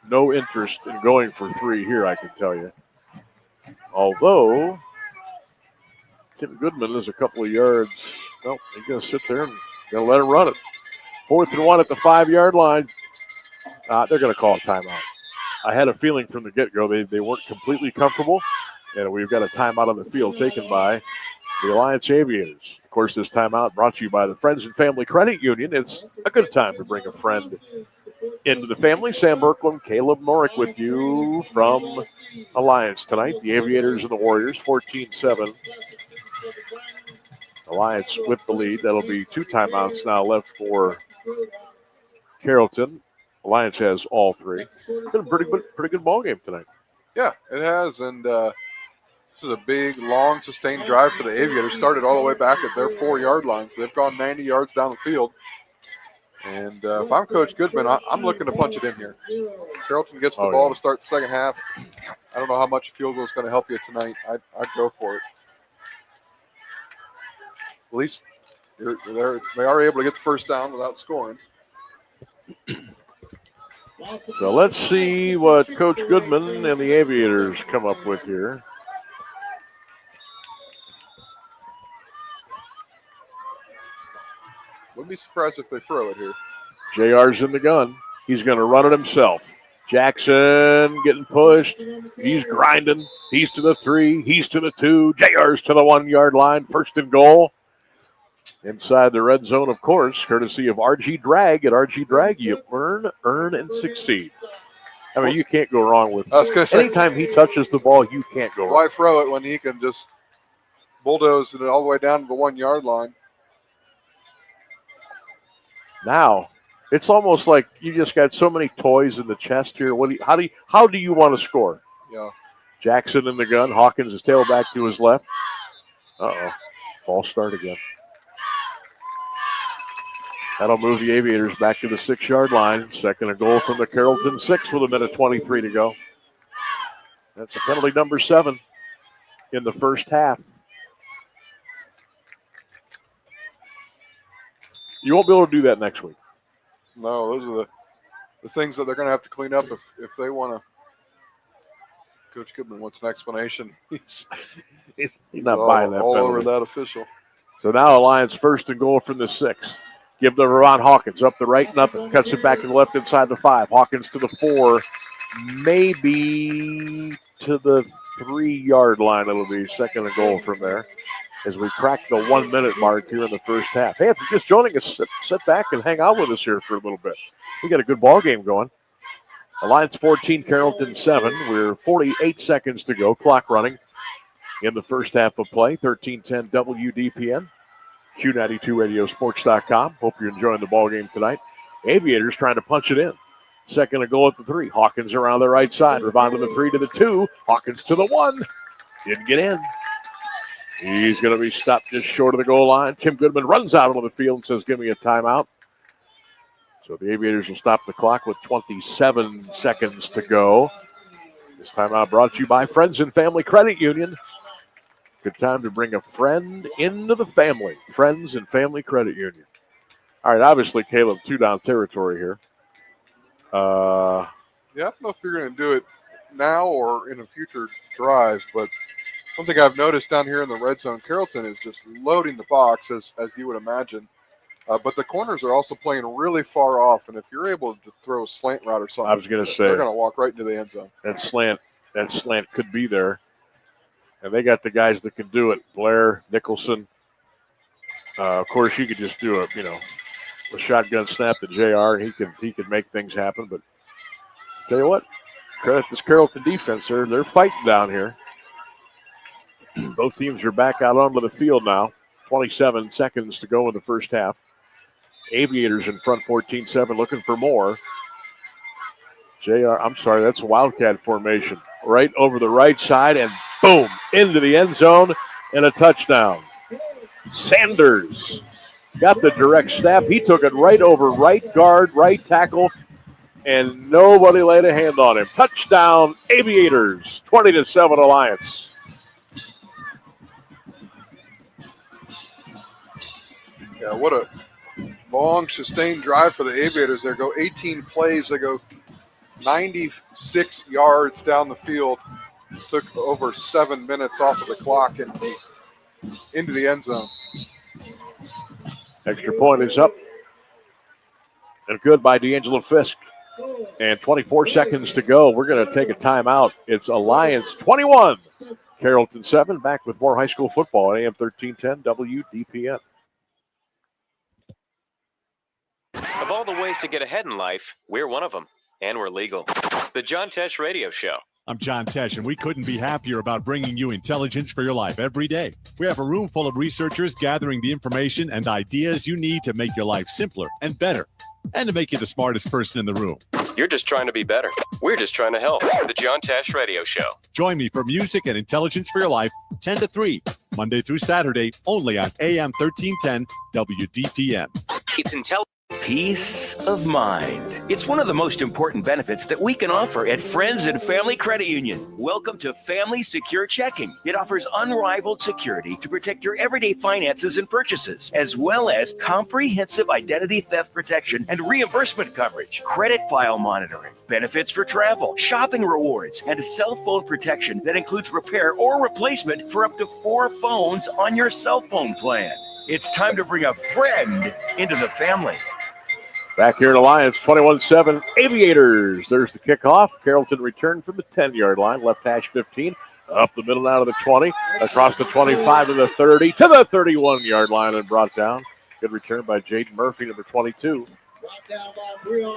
no interest in going for 3 here, I can tell you. Although Tim Goodman is a couple of yards. Well, he's going to sit there and going to let him run it. 4th and 1 at the 5-yard line. They're going to call a timeout. I had a feeling from the get-go they weren't completely comfortable, and we've got a timeout on the field taken by the Alliance Aviators. Of course, this timeout brought to you by the Friends and Family Credit Union. It's a good time to bring a friend into the family. Sam Berkland, Caleb Norick with you from Alliance tonight. The Aviators and the Warriors, 14-7. Alliance with the lead. That'll be 2 timeouts now left for Carrollton. Alliance has all 3. It's been a pretty good ball game tonight. Yeah, it has, and this is a big, long, sustained drive for the Aviators. Started all the way back at their 4-yard line, so they've gone 90 yards down the field. And if I'm Coach Goodman, I'm looking to punch it in here. Carrollton gets the ball to start the second half. I don't know how much a field goal is going to help you tonight. I'd go for it. At least they are able to get the first down without scoring. So let's see what Coach Goodman and the Aviators come up with here. Wouldn't be surprised if they throw it here. JR's in the gun. He's going to run it himself. Jackson getting pushed. He's grinding. He's to the 3. He's to the 2. JR's to the 1-yard line. 1st and goal. Inside the red zone, of course, courtesy of RG Drag. At RG Drag, you earn, and succeed. I mean, you can't go wrong with anytime he touches the ball, you can't go wrong. Why throw it when he can just bulldoze it all the way down to the 1-yard line? Now, it's almost like you just got so many toys in the chest here. How do you want to score? Yeah. Jackson in the gun. Hawkins is tailback to his left. False start again. That'll move the Aviators back to the 6-yard line. 2nd and goal from the Carrollton 6 with 1:23 to go. That's penalty number 7 in the first half. You won't be able to do that next week. No, those are the things that they're going to have to clean up if they want to. Coach Goodman wants an explanation. He's not buying that all penalty. over that official. So now Alliance 1st and goal from the 6. Give to Ron Hawkins. Up the right, nothing. Cuts it back to the left inside the 5. Hawkins to the 4. Maybe to the 3-yard line. It'll be second and goal from there as we crack the 1-minute mark here in the first half. Hey, if you're just joining us, sit back and hang out with us here for a little bit. We got a good ball game going. Alliance 14, Carrollton 7. We're 48 seconds to go. Clock running in the first half of play. 1310 WDPN. Q92radiosports.com. Hope you're enjoying the ball game tonight. Aviators trying to punch it in. Second and goal at the 3. Hawkins around the right side. Rebound to the 3 to the 2. Hawkins to the 1. Didn't get in. He's going to be stopped just short of the goal line. Tim Goodman runs out onto the field and says, give me a timeout. So the Aviators will stop the clock with 27 seconds to go. This timeout brought to you by Friends and Family Credit Union. Good time to bring a friend into the family. Friends and Family Credit Union. All right, obviously, Caleb, 2-down territory here. Yeah, I don't know if you're going to do it now or in a future drive, but one thing I've noticed down here in the red zone, Carrollton is just loading the box, as you would imagine. But the corners are also playing really far off, and if you're able to throw a slant route or something, I was going to say they're going to walk right into the end zone. That slant could be there. And they got the guys that can do it. Blair, Nicholson. Of course, you could just do a shotgun snap to JR. He could make things happen. But tell you what, credit this Carrollton defense. They're fighting down here. Both teams are back out onto the field now. 27 seconds to go in the first half. Aviators in front 14-7 looking for more. That's a Wildcat formation. Right over the right side and boom, into the end zone and a touchdown. Sanders got the direct snap. He took it right over right guard, right tackle, and nobody laid a hand on him. Touchdown, Aviators, 20-7 Alliance. Yeah, what a long, sustained drive for the Aviators. They go 18 plays. They go 96 yards down the field. Took over 7 minutes off of the clock and he's into the end zone. Extra point is up. And good by D'Angelo Fisk. And 24 seconds to go. We're going to take a timeout. It's Alliance 21. Carrollton 7. Back with more high school football at AM 1310 WDPN. Of all the ways to get ahead in life, we're one of them. And we're legal. The John Tesh Radio Show. I'm John Tesh, and we couldn't be happier about bringing you intelligence for your life every day. We have a room full of researchers gathering the information and ideas you need to make your life simpler and better, and to make you the smartest person in the room. You're just trying to be better. We're just trying to help. The John Tesh Radio Show. Join me for music and intelligence for your life, 10 to 3, Monday through Saturday, only on AM 1310 WDPN. It's intelligent. Peace of mind. It's one of the most important benefits that we can offer at Friends and Family Credit Union. Welcome to Family Secure Checking. It offers unrivaled security to protect your everyday finances and purchases, as well as comprehensive identity theft protection and reimbursement coverage, credit file monitoring, benefits for travel, shopping rewards, and cell phone protection that includes repair or replacement for up to 4 phones on your cell phone plan. It's time to bring a friend into the family. Back here in Alliance, 21-7, Aviators. There's the kickoff. Carrollton returned from the 10-yard line, left hash 15, up the middle now to the 20, across the 25 to the 30, to the 31-yard line and brought down. Good return by Jaden Murphy, number 22.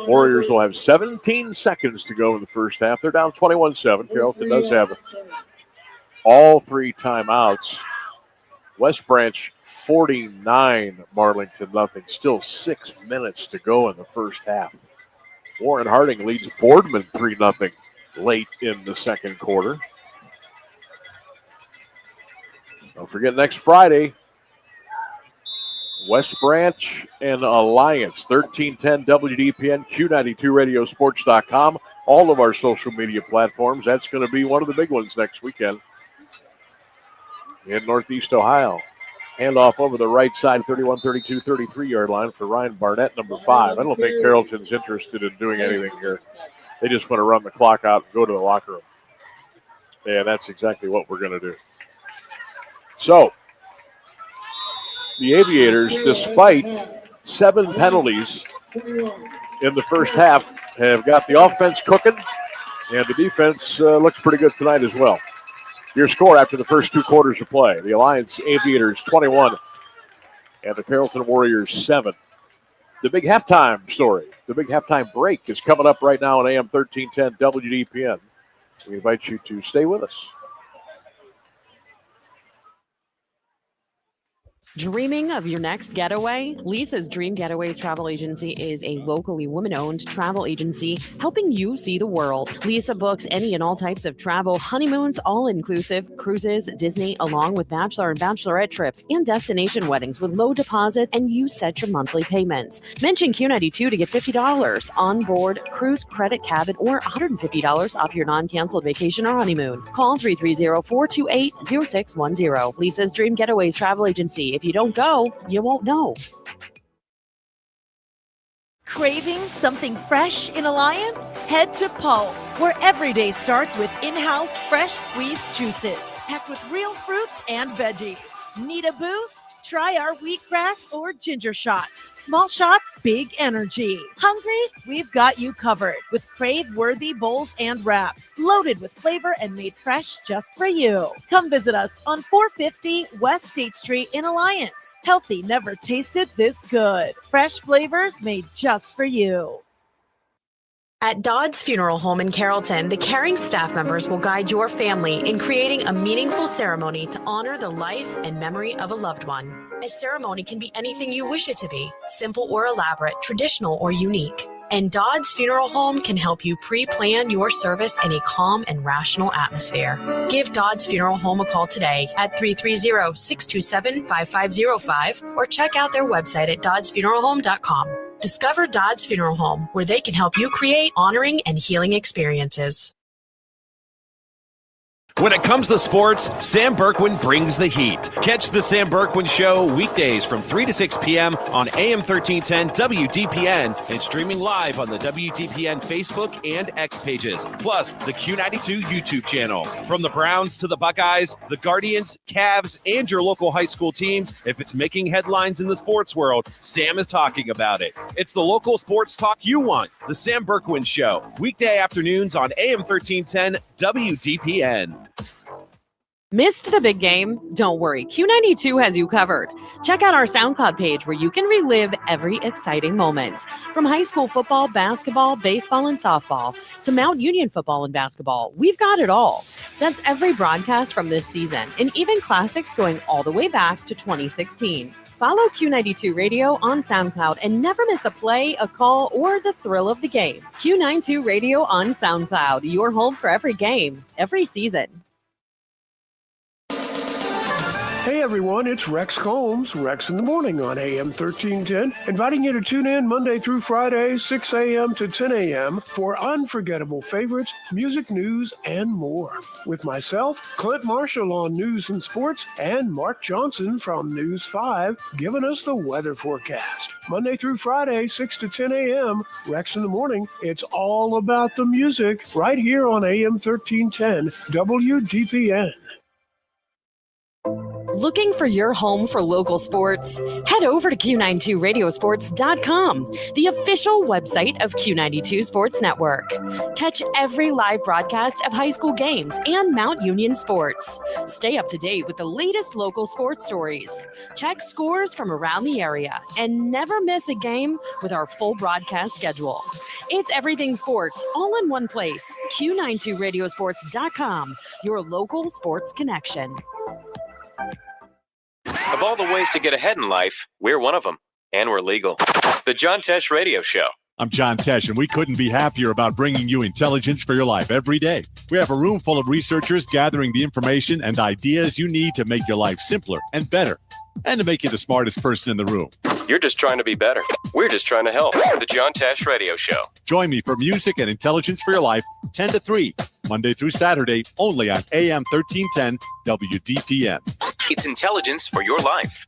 Warriors will have 17 seconds to go in the first half. They're down 21-7. Carrollton does have all 3 timeouts. West Branch 49, Marlington nothing. Still 6 minutes to go in the first half. Warren Harding leads Boardman 3-0 late in the second quarter. Don't forget next Friday, West Branch and Alliance, 1310 WDPN, Q92radiosports.com, all of our social media platforms. That's going to be one of the big ones next weekend in Northeast Ohio. Handoff over the right side, 31, 32, 33-yard line for Ryan Barnett, number 5. I don't think Carrollton's interested in doing anything here. They just want to run the clock out and go to the locker room. And that's exactly what we're going to do. So, the Aviators, despite 7 penalties in the first half have got the offense cooking, and the defense looks pretty good tonight as well. Your score after the first 2 quarters of play: the Alliance Aviators 21 and the Carrollton Warriors 7. The big halftime story, the big halftime break is coming up right now on AM 1310 WDPN. We invite you to stay with us. Dreaming of your next getaway? Lisa's Dream Getaways Travel Agency is a locally woman-owned travel agency helping you see the world. Lisa books any and all types of travel, honeymoons, all-inclusive, cruises, Disney, along with bachelor and bachelorette trips and destination weddings with low deposit, and you set your monthly payments. Mention Q92 to get $50 on board cruise, credit, cabin, or $150 off your non-canceled vacation or honeymoon. Call 330-428-0610. Lisa's Dream Getaways Travel Agency. If you don't go, you won't know. Craving something fresh in Alliance? Head to Pulp, where every day starts with in-house fresh squeezed juices, packed with real fruits and veggies. Need a boost? Try our wheatgrass or ginger shots. Small shots, big energy. Hungry? We've got you covered with crave-worthy bowls and wraps, loaded with flavor and made fresh just for you. Come visit us on 450 West State Street in Alliance. Healthy never tasted this good. Fresh flavors made just for you. At Dodd's Funeral Home in Carrollton, the caring staff members will guide your family in creating a meaningful ceremony to honor the life and memory of a loved one. A ceremony can be anything you wish it to be, simple or elaborate, traditional or unique. And Dodd's Funeral Home can help you pre-plan your service in a calm and rational atmosphere. Give Dodd's Funeral Home a call today at 330-627-5505 or check out their website at doddsfuneralhome.com. Discover Dodd's Funeral Home, where they can help you create honoring and healing experiences. When it comes to sports, Sam Bourquin brings the heat. Catch the Sam Bourquin Show weekdays from 3 to 6 p.m. on AM 1310 WDPN and streaming live on the WDPN Facebook and X pages, plus the Q92 YouTube channel. From the Browns to the Buckeyes, the Guardians, Cavs, and your local high school teams, if it's making headlines in the sports world, Sam is talking about it. It's the local sports talk you want. The Sam Bourquin Show, weekday afternoons on AM 1310 WDPN. Missed the big game? Don't worry, Q92 has you covered. Check out our SoundCloud page where you can relive every exciting moment. From high school football, basketball, baseball, and softball to Mount Union football and basketball, we've got it all. That's every broadcast from this season, and even classics going all the way back to 2016. Follow Q92 Radio on SoundCloud and never miss a play, a call, or the thrill of the game. Q92 Radio on SoundCloud, your home for every game, every season. Hey everyone, it's Rex Combs, Rex in the Morning on AM 1310, inviting you to tune in Monday through Friday, 6 a.m. to 10 a.m. for unforgettable favorites, music news, and more. With myself, Clint Marshall on News and Sports, and Mark Johnson from News 5 giving us the weather forecast. Monday through Friday, 6 to 10 a.m., Rex in the Morning, it's all about the music right here on AM 1310 WDPN. Looking for your home for local sports? Head over to Q92radiosports.com, the official website of Q92 Sports Network. Catch every live broadcast of high school games and Mount Union sports. Stay up to date with the latest local sports stories. Check scores from around the area and never miss a game with our full broadcast schedule. It's everything sports all in one place. Q92radiosports.com, your local sports connection. Of all the ways to get ahead in life, we're one of them. And we're legal. The John Tesh Radio Show. I'm John Tesh, and we couldn't be happier about bringing you intelligence for your life every day. We have a room full of researchers gathering the information and ideas you need to make your life simpler and better, and to make you the smartest person in the room. You're just trying to be better. We're just trying to help. The John Tesh Radio Show. Join me for music and intelligence for your life, 10 to 3, Monday through Saturday, only on AM 1310 WDPN. It's intelligence for your life.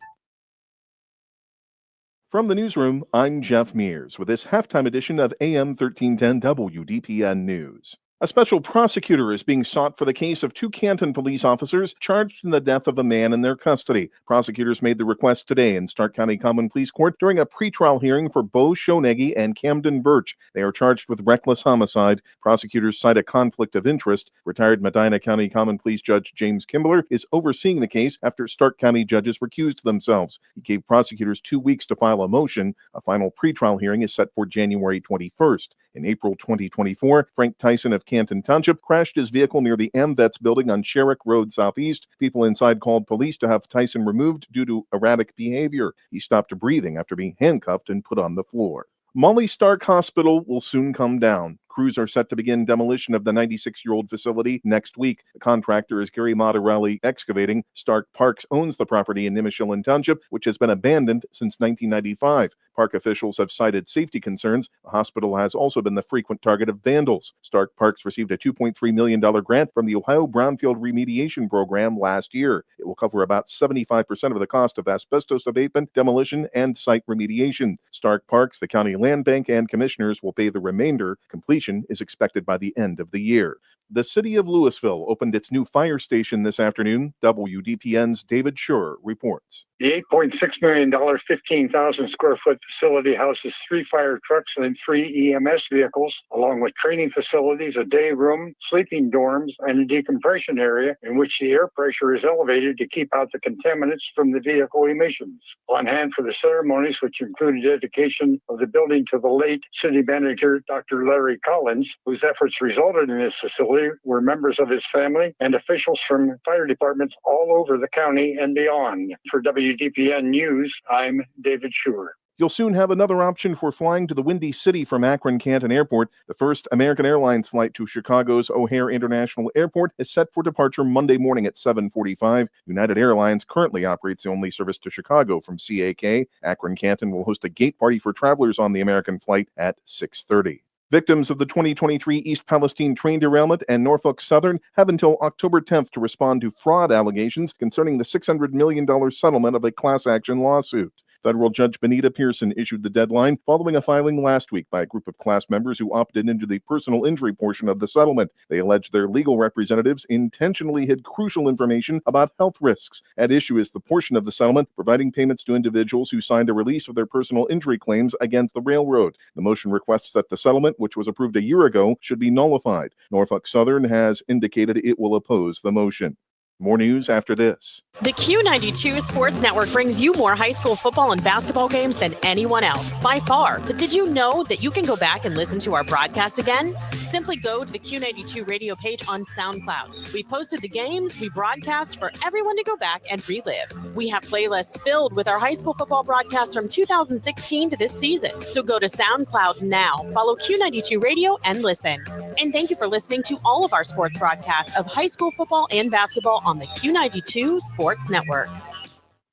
From the newsroom, I'm Jeff Mears with this halftime edition of AM 1310 WDPN News. A special prosecutor is being sought for the case of 2 Canton police officers charged in the death of a man in their custody. Prosecutors made the request today in Stark County Common Pleas Court during a pretrial hearing for Bo Shoneggy and Camden Birch. They are charged with reckless homicide. Prosecutors cite a conflict of interest. Retired Medina County Common Pleas Judge James Kimbler is overseeing the case after Stark County judges recused themselves. He gave prosecutors 2 weeks to file a motion. A final pretrial hearing is set for January 21st. In April 2024, Frank Tyson of Canton Township crashed his vehicle near the MVets building on Sherrick Road Southeast. People inside called police to have Tyson removed due to erratic behavior. He stopped breathing after being handcuffed and put on the floor. Molly Stark Hospital will soon come down. Crews are set to begin demolition of the 96-year-old facility next week. The contractor is Gary Matarelli Excavating. Stark Parks owns the property in Nimishillen Township, which has been abandoned since 1995. Park officials have cited safety concerns. The hospital has also been the frequent target of vandals. Stark Parks received a $2.3 million grant from the Ohio Brownfield Remediation Program last year. It will cover about 75% of the cost of asbestos abatement, demolition, and site remediation. Stark Parks, the county land bank, and commissioners will pay the remainder. Completion is expected by the end of the year. The city of Louisville opened its new fire station this afternoon. WDPN's David Schur reports. The $8.6 million, 15,000 square foot facility houses 3 fire trucks and 3 EMS vehicles, along with training facilities, a day room, sleeping dorms, and a decompression area in which the air pressure is elevated to keep out the contaminants from the vehicle emissions. On hand for the ceremonies, which included dedication of the building to the late city manager, Dr. Larry Collins, whose efforts resulted in this facility, were members of his family and officials from fire departments all over the county and beyond. For WDPN News, I'm David Schur. You'll soon have another option for flying to the Windy City from Akron Canton Airport. The first American Airlines flight to Chicago's O'Hare International Airport is set for departure Monday morning at 7:45. United Airlines currently operates the only service to Chicago from CAK. Akron Canton will host a gate party for travelers on the American flight at 6:30. Victims of the 2023 East Palestine train derailment and Norfolk Southern have until October 10th to respond to fraud allegations concerning the $600 million settlement of a class action lawsuit. Federal Judge Benita Pearson issued the deadline following a filing last week by a group of class members who opted into the personal injury portion of the settlement. They alleged their legal representatives intentionally hid crucial information about health risks. At issue is the portion of the settlement providing payments to individuals who signed a release of their personal injury claims against the railroad. The motion requests that the settlement, which was approved a year ago, should be nullified. Norfolk Southern has indicated it will oppose the motion. More news after this. The Q92 Sports Network brings you more high school football and basketball games than anyone else, by far. But did you know that you can go back and listen to our broadcast again? Simply go to the Q92 radio page on SoundCloud. We posted the games we broadcast for everyone to go back and relive. We have playlists filled with our high school football broadcasts from 2016 to this season. So go to SoundCloud now, follow Q92 Radio, and listen. And thank you for listening to all of our sports broadcasts of high school football and basketball on the Q92 Sports Network.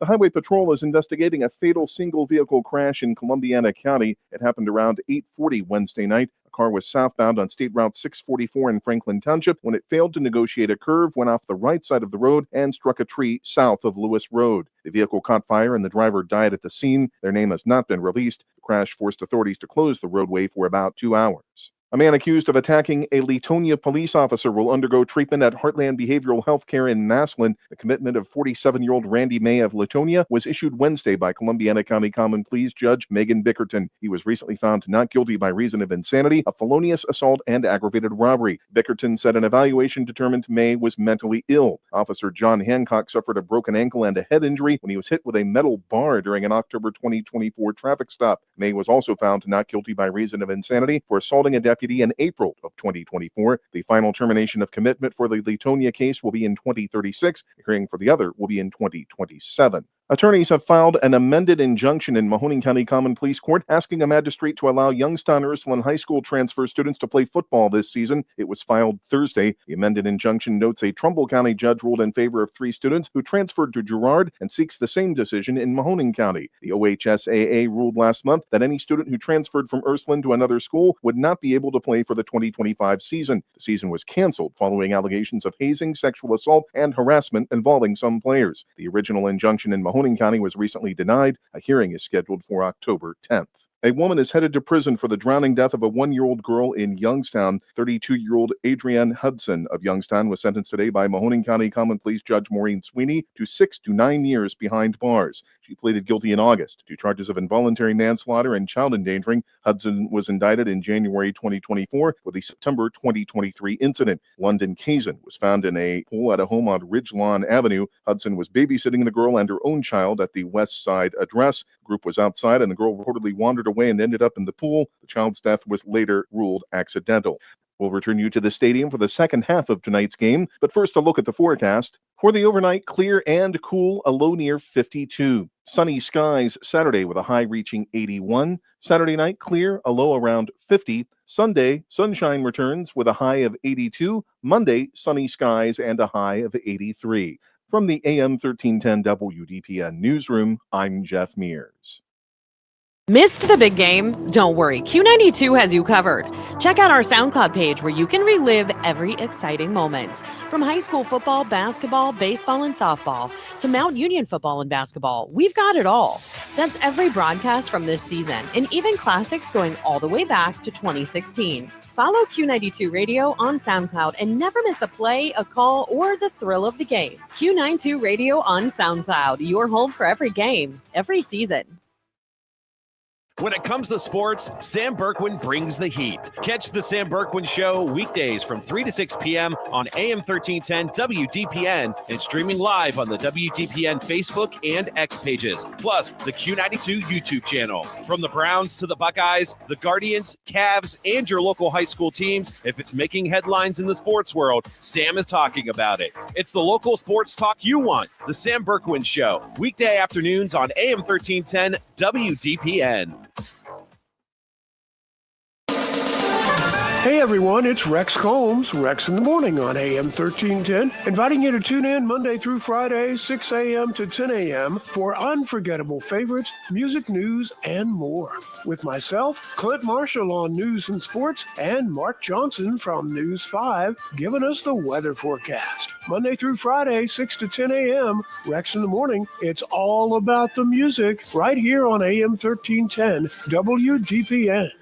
The Highway Patrol is investigating a fatal single-vehicle crash in Columbiana County. It happened around 8:40 Wednesday night. A car was southbound on State Route 644 in Franklin Township when it failed to negotiate a curve, went off the right side of the road, and struck a tree south of Lewis Road. The vehicle caught fire and the driver died at the scene. Their name has not been released. The crash forced authorities to close the roadway for about 2 hours. A man accused of attacking a Latonia police officer will undergo treatment at Heartland Behavioral Health Care in Massillon. The commitment of 47-year-old Randy May of Latonia was issued Wednesday by Columbiana County Common Pleas Judge Megan Bickerton. He was recently found not guilty by reason of insanity, a felonious assault, and aggravated robbery. Bickerton said an evaluation determined May was mentally ill. Officer John Hancock suffered a broken ankle and a head injury when he was hit with a metal bar during an October 2024 traffic stop. May was also found not guilty by reason of insanity for assaulting a deputy in April of 2024. The final termination of commitment for the Latonia case will be in 2036. The hearing for the other will be in 2027. Attorneys have filed an amended injunction in Mahoning County Common Pleas Court asking a magistrate to allow Youngstown Ursuline High School transfer students to play football this season. It was filed Thursday. The amended injunction notes a Trumbull County judge ruled in favor of 3 students who transferred to Girard and seeks the same decision in Mahoning County. The OHSAA ruled last month that any student who transferred from Ursuline to another school would not be able to play for the 2025 season. The season was canceled following allegations of hazing, sexual assault, and harassment involving some players. The original injunction in Mahoning County was recently denied. A hearing is scheduled for October 10th. A woman is headed to prison for the drowning death of a 1-year-old girl in Youngstown. 32-year-old Adrienne Hudson of Youngstown was sentenced today by Mahoning County Common Pleas Judge Maureen Sweeney to 6 to 9 years behind bars. She pleaded guilty in August to charges of involuntary manslaughter and child endangering. Hudson was indicted in January 2024 for the September 2023 incident. London Kazan was found in a pool at a home on Ridgelawn Avenue. Hudson was babysitting the girl and her own child at the West Side address. The group was outside and the girl reportedly wandered away and ended up in the pool. The child's death was later ruled accidental. We'll return you to the stadium for the second half of tonight's game, but first a look at the forecast. For the overnight, clear and cool, a low near 52. Sunny skies Saturday with a high reaching 81. Saturday night, clear, a low around 50. Sunday, sunshine returns with a high of 82. Monday, sunny skies and a high of 83. From the AM 1310 WDPN newsroom, I'm Jeff Mears. Missed the big game? Don't worry, Q92 has you covered. Check out our SoundCloud page where you can relive every exciting moment. From high school football, basketball, baseball, and softball to Mount Union football and basketball, we've got it all. That's every broadcast from this season and even classics going all the way back to 2016. Follow Q92 Radio on SoundCloud and never miss a play, a call, or the thrill of the game. Q92 Radio on SoundCloud, your home for every game, every season. When it comes to sports, Sam Bourquin brings the heat. Catch the Sam Bourquin Show weekdays from 3 to 6 p.m. on AM 1310 WDPN and streaming live on the WDPN Facebook and X pages, plus the Q92 YouTube channel. From the Browns to the Buckeyes, the Guardians, Cavs, and your local high school teams, if it's making headlines in the sports world, Sam is talking about it. It's the local sports talk you want. The Sam Bourquin Show, weekday afternoons on AM 1310 WDPN. Hey everyone, it's Rex Combs, Rex in the Morning on AM 1310, inviting you to tune in Monday through Friday, 6 a.m. to 10 a.m. for unforgettable favorites, music news, and more. With myself, Clint Marshall on News and Sports, and Mark Johnson from News 5 giving us the weather forecast. Monday through Friday, 6 to 10 a.m., Rex in the Morning, it's all about the music right here on AM 1310 WDPN.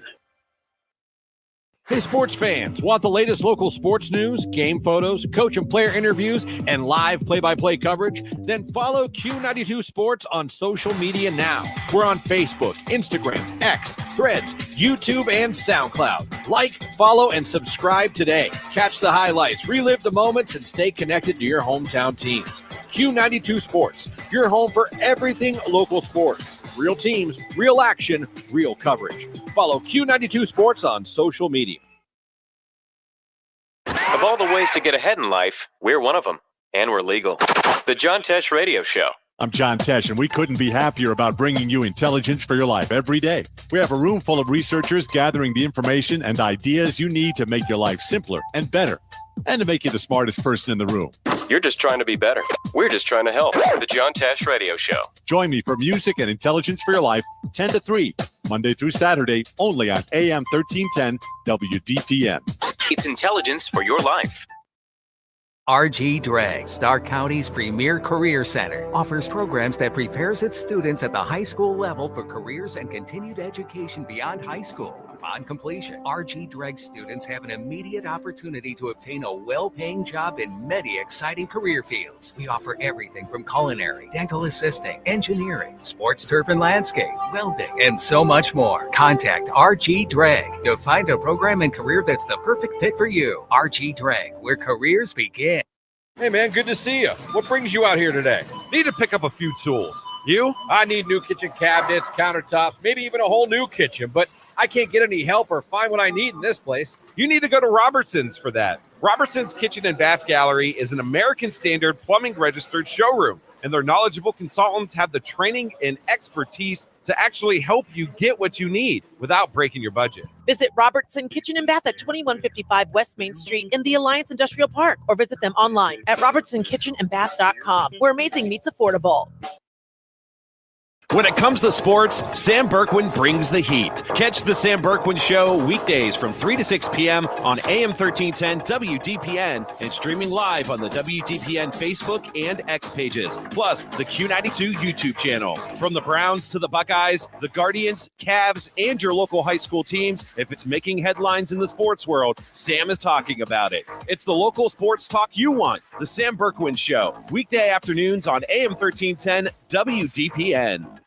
Hey, sports fans, want the latest local sports news, game photos, coach and player interviews, and live play-by-play coverage? Then follow Q92 Sports on social media now. We're on Facebook, Instagram, X, Threads, YouTube, and SoundCloud. Like, follow, and subscribe today. Catch the highlights, relive the moments, and stay connected to your hometown teams. Q92 Sports, your home for everything local sports. Real teams, real action, real coverage. Follow Q92 Sports on social media. Of all the ways to get ahead in life, we're one of them, and we're legal. The John Tesh Radio Show. I'm John Tesh, and we couldn't be happier about bringing you intelligence for your life every day. We have a room full of researchers gathering the information and ideas you need to make your life simpler and better, and to make you the smartest person in the room. You're just trying to be better. We're just trying to help. The John Tesh Radio Show. Join me for music and intelligence for your life, 10 to 3, Monday through Saturday, only on AM 1310 WDPN. It's intelligence for your life. RG Drag, Stark County's premier career center, offers programs that prepares its students at the high school level for careers and continued education beyond high school. Upon completion, RG Drag students have an immediate opportunity to obtain a well-paying job in many exciting career fields. We offer everything from culinary, dental assisting, engineering, sports turf and landscape, welding, and so much more. Contact RG Drag to find a program and career that's the perfect fit for you. RG Drag, where careers begin. Hey man, good to see you. What brings you out here today? Need to pick up a few tools. You? I need new kitchen cabinets, countertops, maybe even a whole new kitchen, but I can't get any help or find what I need in this place. You need to go to Robertson's for that. Robertson's Kitchen and Bath Gallery is an American Standard plumbing registered showroom, and their knowledgeable consultants have the training and expertise to actually help you get what you need without breaking your budget. Visit Robertson Kitchen and Bath at 2155 West Main Street in the Alliance Industrial Park, or visit them online at robertsonkitchenandbath.com, where amazing meets affordable. When it comes to sports, Sam Bourquin brings the heat. Catch the Sam Bourquin Show weekdays from 3 to 6 p.m. on AM 1310 WDPN and streaming live on the WDPN Facebook and X pages, plus the Q92 YouTube channel. From the Browns to the Buckeyes, the Guardians, Cavs, and your local high school teams, if it's making headlines in the sports world, Sam is talking about it. It's the local sports talk you want. The Sam Bourquin Show, weekday afternoons on AM 1310 WDPN.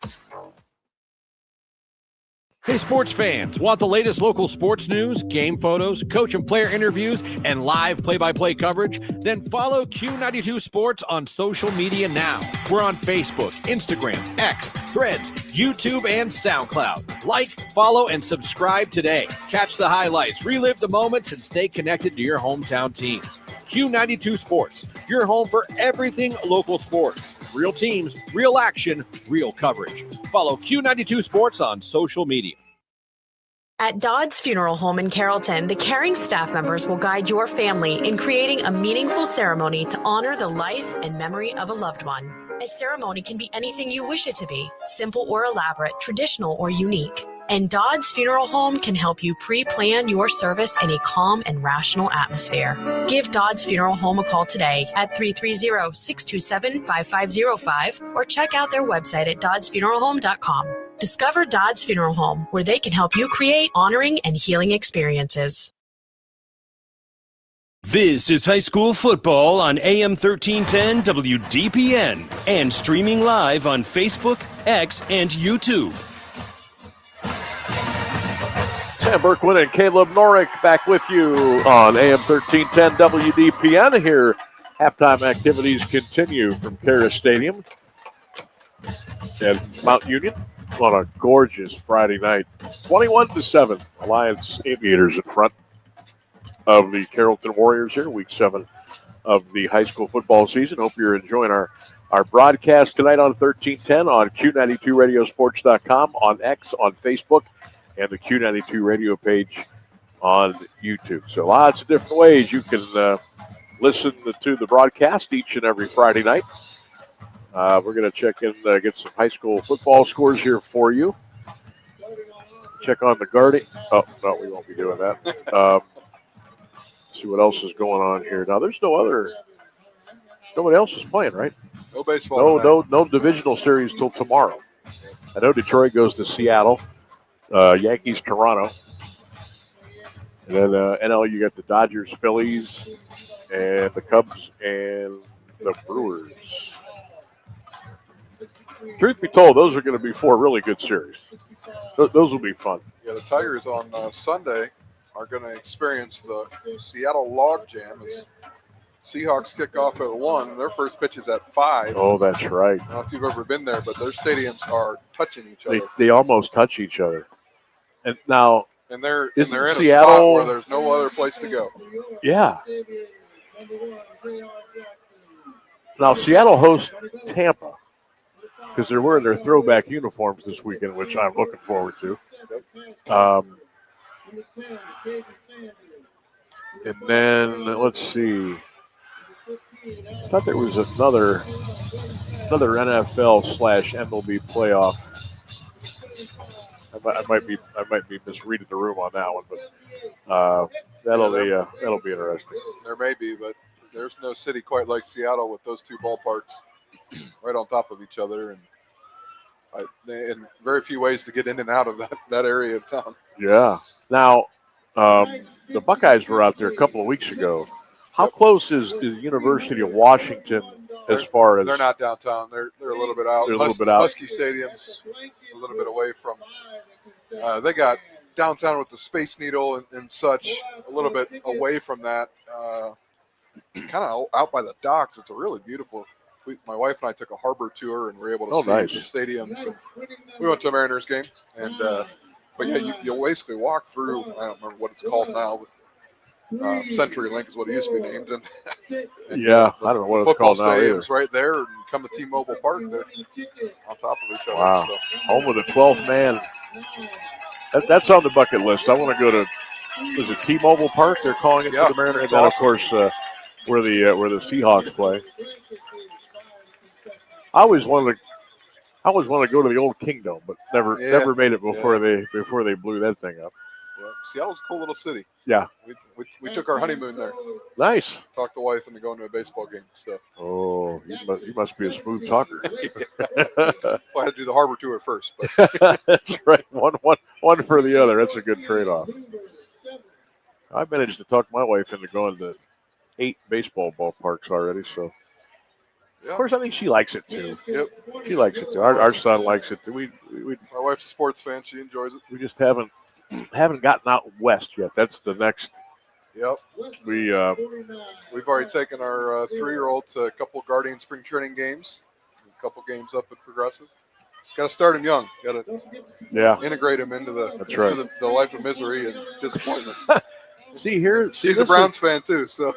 Hey, sports fans, want the latest local sports news, game photos, coach and player interviews, and live play-by-play coverage? Then follow Q92 Sports on social media now. We're on Facebook, Instagram, X, Threads, YouTube, and SoundCloud. Like, follow, and subscribe today. Catch the highlights, relive the moments, and stay connected to your hometown teams. Q92 Sports, your home for everything local sports. Real teams, real action, real coverage. Follow Q92 Sports on social media. At Dodd's Funeral Home in Carrollton, the caring staff members will guide your family in creating a meaningful ceremony to honor the life and memory of a loved one. A ceremony can be anything you wish it to be, simple or elaborate, traditional or unique. And Dodd's Funeral Home can help you pre-plan your service in a calm and rational atmosphere. Give Dodd's Funeral Home a call today at 330-627-5505 or check out their website at doddsfuneralhome.com. Discover Dodd's Funeral Home, where they can help you create honoring and healing experiences. This is high school football on AM 1310 WDPN and streaming live on Facebook, X, and YouTube. Sam Bourquin and Caleb Norick back with you on AM 1310 WDPN. Here, halftime activities continue from Carrollton Stadium at Mount Union on a gorgeous Friday night. 21-7, Alliance Aviators in front of the Carrollton Warriors here, week 7 of the high school football season. Hope you're enjoying our broadcast tonight on 1310 on Q92radiosports.com, on X, on Facebook, and the Q92 radio page on YouTube. So lots of different ways you can listen to the broadcast each and every Friday night. We're going to check in, get some high school football scores here for you. Check on the Guardian. Oh, no, we won't be doing that. See what else is going on here. Now, there's nobody else is playing, right? No baseball. No divisional series till tomorrow. I know Detroit goes to Seattle. Yankees, Toronto. And then NL, you got the Dodgers, Phillies, and the Cubs and the Brewers. Truth be told, those are going to be 4 really good series. Those will be fun. Yeah, the Tigers on Sunday are going to experience the Seattle logjam as Seahawks kick off at 1. Their first pitch is at 5. Oh, that's right. I don't know if you've ever been there, but their stadiums are touching each other. They almost touch each other. And now, and they're in a Seattle spot where there's no other place to go. Yeah. Now, Seattle hosts Tampa because they're wearing their throwback uniforms this weekend, which I'm looking forward to. And then, let's see. I thought there was another NFL/MLB playoff. I might be misreading the room on that one, but that'll be interesting. There may be, but there's no city quite like Seattle with those 2 ballparks right on top of each other, and very few ways to get in and out of that area of town. Yeah. Now, the Buckeyes were out there a couple of weeks ago. How close is the University of Washington as far as? They're not downtown. They're a little bit out. They're a little bit out. Husky Stadium's a little bit away from. They got downtown with the Space Needle and such, a little bit away from that. Kind of out by the docks. It's a really beautiful. My wife and I took a harbor tour and were able to see the stadiums. And we went to a Mariners game, and but yeah, you'll basically walk through. I don't remember what it's called now, but CenturyLink is what it used to be named. And yeah, I don't know what it's called now either. Football stadiums right there, and come to T-Mobile Park. They're on top of each other. Wow, so. Home of the 12th man. That's on the bucket list. I want to go to. Is it T-Mobile Park? They're calling it for the Mariners, and then of course where the Seahawks play. I always wanted to I always want to go to the old Kingdom, but never made it before they blew that thing up. Yeah, Seattle's a cool little city. Yeah. We took our honeymoon there. Nice. Talked the wife into going to a baseball game. So. Oh, you must be a smooth talker. Well, I had to do the harbor tour first. But. That's right. One for the other. That's a good trade-off. I managed to talk my wife into going to 8 baseball ballparks already. So, of course, I think she likes it too. Yep. She likes it too. Our son likes it too. My wife's a sports fan. She enjoys it. We just haven't gotten out west yet. That's the next. Yep. We've already taken our 3-year-old to a couple Guardian spring training games, a couple games up at Progressive. Got to start him young. Got to integrate him into the life of misery and disappointment. See here, she's a Browns fan too. So,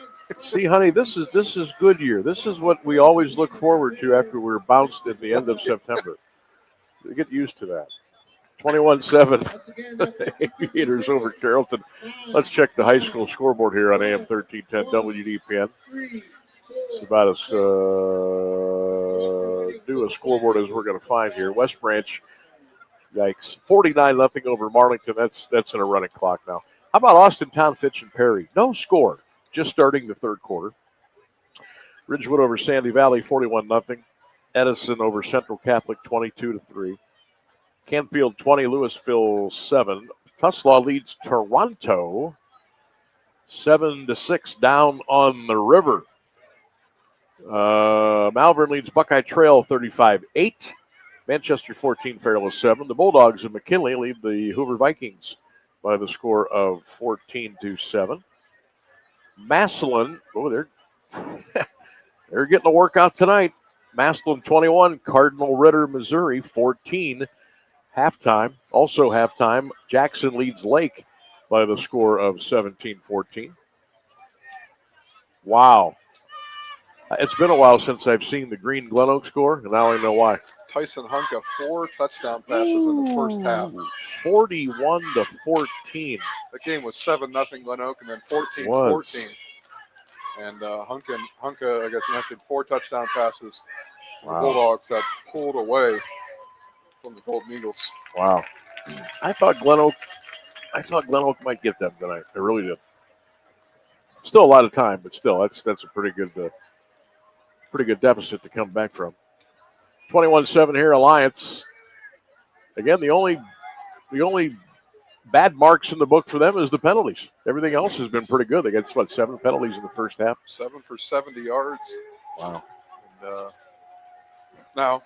see, honey, this is Goodyear. This is what we always look forward to after we're bounced at the end of September. We get used to that. 21-7 Aviators over Carrollton. Let's check the high school scoreboard here on AM 1310 WDPN. It's about as new a scoreboard as we're going to find here. West Branch, yikes, 49-0 over Marlington. That's in a running clock now. How about Austintown, Fitch, and Perry? No score, just starting the third quarter. Ridgewood over Sandy Valley, 41-0. Edison over Central Catholic, 22-3. Canfield 20, Louisville 7. Tuslaw leads Toronto 7-6 down on the river. Malvern leads Buckeye Trail 35-8. Manchester 14, Fairless 7. The Bulldogs of McKinley lead the Hoover Vikings by the score of 14-7. Massillon, they're getting a workout tonight. Massillon 21, Cardinal Ritter, Missouri 14. Halftime, also halftime, Jackson leads Lake by the score of 17-14. Wow. It's been a while since I've seen the Green Glen Oak score, and now I know why. Tyson Hunka, 4 touchdown passes in the first half. 41-14. The game was 7-0 Glen Oak, and then 14-14. And Hunka, I guess you mentioned 4 touchdown passes. Wow. The Bulldogs had pulled away from the Golden Eagles. Wow. I thought Glen Oak might get them tonight. I really did. Still a lot of time, but still, that's a pretty good deficit to come back from. 21-7 here, Alliance. Again, the only bad marks in the book for them is the penalties. Everything else has been pretty good. They got 7 penalties in the first half. 7 for 70 yards. Wow. And now,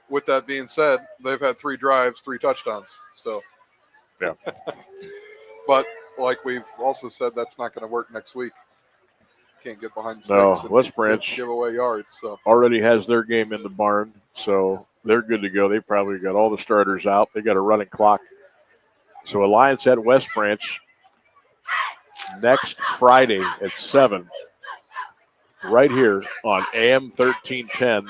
with that being said, they've had 3 drives, 3 touchdowns. So, yeah. But like we've also said, that's not going to work next week. Can't get behind the sticks. No, West Branch give away yards. So already has their game in the barn, so they're good to go. They probably got all the starters out. They got a running clock. So Alliance at West Branch next Friday at 7, right here on AM 1310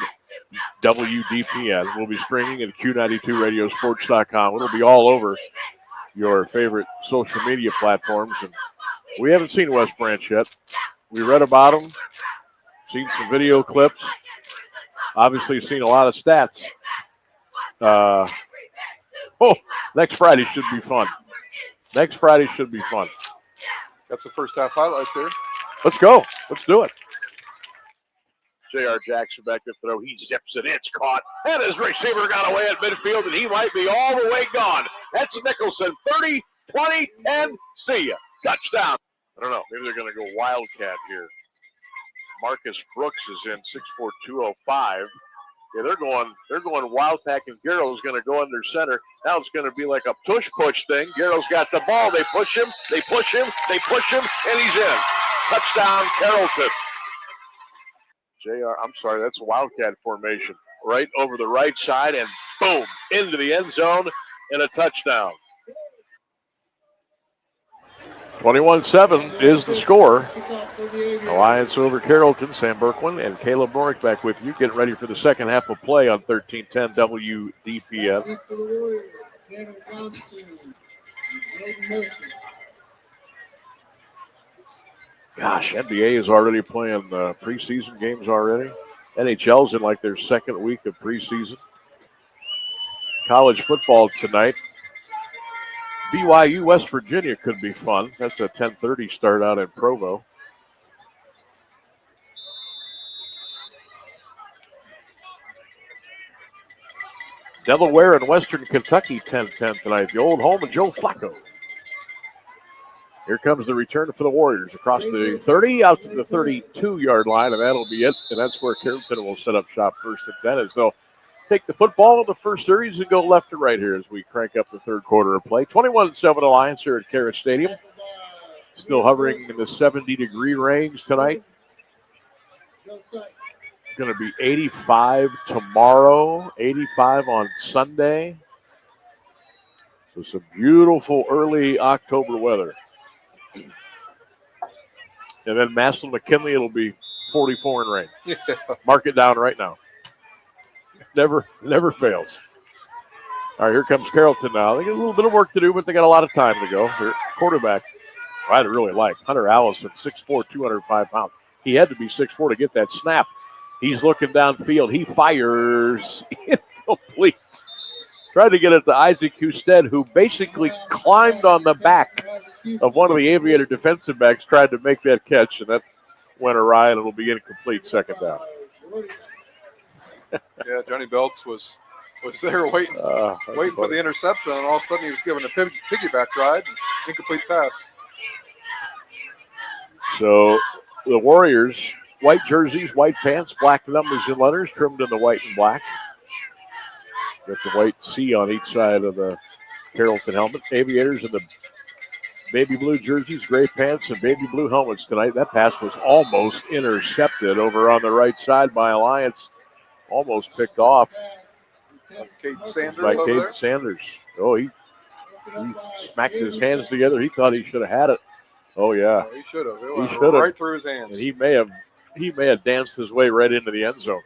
WDPN. We'll be streaming at Q92radiosports.com. It'll be all over your favorite social media platforms. And we haven't seen West Branch yet. We read about them, seen some video clips, obviously seen a lot of stats. Next Friday should be fun. Got the first half highlights here. Let's go. Let's do it. J.R. Jackson back to throw. He zips it. It's caught. And his receiver got away at midfield, and he might be all the way gone. That's Nicholson. 30, 20, 10. See ya. Touchdown. I don't know. Maybe they're going to go Wildcat here. Marcus Brooks is in 6'4", 205. Yeah, they're going Wildcat, and Garrow's going to go under center. Now it's going to be like a push thing. Garrow's got the ball. They push him, and he's in. Touchdown, Carrollton. I'm sorry, that's Wildcat formation. Right over the right side, and boom, into the end zone, and a touchdown. 21-7 is the score. Alliance over Carrollton. Sam Berkwin and Caleb Norick back with you. Getting ready for the second half of play on 1310 WDPN. Gosh, NBA is already playing preseason games already. NHL's in like their second week of preseason. college football tonight. BYU, West Virginia could be fun. That's a 10:30 start out in Provo. Delaware and Western Kentucky 10-10 tonight. The old home of Joe Flacco. Here comes the return for the Warriors across the 30 out to the 32-yard line, and that'll be it. And that's where Carrollton will set up shop first and 10 as they'll take the football in the first series and go left to right here as we crank up the third quarter of play. 21-7 Alliance here at Carroll Stadium. Still hovering in the 70-degree range tonight. Going to be 85 tomorrow, 85 on Sunday. So some beautiful early October weather. And then Massillon McKinley, it'll be 44 and rain. Yeah. Mark it down right now. Never fails. All right, here comes Carrollton now. They got a little bit of work to do, but they got a lot of time to go. Their quarterback, I'd really like Hunter Allison, 6'4", 205 pounds. He had to be 6'4" to get that snap. He's looking downfield. He fires incomplete. Tried to get it to Isaac Husted, who basically climbed on the back of one of the Aviator defensive backs, tried to make that catch, and that went awry, and it'll be incomplete second down. Yeah, Johnny Belts was there waiting for the interception, and all of a sudden he was given a piggyback ride, incomplete pass. So the Warriors, white jerseys, white pants, black numbers and letters, trimmed in the white and black. Got the white C on each side of the Carrollton helmet. Aviators in the baby blue jerseys, gray pants, and baby blue helmets tonight. That pass was almost intercepted over on the right side by Alliance. Almost picked off Caden Sanders by over Caden there. Sanders. Oh, he smacked his hands together. He thought he should have had it. Oh, yeah. He should have. He should have. Right through his hands. And he may have danced his way right into the end zone.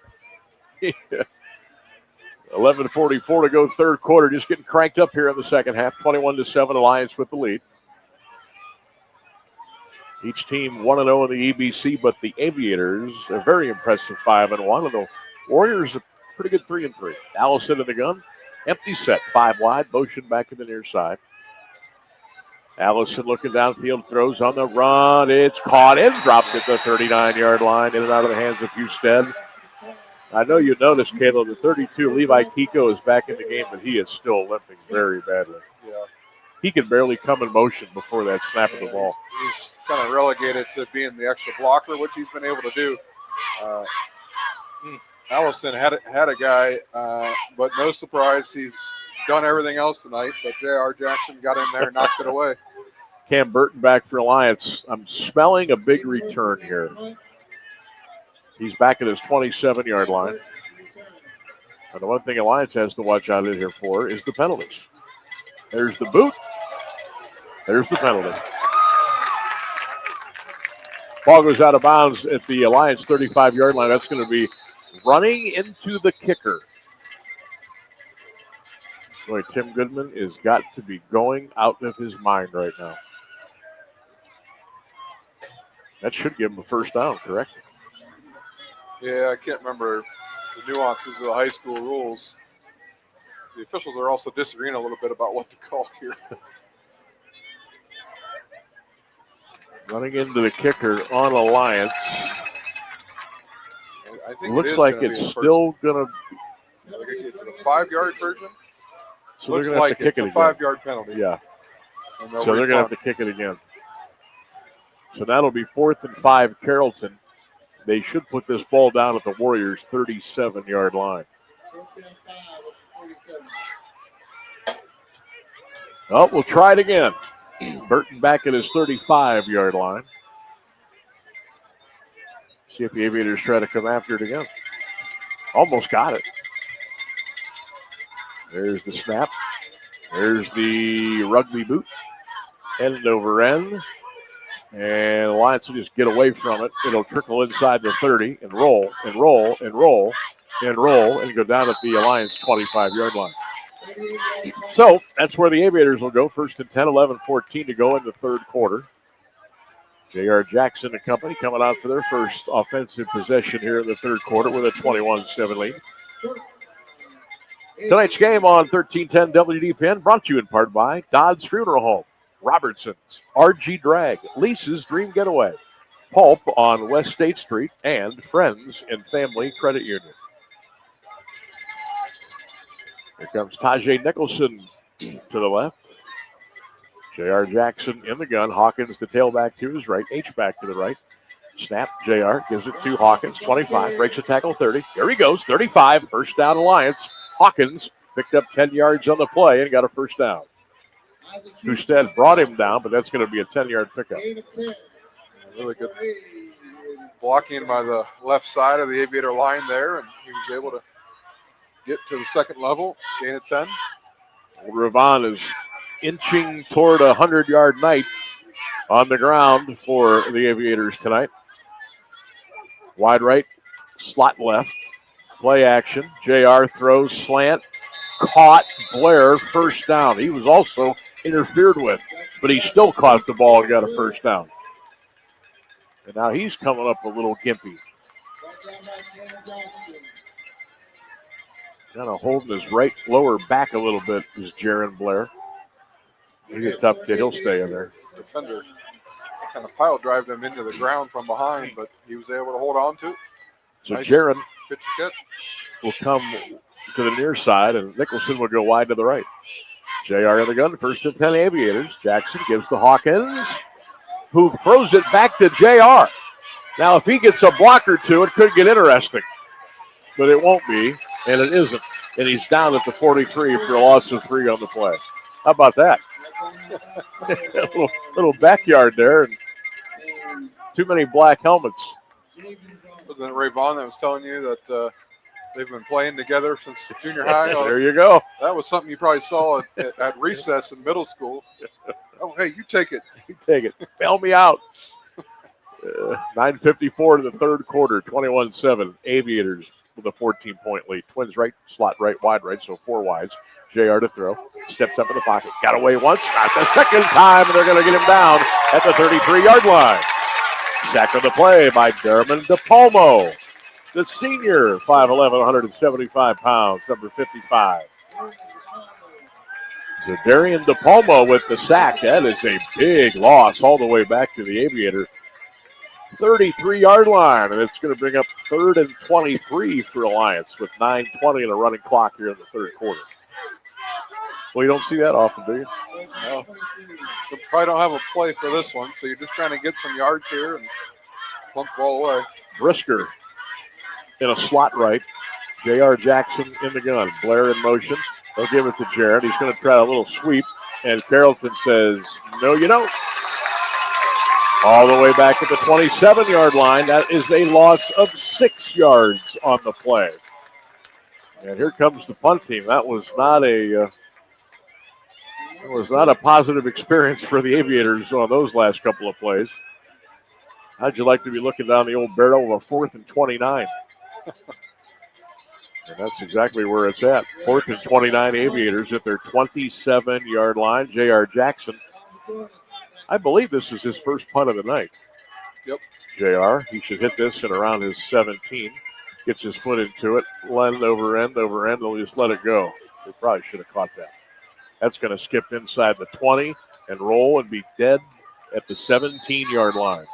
11:44 to go, third quarter. Just getting cranked up here in the second half. 21-7, Alliance with the lead. Each team 1-0 in the EBC, but the Aviators are very impressive 5-1, and the Warriors are pretty good 3-3. Allison in the gun, empty set, 5 wide, motion back to the near side. Allison looking downfield, throws on the run. It's caught and dropped at the 39-yard line, in and out of the hands of Husted. I know you noticed, Caleb, the 32, Levi Kiko, is back in the game, but he is still limping very badly. Yeah. He can barely come in motion before that snap of the ball. He's kind of relegated to being the extra blocker, which he's been able to do. Allison had a guy, but no surprise, he's done everything else tonight. But J.R. Jackson got in there and knocked it away. Cam Burton back for Alliance. I'm smelling a big return here. He's back at his 27-yard line. And the one thing Alliance has to watch out in here for is the penalties. There's the boot. There's the penalty. Ball goes out of bounds at the Alliance 35-yard line. That's going to be running into the kicker. Boy, Tim Goodman has got to be going out of his mind right now. That should give him a first down, correct? Yeah, I can't remember the nuances of the high school rules. The officials are also disagreeing a little bit about what to call here. Running into the kicker on Alliance. I think Looks like it's still going to. It's a 5-yard version. So Looks they're going to have like to kick it's it a again. 5-yard penalty. Yeah. And So they're going to have to kick it again. So that'll be 4th and 5, Carrollton. They should put this ball down at the Warriors' 37-yard line. Oh, we'll try it again. Burton back at his 35-yard line. See if the Aviators try to come after it again. Almost got it. There's the snap. There's the rugby boot. End over end. And Alliance will just get away from it. It'll trickle inside the 30 and roll and roll and roll and roll and go down at the Alliance 25-yard line. So that's where the Aviators will go. 1st and 10, 11-14 to go in the third quarter. J.R. Jackson and company coming out for their first offensive possession here in the third quarter with a 21-7 lead. Tonight's game on 1310 WDPN brought to you in part by Dodd's Funeral Home, Robertson's, RG Drag, Lisa's Dream Getaway, Pulp on West State Street, and Friends and Family Credit Union. Here comes Tajay Nicholson to the left. J.R. Jackson in the gun. Hawkins, the tailback to his right. H-back to the right. Snap. J.R. gives it to Hawkins. 25. Breaks the tackle. 30. There he goes. 35. First down Alliance. Hawkins picked up 10 yards on the play and got a first down. Husted brought him down, but that's going to be a 10-yard pickup. Really good blocking by the left side of the Aviator line there, and he was able to get to the second level, gain a 10. Ravon is inching toward a 100-yard night on the ground for the Aviators tonight. Wide right, slot left, play action. JR throws slant, caught Blair, first down. He was also interfered with, but he still caught the ball and got a first down. And now he's coming up a little gimpy. Kind of holding his right lower back a little bit is Jaron Blair. He's a tough kid. He'll stay in there. Defender kind of pile drive them into the ground from behind, but he was able to hold on to it. So nice Jaron pitch catch. will come to the near side, and Nicholson will go wide to the right. JR in the gun, first and 10 Aviators. Jackson gives to Hawkins, who throws it back to JR. Now, if he gets a block or two, it could get interesting, but it won't be, and it isn't. And he's down at the 43 for a loss of 3 on the play. How about that? little backyard there, and too many black helmets. Wasn't it Ray Vaughn that was telling you that they've been playing together since junior high? There you go. That was something you probably saw at recess in middle school. Oh, hey, you take it. You take it. Bail me out. 9:54 to the third quarter, 21-7. Aviators with a 14-point lead. Twins right, slot right, wide right, so 4 wides. JR to throw. Steps up in the pocket. Got away once, not the second time, and they're going to get him down at the 33-yard line. Sack on the play by Dermond DePalmo, the senior, 5'11", 175 pounds, number 55. So Darian DePalmo with the sack. That is a big loss all the way back to the Aviator 33-yard line, and it's going to bring up 3rd and 23 for Alliance with 9:20 in a running clock here in the third quarter. Well, you don't see that often, do you? No. You probably don't have a play for this one, so you're just trying to get some yards here and plump the ball away. Brisker in a slot right. J.R. Jackson in the gun. Blair in motion. They'll give it to Jared. He's going to try a little sweep, and Carrollton says, no, you don't. All the way back at the 27-yard line. That is a loss of 6 yards on the play. And here comes the punt team. That was not a positive experience for the Aviators on those last couple of plays. How'd you like to be looking down the old barrel of a 4th and 29? And that's exactly where it's at. 4th and 29 Aviators at their 27-yard line. J.R. Jackson, I believe this is his first punt of the night. Yep. JR, he should hit this in around his 17. Gets his foot into it. End over end. They'll just let it go. They probably should have caught that. That's going to skip inside the 20 and roll and be dead at the 17-yard line.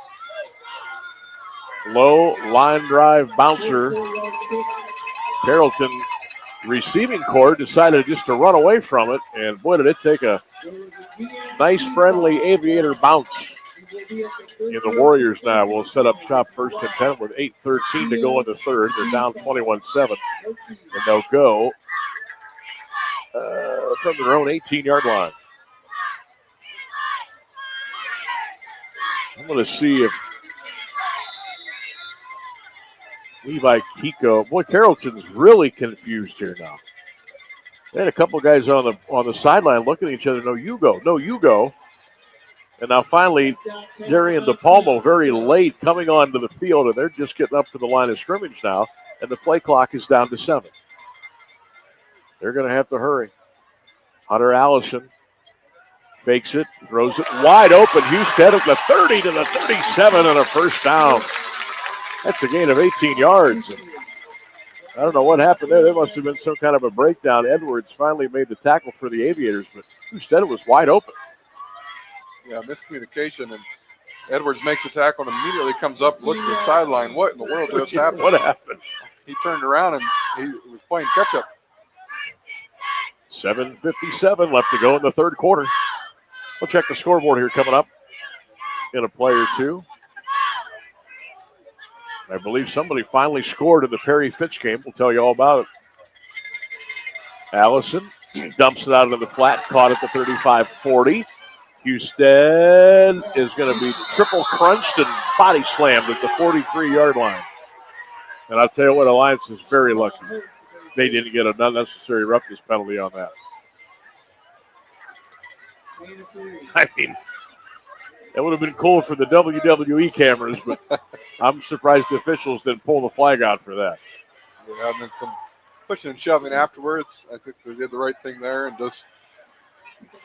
Low line drive bouncer. Carrollton receiving corps decided just to run away from it, and boy, did it take a nice, friendly Aviator bounce. And the Warriors now will set up shop 1st and 10 with 8:13 to go in the third. They're down 21-7, and they'll go from their own 18-yard line. I'm going to see if Levi Kiko. Boy, Carrollton's really confused here now. They had a couple guys on the sideline looking at each other. No, you go. No, you go. And now finally, Jerry and DePalmo very late coming onto the field, and they're just getting up to the line of scrimmage now, and the play clock is down to 7. They're going to have to hurry. Hunter Allison fakes it, throws it wide open. Husted at the 30 to the 37 and a first down. That's a gain of 18 yards. I don't know what happened there. There must have been some kind of a breakdown. Edwards finally made the tackle for the Aviators, but who said it was wide open? Yeah, miscommunication, and Edwards makes the tackle and immediately comes up, looks at the sideline. What in the world just happened? What happened? He turned around and he was playing catch-up. 7:57 left to go in the third quarter. We'll check the scoreboard here coming up in a play or two. I believe somebody finally scored in the Perry Fitch game. We'll tell you all about it. Allison dumps it out into the flat, caught at the 35-40. Houston is going to be triple crunched and body slammed at the 43-yard line. And I'll tell you what, Alliance is very lucky. They didn't get an unnecessary roughness penalty on that. I mean, that would have been cool for the WWE cameras, but I'm surprised the officials didn't pull the flag out for that. Yeah, and then some pushing and shoving afterwards. I think they did the right thing there and just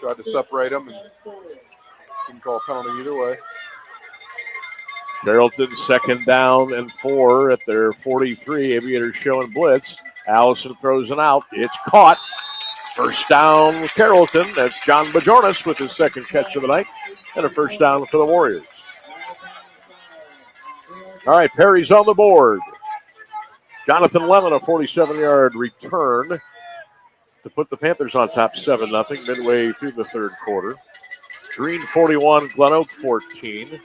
tried to separate them and didn't call a penalty either way. Carrollton 2nd down and 4 at their 43. Aviators showing blitz. Allison throws it out. It's caught. First down, Carrollton. That's John Bajornis with his second catch of the night. And a first down for the Warriors. All right, Perry's on the board. Jonathan Lemon, a 47-yard return to put the Panthers on top 7-0 midway through the third quarter. Green 41, Glen Oak 14.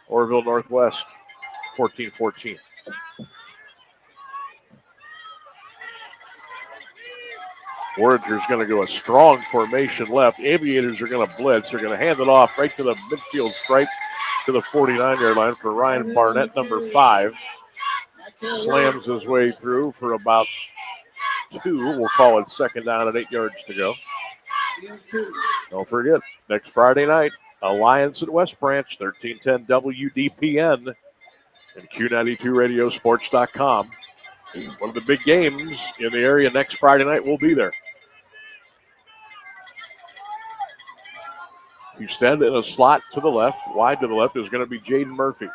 Orville Northwest 14-14. Warriors going to go a strong formation left. Aviators are going to blitz. They're going to hand it off right to the midfield stripe to the 49-yard line for Ryan Barnett, number 5. Slams his way through for about 2. We'll call it second down at 8 yards to go. Don't forget, next Friday night, Alliance at West Branch, 1310 WDPN and Q92radiosports.com. One of the big games in the area next Friday night will be there. Houston in a slot to the left, wide to the left is going to be Jaden Murphy.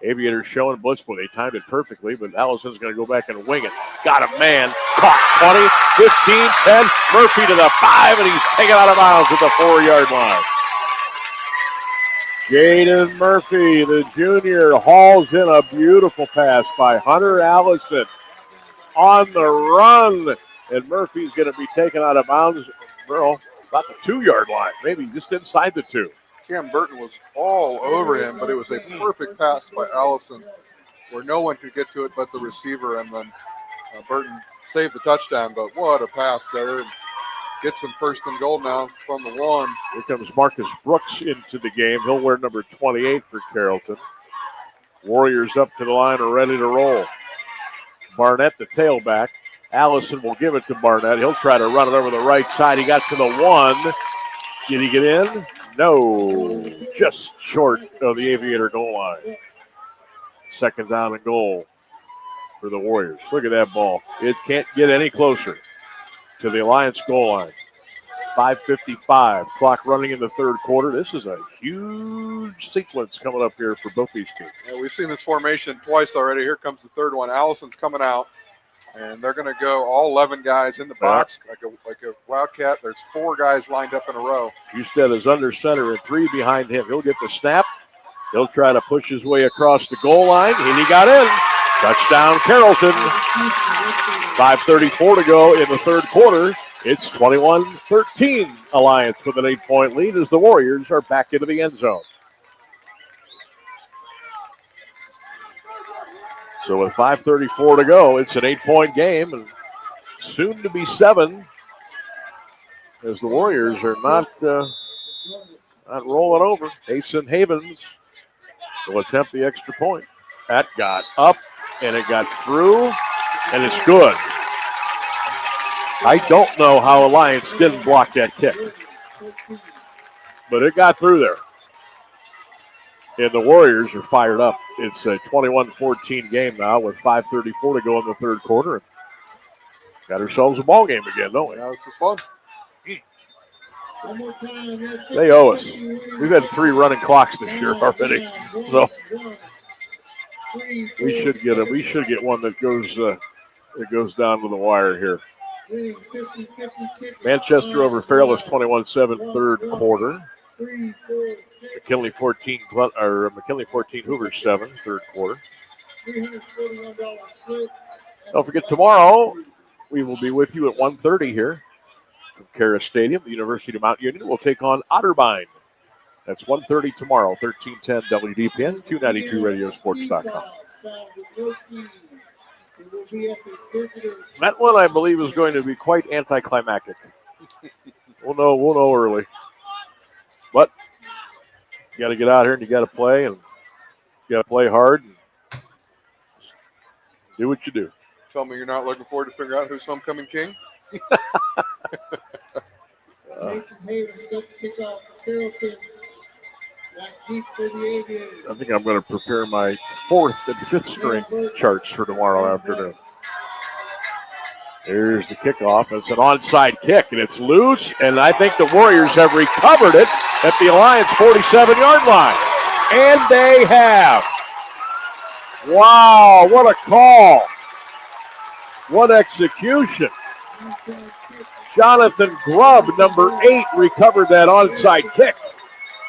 Aviators showing blitz, but they timed it perfectly, but Allison's going to go back and wing it. Got a man, caught 20, 15, 10, Murphy to the 5, and he's taken out of bounds at the 4-yard line. Jaden Murphy, the junior, hauls in a beautiful pass by Hunter Allison on the run. And Murphy's going to be taken out of bounds, about the 2-yard line, maybe just inside the 2. Cam Burton was all over him, but it was a perfect pass by Allison where no one could get to it but the receiver. And then Burton saved the touchdown, but what a pass there. Gets him first and goal now from the 1. Here comes Marcus Brooks into the game. He'll wear number 28 for Carrollton. Warriors up to the line are ready to roll. Barnett, the tailback. Allison will give it to Barnett. He'll try to run it over the right side. He got to the 1. Did he get in? No. Just short of the Aviator goal line. Second down and goal for the Warriors. Look at that ball. It can't get any closer to the Alliance goal line. 5:55. Clock running in the third quarter. This is a huge sequence coming up here for both these teams. Yeah, we've seen this formation twice already. Here comes the third one. Allison's coming out, and they're going to go all 11 guys in the box like a Wildcat. There's 4 guys lined up in a row. Husted is under center and 3 behind him. He'll get the snap. He'll try to push his way across the goal line, and he got in. Touchdown, Carrollton. 5:34 to go in the third quarter. It's 21-13 Alliance with an 8-point lead as the Warriors are back into the end zone. So with 5:34 to go, it's an 8-point game and soon to be 7 as the Warriors are not rolling over. Mason Havens will attempt the extra point. That got up and it got through and it's good. I don't know how Alliance didn't block that kick, but it got through there. And the Warriors are fired up. It's a 21-14 game now with 5:34 to go in the third quarter. Got ourselves a ball game again, don't we? Yeah, this is fun. They owe us. We've had 3 running clocks this year already, so we should get one that goes it goes down to the wire here. Manchester over Fairless 21-7 third quarter. McKinley 14, Hoover 7 third quarter. Don't forget, tomorrow we will be with you at 1:30 here from Cara Stadium. The University of Mount Union will take on Otterbein. That's 1:30 tomorrow, 1310 WDPN, Q92radiosports.com. That one, I believe, is going to be quite anticlimactic. We'll know early. But you got to get out here and you got to play, and you got to play hard and do what you do. Tell me you're not looking forward to figure out who's homecoming king? Mason Haven set to kick off for Carrollton. That's deep for the Aviators. I think I'm going to prepare my 4th and 5th string charts for tomorrow afternoon. Here's the kickoff. It's an onside kick, and it's loose, and I think the Warriors have recovered it at the Alliance 47-yard line. And they have. Wow, what a call. What execution. Jonathan Grubb, number 8, recovered that onside kick.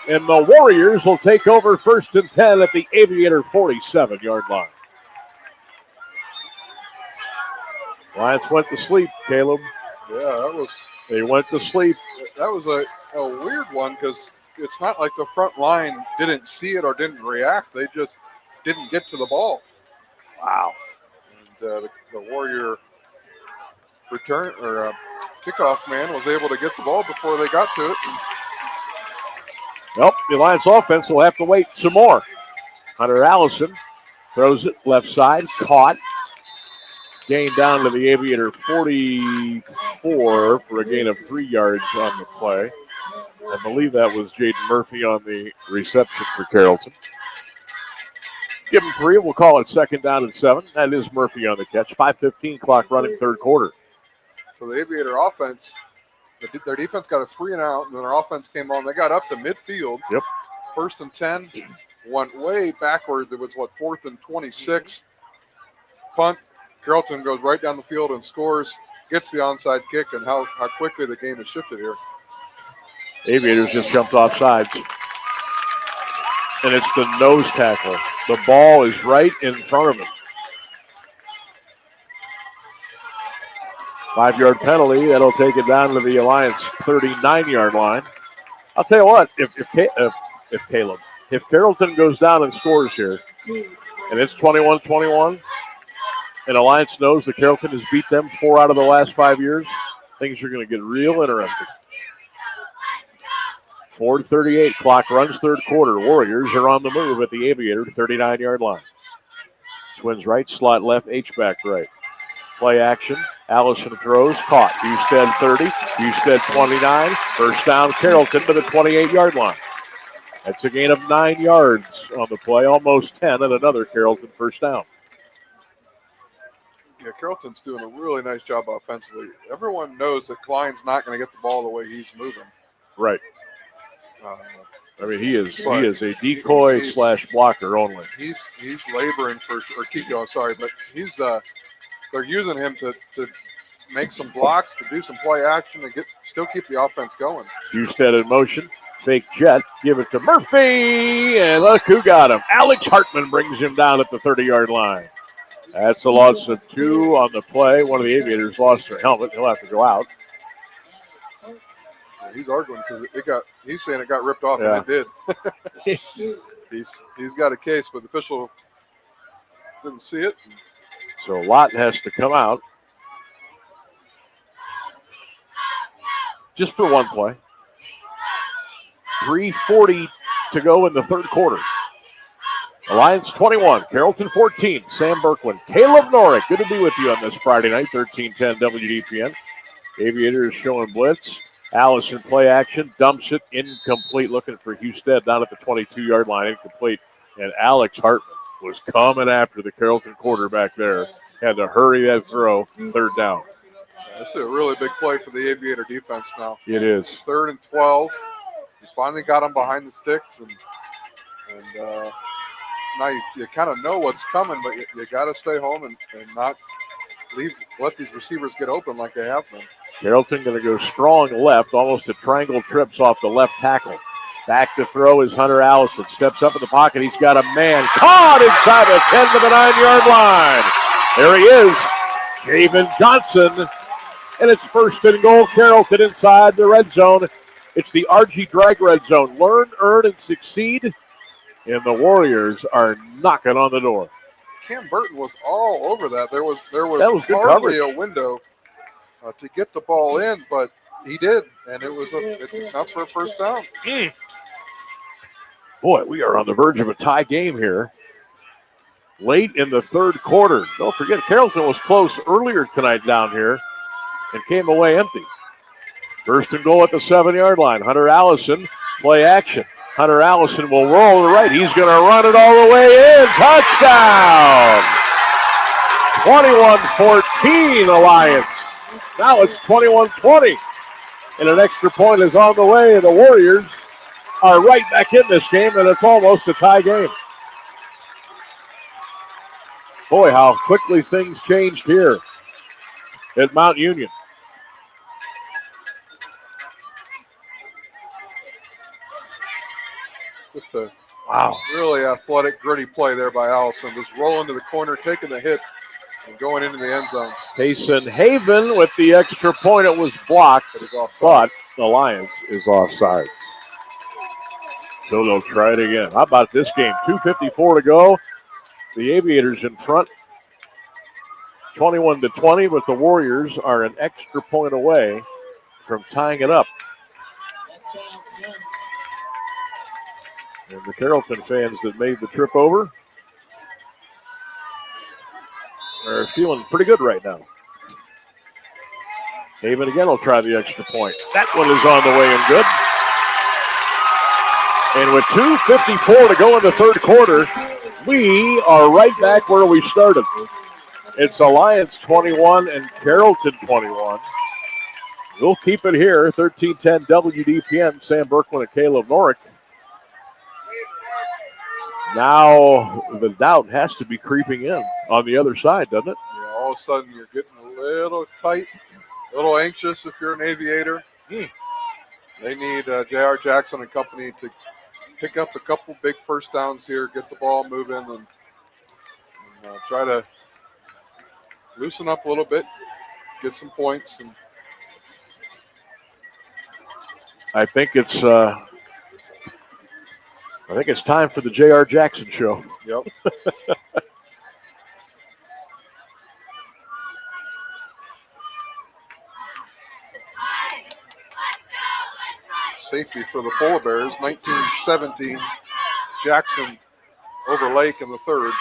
And the Warriors will take over 1st and 10 at the Aviator 47-yard line. Lions went to sleep, Caleb. Yeah, They went to sleep. That was a weird one because it's not like the front line didn't see it or didn't react. They just didn't get to the ball. Wow. And the Warrior return or kickoff man was able to get the ball before they got to it. Well, the Alliance offense will have to wait some more. Hunter Allison throws it left side, caught. Gain down to the Aviator 44 for a gain of 3 yards on the play. I believe that was Jaden Murphy on the reception for Carrollton. Give him 3. We'll call it 2nd down and 7. That is Murphy on the catch. 5:15 clock running third quarter. So the Aviator offense, their defense got a 3 and out, and then their offense came on. They got up to midfield. Yep. 1st and 10, went way backwards. It was 4th and 26. Punt. Carrollton goes right down the field and scores, gets the onside kick, and how quickly the game has shifted here. Aviators just jumped off sides. And it's the nose tackle. The ball is right in front of him. 5-yard penalty. That'll take it down to the Alliance 39-yard line. I'll tell you what, if Carrollton goes down and scores here, and it's 21-21, and Alliance knows that Carrollton has beat them 4 out of the last 5 years, things are going to get real interesting. 4:38, clock runs third quarter. Warriors are on the move at the Aviator 39-yard line. Twins right, slot left, H-back right. Play action. Allison throws, caught. Husted 30, Husted 29. First down, Carrollton to the 28-yard line. That's a gain of 9 yards on the play, almost 10, and another Carrollton first down. Yeah, Carrollton's doing a really nice job offensively. Everyone knows that Klein's not going to get the ball the way he's moving. Right. I mean, he is a decoy / blocker only. He's laboring for Kiko, sorry, but they're using him to make some blocks, to do some play action, and still keep the offense going. Husted in motion, fake jet, give it to Murphy, and look who got him. Alex Hartman brings him down at the 30-yard line. That's a loss of 2 on the play. One of the Aviators lost their helmet. He'll have to go out. Yeah, he's arguing because he's saying it got ripped off, Yeah. and it did. he's got a case, but the official didn't see it. So Lott has to come out. Just for one play. 3:40 to go in the third quarter. Alliance 21, Carrollton 14. Sam Bourquin, Caleb Norick. Good to be with you on this Friday night, 1310 WDPN. Aviators showing blitz. Allison play action, dumps it, incomplete. Looking for Husted down at the 22-yard line, incomplete. And Alex Hartman was coming after the Carrollton quarterback there. Had to hurry that throw, third down. This is a really big play for the Aviator defense now. It is. 3rd and 12. You finally got them behind the sticks, and now you kind of know what's coming, but you got to stay home and not let these receivers get open like they have been. Carrollton going to go strong left, almost a triangle trips off the left tackle. Back to throw is Hunter Allison. Steps up in the pocket. He's got a man caught inside the 10 to the 9-yard line. There he is, Javen Johnson. And it's 1st and goal. Carrollton inside the red zone. It's the RG Drag red zone. Learn, earn, and succeed. And the Warriors are knocking on the door. Cam Burton was all over that. There was good hardly coverage. a window to get the ball in, but he did, and it's enough for a first down. Boy, we are on the verge of a tie game here. Late in the 3rd quarter. Don't forget, Carrollton was close earlier tonight down here and came away empty. 1st and goal at the 7-yard line. Hunter Allison, play action. Hunter Allison will roll to the right. He's going to run it all the way in. Touchdown! 21-14 Alliance. Now it's 21-20. And an extra point is on the way. The Warriors are right back in this game, and it's almost a tie game. Boy, how quickly things changed here at Mount Union. Just a really athletic, gritty play there by Allison. Just rolling to the corner, taking the hit, and going into the end zone. Payson Haven with the extra point. It was blocked, but the Lions is offsides. So they'll try it again. How about this game? 2:54 to go. The Aviators in front, 21-20, but the Warriors are an extra point away from tying it up. And the Carrollton fans that made the trip over are feeling pretty good right now. Haven again will try the extra point. That one is on the way and good. And with 2:54 to go in the 3rd quarter, we are right back where we started. It's Alliance 21 and Carrollton 21. We'll keep it here, 1310 WDPN, Sam Bourquin and Caleb Norick. Now the doubt has to be creeping in on the other side, doesn't it? Yeah, all of a sudden you're getting a little tight, a little anxious if you're an Aviator. They need J.R. Jackson and company to pick up a couple big first downs here, get the ball moving, and try to loosen up a little bit, get some points. And I think it's time for the J.R. Jackson show. Yep. Safety for the Polar Bears, 19-17. Jackson over Lake in the 3rd.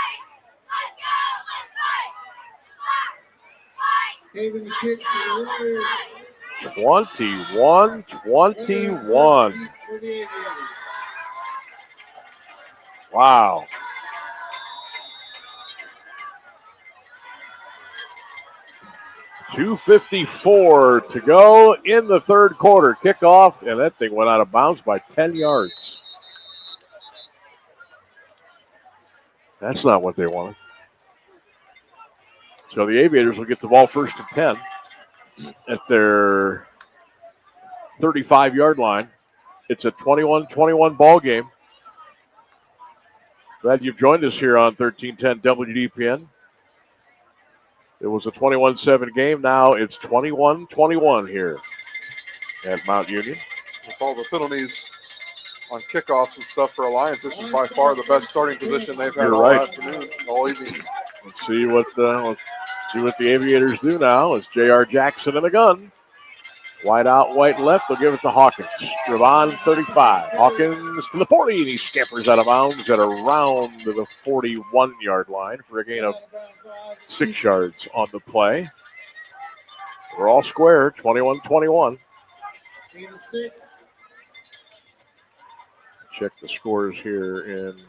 Haven kick for the Warriors. 21-21. For the Aviators. Wow. $2:54 to go in the 3rd quarter. Kickoff, and that thing went out of bounds by 10 yards. That's not what they wanted. So the Aviators will get the ball 1st and 10 at their 35-yard line. It's a 21-21 ball game. Glad you've joined us here on 1310 WDPN. It was a 21-7 game. Now it's 21-21 here at Mount Union. With all the penalties on kickoffs and stuff for Alliance, this is by far the best starting position they've had all afternoon, all evening. Let's see what the Aviators do now. It's J.R. Jackson in the gun. Wide out, white left. They'll give it to Hawkins. Ravon, 35. Hawkins to the 40, and he scampers out of bounds at around the 41-yard line for a gain of 6 yards on the play. We're all square, 21-21. Check the scores here in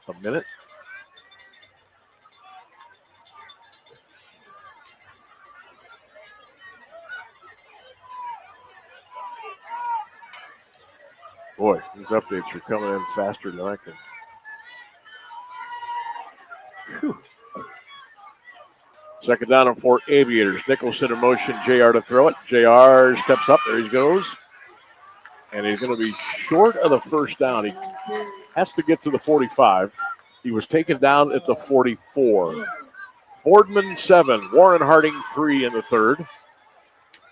a minute. Boy, these updates are coming in faster than I can. Whew. Second down and 4 Aviators. Nicholson in motion, JR to throw it. JR steps up. There he goes. And he's going to be short of the first down. He has to get to the 45. He was taken down at the 44. Boardman 7, Warren Harding 3 in the third.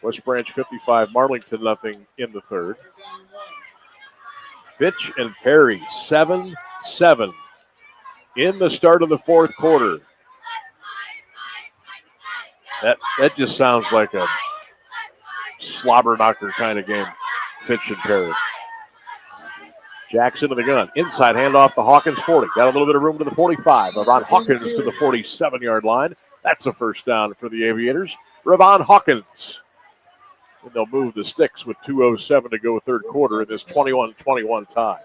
West Branch 55, Marlington nothing in the third. Fitch and Perry 7-7 in the start of the fourth quarter. That just sounds like a slobber knocker kind of game. Fitch and Perry. Jackson to the gun. Inside handoff to Hawkins 40. Got a little bit of room to the 45. Ravon Hawkins to the 47-yard line. That's a first down for the Aviators. Ravon Hawkins. And they'll move the sticks with 2:07 to go third quarter in this 21-21 tie.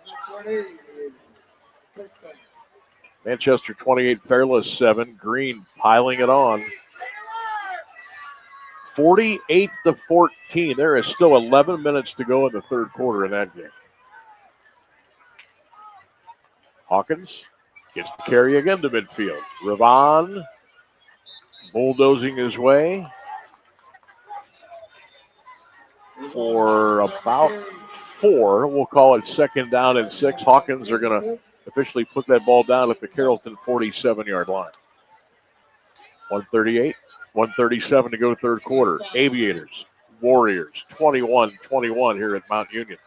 Manchester 28, Fairless 7. Green piling it on. 48-14. There is still 11 minutes to go in the third quarter in that game. Hawkins gets the carry again to midfield. Ravon bulldozing his way for about 4. We'll call it second down and 6. Hawkins are going to officially put that ball down at the Carrollton 47-yard line. 137 to go third quarter. Aviators, Warriors, 21-21 here at Mount Union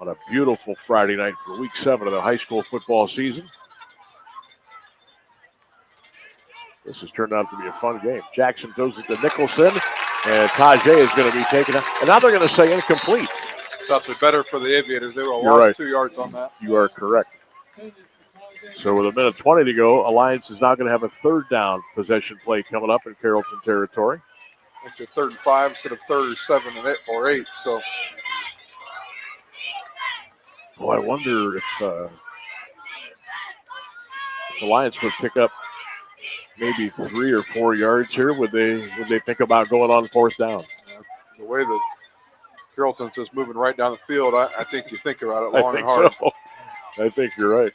on a beautiful Friday night for week 7 of the high school football season. This has turned out to be a fun game. Jackson throws it to Nicholson, and Tajay is going to be taken out. And now they're going to say incomplete. It's actually better for the Aviators. They were You're right. 2 yards on that. You are correct. So with 1:20 to go, Alliance is now going to have a third down possession play coming up in Carrollton territory. It's a 3rd and 5 instead of 3rd or 7 or 8. So, I wonder if Alliance would pick up maybe 3 or 4 yards here. Would they think about going on 4th down? the way that Carrollton's just moving right down the field, I think you think about it long and hard. So. I think you're right.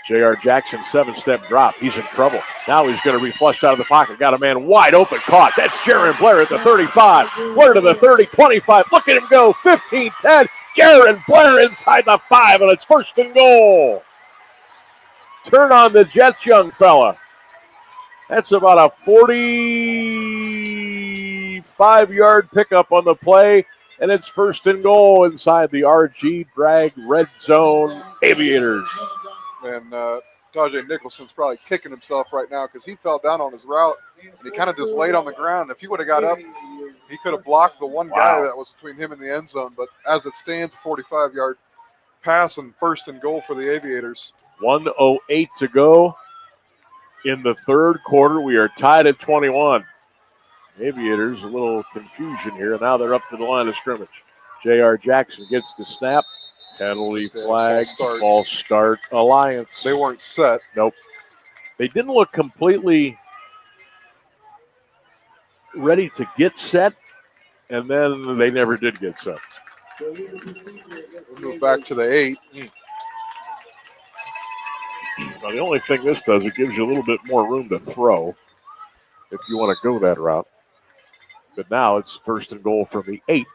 J.R. Jackson, 7-step drop. He's in trouble. Now he's going to be flushed out of the pocket. Got a man wide open, caught. That's Jaron Blair at the 35. Blair to the 30, 25. Look at him go. 15-10. Jaron Blair inside the 5, and it's 1st and goal. Turn on the Jets, young fella. That's about a 45-yard pickup on the play, and it's 1st and goal inside the RG Bragg red zone. Aviators. And Tajay Nicholson's probably kicking himself right now because he fell down on his route, and he kind of just laid on the ground. If he would have got up, he could have blocked the one guy that was between him and the end zone. But as it stands, 45-yard pass and 1st and goal for the Aviators. 1:08 to go in the third quarter. We are tied at 21. Aviators, a little confusion here. Now they're up to the line of scrimmage. J.R. Jackson gets the snap. Penalty flag, false start, Alliance. They weren't set. Nope. They didn't look completely ready to get set, and then they never did get set. We'll move back to the 8. Now, the only thing this does, it gives you a little bit more room to throw if you want to go that route. But now it's 1st and goal from the 8.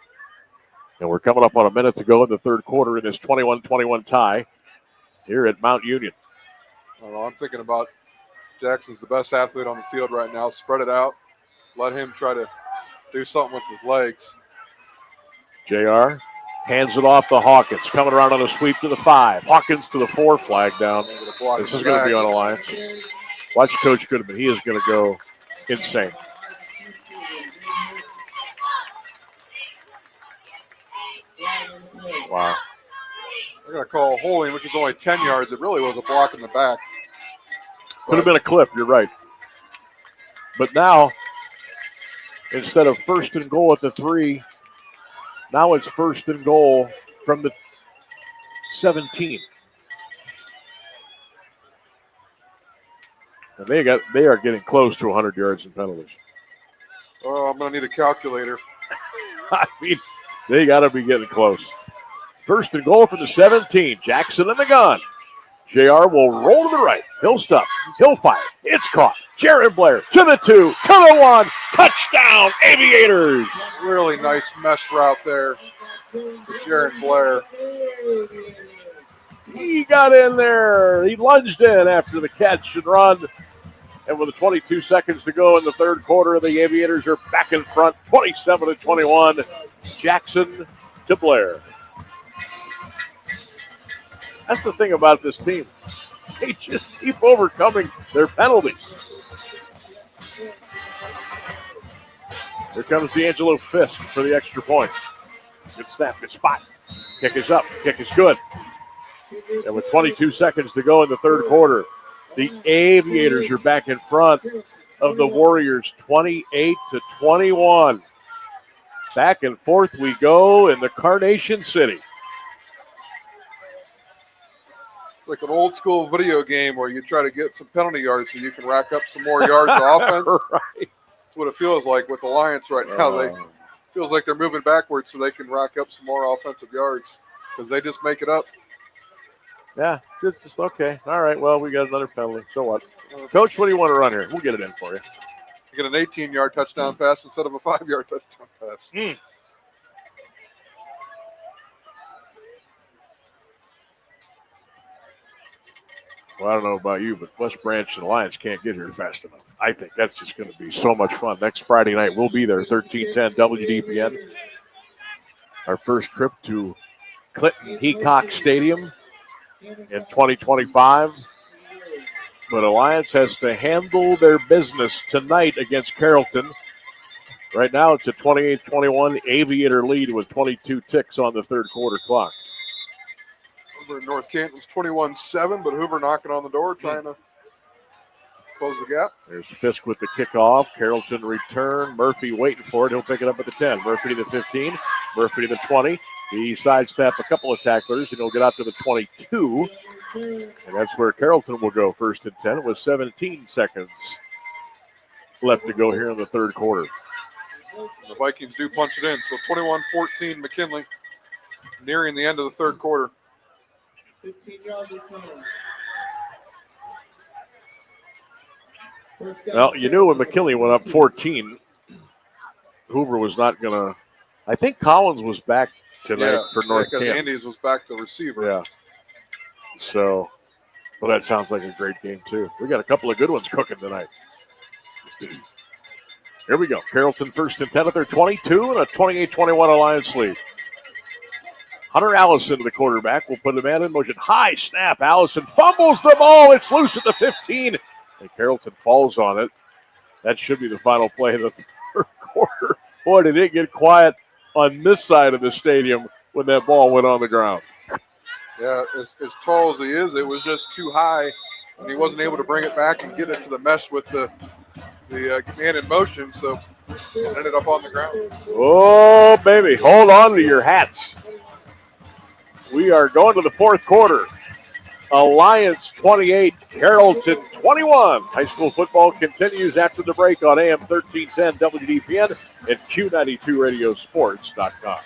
And we're coming up on a minute to go in the third quarter in this 21-21 tie here at Mount Union. I don't know, I'm thinking about Jackson's the best athlete on the field right now. Spread it out. Let him try to do something with his legs. JR hands it off to Hawkins. Coming around on a sweep to the 5. Hawkins to the 4, flag down. This is going to be on Alliance. Watch Coach Goodman. He is going to go insane. Wow. They're going to call a holding, which is only 10 yards. It really was a block in the back. Could have been a clip, you're right. But now, instead of 1st and goal at the 3, now it's 1st and goal from the 17. And they are getting close to 100 yards in penalties. Oh, I'm going to need a calculator. I mean, they got to be getting close. 1st and goal for the 17. Jackson in the gun. JR will roll to the right. He'll stop. He'll fire. It's caught. Jared Blair to the 2, to the 1. Touchdown, Aviators. Really nice mesh route there to Jared Blair. He got in there. He lunged in after the catch and run. And with 22 seconds to go in the third quarter, the Aviators are back in front, 27-21. Jackson to Blair. That's the thing about this team. They just keep overcoming their penalties. Here comes D'Angelo Fisk for the extra point. Good snap, good spot. Kick is up, kick is good. And with 22 seconds to go in the third quarter, the Aviators are back in front of the Warriors, 28-21. Back and forth we go in the Carnation City. Like an old school video game where you try to get some penalty yards so you can rack up some more yards of offense. Right. That's what it feels like with Alliance right now. Feels like they're moving backwards so they can rack up some more offensive yards because they just make it up. Yeah, just okay. All right, well, we got another penalty. So what? Coach, what do you want to run here? We'll get it in for you. You get an 18-yard touchdown pass instead of a 5-yard touchdown pass. Well, I don't know about you, but West Branch and Alliance can't get here fast enough. I think that's just going to be so much fun. Next Friday night, we'll be there, 1310 WDPN. Our first trip to Clinton Heacock Stadium in 2025. But Alliance has to handle their business tonight against Carrollton. Right now, it's a 28-21 Aviator lead with 22 ticks on the third quarter clock. Over in North Canton's 21-7, but Hoover knocking on the door, trying to close the gap. There's Fisk with the kickoff. Carrollton return. Murphy waiting for it. He'll pick it up at the 10. Murphy to the 15. Murphy to the 20. He sidestep a couple of tacklers, and he'll get out to the 22. And that's where Carrollton will go first and 10 with 17 seconds left to go here in the third quarter. The Vikings do punch it in. So 21-14 McKinley, nearing the end of the third quarter. 15-yard return. Well, you knew when McKinley went up 14, Hoover was not going to. I think Collins was back tonight for North Canton. Andy's was back to receiver. Yeah. So, well, that sounds like a great game, too. We got a couple of good ones cooking tonight. Here we go. Carrollton first and 10 at their 22 and a 28-21 Alliance lead. Hunter Allison, the quarterback, will put the man in motion. High snap. Allison fumbles the ball. It's loose at the 15. And Carrollton falls on it. That should be the final play of the third quarter. Boy, did it get quiet on this side of the stadium when that ball went on the ground. Yeah, as tall as he is, it was just too high, and he wasn't able to bring it back and get it to the mesh with the man in motion, so it ended up on the ground. Oh, baby, hold on to your hats. We are going to the fourth quarter. Alliance 28, Carrollton 21. High school football continues after the break on AM 1310 WDPN and Q92radiosports.com.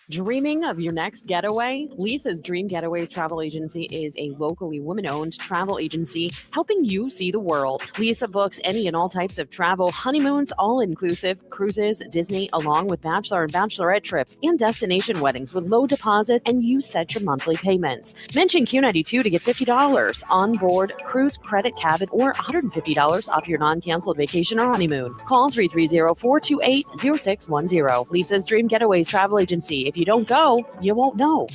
Dreaming of your next getaway? Lisa's Dream Getaways Travel Agency is a locally woman-owned travel agency helping you see the world. Lisa books any and all types of travel, honeymoons, all-inclusive, cruises, Disney, along with bachelor and bachelorette trips and destination weddings with low deposit, and you set your monthly payments. Mention Q92 to get $50 on board cruise, credit, cabin, or $150 off your non-canceled vacation or honeymoon. Call 330-428-0610. Lisa's Dream Getaways Travel Agency. If you don't go, you won't know.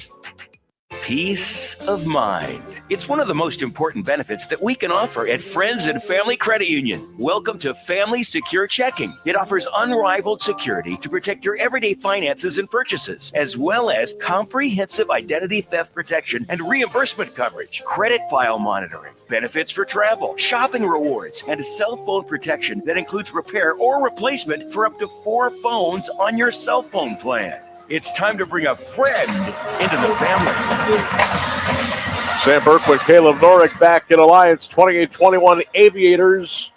Peace of mind. It's one of the most important benefits that we can offer at Friends and Family Credit Union. Welcome to Family Secure Checking. It offers unrivaled security to protect your everyday finances and purchases, as well as comprehensive identity theft protection and reimbursement coverage, credit file monitoring, benefits for travel, shopping rewards, and cell phone protection that includes repair or replacement for up to 4 phones on your cell phone plan. It's time to bring a friend into the family. Sam Bourquin, Caleb Norick back in Alliance, 28-21 Aviators.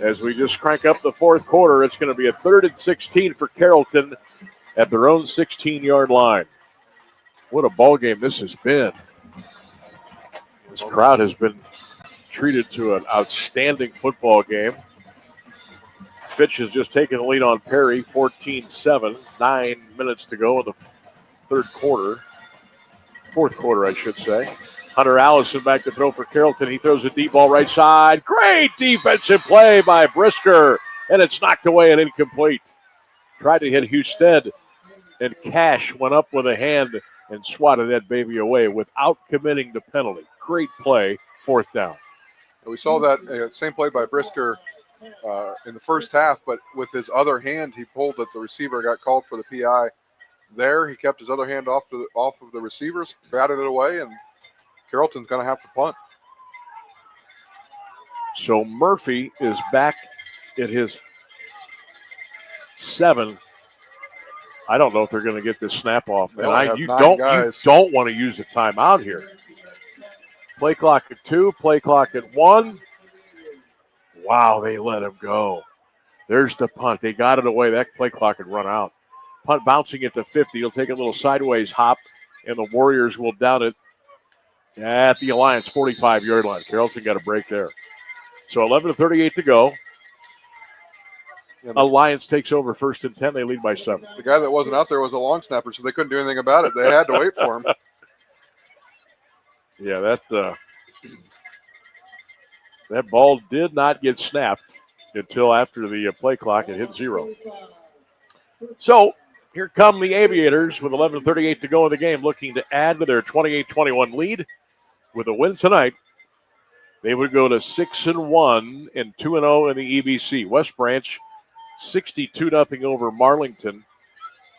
As we just crank up the fourth quarter, it's going to be a 3rd and 16 for Carrollton at their own 16-yard line. What a ball game this has been. This crowd has been treated to an outstanding football game. Fitch has just taken the lead on Perry, 14-7. 9 minutes to go in the fourth quarter, I should say. Hunter Allison back to throw for Carrollton. He throws a deep ball right side. Great defensive play by Brisker, and it's knocked away and incomplete. Tried to hit Husted, and Cash went up with a hand and swatted that baby away without committing the penalty. Great play, fourth down. We saw that same play by Brisker in the first half, but with his other hand, he pulled that the receiver got called for the PI. There, he kept his other hand off of the receivers, batted it away, and Carrollton's going to have to punt. So Murphy is back at his 7. I don't know if they're going to get this snap off. And you don't want to use the timeout here. Play clock at 2, play clock at 1. Wow, they let him go. There's the punt. They got it away. That play clock had run out. Punt bouncing at the 50. He'll take a little sideways hop, and the Warriors will down it at the Alliance 45-yard line. Carrollton got a break there. So 11:38 to go. Alliance takes over 1st and 10. They lead by 7. The guy that wasn't out there was a long snapper, so they couldn't do anything about it. They had to wait for him. Yeah, that ball did not get snapped until after the play clock had hit 0. So here come the Aviators with 11:38 to go in the game, looking to add to their 28-21 lead. With a win tonight, they would go to 6-1 and 2-0 in the EBC. West Branch 62-0 over Marlington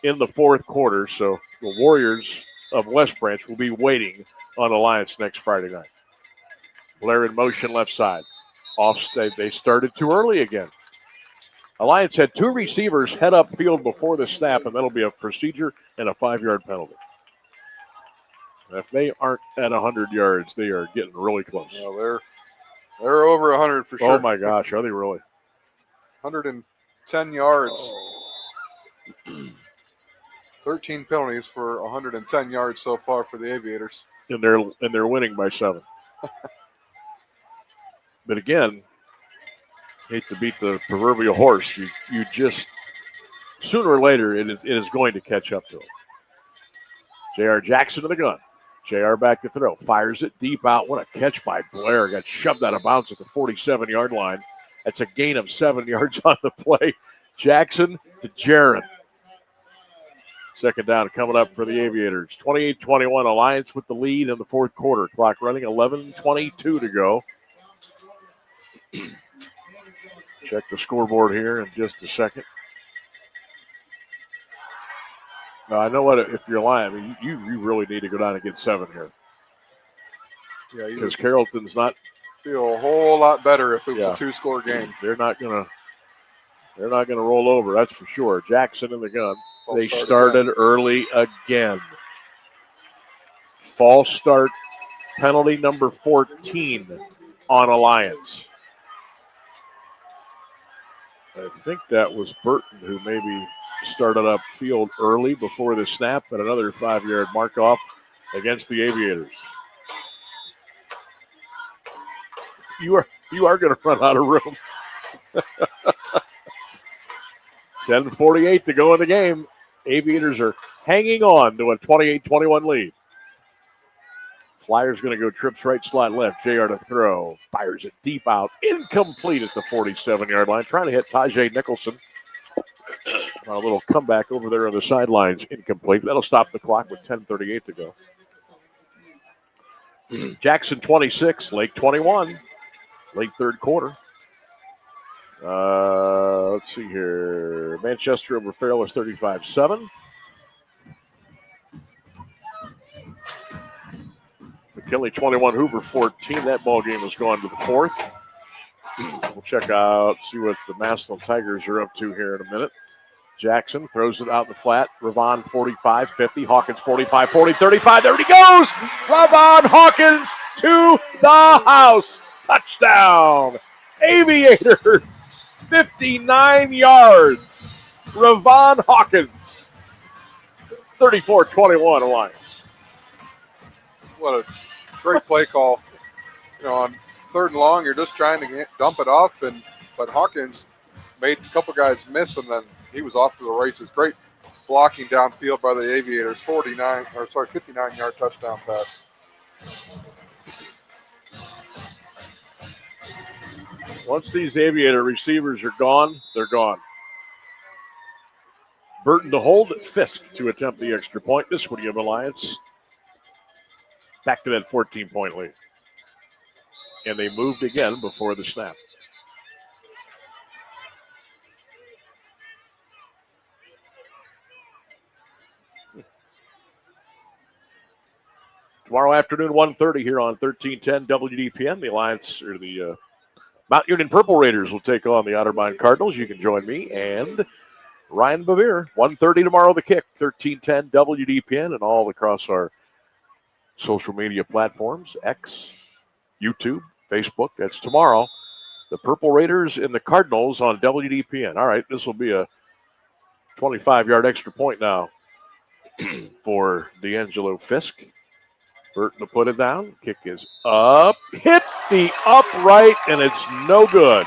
in the fourth quarter. So the Warriors of West Branch will be waiting on Alliance next Friday night. Blair in motion left side. They started too early again. Alliance had 2 receivers head up field before the snap, and that'll be a procedure and a 5-yard penalty. If they aren't at 100 yards, they are getting really close. Well, they're over 100 for sure. Oh, my gosh. Are they really? 110 yards. 13 penalties for 110 yards so far for the Aviators. And they're winning by 7. But again, hate to beat the proverbial horse. You just, sooner or later, it is going to catch up to him. J.R. Jackson to the gun. J.R. back to throw. Fires it deep out. What a catch by Blair. Got shoved out of bounds at the 47-yard line. That's a gain of 7 yards on the play. Jackson to Jaron. Second down coming up for the Aviators. 28-21, Alliance with the lead in the fourth quarter. Clock running, 11:22 to go. Check the scoreboard here in just a second. Now, I know what, if you're lying, I mean, you really need to go down and get 7 here. Yeah, because Carrollton's not feel a whole lot better if it was a 2-score game. They're not gonna roll over, that's for sure. Jackson in the gun. They started early again. False start, penalty number 14 on Alliance. I think that was Burton who maybe started up field early before the snap, and another 5-yard mark off against the Aviators. You are going to run out of room. 10:48 to go in the game. Aviators are hanging on to a 28-21 lead. Flyers going to go trips right, slot left. JR to throw. Fires it deep out. Incomplete at the 47-yard line. Trying to hit Tajay Nicholson. A little comeback over there on the sidelines. Incomplete. That'll stop the clock with 10:38 to go. Jackson 26, Lake 21. Late third quarter. Let's see here. Manchester over Farrell is 35-7. McKinley 21, Hoover 14. That ball game has gone to the fourth. We'll check out, see what the Massillon Tigers are up to here in a minute. Jackson throws it out in the flat. Ravon 45, 50. Hawkins 45, 40, 35. There he goes! Ravon Hawkins to the house. Touchdown. Aviators, 59 yards. Ravon Hawkins, 34-21 Alliance. What a great play call. On 3rd and long, you're just trying to dump it off, but Hawkins made a couple guys miss, and then he was off to the races. Great blocking downfield by the Aviators. 59-yard touchdown pass. Once these Aviator receivers are gone, they're gone. Burton to hold, Fisk to attempt the extra point. This would give Alliance back to that 14-point lead. And they moved again before the snap. Tomorrow afternoon, 1:30 here on 1310 WDPN. The Alliance, or the Mount Union Purple Raiders will take on the Otterbein Cardinals. You can join me and Ryan Bevere. 1:30 tomorrow, the kick. 1310 WDPN and all across our social media platforms, X, YouTube, Facebook. That's tomorrow. The Purple Raiders and the Cardinals on WDPN. All right, this will be a 25-yard extra point now for D'Angelo Fisk. Burton to put it down. Kick is up. Hit the upright, and it's no good.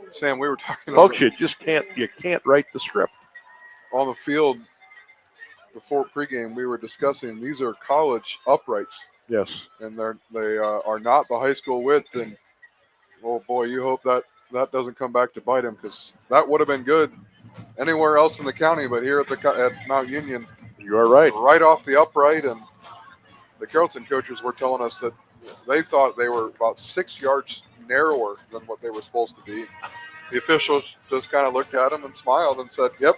Sam, we were talking Folks, you can't write the script. On the field before pregame, we were discussing these are college uprights. Yes. And they are not the high school width. And, oh, boy, you hope that doesn't come back to bite him, because that would have been good anywhere else in the county, but here at Mount Union. You are right. Right off the upright. And the Carrollton coaches were telling us that they thought they were about 6 yards narrower than what they were supposed to be. The officials just kind of looked at them and smiled and said, yep.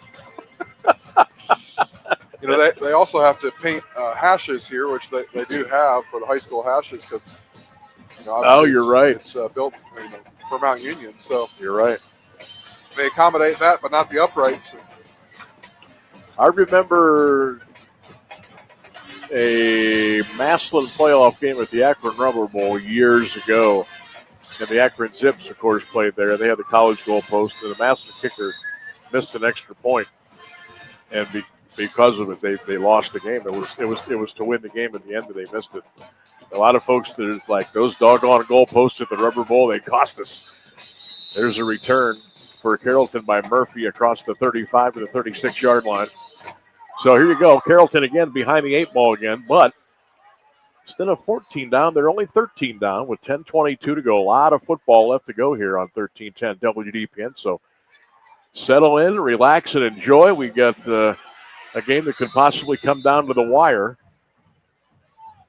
They also have to paint hashes here, which they do have for the high school hashes, because you're right. It's built for Mount Union, so you're right. They accommodate that, but not the uprights. I remember a Maslin playoff game at the Akron Rubber Bowl years ago. And the Akron Zips, of course, played there. They had the college goalpost, and the Maslin kicker missed an extra point. And because of it, they lost the game. It was to win the game at the end, but they missed it. A lot of folks that are like, those doggone goalposts at the Rubber Bowl, they cost us. There's a return for Carrollton by Murphy across the 35 to the 36-yard line. So here you go. Carrollton again behind the 8 ball again, but instead of 14 down, they're only 13 down with 10:22 to go. A lot of football left to go here on 1310 WDPN. So settle in, relax, and enjoy. We got a game that could possibly come down to the wire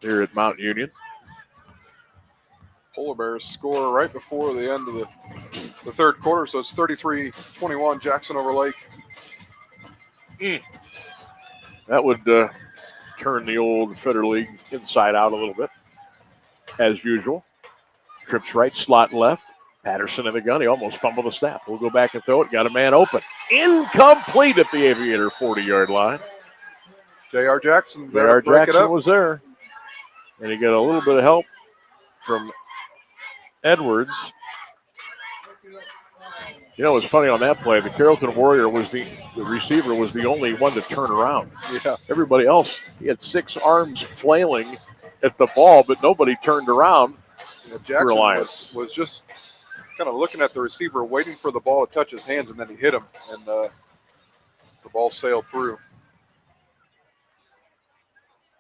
here at Mount Union. Polar Bears score right before the end of the third quarter, so it's 33-21 Jackson over Lake. That would turn the old Federal League inside out a little bit, as usual. Trips right, slot left. Patterson in the gun. He almost fumbled the snap. We'll go back and throw it. Got a man open. Incomplete at the Aviator 40-yard line. J.R. Jackson there. J.R. Jackson was there. And he got a little bit of help from Edwards. You know, it's funny on that play. The Carrollton Warrior was the receiver was the only one to turn around. Yeah. Everybody else, he had 6 arms flailing at the ball, but nobody turned around. Jackson was just kind of looking at the receiver, waiting for the ball to touch his hands, and then he hit him, and the ball sailed through.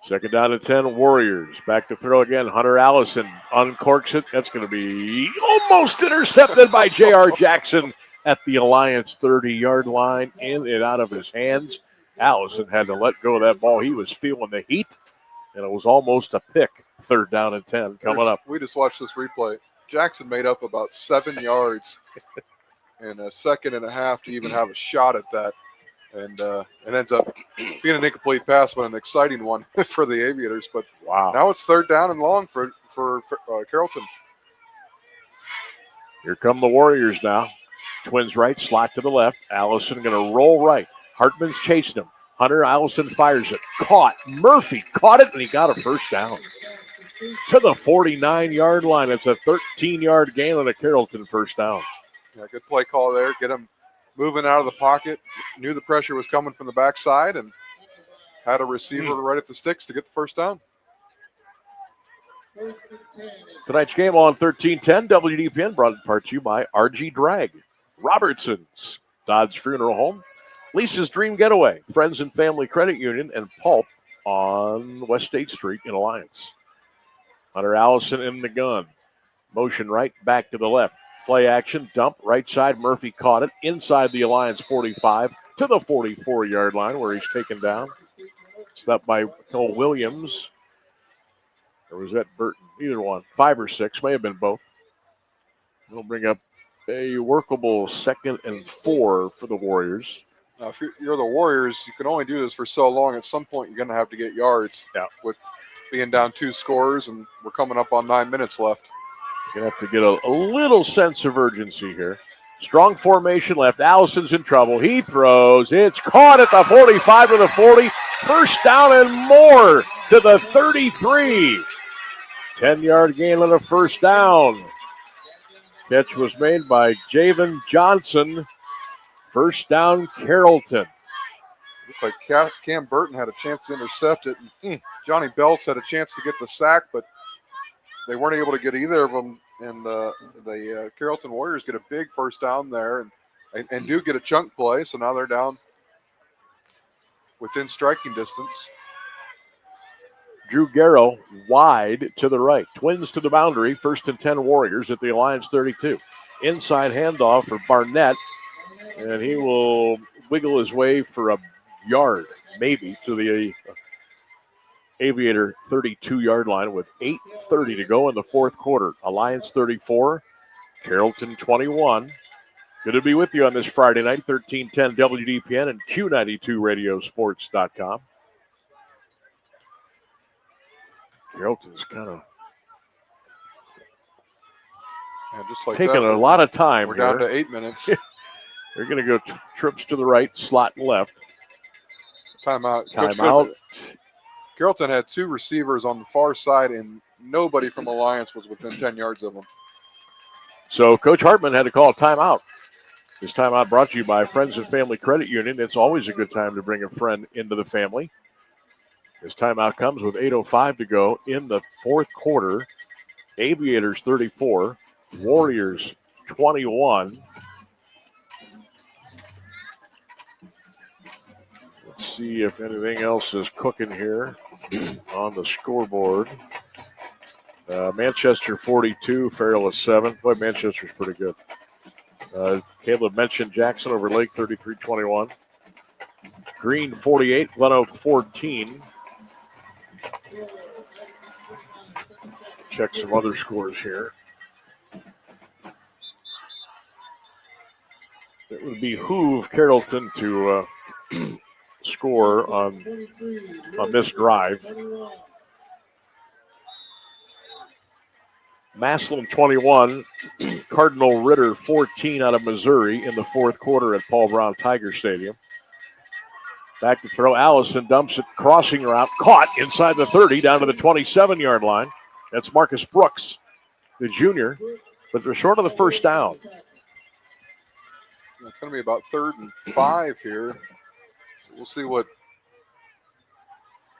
Second down and 10, Warriors. Back to throw again. Hunter Allison uncorks it. That's going to be almost intercepted by J.R. Jackson at the Alliance 30-yard line, in and out of his hands. Allison had to let go of that ball. He was feeling the heat, and it was almost a pick. Third down and 10 coming up. We just watched this replay. Jackson made up about 7 yards in a second and a half to even have a shot at that. And it ends up being an incomplete pass, but an exciting one for the Aviators. But wow, now it's third down and long for Carrollton. Here come the Warriors now. Twins right, slot to the left. Allison going to roll right. Hartman's chasing him. Hunter Allison fires it. Caught. Murphy caught it, and he got a first down to the 49-yard line. It's a 13-yard gain on a Carrollton first down. Yeah, good play call there. Get him moving out of the pocket. Knew the pressure was coming from the backside and had a receiver right at the sticks to get the first down. Tonight's game on 1310 WDPN brought in part to you by RG Drag, Robertson's, Dodds Funeral Home, Lisa's Dream Getaway, Friends and Family Credit Union, and Pulp on West State Street in Alliance. Hunter Allison in the gun. Motion right, back to the left. Play action, dump, right side. Murphy caught it inside the Alliance 45 to the 44-yard line where he's taken down. Stopped by Cole Williams. Or was that Burton? Either one. 5 or 6. May have been both. We'll bring up a workable 2nd and 4 for the Warriors. Now, if you're the Warriors, you can only do this for so long. At some point, you're going to have to get yards. Yeah. With being down 2 scores, and we're coming up on 9 minutes left. You're going to have to get a little sense of urgency here. Strong formation left. Allison's in trouble. He throws. It's caught at the 45 to the 40. First down and more to the 33. 10-yard gain on a first down. Catch was made by Javen Johnson. First down, Carrollton. Looked like Cam Burton had a chance to intercept it. And Johnny Belts had a chance to get the sack, but they weren't able to get either of them. And the Carrollton Warriors get a big first down there and do get a chunk play. So now they're down within striking distance. Drew Garrow wide to the right. Twins to the boundary. 1st and 10 Warriors at the Alliance 32. Inside handoff for Barnett. And he will wiggle his way for a yard, maybe, to the Aviator 32-yard line with 8:30 to go in the fourth quarter. Alliance 34, Carrollton 21. Good to be with you on this Friday night, 1310 WDPN and Q92radiosports.com. Carrollton's kind of just like taking that, a lot of time. We're here. down to 8 minutes. They're going to go trips to the right, slot left. Timeout. Timeout. Carrollton had 2 receivers on the far side, and nobody from Alliance was within 10 yards of them. So Coach Hartman had to call a timeout. This timeout brought to you by Friends and Family Credit Union. It's always a good time to bring a friend into the family. This timeout comes with 8:05 to go in the fourth quarter. Aviators 34, Warriors 21. Let's see if anything else is cooking here on the scoreboard. Manchester 42, Farrell is 7. Boy, Manchester's pretty good. Caleb mentioned Jackson over Lake 33-21. Green 48, Glen Oak 14. Check some other scores here. It would behoove Carrollton to score on this drive. Maslin 21, Cardinal Ritter 14 out of Missouri in the fourth quarter at Paul Brown Tiger Stadium. Back to throw. Allison dumps it, crossing route, caught inside the 30 down to the 27-yard line. That's Marcus Brooks, the junior, but they're short of the first down. It's going to be about 3rd and 5 here. So we'll see what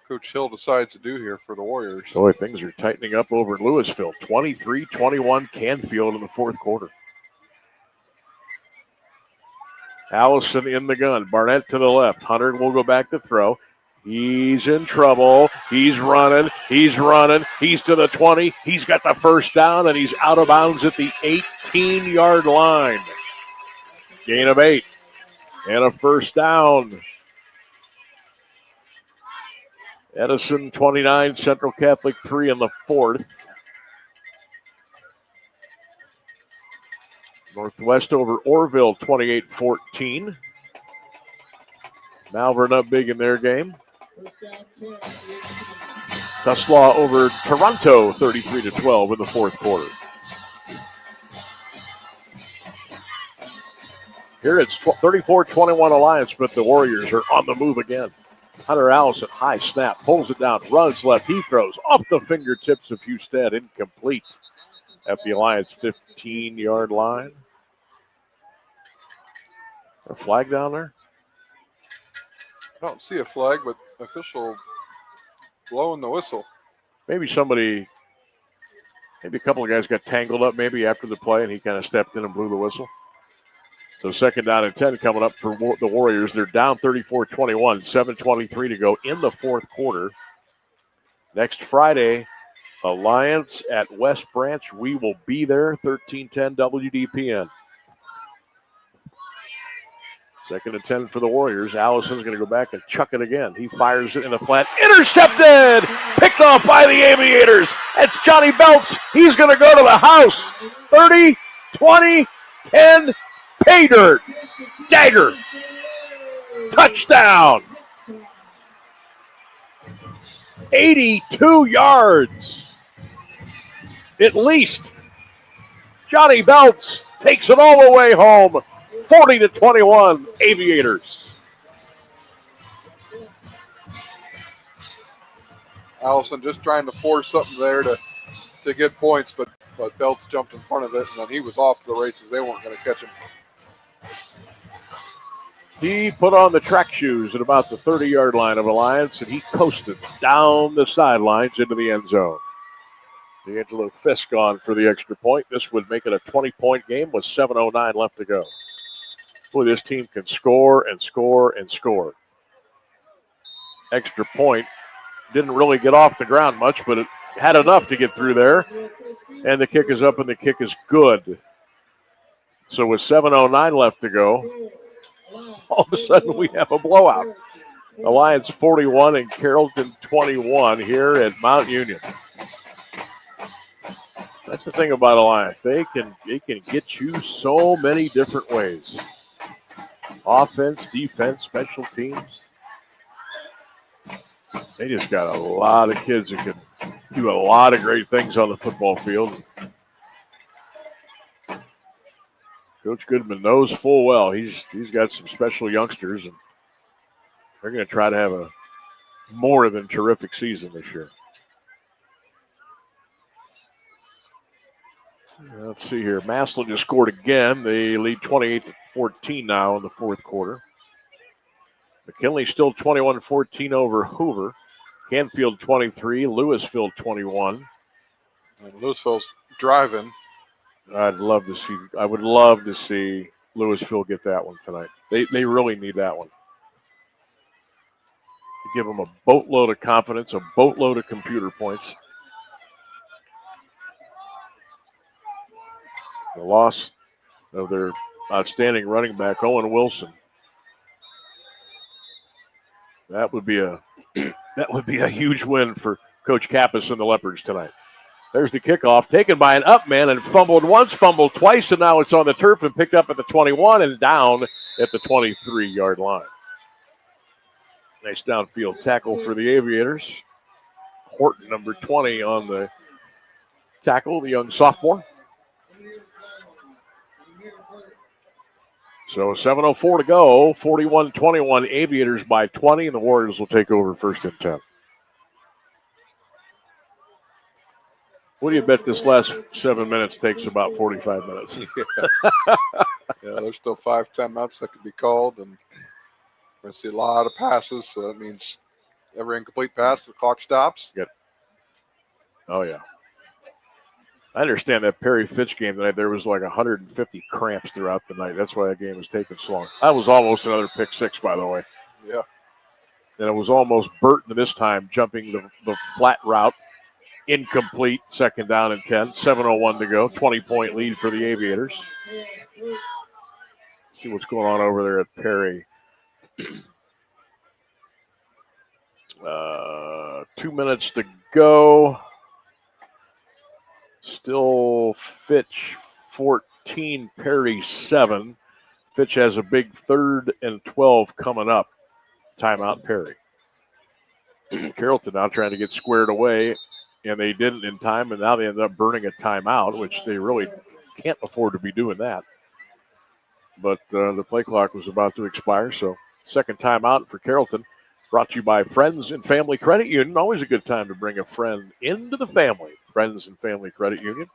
Coach Hill decides to do here for the Warriors. Boy, things are tightening up over in Louisville. 23-21 Canfield in the fourth quarter. Allison in the gun. Barnett to the left. Hunter will go back to throw. He's in trouble. He's running. He's running. He's to the 20. He's got the first down, and he's out of bounds at the 18-yard line. Gain of 8 and a first down. Edison 29, Central Catholic 3 in the fourth. Northwest over Orville 28-14. Malvern up big in their game. Tuslaw over Toronto 33-12 in the fourth quarter. Here it's 34-21 Alliance, but the Warriors are on the move again. Hunter Allison, high snap, pulls it down, runs left, he throws off the fingertips of Husted, incomplete at the Alliance 15-yard line. A flag down there? I don't see a flag, but official blowing the whistle. Maybe a couple of guys got tangled up maybe after the play, and he kind of stepped in and blew the whistle. So 2nd down and 10 coming up for the Warriors. They're down 34-21, 7:23 to go in the 4th quarter. Next Friday, Alliance at West Branch. We will be there, 1310 WDPN. 2nd and 10 for the Warriors. Allison's going to go back and chuck it again. He fires it in the flat. Intercepted! Picked off by the Aviators. That's Johnny Belts. He's going to go to the house. 30, 20, 10, pay dirt. Dagger. Touchdown. 82 yards. At least. Johnny Belts takes it all the way home. 40-21, Aviators. Allison just trying to force something there to get points, but Belts jumped in front of it, and then he was off to the races. They weren't going to catch him. He put on the track shoes at about the 30-yard line of Alliance, and he coasted down the sidelines into the end zone. D'Angelo Fisk on for the extra point. This would make it a 20-point game with 7:09 left to go. Boy, this team can score and score and score. Extra point didn't really get off the ground much, but it had enough to get through there. And the kick is up, and the kick is good. So with 7:09 left to go, all of a sudden we have a blowout. Alliance 41 and Carrollton 21 here at Mount Union. That's the thing about Alliance. They can get you so many different ways. Offense, defense, special teams. They just got a lot of kids that can do a lot of great things on the football field. Coach Goodman knows full well he's got some special youngsters, and they're going to try to have a more than terrific season this year. Let's see here. Maslin just scored again. They lead 28-14 now in the 4th quarter. McKinley still 21-14 over Hoover. Canfield 23, Louisville 21. And Louisville's driving. I would love to see Louisville get that one tonight. They really need that one. Give them a boatload of confidence, a boatload of computer points. The loss of their outstanding running back, Owen Wilson. That would be a huge win for Coach Kappas and the Leopards tonight. There's the kickoff, taken by an up man and fumbled once, fumbled twice, and now it's on the turf and picked up at the 21 and down at the 23-yard line. Nice downfield tackle for the Aviators. Horton, number 20, on the tackle, the young sophomore. So 7:04 to go, 41-21, Aviators by 20, and the Warriors will take over 1st and 10. What do you bet this last 7 minutes takes about 45 minutes? Yeah, there's still 5-10 minutes that could be called, and we're going to see a lot of passes, so that means every incomplete pass, the clock stops. Good. Oh, yeah. I understand that Perry Fitch game tonight, there was like 150 cramps throughout the night. That's why that game was taking so long. That was almost another pick six, by the way. Yeah. And it was almost Burton this time jumping the flat route. Incomplete, 2nd down and 10. 7:01 to go. 20-point lead for the Aviators. Let's see what's going on over there at Perry. 2 minutes to go. Still Fitch 14, Perry 7. Fitch has a big 3rd and 12 coming up. Timeout Perry. Carrollton now trying to get squared away, and they didn't in time, and now they end up burning a timeout, which they really can't afford to be doing that. But the play clock was about to expire, so 2nd timeout for Carrollton. Brought to you by Friends and Family Credit Union. Always a good time to bring a friend into the family. Friends and Family Credit Union.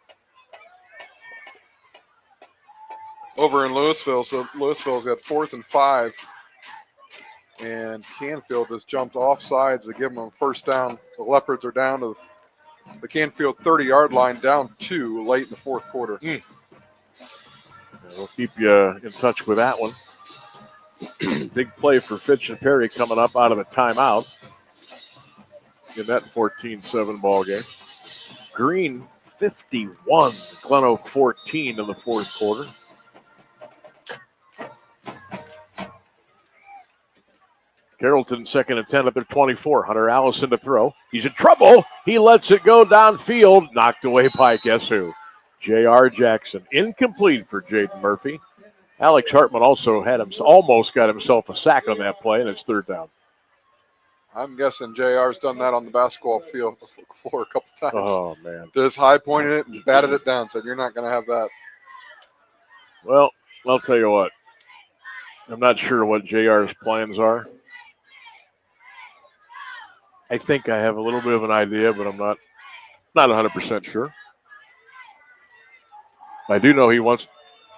Over in Louisville, so Louisville's got 4th and 5. and Canfield has jumped off sides to give them a first down. The Leopards are down to the Canfield 30-yard line, down 2 late in the fourth quarter. Yeah, we'll keep you in touch with that one. Big play for Fitch and Perry coming up out of a timeout in that 14-7 ball game. Green 51, Glen Oak 14 in the fourth quarter. Carrollton 2nd and 10 at their 24. Hunter Allison to throw. He's in trouble. He lets it go downfield. Knocked away by guess who? J.R. Jackson. Incomplete for Jaden Murphy. Alex Hartman also almost got himself a sack on that play, and it's third down. I'm guessing JR's done that on the basketball floor a couple times. Oh, man. Just high pointed it and batted it down. Said, you're not going to have that. Well, I'll tell you what. I'm not sure what JR's plans are. I think I have a little bit of an idea, but I'm not 100% sure. I do know he wants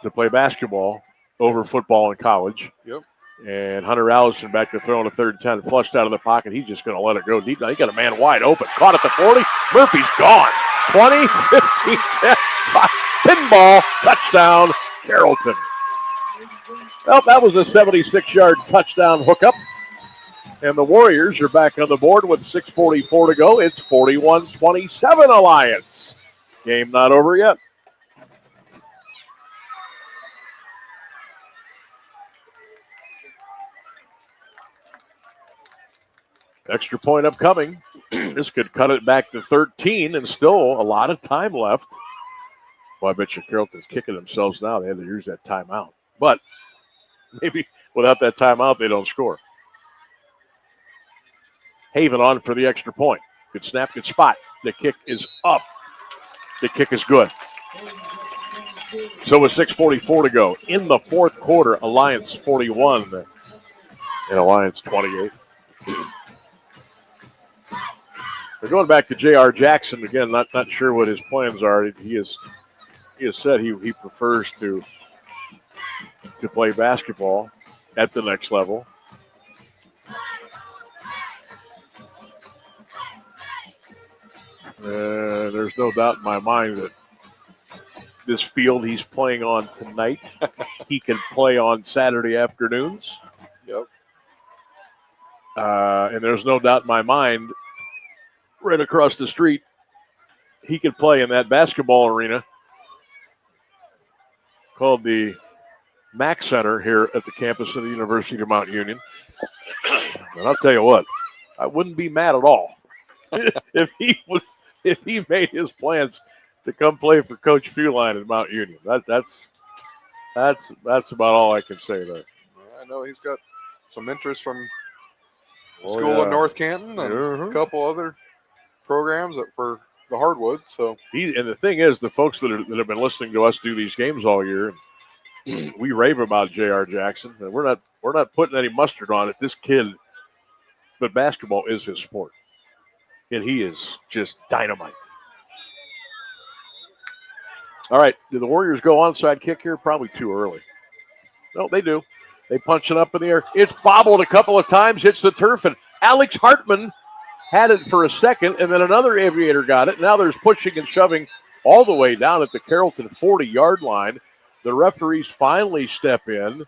to play basketball over football in college. Yep. And Hunter Allison back to throw on a 3rd and 10, flushed out of the pocket. He's just going to let it go deep. Now he got a man wide open. Caught at the 40. Murphy's gone. 20, 15, 10, 5. Pinball, touchdown, Carrollton. Well, that was a 76-yard touchdown hookup. And the Warriors are back on the board with 6:44 to go. It's 41-27 Alliance. Game not over yet. Extra point upcoming. This could cut it back to 13 and still a lot of time left. Well, I bet you Carrollton's kicking themselves now. They had to use that timeout. But maybe without that timeout, they don't score. Haven on for the extra point. Good snap, good spot. The kick is up. The kick is good. So with 6:44 to go in the fourth quarter, Alliance 41 and Alliance 28. They're going back to J.R. Jackson again. Not sure what his plans are. He has said he prefers to play basketball at the next level. There's no doubt in my mind that this field he's playing on tonight, he can play on Saturday afternoons. Yep. And there's no doubt in my mind, right across the street, he could play in that basketball arena called the Mack Center here at the campus of the University of Mount Union. And I'll tell you what, I wouldn't be mad at all if he made his plans to come play for Coach Feuline at Mount Union. That's about all I can say there. I know he's got some interest from school in North Canton and a couple other programs for the hardwood. So and the thing is, the folks that have been listening to us do these games all year, we rave about J.R. Jackson, and we're not putting any mustard on it. This kid, but basketball is his sport, and he is just dynamite. All right, do the Warriors go onside kick here? Probably too early. No, they do. They punch it up in the air. It's bobbled a couple of times, hits the turf, and Alex Hartman had it for a second, and then another Aviator got it. Now there's pushing and shoving all the way down at the Carrollton 40-yard line. The referees finally step in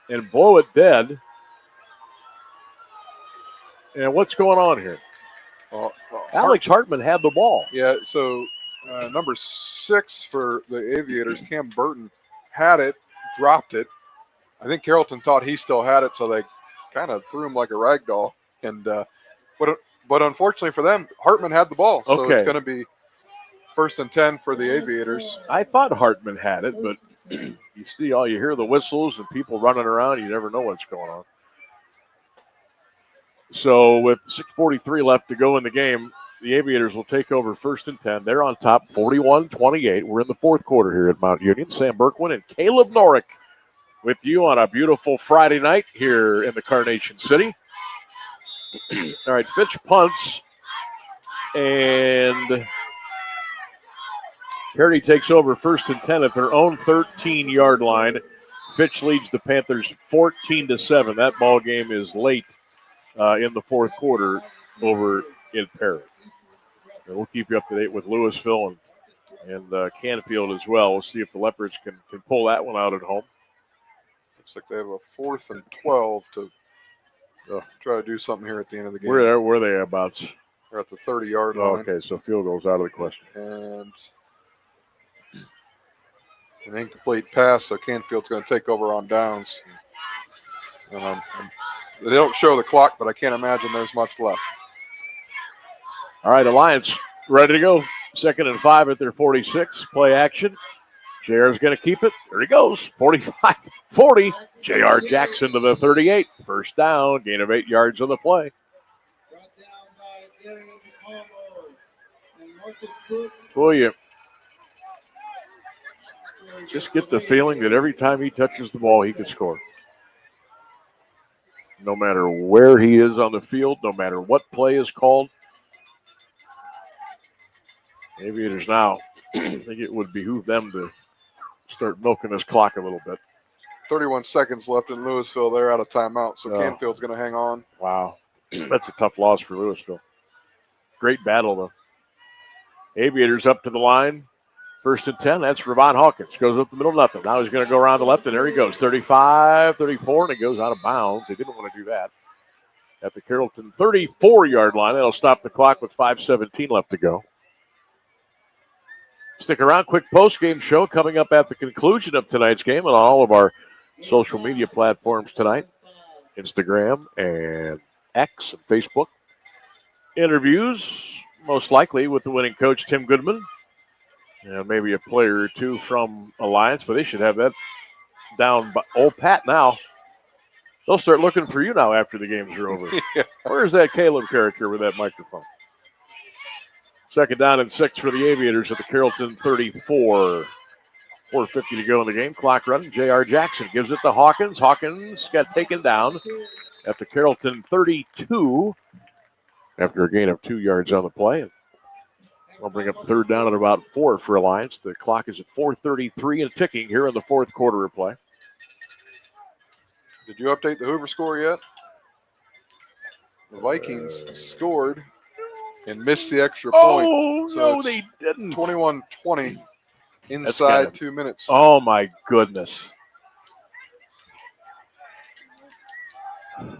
and blow it dead. And what's going on here? Alex Hartman had the ball. Yeah, so number 6 for the Aviators, Cam Burton, had it, dropped it. I think Carrollton thought he still had it, so they kind of threw him like a rag doll. And but unfortunately for them, Hartman had the ball, so it's going to be 1st and 10 for the Aviators. I thought Hartman had it, but you hear the whistles and people running around. You never know what's going on. So with 6:43 left to go in the game, the Aviators will take over 1st and 10. They're on top, 41-28. We're in the fourth quarter here at Mount Union. Sam Bourquin and Caleb Norick with you on a beautiful Friday night here in the Carnation City. All right, Fitch punts, and Perry takes over 1st and 10 at their own 13-yard line. Fitch leads the Panthers 14-7. That ball game is late in the fourth quarter over in Perry. And we'll keep you up to date with Louisville and Canfield as well. We'll see if the Leopards can pull that one out at home. Looks like they have a 4th and 12 to try to do something here at the end of the game. Where are they about? They're at the 30-yard line. Okay, so field goal's out of the question. And an incomplete pass, so Canfield's going to take over on downs. And they don't show the clock, but I can't imagine there's much left. All right, Alliance ready to go. 2nd and 5 at their 46. Play action. JR is going to keep it. There he goes. 45-40. JR Jackson to the 38. First down. Gain of 8 yards on the play. Boy, you just get the feeling that every time he touches the ball, he can score. No matter where he is on the field, no matter what play is called. Aviators now, I think it would behoove them to start milking this clock a little bit. 31 seconds left in Louisville. They're out of timeout, so Canfield's going to hang on. Wow. That's a tough loss for Louisville. Great battle, though. Aviators up to the line. 1st and 10. That's Ravon Hawkins. Goes up the middle, nothing. Now he's going to go around the left, and there he goes. 35, 34, and he goes out of bounds. He didn't want to do that. At the Carrollton 34-yard line. That'll stop the clock with 5:17 left to go. Stick around. Quick post-game show coming up at the conclusion of tonight's game and on all of our social media platforms tonight. Instagram and X and Facebook. Interviews, most likely with the winning coach, Tim Goodman. Maybe a player or two from Alliance, but they should have that down by old Pat now. They'll start looking for you now after the games are over. Yeah. Where's that Caleb character with that microphone? 2nd down and 6 for the Aviators at the Carrollton 34. 4:50 to go in the game. Clock running. J.R. Jackson gives it to Hawkins. Hawkins got taken down at the Carrollton 32 after a gain of 2 yards on the play. We'll bring up 3rd down at about 4 for Alliance. The clock is at 4:33 and ticking here in the fourth quarter of play. Did you update the Hoover score yet? The Vikings scored and missed the extra point. Oh, so no, they didn't. 21-20 inside 2 minutes. Oh, my goodness.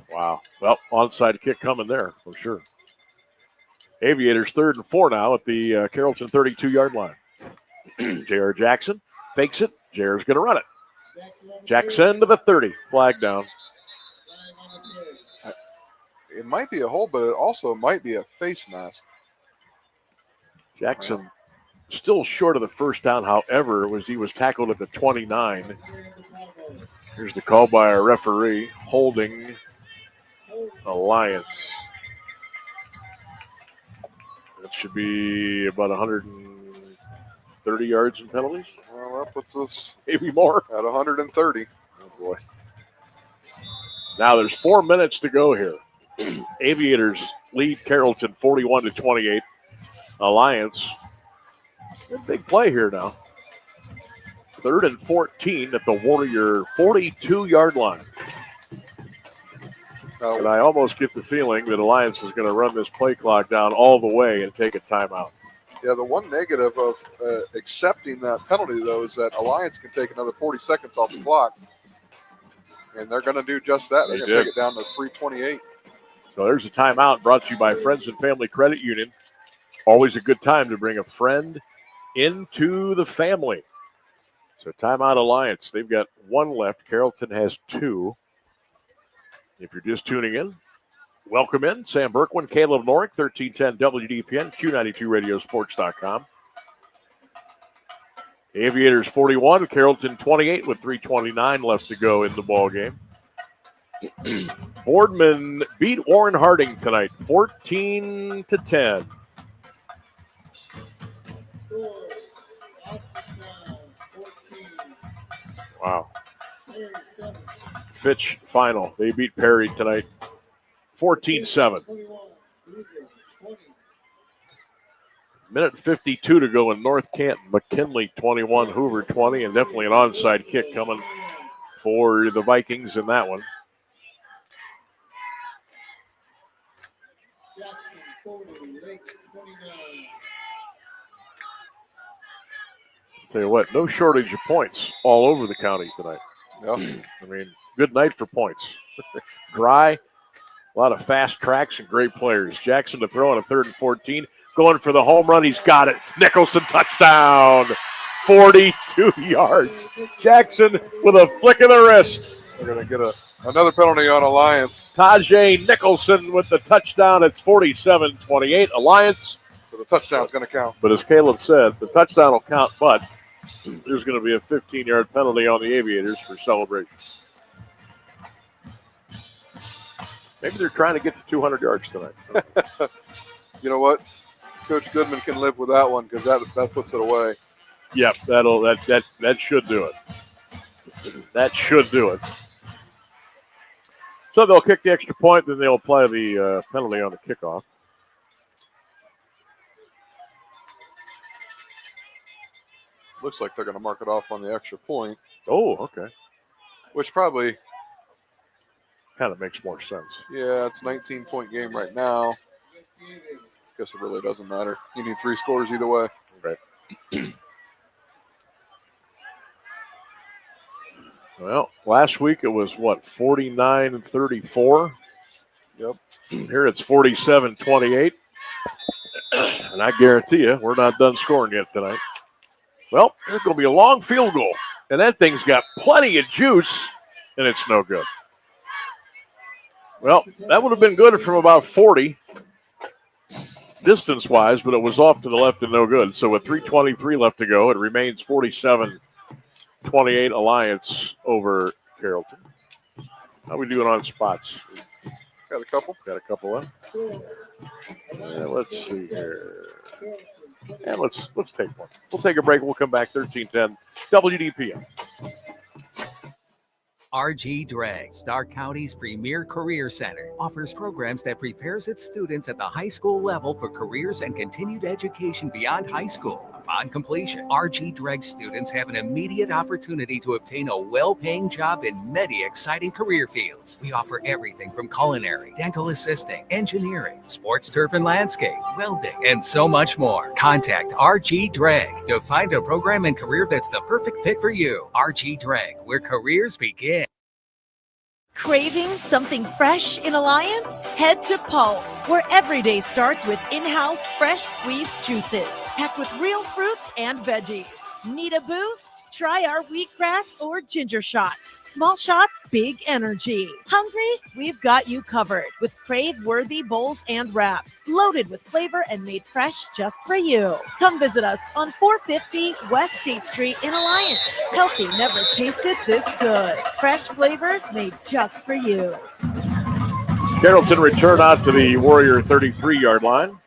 Wow. Well, onside kick coming there for sure. Aviators 3rd and 4 now at the Carrollton 32-yard line. J.R. Jackson fakes it. J.R.'s going to run it. Jackson to the 30. Flag down. It might be a hole, but it also might be a face mask. Jackson still short of the first down. However, he was tackled at the 29. Here's the call by our referee holding Alliance. That should be about 130 yards in penalties. Well, that puts us maybe more at 130. Oh boy! Now there's 4 minutes to go here. Aviators lead Carrollton 41-28. Alliance, a big play here now. 3rd and 14 at the Warrior 42-yard line. And I almost get the feeling that Alliance is going to run this play clock down all the way and take a timeout. Yeah, the one negative of accepting that penalty, though, is that Alliance can take another 40 seconds off the clock. And they're going to do just that. They're going to take it down to 3:28. So there's a timeout brought to you by Friends and Family Credit Union. Always a good time to bring a friend into the family. So timeout Alliance. They've got 1 left. Carrollton has 2. If you're just tuning in, welcome in. Sam Bourquin, Caleb Norick, 1310 WDPN, Q92radiosports.com. Aviators 41, Carrollton 28 with 3:29 left to go in the ball game. Boardman beat Warren Harding tonight, 14-10. Wow. Fitch final. They beat Perry tonight, 14-7. Minute 52 to go in North Canton. McKinley 21, Hoover 20, and definitely an onside kick coming for the Vikings in that one. Tell you what, no shortage of points all over the county tonight. Yep. I mean, good night for points. Dry, a lot of fast tracks and great players. Jackson to throw on a 3rd and 14. Going for the home run. He's got it. Nicholson touchdown. 42 yards. Jackson with a flick of the wrist. We're going to get another penalty on Alliance. Tajay Nicholson with the touchdown. It's 47-28. Alliance. So the touchdown's going to count. But as Caleb said, the touchdown will count, but there's going to be a 15-yard penalty on the Aviators for celebration. Maybe they're trying to get to 200 yards tonight. You know what? Coach Goodman can live with that one because that puts it away. Yep, that should do it. That should do it. So they'll kick the extra point, then they'll apply the penalty on the kickoff. Looks like they're going to mark it off on the extra point. Oh, okay. Which probably kind of makes more sense. Yeah, it's a 19-point game right now. Guess it really doesn't matter. You need 3 scores either way. Right. Well, last week it was, 49-34? Yep. Here it's 47-28. And I guarantee you, we're not done scoring yet tonight. Well, there's going to be a long field goal. And that thing's got plenty of juice, and it's no good. Well, that would have been good from about 40 distance-wise, but it was off to the left and no good. So with 3:23 left to go, it remains 47-28 Alliance over Carrollton. How we doing on spots? Got a couple. Got a couple left. Let's see here. And let's take one. We'll take a break. We'll come back 13:10 WDPM. RG Drag, Stark County's premier career center, offers programs that prepares its students at the high school level for careers and continued education beyond high school. Upon completion, RG Drag students have an immediate opportunity to obtain a well-paying job in many exciting career fields. We offer everything from culinary, dental assisting, engineering, sports turf and landscape, welding, and so much more. Contact RG Drag to find a program and career that's the perfect fit for you. RG Drag, where careers begin. Craving something fresh in Alliance? Head to Pulp, where every day starts with in-house fresh squeezed juices, packed with real fruits and veggies. Need a boost? Try our wheatgrass or ginger shots. Small shots, big energy. Hungry? We've got you covered with crave-worthy bowls and wraps, loaded with flavor and made fresh just for you. Come visit us on 450 West State Street in Alliance. Healthy never tasted this good. Fresh flavors made just for you. Carrollton return out to the Warrior 33-yard line.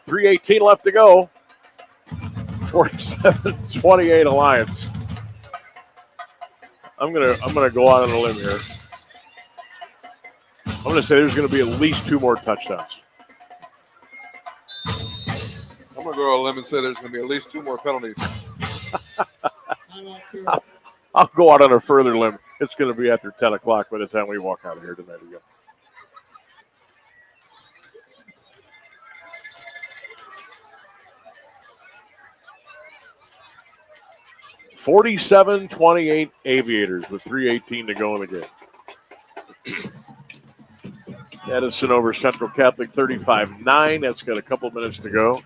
3:18 left to go. 47-28 Alliance. I'm gonna go out on a limb here. I'm gonna say there's gonna be at least 2 more touchdowns. I'm going to go on a limb and say there's going to be at least 2 more penalties. I'll go out on a further limb. It's going to be after 10 o'clock by the time we walk out of here tonight again. (47-28) Aviators with 3:18 to go in the game. Edison over Central Catholic 35-9. That's got a couple minutes to go.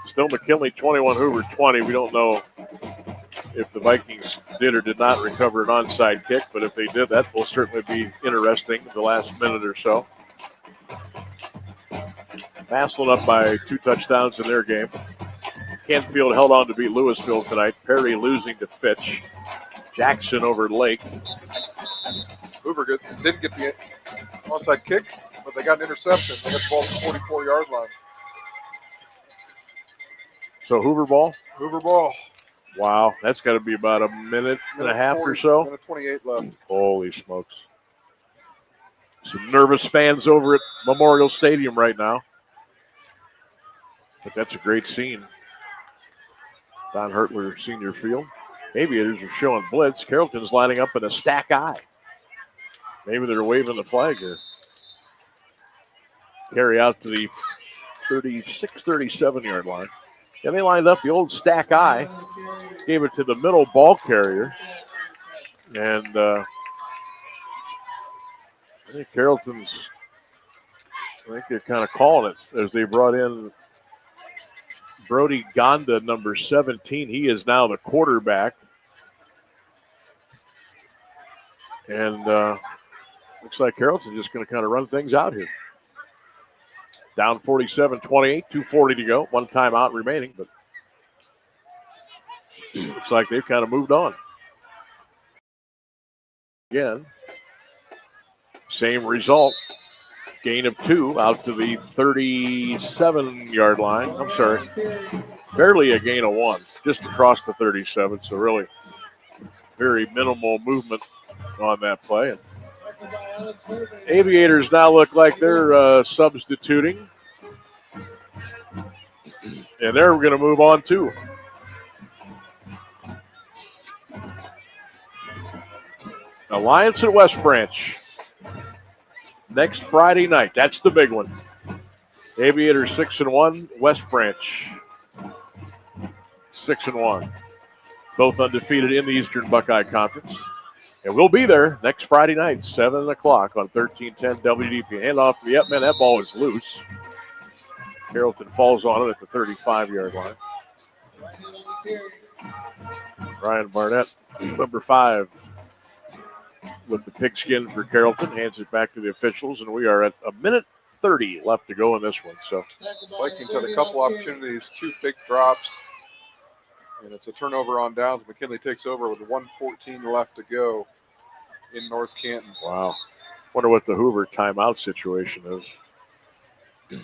Still McKinley 21, Hoover 20. We don't know if the Vikings did or did not recover an onside kick, but if they did, that will certainly be interesting the last minute or so. Maslin up by 2 touchdowns in their game. Canfield held on to beat Louisville tonight. Perry losing to Fitch. Jackson over Lake. Hoover didn't get the onside kick, but they got an interception. They got the ball to the 44-yard line. So Hoover ball? Hoover ball. Wow, that's got to be about a minute and a half or so. Minute 28 left. Holy smokes. Some nervous fans over at Memorial Stadium right now. But that's a great scene. Don Hertler Senior Field. Aviators are showing blitz. Carrollton's lining up in a stack I. Maybe they're waving the flag here. Carry out to the 36, 37-yard line. And they lined up the old stack I. Gave it to the middle ball carrier. And I think Carrollton's, I think they're kind of calling it as they brought in Brody Gonda, number 17. He is now the quarterback. And looks like Carrollton's just going to kind of run things out here. Down 47-28, 2:40 to go. One timeout remaining, but looks like they've kind of moved on. Again, same result. Gain of 2 out to the 37-yard line. I'm sorry, barely a gain of 1, just across the 37. So really very minimal movement on that play. And Aviators now look like they're substituting. And they're going to move on too. Alliance at West Branch. Next Friday night. That's the big one. Aviators 6-1. West Branch 6-1. Both undefeated in the Eastern Buckeye Conference. And we'll be there next Friday night, 7 o'clock on 1310 WDP. Hand off to the Epman. That ball is loose. Carrollton falls on it at the 35-yard line. Ryan Barnett, number 5, with the pigskin for Carrollton, hands it back to the officials, and we are at a minute 30 left to go in this one. So Vikings had a couple opportunities, 2 big drops, and it's a turnover on downs. McKinley takes over with 1:14 left to go in North Canton. Wow. Wonder what the Hoover timeout situation is.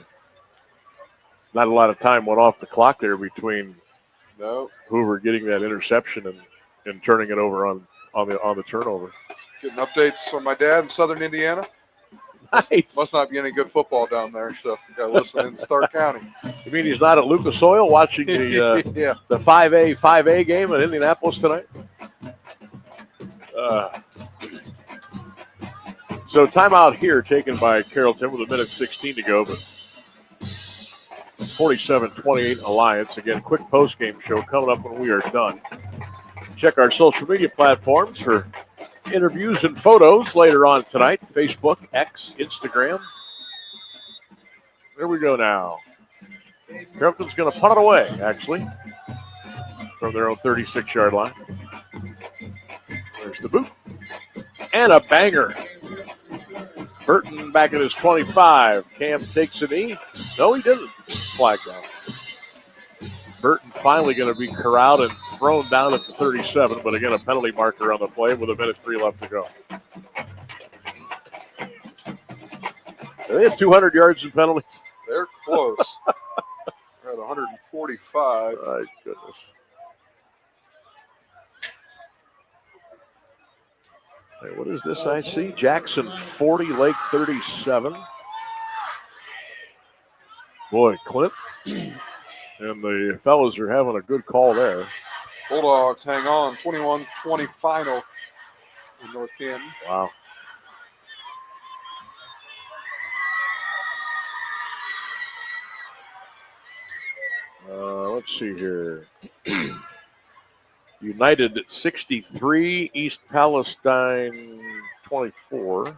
Not a lot of time went off the clock there between Hoover getting that interception and turning it over on the turnover. Getting updates from my dad in Southern Indiana. Nice. Must not be any good football down there, so got to listen in Stark County. You mean he's not at Lucas Oil watching the the 5A game in Indianapolis tonight? So timeout here taken by Carrollton with a minute 16 to go, but 47-28 Alliance. Again, quick post-game show coming up when we are done. Check our social media platforms for interviews and photos later on tonight. Facebook, X, Instagram. There we go now. Carrollton's going to punt it away, actually, from their own 36-yard line. There's the boot. And a banger. Burton back at his 25. Cam takes a knee. No, he didn't. Flag down. Burton finally going to be corralled and thrown down at the 37, but again, a penalty marker on the play with a minute 3 left to go. They have 200 yards in penalties. They're close. They're at 145. My goodness. Hey, what is this I see? Jackson 40, Lake 37. Boy, Clint and the fellas are having a good call there. Bulldogs hang on, 21-20 final in North Canton. Wow. Let's see here. United at 63, East Palestine 24.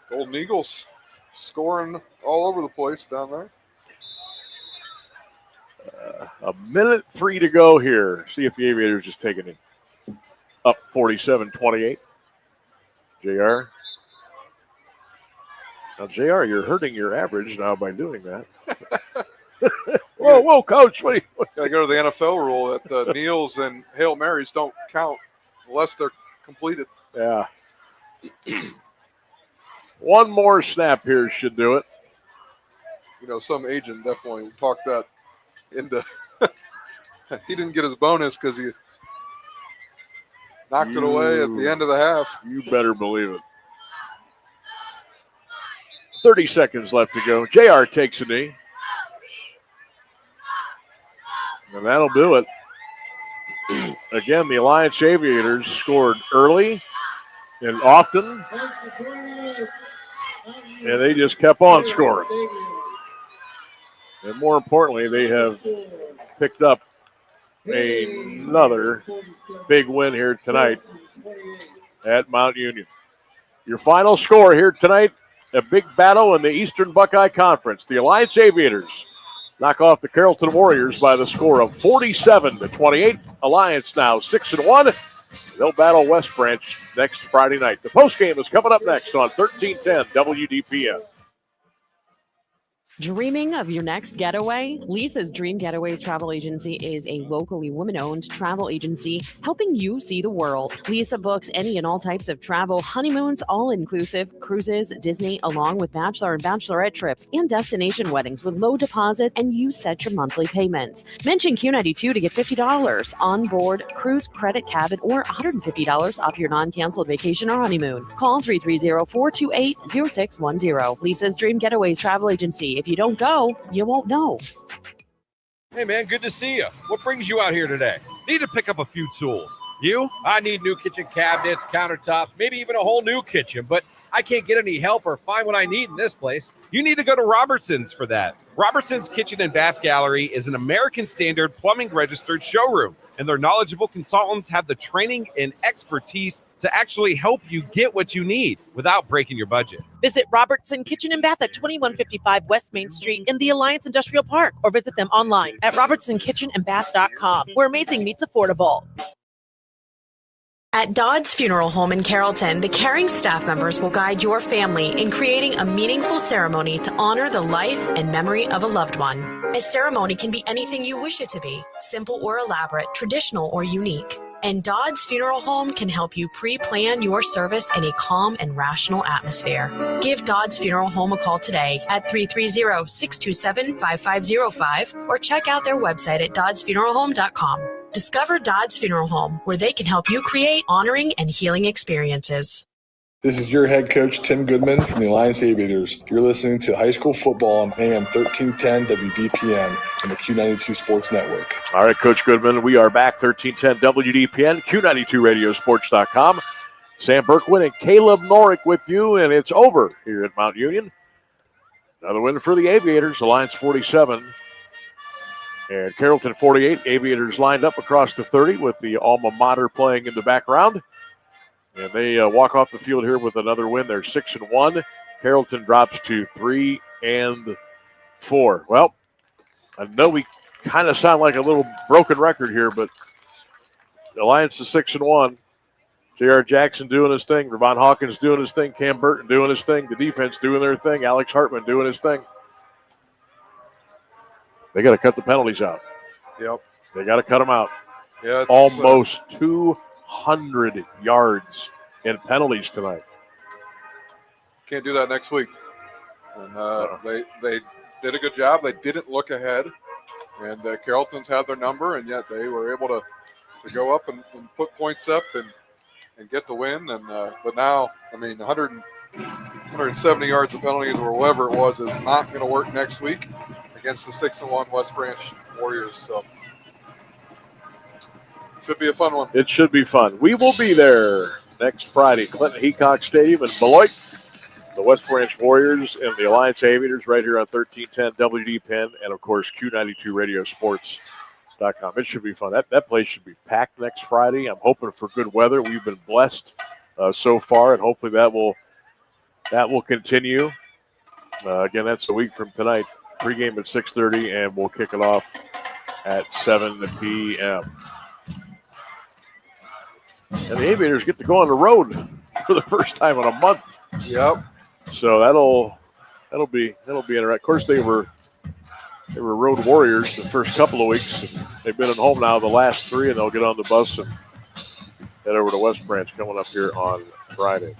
Golden Eagles scoring all over the place down there. A minute 3 to go here. See if the Aviators just taking it up 47-28. JR. Now, JR, you're hurting your average now by doing that. Whoa, Coach. What Got to go to the NFL rule that kneels and Hail Marys don't count unless they're completed. Yeah. One more snap here should do it. You know, some agent definitely talked that into – he didn't get his bonus because he knocked it away at the end of the half. You better believe it. 30 seconds left to go. JR takes a knee. And that'll do it. again, the Alliance Aviators scored early and often, and they just kept on scoring. And more importantly, they have picked up another big win here tonight at Mount Union. Your final score here tonight, a big battle in the Eastern Buckeye Conference. The Alliance Aviators knock off the Carrollton Warriors by the score of 47-28. Alliance now 6-1. They'll battle West Branch next Friday night. The postgame is coming up next on 1310 WDPN. Dreaming of your next getaway? Lisa's Dream Getaways Travel Agency is a locally woman-owned travel agency helping you see the world. Lisa books any and all types of travel, honeymoons, all-inclusive, cruises, Disney, along with bachelor and bachelorette trips and destination weddings with low deposit, and you set your monthly payments. Mention Q92 to get $50 on board cruise, credit, cabin, or $150 off your non-canceled vacation or honeymoon. Call 330-428-0610. Lisa's Dream Getaways Travel Agency. If you don't go, you won't know. Hey, man, good to see you. What brings you out here today? Need to pick up a few tools. You? I need new kitchen cabinets, countertops, maybe even a whole new kitchen, but I can't get any help or find what I need in this place. You need to go to Robertson's for that. Robertson's Kitchen and Bath Gallery is an American Standard plumbing registered showroom, and their knowledgeable consultants have the training and expertise to actually help you get what you need without breaking your budget. Visit Robertson Kitchen and Bath at 2155 West Main Street in the Alliance Industrial Park, or visit them online at robertsonkitchenandbath.com, where amazing meets affordable. At Dodd's Funeral Home in Carrollton, the caring staff members will guide your family in creating a meaningful ceremony to honor the life and memory of a loved one. A ceremony can be anything you wish it to be, simple or elaborate, traditional or unique. And Dodd's Funeral Home can help you pre-plan your service in a calm and rational atmosphere. Give Dodd's Funeral Home a call today at 330-627-5505 or check out their website at doddsfuneralhome.com. Discover Dodd's Funeral Home, where they can help you create honoring and healing experiences. This is your head coach, Tim Goodman from the Alliance Aviators. You're listening to high school football on AM 1310 WDPN and the Q92 Sports Network. All right, Coach Goodman, we are back, 1310 WDPN, Q92radiosports.com. Sam Berkwin and Caleb Norick with you, and it's over here at Mount Union. Another win for the Aviators, Alliance 47. And Carrollton 48, Aviators lined up across the 30 with the alma mater playing in the background. And they walk off the field here with another win. They're 6-1. Carrollton drops to 3-4. Well, I know we kind of sound like a little broken record here, but the Alliance is 6-1. J.R. Jackson doing his thing. Ravon Hawkins doing his thing. Cam Burton doing his thing. The defense doing their thing. Alex Hartman doing his thing. They got to cut the penalties out. Yep. They got to cut them out. Yeah, almost 200 yards in penalties tonight. Can't do that next week. And they did a good job. They didn't look ahead. And Carrollton's had their number, and yet they were able to go up and put points up and get the win. And but now, I mean, 170 yards of penalties or whatever it was is not going to work next week against the 6-1 West Branch Warriors. So should be a fun one. It should be fun. We will be there next Friday, Clinton Heacock Stadium in Beloit. The West Branch Warriors and the Alliance Aviators right here on 1310 WDPN and, of course, Q92radiosports.com. It should be fun. That place should be packed next Friday. I'm hoping for good weather. We've been blessed so far, and hopefully that will continue. Again, that's a week from tonight. Pregame at 6:30, and we'll kick it off at 7 p.m. And the Aviators get to go on the road for the first time in a month. Yep. So that'll be interesting. Of course, they were road warriors the first couple of weeks. They've been at home now the last three, and they'll get on the bus and head over to West Branch coming up here on Friday.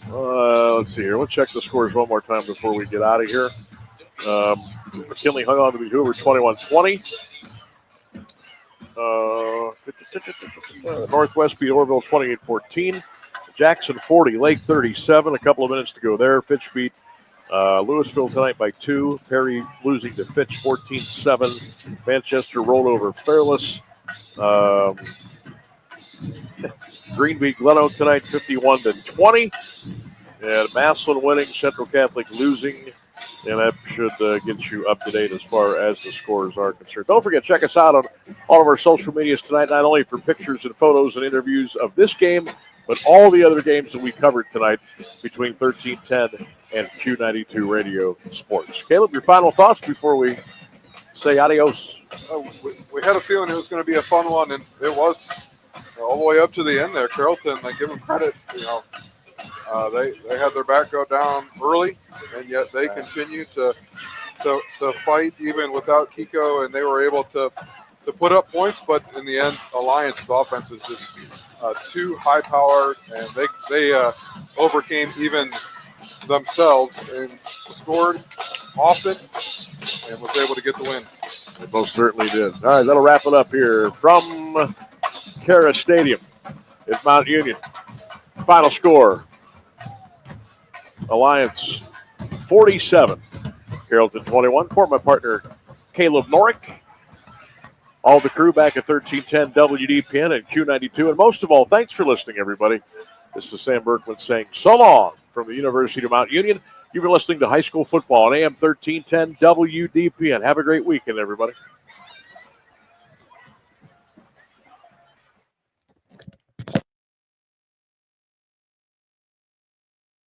Let's see here. We'll check the scores one more time before we get out of here. McKinley hung on to the Hoover 21-20. Northwest beat Orville 28-14. Jackson 40, Lake 37. A couple of minutes to go there. Fitch beat Louisville tonight by 2. Perry losing to Fitch 14-7. Manchester rolled over Fairless Green beat Glen Oak tonight, 51-20. And Massillon winning, Central Catholic losing. And that should get you up to date as far as the scores are concerned. Don't forget, check us out on all of our social medias tonight, not only for pictures and photos and interviews of this game, but all the other games that we covered tonight between 1310 and Q92 Radio Sports. Caleb, your final thoughts before we say adios? We had a feeling it was going to be a fun one, and it was all the way up to the end there. Carrollton, I give them credit. They had their back go down early, and yet they continued to fight even without Kiko, and they were able to put up points. But in the end, Alliance's offense is just too high powered, and they overcame even themselves and scored often and was able to get the win. It most certainly did. All right, that'll wrap it up here from Cara Stadium at Mount Union. Final score, Alliance 47, Carrollton 21. For my partner, Caleb Norick. All the crew back at 1310 WDPN and Q92. And most of all, thanks for listening, everybody. This is Sam Berkman saying so long from the University of Mount Union. You've been listening to High School Football on AM 1310 WDPN. Have a great weekend, everybody.